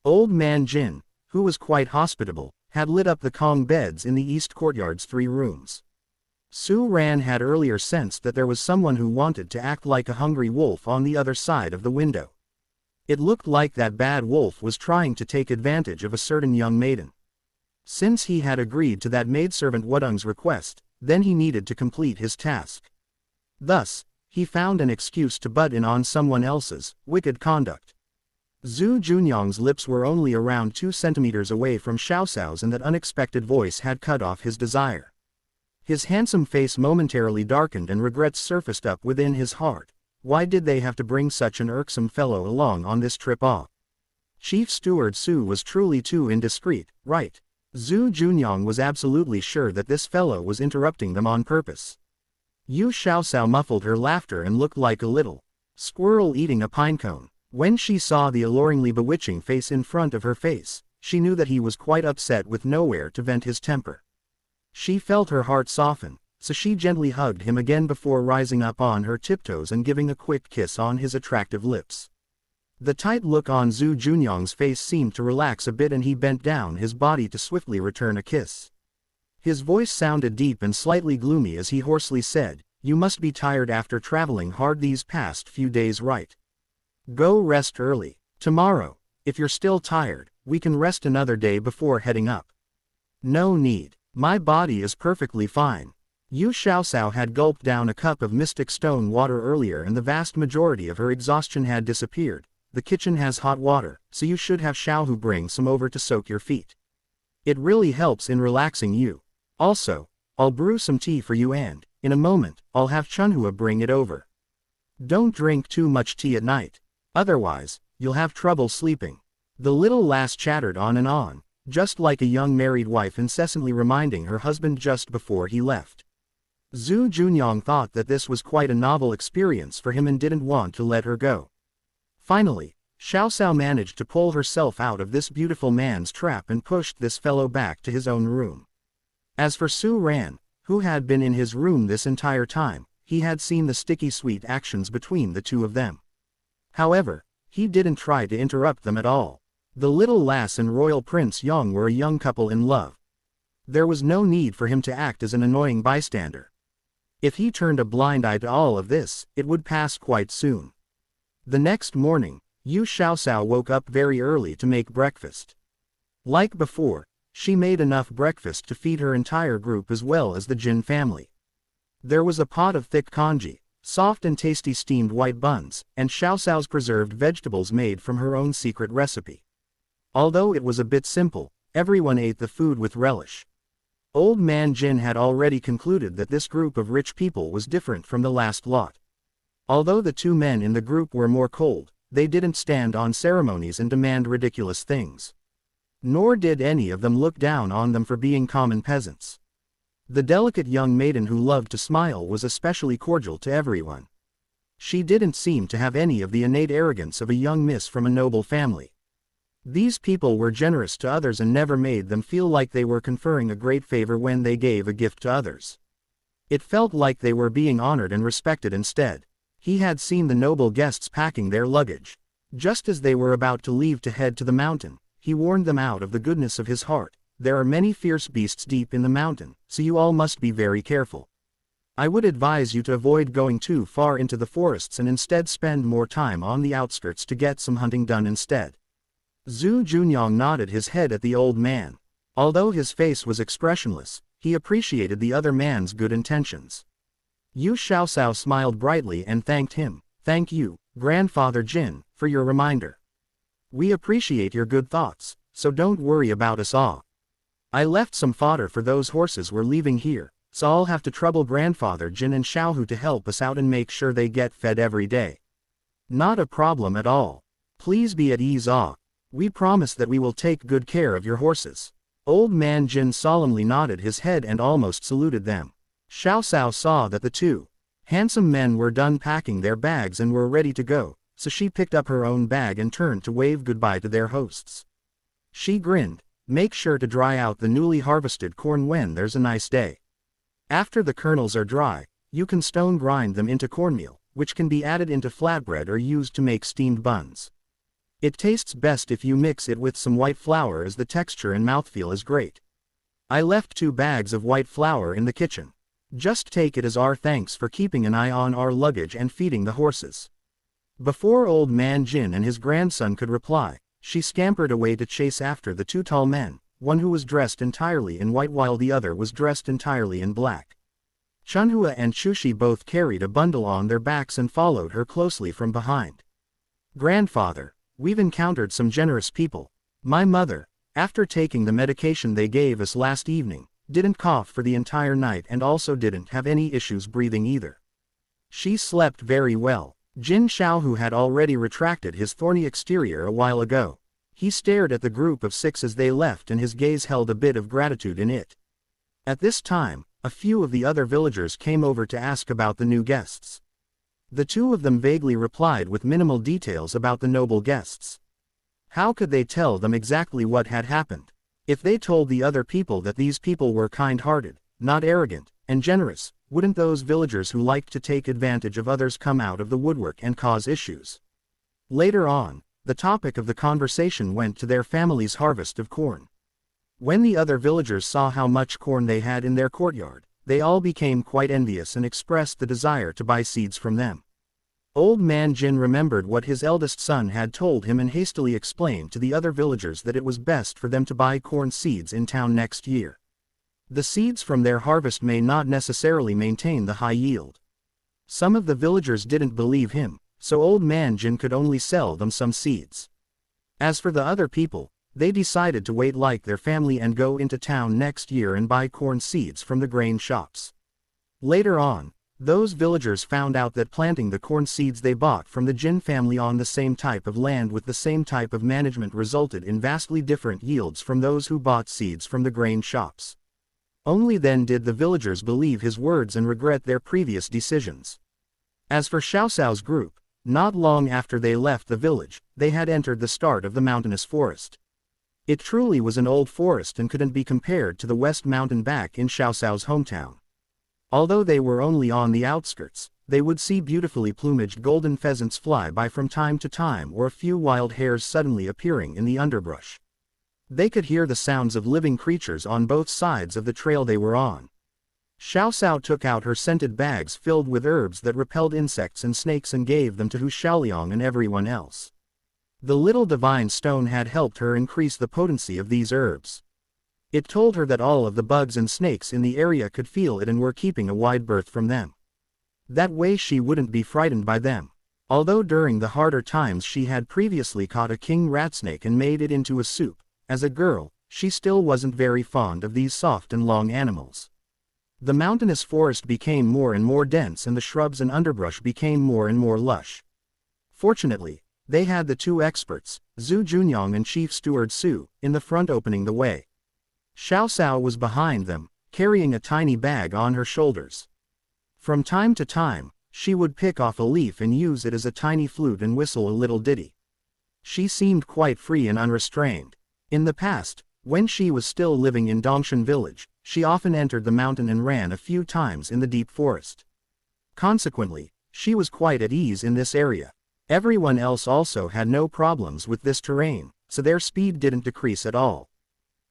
Old Man Jin, who was quite hospitable, had lit up the Kong beds in the east courtyard's 3 rooms. Su Ran had earlier sensed that there was someone who wanted to act like a hungry wolf on the other side of the window. It looked like that bad wolf was trying to take advantage of a certain young maiden. Since he had agreed to that maidservant Wudong's request, then he needed to complete his task. Thus, he found an excuse to butt in on someone else's wicked conduct. Zhu Junyang's lips were only around 2 centimeters away from Xiaoxiao's and that unexpected voice had cut off his desire. His handsome face momentarily darkened and regrets surfaced up within his heart. Why did they have to bring such an irksome fellow along on this trip off? Chief Steward Su was truly too indiscreet, right? Zhu Junyang was absolutely sure that this fellow was interrupting them on purpose. Yu Xiaoxiao muffled her laughter and looked like a little squirrel eating a pinecone. When she saw the alluringly bewitching face in front of her face, she knew that he was quite upset with nowhere to vent his temper. She felt her heart soften, so she gently hugged him again before rising up on her tiptoes and giving a quick kiss on his attractive lips. The tight look on Zhu Junyang's face seemed to relax a bit and he bent down his body to swiftly return a kiss. His voice sounded deep and slightly gloomy as he hoarsely said, "You must be tired after traveling hard these past few days, right? Go rest early. Tomorrow, if you're still tired, we can rest another day before heading up." "No need. My body is perfectly fine." Yu Xiaoxiao had gulped down a cup of mystic stone water earlier and the vast majority of her exhaustion had disappeared. "The kitchen has hot water, so you should have Xiaohu bring some over to soak your feet. It really helps in relaxing you. Also, I'll brew some tea for you and, in a moment, I'll have Chunhua bring it over. Don't drink too much tea at night. Otherwise, you'll have trouble sleeping." The little lass chattered on, just like a young married wife incessantly reminding her husband just before he left. Zhu Junyang thought that this was quite a novel experience for him and didn't want to let her go. Finally, Xiao Xiao managed to pull herself out of this beautiful man's trap and pushed this fellow back to his own room. As for Su Ran, who had been in his room this entire time, he had seen the sticky sweet actions between the two of them. However, he didn't try to interrupt them at all. The little lass and royal Prince Yong were a young couple in love. There was no need for him to act as an annoying bystander. If he turned a blind eye to all of this, it would pass quite soon. The next morning, Yu Xiaoxiao woke up very early to make breakfast. Like before, she made enough breakfast to feed her entire group as well as the Jin family. There was a pot of thick congee, soft and tasty steamed white buns, and Xiaoxiao's preserved vegetables made from her own secret recipe. Although it was a bit simple, everyone ate the food with relish. Old Man Jin had already concluded that this group of rich people was different from the last lot. Although the two men in the group were more cold, they didn't stand on ceremonies and demand ridiculous things. Nor did any of them look down on them for being common peasants. The delicate young maiden who loved to smile was especially cordial to everyone. She didn't seem to have any of the innate arrogance of a young miss from a noble family. These people were generous to others and never made them feel like they were conferring a great favor when they gave a gift to others. It felt like they were being honored and respected instead. He had seen the noble guests packing their luggage. Just as they were about to leave to head to the mountain, he warned them out of the goodness of his heart. There are many fierce beasts deep in the mountain, so you all must be very careful. I would advise you to avoid going too far into the forests and instead spend more time on the outskirts to get some hunting done instead. Zhu Junyang nodded his head at the old man. Although his face was expressionless, he appreciated the other man's good intentions. Yu Xiaoxiao smiled brightly and thanked him. Thank you, Grandfather Jin, for your reminder. We appreciate your good thoughts, so don't worry about us all. I left some fodder for those horses we're leaving here, so I'll have to trouble Grandfather Jin and Xiaohu to help us out and make sure they get fed every day. Not a problem at all. Please be at ease. We promise that we will take good care of your horses. Old Man Jin solemnly nodded his head and almost saluted them. Xiaoxiao saw that the two handsome men were done packing their bags and were ready to go, so she picked up her own bag and turned to wave goodbye to their hosts. She grinned. Make sure to dry out the newly harvested corn when there's a nice day. After the kernels are dry, you can stone grind them into cornmeal, which can be added into flatbread or used to make steamed buns. It tastes best if you mix it with some white flour as the texture and mouthfeel is great. I left 2 bags of white flour in the kitchen. Just take it as our thanks for keeping an eye on our luggage and feeding the horses. Before Old Man Jin and his grandson could reply, she scampered away to chase after the 2 tall men, one who was dressed entirely in white while the other was dressed entirely in black. Chunhua and Chushi both carried a bundle on their backs and followed her closely from behind. Grandfather, we've encountered some generous people. My mother, after taking the medication they gave us last evening, didn't cough for the entire night and also didn't have any issues breathing either. She slept very well. Jin Xiaohu had already retracted his thorny exterior a while ago. He stared at the group of 6 as they left and his gaze held a bit of gratitude in it. At this time, a few of the other villagers came over to ask about the new guests. The 2 of them vaguely replied with minimal details about the noble guests. How could they tell them exactly what had happened? If they told the other people that these people were kind-hearted, not arrogant, and generous, wouldn't those villagers who liked to take advantage of others come out of the woodwork and cause issues? Later on, the topic of the conversation went to their family's harvest of corn. When the other villagers saw how much corn they had in their courtyard, they all became quite envious and expressed the desire to buy seeds from them. Old Man Jin remembered what his eldest son had told him and hastily explained to the other villagers that it was best for them to buy corn seeds in town next year. The seeds from their harvest may not necessarily maintain the high yield. Some of the villagers didn't believe him, so Old Man Jin could only sell them some seeds. As for the other people, they decided to wait like their family and go into town next year and buy corn seeds from the grain shops. Later on, those villagers found out that planting the corn seeds they bought from the Jin family on the same type of land with the same type of management resulted in vastly different yields from those who bought seeds from the grain shops. Only then did the villagers believe his words and regret their previous decisions. As for Xiao Xiao's group, not long after they left the village, they had entered the start of the mountainous forest. It truly was an old forest and couldn't be compared to the West Mountain back in Xiao Xiao's hometown. Although they were only on the outskirts, they would see beautifully plumaged golden pheasants fly by from time to time or a few wild hares suddenly appearing in the underbrush. They could hear the sounds of living creatures on both sides of the trail they were on. Xiao Xiao took out her scented bags filled with herbs that repelled insects and snakes and gave them to Hu Xiaoliang and everyone else. The little divine stone had helped her increase the potency of these herbs. It told her that all of the bugs and snakes in the area could feel it and were keeping a wide berth from them. That way she wouldn't be frightened by them. Although during the harder times she had previously caught a king rat snake and made it into a soup, as a girl, she still wasn't very fond of these soft and long animals. The mountainous forest became more and more dense and the shrubs and underbrush became more and more lush. Fortunately, they had the two experts, Zhu Junyang and Chief Steward Su, in the front opening the way. Xiao Xiao was behind them, carrying a tiny bag on her shoulders. From time to time, she would pick off a leaf and use it as a tiny flute and whistle a little ditty. She seemed quite free and unrestrained. In the past, when she was still living in Dongshan village, she often entered the mountain and ran a few times in the deep forest. Consequently, she was quite at ease in this area. Everyone else also had no problems with this terrain, so their speed didn't decrease at all.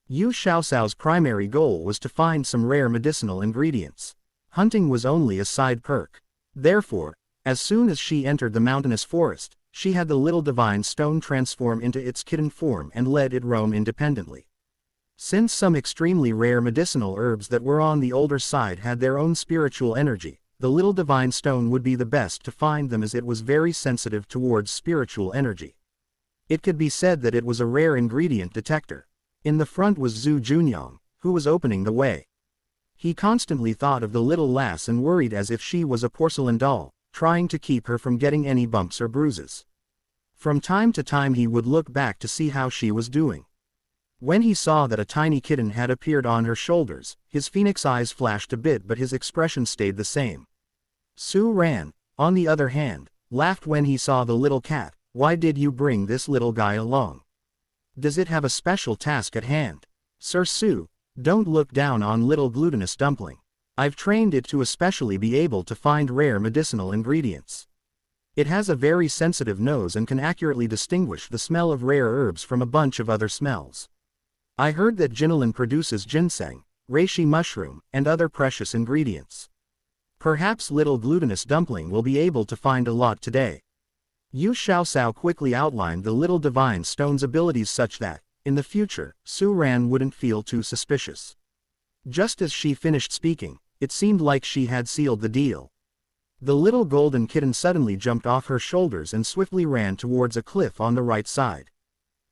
Yu Xiaoxiao's primary goal was to find some rare medicinal ingredients. Hunting was only a side perk. Therefore, as soon as she entered the mountainous forest, she had the little divine stone transform into its kitten form and let it roam independently. Since some extremely rare medicinal herbs that were on the older side had their own spiritual energy, the little divine stone would be the best to find them as it was very sensitive towards spiritual energy. It could be said that it was a rare ingredient detector. In the front was Zhu Junyang, who was opening the way. He constantly thought of the little lass and worried as if she was a porcelain doll, trying to keep her from getting any bumps or bruises. From time to time he would look back to see how she was doing. When he saw that a tiny kitten had appeared on her shoulders, his phoenix eyes flashed a bit but his expression stayed the same. Su Ran, on the other hand, laughed when he saw the little cat. "Why did you bring this little guy along? Does it have a special task at hand?" "Sir Su, don't look down on little glutinous dumpling. I've trained it to especially be able to find rare medicinal ingredients. It has a very sensitive nose and can accurately distinguish the smell of rare herbs from a bunch of other smells. I heard that Jinolin produces ginseng, reishi mushroom, and other precious ingredients. Perhaps little glutinous dumpling will be able to find a lot today." Yu Xiaoxiao quickly outlined the little divine stone's abilities such that, in the future, Su Ran wouldn't feel too suspicious. Just as she finished speaking, it seemed like she had sealed the deal. The little golden kitten suddenly jumped off her shoulders and swiftly ran towards a cliff on the right side.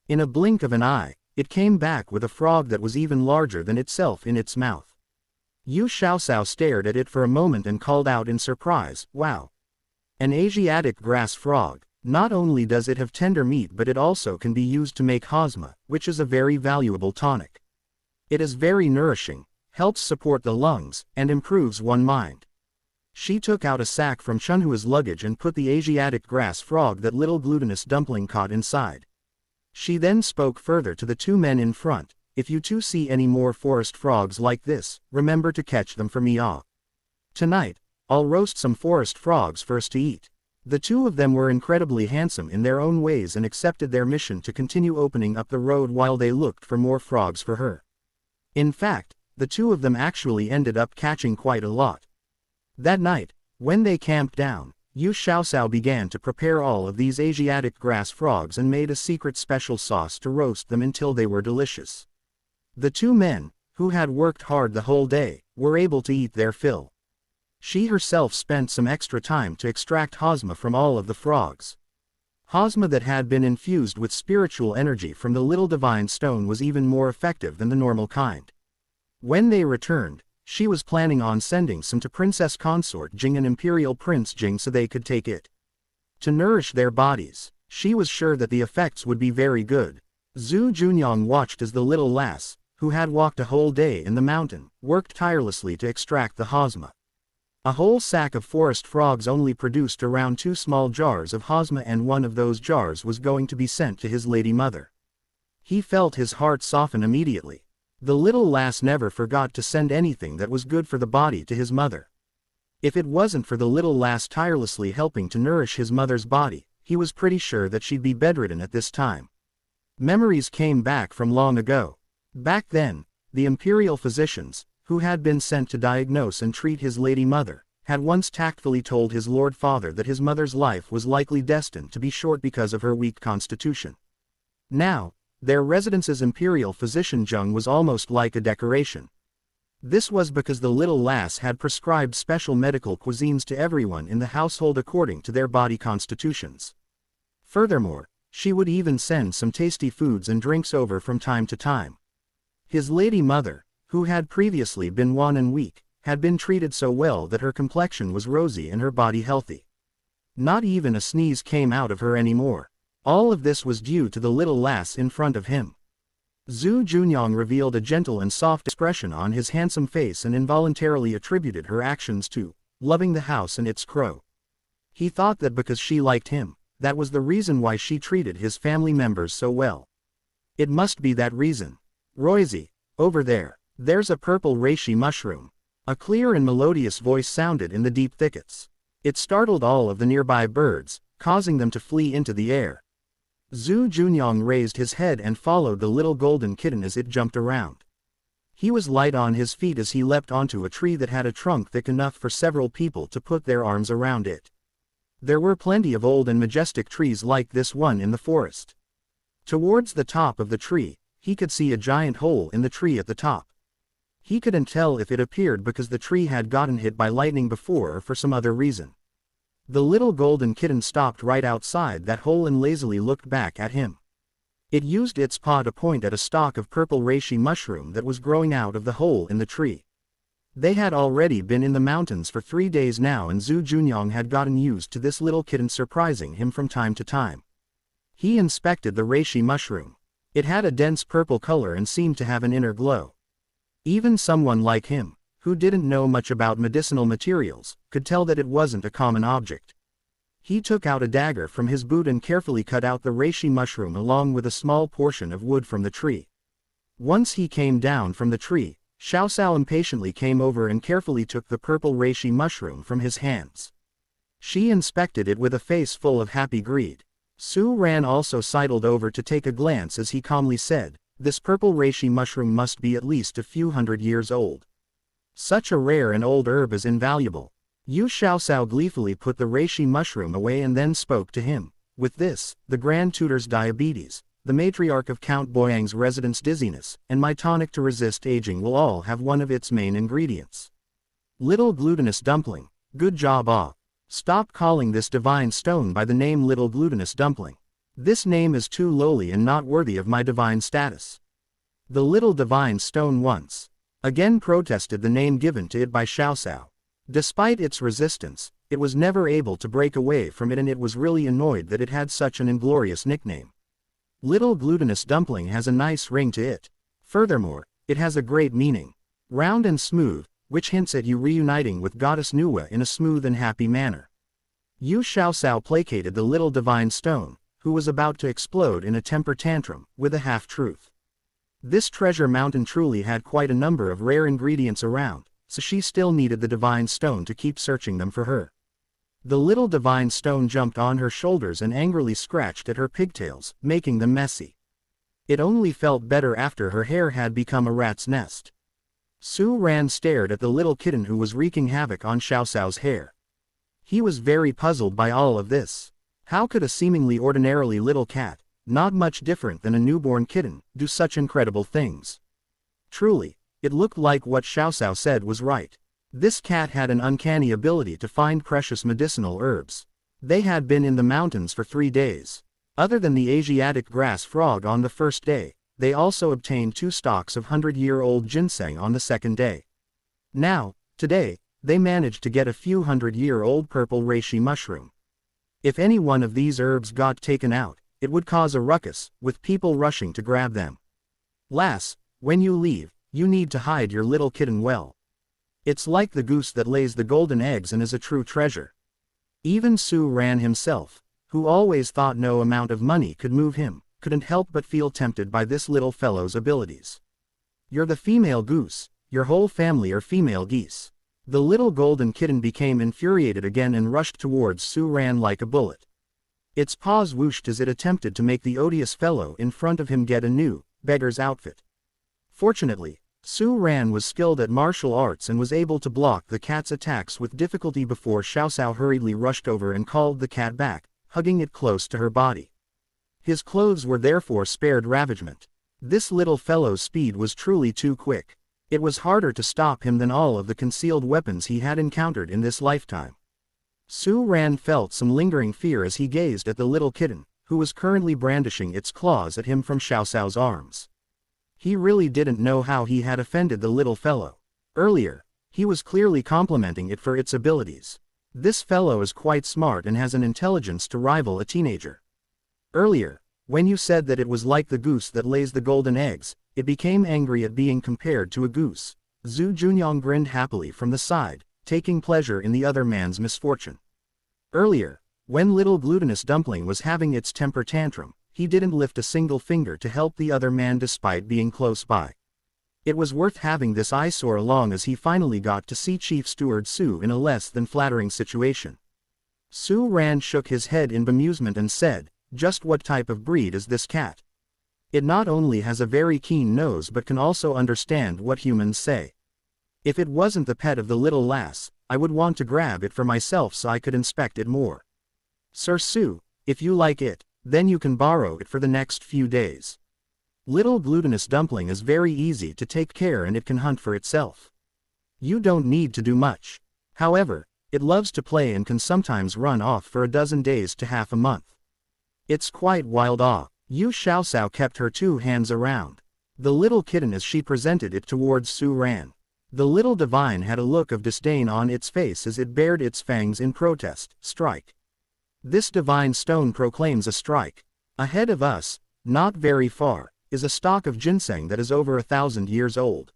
In a blink of an eye, it came back with a frog that was even larger than itself in its mouth. Yu Xiaoxiao stared at it for a moment and called out in surprise, "Wow! An Asiatic grass frog. Not only does it have tender meat but it also can be used to make hosma, which is a very valuable tonic. It is very nourishing, helps support the lungs, and improves one's mind." She took out a sack from Chunhua's luggage and put the Asiatic grass frog that little glutinous dumpling caught inside. She then spoke further to the two men in front, "If you two see any more forest frogs like this, remember to catch them for me. Tonight, I'll roast some forest frogs for us to eat." The two of them were incredibly handsome in their own ways and accepted their mission to continue opening up the road while they looked for more frogs for her. In fact, the two of them actually ended up catching quite a lot. That night, when they camped down, Yu Xiaoxiao began to prepare all of these Asiatic grass frogs and made a secret special sauce to roast them until they were delicious. The two men, who had worked hard the whole day, were able to eat their fill. She herself spent some extra time to extract hosma from all of the frogs. Hosma that had been infused with spiritual energy from the little divine stone was even more effective than the normal kind. When they returned, she was planning on sending some to Princess Consort Jing and Imperial Prince Jing so they could take it to nourish their bodies. She was sure that the effects would be very good. Zhu Junyang watched as the little lass, who had walked a whole day in the mountain, worked tirelessly to extract the hosma. A whole sack of forest frogs only produced around 2 small jars of hosma, and one of those jars was going to be sent to his lady mother. He felt his heart soften immediately. The little lass never forgot to send anything that was good for the body to his mother. If it wasn't for the little lass tirelessly helping to nourish his mother's body, he was pretty sure that she'd be bedridden at this time. Memories came back from long ago. Back then, the imperial physicians, who had been sent to diagnose and treat his lady mother, had once tactfully told his lord father that his mother's life was likely destined to be short because of her weak constitution. Now, their residence's imperial physician Jung was almost like a decoration. This was because the little lass had prescribed special medical cuisines to everyone in the household according to their body constitutions. Furthermore, she would even send some tasty foods and drinks over from time to time. His lady mother, who had previously been wan and weak, had been treated so well that her complexion was rosy and her body healthy. Not even a sneeze came out of her anymore. All of this was due to the little lass in front of him. Zhu Junyang revealed a gentle and soft expression on his handsome face and involuntarily attributed her actions to loving the house and its crow. He thought that because she liked him, that was the reason why she treated his family members so well. It must be that reason. Roisy, over there, there's a purple reishi mushroom. A clear and melodious voice sounded in the deep thickets. It startled all of the nearby birds, causing them to flee into the air. Zhu Junyang raised his head and followed the little golden kitten as it jumped around. He was light on his feet as he leapt onto a tree that had a trunk thick enough for several people to put their arms around it. There were plenty of old and majestic trees like this one in the forest. Towards the top of the tree, he could see a giant hole in the tree at the top. He couldn't tell if it appeared because the tree had gotten hit by lightning before or for some other reason. The little golden kitten stopped right outside that hole and lazily looked back at him. It used its paw to point at a stalk of purple reishi mushroom that was growing out of the hole in the tree. They had already been in the mountains for 3 days now, and Zhu Junyang had gotten used to this little kitten surprising him from time to time. He inspected the reishi mushroom. It had a dense purple color and seemed to have an inner glow. Even someone like him, who didn't know much about medicinal materials, could tell that it wasn't a common object. He took out a dagger from his boot and carefully cut out the reishi mushroom along with a small portion of wood from the tree. Once he came down from the tree, Xiao Cao impatiently came over and carefully took the purple reishi mushroom from his hands. She inspected it with a face full of happy greed. Su Ran also sidled over to take a glance as he calmly said, "This purple reishi mushroom must be at least a few hundred years old. Such a rare and old herb is invaluable." Yu Xiaocao gleefully put the reishi mushroom away and then spoke to him. "With this, the Grand Tutor's diabetes, the matriarch of Count Boyang's residence dizziness, and my tonic to resist aging will all have one of its main ingredients. Little glutinous dumpling, good job ah. Stop calling this divine stone by the name Little Glutinous Dumpling. This name is too lowly and not worthy of my divine status." The little divine stone once again protested the name given to it by Xiao Cao. Despite its resistance, it was never able to break away from it, and it was really annoyed that it had such an inglorious nickname. Little Glutinous Dumpling has a nice ring to it. Furthermore, it has a great meaning. Round and smooth, which hints at you reuniting with Goddess Nuwa in a smooth and happy manner. Yu Xiaocao placated the little divine stone, who was about to explode in a temper tantrum, with a half-truth. This treasure mountain truly had quite a number of rare ingredients around, so she still needed the divine stone to keep searching them for her. The little divine stone jumped on her shoulders and angrily scratched at her pigtails, making them messy. It only felt better after her hair had become a rat's nest. Su Ran stared at the little kitten who was wreaking havoc on Xiao Cao's hair. He was very puzzled by all of this. How could a seemingly ordinarily little cat, not much different than a newborn kitten, do such incredible things? Truly, it looked like what Xiao Cao said was right. This cat had an uncanny ability to find precious medicinal herbs. They had been in the mountains for 3 days. Other than the Asiatic grass frog on the first day, they also obtained 2 stalks of 100-year-old ginseng on the second day. Now, today, they managed to get a few 100-year-old purple reishi mushroom. If any one of these herbs got taken out, it would cause a ruckus, with people rushing to grab them. Lass, When you leave, you need to hide your little kitten well. It's like the goose that lays the golden eggs and is a true treasure. Even Su Ran himself, who always thought no amount of money could move him, couldn't help but feel tempted by this little fellow's abilities. You're the female goose, your whole family are female geese. The little golden kitten became infuriated again and rushed towards Su Ran like a bullet. Its paws whooshed as it attempted to make the odious fellow in front of him get a new, beggar's outfit. Fortunately, Su Ran was skilled at martial arts and was able to block the cat's attacks with difficulty before Xiao Xiao hurriedly rushed over and called the cat back, hugging it close to her body. His clothes were therefore spared ravagement. This little fellow's speed was truly too quick. It was harder to stop him than all of the concealed weapons he had encountered in this lifetime. Su Ran felt some lingering fear as he gazed at the little kitten, who was currently brandishing its claws at him from Xiao Xiao's arms. He really didn't know how he had offended the little fellow. Earlier, he was clearly complimenting it for its abilities. This fellow is quite smart and has an intelligence to rival a teenager. Earlier, when you said that it was like the goose that lays the golden eggs, it became angry at being compared to a goose. Zhu Junyang grinned happily from the side, taking pleasure in the other man's misfortune. Earlier, when little glutinous dumpling was having its temper tantrum, he didn't lift a single finger to help the other man despite being close by. It was worth having this eyesore along as he finally got to see Chief Steward Su in a less than flattering situation. Su Ran shook his head in bemusement and said, "Just what type of breed is this cat? It not only has a very keen nose but can also understand what humans say. If it wasn't the pet of the little lass, I would want to grab it for myself so I could inspect it more. Sir Su, if you like it, then you can borrow it for the next few days. Little glutinous dumpling is very easy to take care and it can hunt for itself. You don't need to do much. However, it loves to play and can sometimes run off for a dozen days to half a month. It's quite wild." Yu Xiaoxiao kept her two hands around the little kitten as she presented it towards Su Ran. The little divine had a look of disdain on its face as it bared its fangs in protest. "Strike. This divine stone proclaims a strike. Ahead of us, not very far, is a stalk of ginseng that is over 1,000 years old.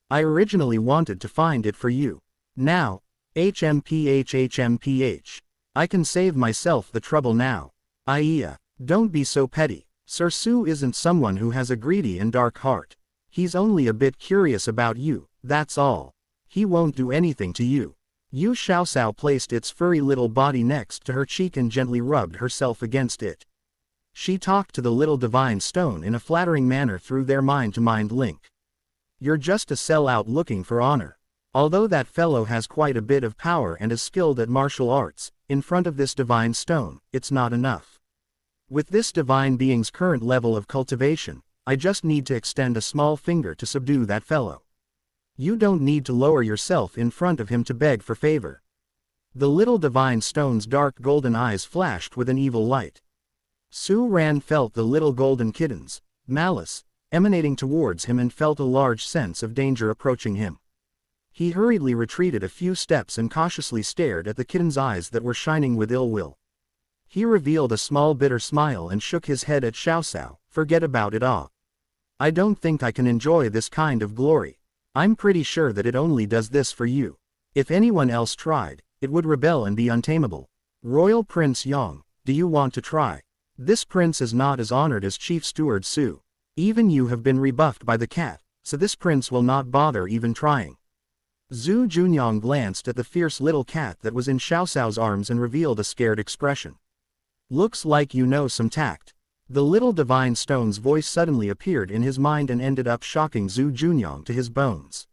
I originally wanted to find it for you. Now, HMPH, I can save myself the trouble now. Iya, don't be so petty. Sir Su isn't someone who has a greedy and dark heart. He's only a bit curious about you, that's all. He won't do anything to you." Yu Xiaoxiao placed its furry little body next to her cheek and gently rubbed herself against it. She talked to the little divine stone in a flattering manner through their mind-to-mind link. "You're just a sellout looking for honor. Although that fellow has quite a bit of power and is skilled at martial arts, in front of this divine stone, it's not enough. With this divine being's current level of cultivation, I just need to extend a small finger to subdue that fellow. You don't need to lower yourself in front of him to beg for favor." The little divine stone's dark golden eyes flashed with an evil light. Su Ran felt the little golden kitten's malice emanating towards him and felt a large sense of danger approaching him. He hurriedly retreated a few steps and cautiously stared at the kitten's eyes that were shining with ill will. He revealed a small bitter smile and shook his head at Xiao Xiao. "Forget about it all. I don't think I can enjoy this kind of glory. I'm pretty sure that it only does this for you. If anyone else tried, it would rebel and be untamable. Royal Prince Yang, do you want to try? This prince is not as honored as Chief Steward Su. Even you have been rebuffed by the cat, so this prince will not bother even trying." Zhu Junyang glanced at the fierce little cat that was in Xiao Xiao's arms and revealed a scared expression. "Looks like you know some tact." The little divine stone's voice suddenly appeared in his mind and ended up shocking Zhu Junyang to his bones.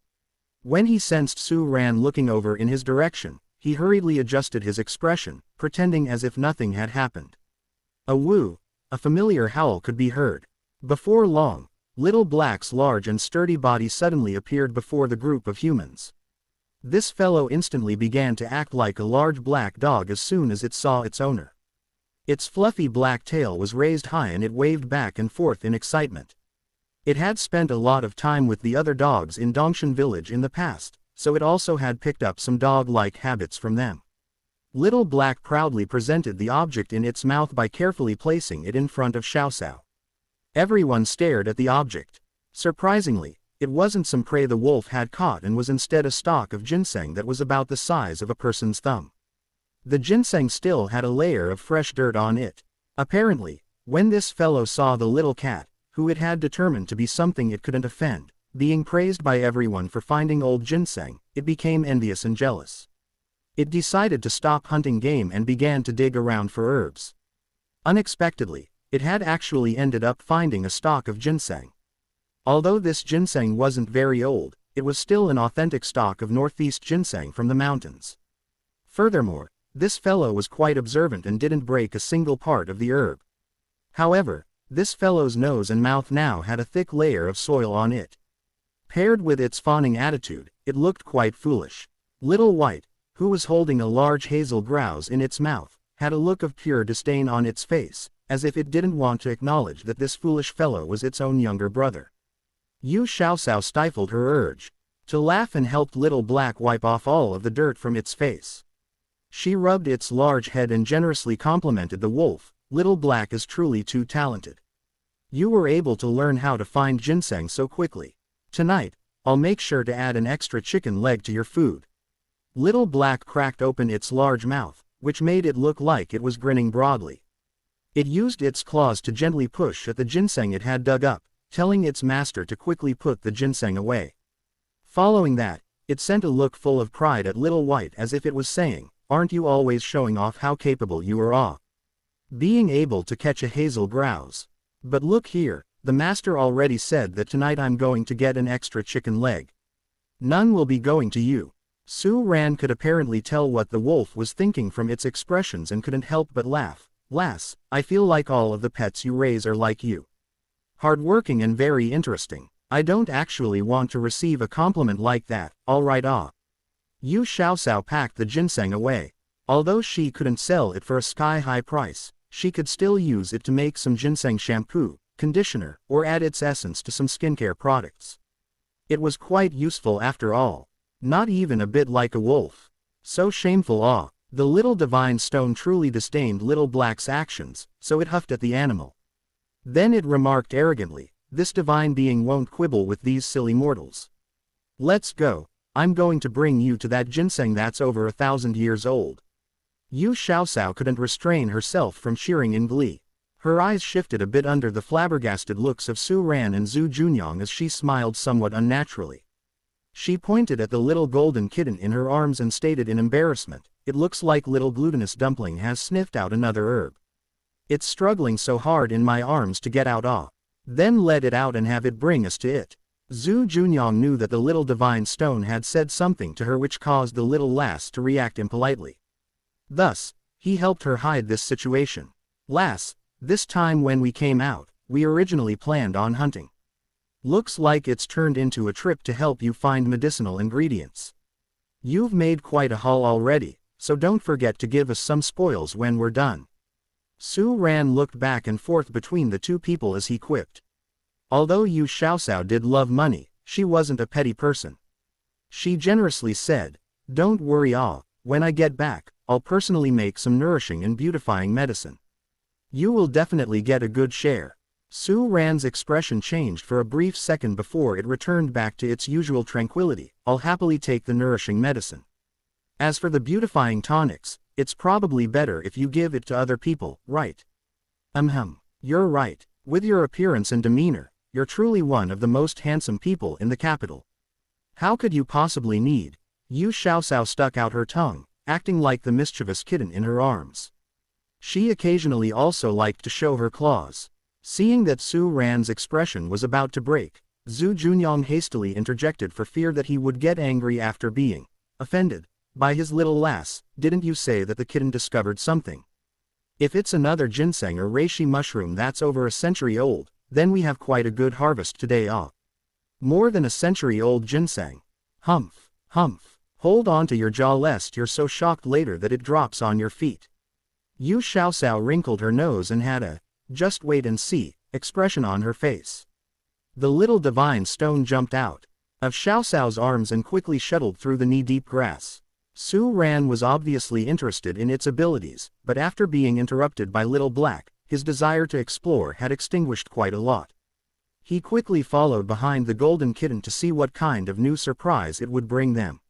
When he sensed Su Ran looking over in his direction, he hurriedly adjusted his expression, pretending as if nothing had happened. A woo, a familiar howl could be heard. Before long, Little Black's large and sturdy body suddenly appeared before the group of humans. This fellow instantly began to act like a large black dog as soon as it saw its owner. Its fluffy black tail was raised high and it waved back and forth in excitement. It had spent a lot of time with the other dogs in Dongshan village in the past, so it also had picked up some dog-like habits from them. Little Black proudly presented the object in its mouth by carefully placing it in front of Xiao Xiao. Everyone stared at the object. Surprisingly, it wasn't some prey the wolf had caught and was instead a stalk of ginseng that was about the size of a person's thumb. The ginseng still had a layer of fresh dirt on it. Apparently, when this fellow saw the little cat, who it had determined to be something it couldn't offend, being praised by everyone for finding old ginseng, it became envious and jealous. It decided to stop hunting game and began to dig around for herbs. Unexpectedly, it had actually ended up finding a stalk of ginseng. Although this ginseng wasn't very old, it was still an authentic stalk of northeast ginseng from the mountains. Furthermore, this fellow was quite observant and didn't break a single part of the herb. However, this fellow's nose and mouth now had a thick layer of soil on it. Paired with its fawning attitude, it looked quite foolish. Little White, who was holding a large hazel grouse in its mouth, had a look of pure disdain on its face, as if it didn't want to acknowledge that this foolish fellow was its own younger brother. Yu Xiaoxiao stifled her urge to laugh and helped Little Black wipe off all of the dirt from its face. She rubbed its large head and generously complimented the wolf. Little Black is truly too talented. You were able to learn how to find ginseng so quickly. Tonight, I'll make sure to add an extra chicken leg to your food. Little Black cracked open its large mouth, which made it look like it was grinning broadly. It used its claws to gently push at the ginseng it had dug up, telling its master to quickly put the ginseng away. Following that, it sent a look full of pride at Little White as if it was saying, "Aren't you always showing off how capable you are of being able to catch a hazel grouse? But look here, the master already said that tonight I'm going to get an extra chicken leg. None will be going to you." Su Ran could apparently tell what the wolf was thinking from its expressions and couldn't help but laugh. "Lass, I feel like all of the pets you raise are like you. Hardworking and very interesting. I don't actually want to receive a compliment like that, alright Yu Xiaoxiao packed the ginseng away. Although she couldn't sell it for a sky-high price, she could still use it to make some ginseng shampoo, conditioner, or add its essence to some skincare products. It was quite useful after all. Not even a bit like a wolf. So shameful The little divine stone truly disdained Little Black's actions, so it huffed at the animal. Then it remarked arrogantly, "This divine being won't quibble with these silly mortals. Let's go. I'm going to bring you to that ginseng that's over 1,000 years old." Yu Xiaoxiao couldn't restrain herself from cheering in glee. Her eyes shifted a bit under the flabbergasted looks of Su Ran and Zhu Junyang as she smiled somewhat unnaturally. She pointed at the little golden kitten in her arms and stated in embarrassment, "It looks like little glutinous dumpling has sniffed out another herb. It's struggling so hard in my arms to get out Then let it out and have it bring us to it." Zhu Junyang knew that the little divine stone had said something to her which caused the little lass to react impolitely. Thus, he helped her hide this situation. "Lass, this time when we came out, we originally planned on hunting. Looks like it's turned into a trip to help you find medicinal ingredients. You've made quite a haul already, so don't forget to give us some spoils when we're done." Su Ran looked back and forth between the two people as he quipped. Although Yu Xiaoxiao did love money, she wasn't a petty person. She generously said, "Don't worry when I get back, I'll personally make some nourishing and beautifying medicine. You will definitely get a good share." Su Ran's expression changed for a brief second before it returned back to its usual tranquility. "I'll happily take the nourishing medicine. As for the beautifying tonics, it's probably better if you give it to other people, right?" You're right. With your appearance and demeanor, you're truly one of the most handsome people in the capital. How could you possibly need?" Yu Xiaoxiao stuck out her tongue, acting like the mischievous kitten in her arms. She occasionally also liked to show her claws. Seeing that Su Ran's expression was about to break, Zhu Junyang hastily interjected for fear that he would get angry after being offended by his little lass. "Didn't you say that the kitten discovered something? If it's another ginseng or reishi mushroom that's over a century old, then we have quite a good harvest today More than a century old ginseng. Humph. Hold on to your jaw lest you're so shocked later that it drops on your feet." Yu Xiaoxiao wrinkled her nose and had a "just wait and see" expression on her face. The little divine stone jumped out of Xiaoxiao's arms and quickly shuttled through the knee-deep grass. Su Ran was obviously interested in its abilities, but after being interrupted by Little Black, his desire to explore had extinguished quite a lot. He quickly followed behind the golden kitten to see what kind of new surprise it would bring them.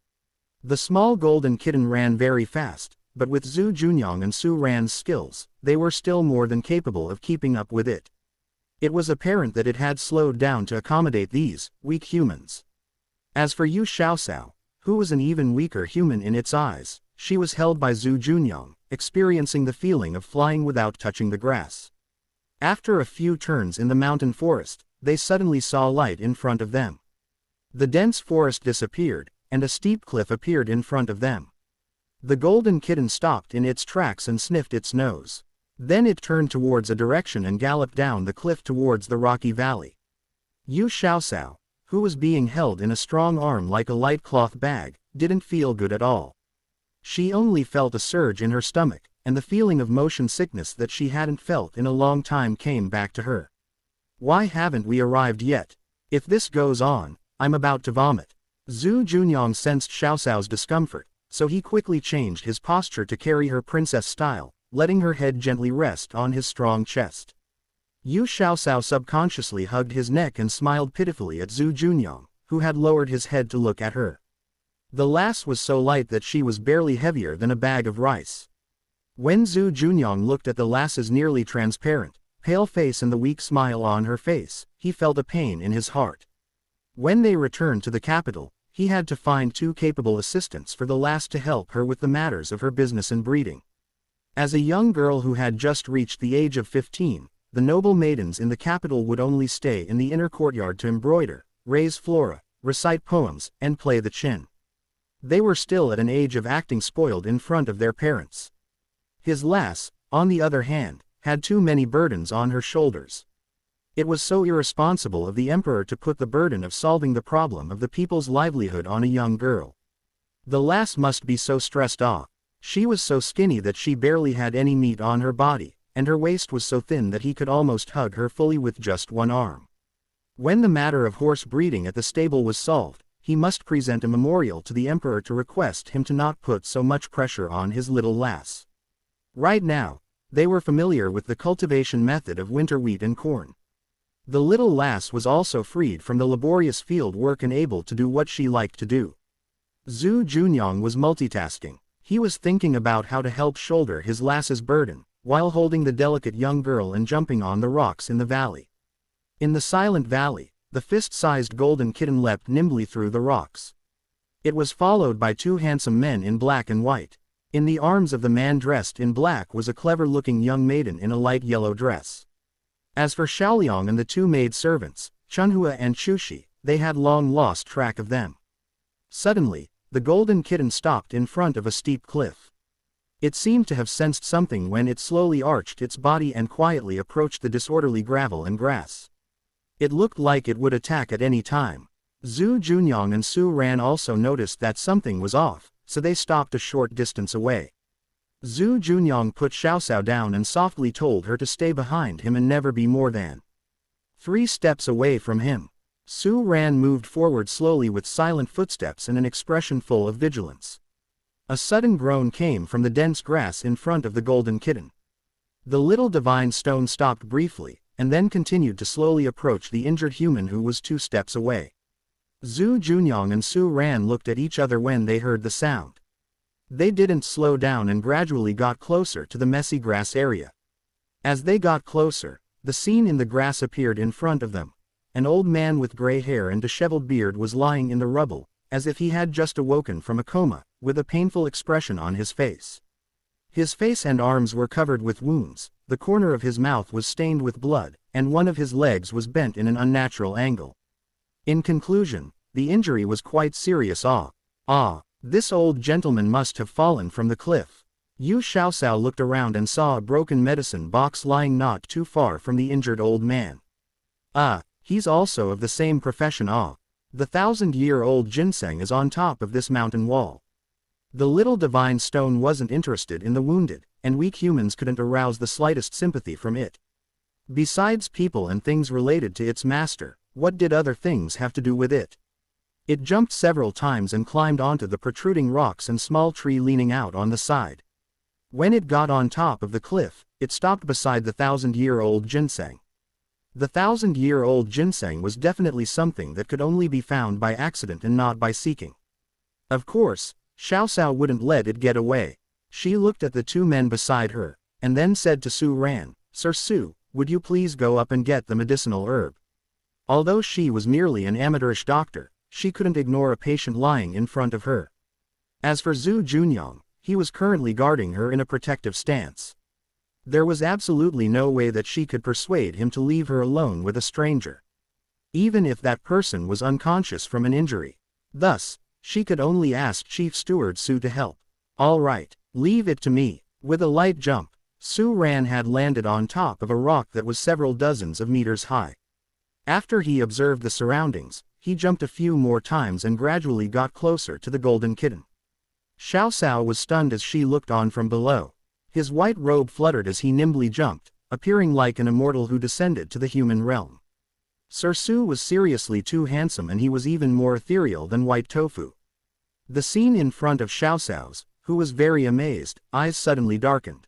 The small golden kitten ran very fast, but with Zhu Junyang and Su Ran's skills, they were still more than capable of keeping up with it. It was apparent that it had slowed down to accommodate these weak humans. As for Yu Xiaoxiao, who was an even weaker human in its eyes, she was held by Zhu Junyang, experiencing the feeling of flying without touching the grass. After a few turns in the mountain forest, they suddenly saw light in front of them. The dense forest disappeared, and a steep cliff appeared in front of them. The golden kitten stopped in its tracks and sniffed its nose. Then it turned towards a direction and galloped down the cliff towards the rocky valley. Yu Xiaoxiao, who was being held in a strong arm like a light cloth bag, didn't feel good at all. She only felt a surge in her stomach, and the feeling of motion sickness that she hadn't felt in a long time came back to her. Why haven't we arrived yet? If this goes on, I'm about to vomit. Zhu Junyang sensed Xiaoxiao's discomfort, so he quickly changed his posture to carry her princess style, letting her head gently rest on his strong chest. Yu Xiaoxiao subconsciously hugged his neck and smiled pitifully at Zhu Junyang, who had lowered his head to look at her. The lass was so light that she was barely heavier than a bag of rice. When Zhu Junyang looked at the lass's nearly transparent, pale face and the weak smile on her face, he felt a pain in his heart. When they returned to the capital, he had to find two capable assistants for the lass to help her with the matters of her business and breeding. As a young girl who had just reached the age of 15, the noble maidens in the capital would only stay in the inner courtyard to embroider, raise flora, recite poems, and play the qin. They were still at an age of acting spoiled in front of their parents. His lass, on the other hand, had too many burdens on her shoulders. It was so irresponsible of the emperor to put the burden of solving the problem of the people's livelihood on a young girl. The lass must be so stressed out. She was so skinny that she barely had any meat on her body, and her waist was so thin that he could almost hug her fully with just one arm. When the matter of horse breeding at the stable was solved, he must present a memorial to the emperor to request him to not put so much pressure on his little lass. Right now, they were familiar with the cultivation method of winter wheat and corn. The little lass was also freed from the laborious field work and able to do what she liked to do. Zhu Junyang was multitasking. He was thinking about how to help shoulder his lass's burden, while holding the delicate young girl and jumping on the rocks in the valley. In the silent valley, the fist-sized golden kitten leapt nimbly through the rocks. It was followed by two handsome men in black and white. In the arms of the man dressed in black was a clever-looking young maiden in a light yellow dress. As for Xiaoliang and the two maid-servants, Chunhua and Chushi, they had long lost track of them. Suddenly, the golden kitten stopped in front of a steep cliff. It seemed to have sensed something when it slowly arched its body and quietly approached the disorderly gravel and grass. It looked like it would attack at any time. Zhu Junyang and Su Ran also noticed that something was off, so they stopped a short distance away. Zhu Junyang put Xiaoxiao down and softly told her to stay behind him and never be more than 3 steps away from him. Su Ran moved forward slowly with silent footsteps and an expression full of vigilance. A sudden groan came from the dense grass in front of the golden kitten. The little divine stone stopped briefly, and then continued to slowly approach the injured human who was 2 steps away. Zhu Junyang and Su Ran looked at each other when they heard the sound. They didn't slow down and gradually got closer to the messy grass area. As they got closer, the scene in the grass appeared in front of them. An old man with gray hair and disheveled beard was lying in the rubble, as if he had just awoken from a coma, with a painful expression on his face. His face and arms were covered with wounds, the corner of his mouth was stained with blood, and one of his legs was bent in an unnatural angle. In conclusion, the injury was quite serious. This old gentleman must have fallen from the cliff. Yu Xiaoxiao looked around and saw a broken medicine box lying not too far from the injured old man. He's also of the same profession. The 1,000-year-old ginseng is on top of this mountain wall. The little divine stone wasn't interested in the wounded, and weak humans couldn't arouse the slightest sympathy from it. Besides people and things related to its master, what did other things have to do with it? It jumped several times and climbed onto the protruding rocks and small tree leaning out on the side. When it got on top of the cliff, it stopped beside the 1,000-year-old ginseng. The 1,000-year-old ginseng was definitely something that could only be found by accident and not by seeking. Of course, Xiao Xiao wouldn't let it get away. She looked at the two men beside her, and then said to Su Ran, "Sir Su, would you please go up and get the medicinal herb?" Although she was merely an amateurish doctor, she couldn't ignore a patient lying in front of her. As for Zhu Junyang, he was currently guarding her in a protective stance. There was absolutely no way that she could persuade him to leave her alone with a stranger, even if that person was unconscious from an injury. Thus, she could only ask Chief Steward Su to help. "All right, leave it to me." With a light jump, Su Ran had landed on top of a rock that was several dozens of meters high. After he observed the surroundings, he jumped a few more times and gradually got closer to the golden kitten. Xiao Xiao was stunned as she looked on from below. His white robe fluttered as he nimbly jumped, appearing like an immortal who descended to the human realm. Sir Su was seriously too handsome, and he was even more ethereal than white tofu. The scene in front of Xiao Xiao's, who was very amazed, eyes suddenly darkened.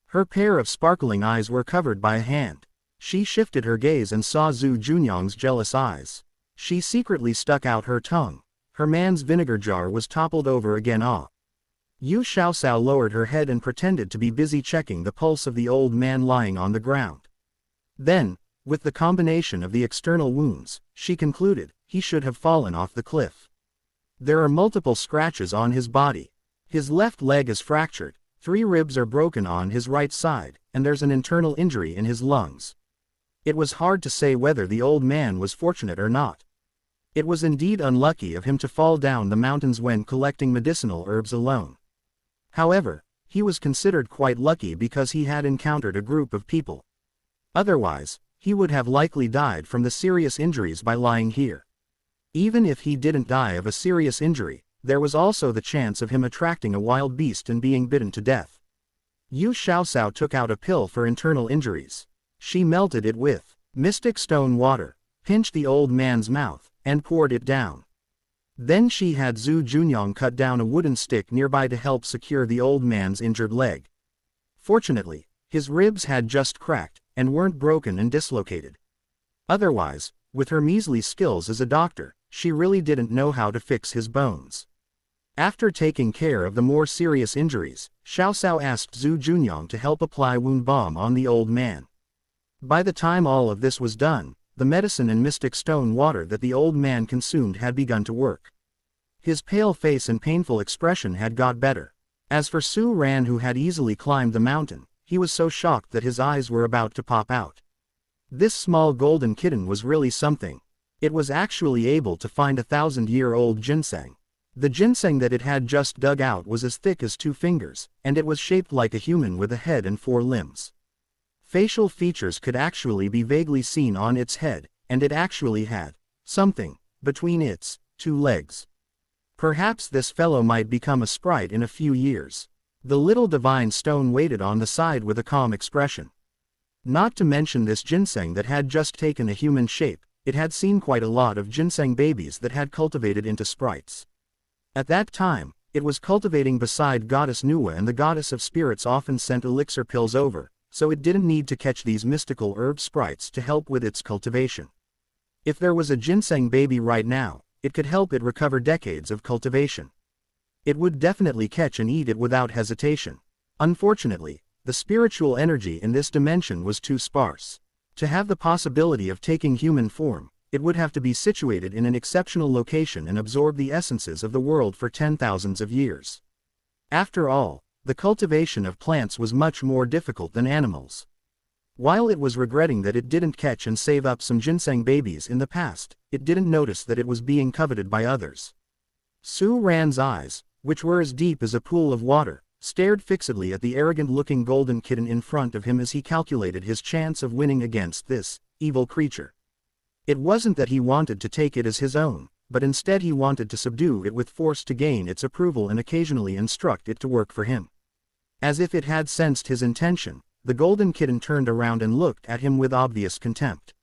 Her pair of sparkling eyes were covered by a hand. She shifted her gaze and saw Zhu Junyang's jealous eyes. She secretly stuck out her tongue. Her man's vinegar jar was toppled over again. Yu Xiaoxiao lowered her head and pretended to be busy checking the pulse of the old man lying on the ground. Then, with the combination of the external wounds, she concluded, he should have fallen off the cliff. There are multiple scratches on his body. His left leg is fractured, 3 ribs are broken on his right side, and there's an internal injury in his lungs. It was hard to say whether the old man was fortunate or not. It was indeed unlucky of him to fall down the mountains when collecting medicinal herbs alone. However, he was considered quite lucky because he had encountered a group of people. Otherwise, he would have likely died from the serious injuries by lying here. Even if he didn't die of a serious injury, there was also the chance of him attracting a wild beast and being bitten to death. Yu Xiaoxiao took out a pill for internal injuries. She melted it with mystic stone water, pinched the old man's mouth, and poured it down. Then she had Zhu Junyang cut down a wooden stick nearby to help secure the old man's injured leg. Fortunately, his ribs had just cracked, and weren't broken and dislocated. Otherwise, with her measly skills as a doctor, she really didn't know how to fix his bones. After taking care of the more serious injuries, Xiao Xiao asked Zhu Junyang to help apply wound balm on the old man. By the time all of this was done, the medicine and mystic stone water that the old man consumed had begun to work. His pale face and painful expression had got better. As for Su Ran, who had easily climbed the mountain, he was so shocked that his eyes were about to pop out. This small golden kitten was really something. It was actually able to find 1,000-year-old ginseng. The ginseng that it had just dug out was as thick as 2 fingers, and it was shaped like a human with a head and 4 limbs. Facial features could actually be vaguely seen on its head, and it actually had something between its 2 legs. Perhaps this fellow might become a sprite in a few years. The little divine stone waited on the side with a calm expression. Not to mention this ginseng that had just taken a human shape, it had seen quite a lot of ginseng babies that had cultivated into sprites. At that time, it was cultivating beside Goddess Nuwa, and the Goddess of Spirits often sent elixir pills over, so it didn't need to catch these mystical herb sprites to help with its cultivation. If there was a ginseng baby right now, it could help it recover decades of cultivation. It would definitely catch and eat it without hesitation. Unfortunately, the spiritual energy in this dimension was too sparse. To have the possibility of taking human form, it would have to be situated in an exceptional location and absorb the essences of the world for 10,000s of years. After all, the cultivation of plants was much more difficult than animals. While it was regretting that it didn't catch and save up some ginseng babies in the past, it didn't notice that it was being coveted by others. Su Ran's eyes, which were as deep as a pool of water, stared fixedly at the arrogant-looking golden kitten in front of him as he calculated his chance of winning against this evil creature. It wasn't that he wanted to take it as his own, but instead he wanted to subdue it with force to gain its approval and occasionally instruct it to work for him. As if it had sensed his intention, the golden kitten turned around and looked at him with obvious contempt.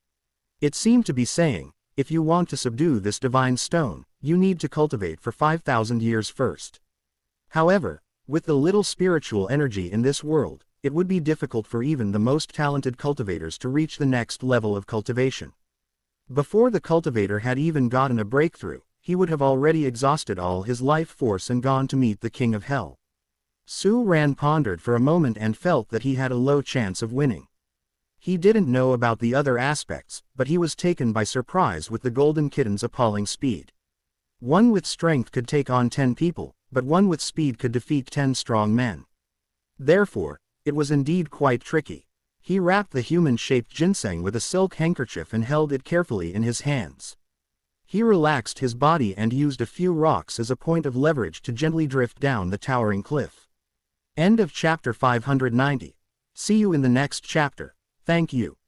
It seemed to be saying, if you want to subdue this divine stone, you need to cultivate for 5,000 years first. However, with the little spiritual energy in this world, it would be difficult for even the most talented cultivators to reach the next level of cultivation. Before the cultivator had even gotten a breakthrough, he would have already exhausted all his life force and gone to meet the king of hell. Su Ran pondered for a moment and felt that he had a low chance of winning. He didn't know about the other aspects, but he was taken by surprise with the golden kitten's appalling speed. One with strength could take on 10 people, but one with speed could defeat 10 strong men. Therefore, it was indeed quite tricky. He wrapped the human-shaped ginseng with a silk handkerchief and held it carefully in his hands. He relaxed his body and used a few rocks as a point of leverage to gently drift down the towering cliff. End of chapter 590. See you in the next chapter. Thank you.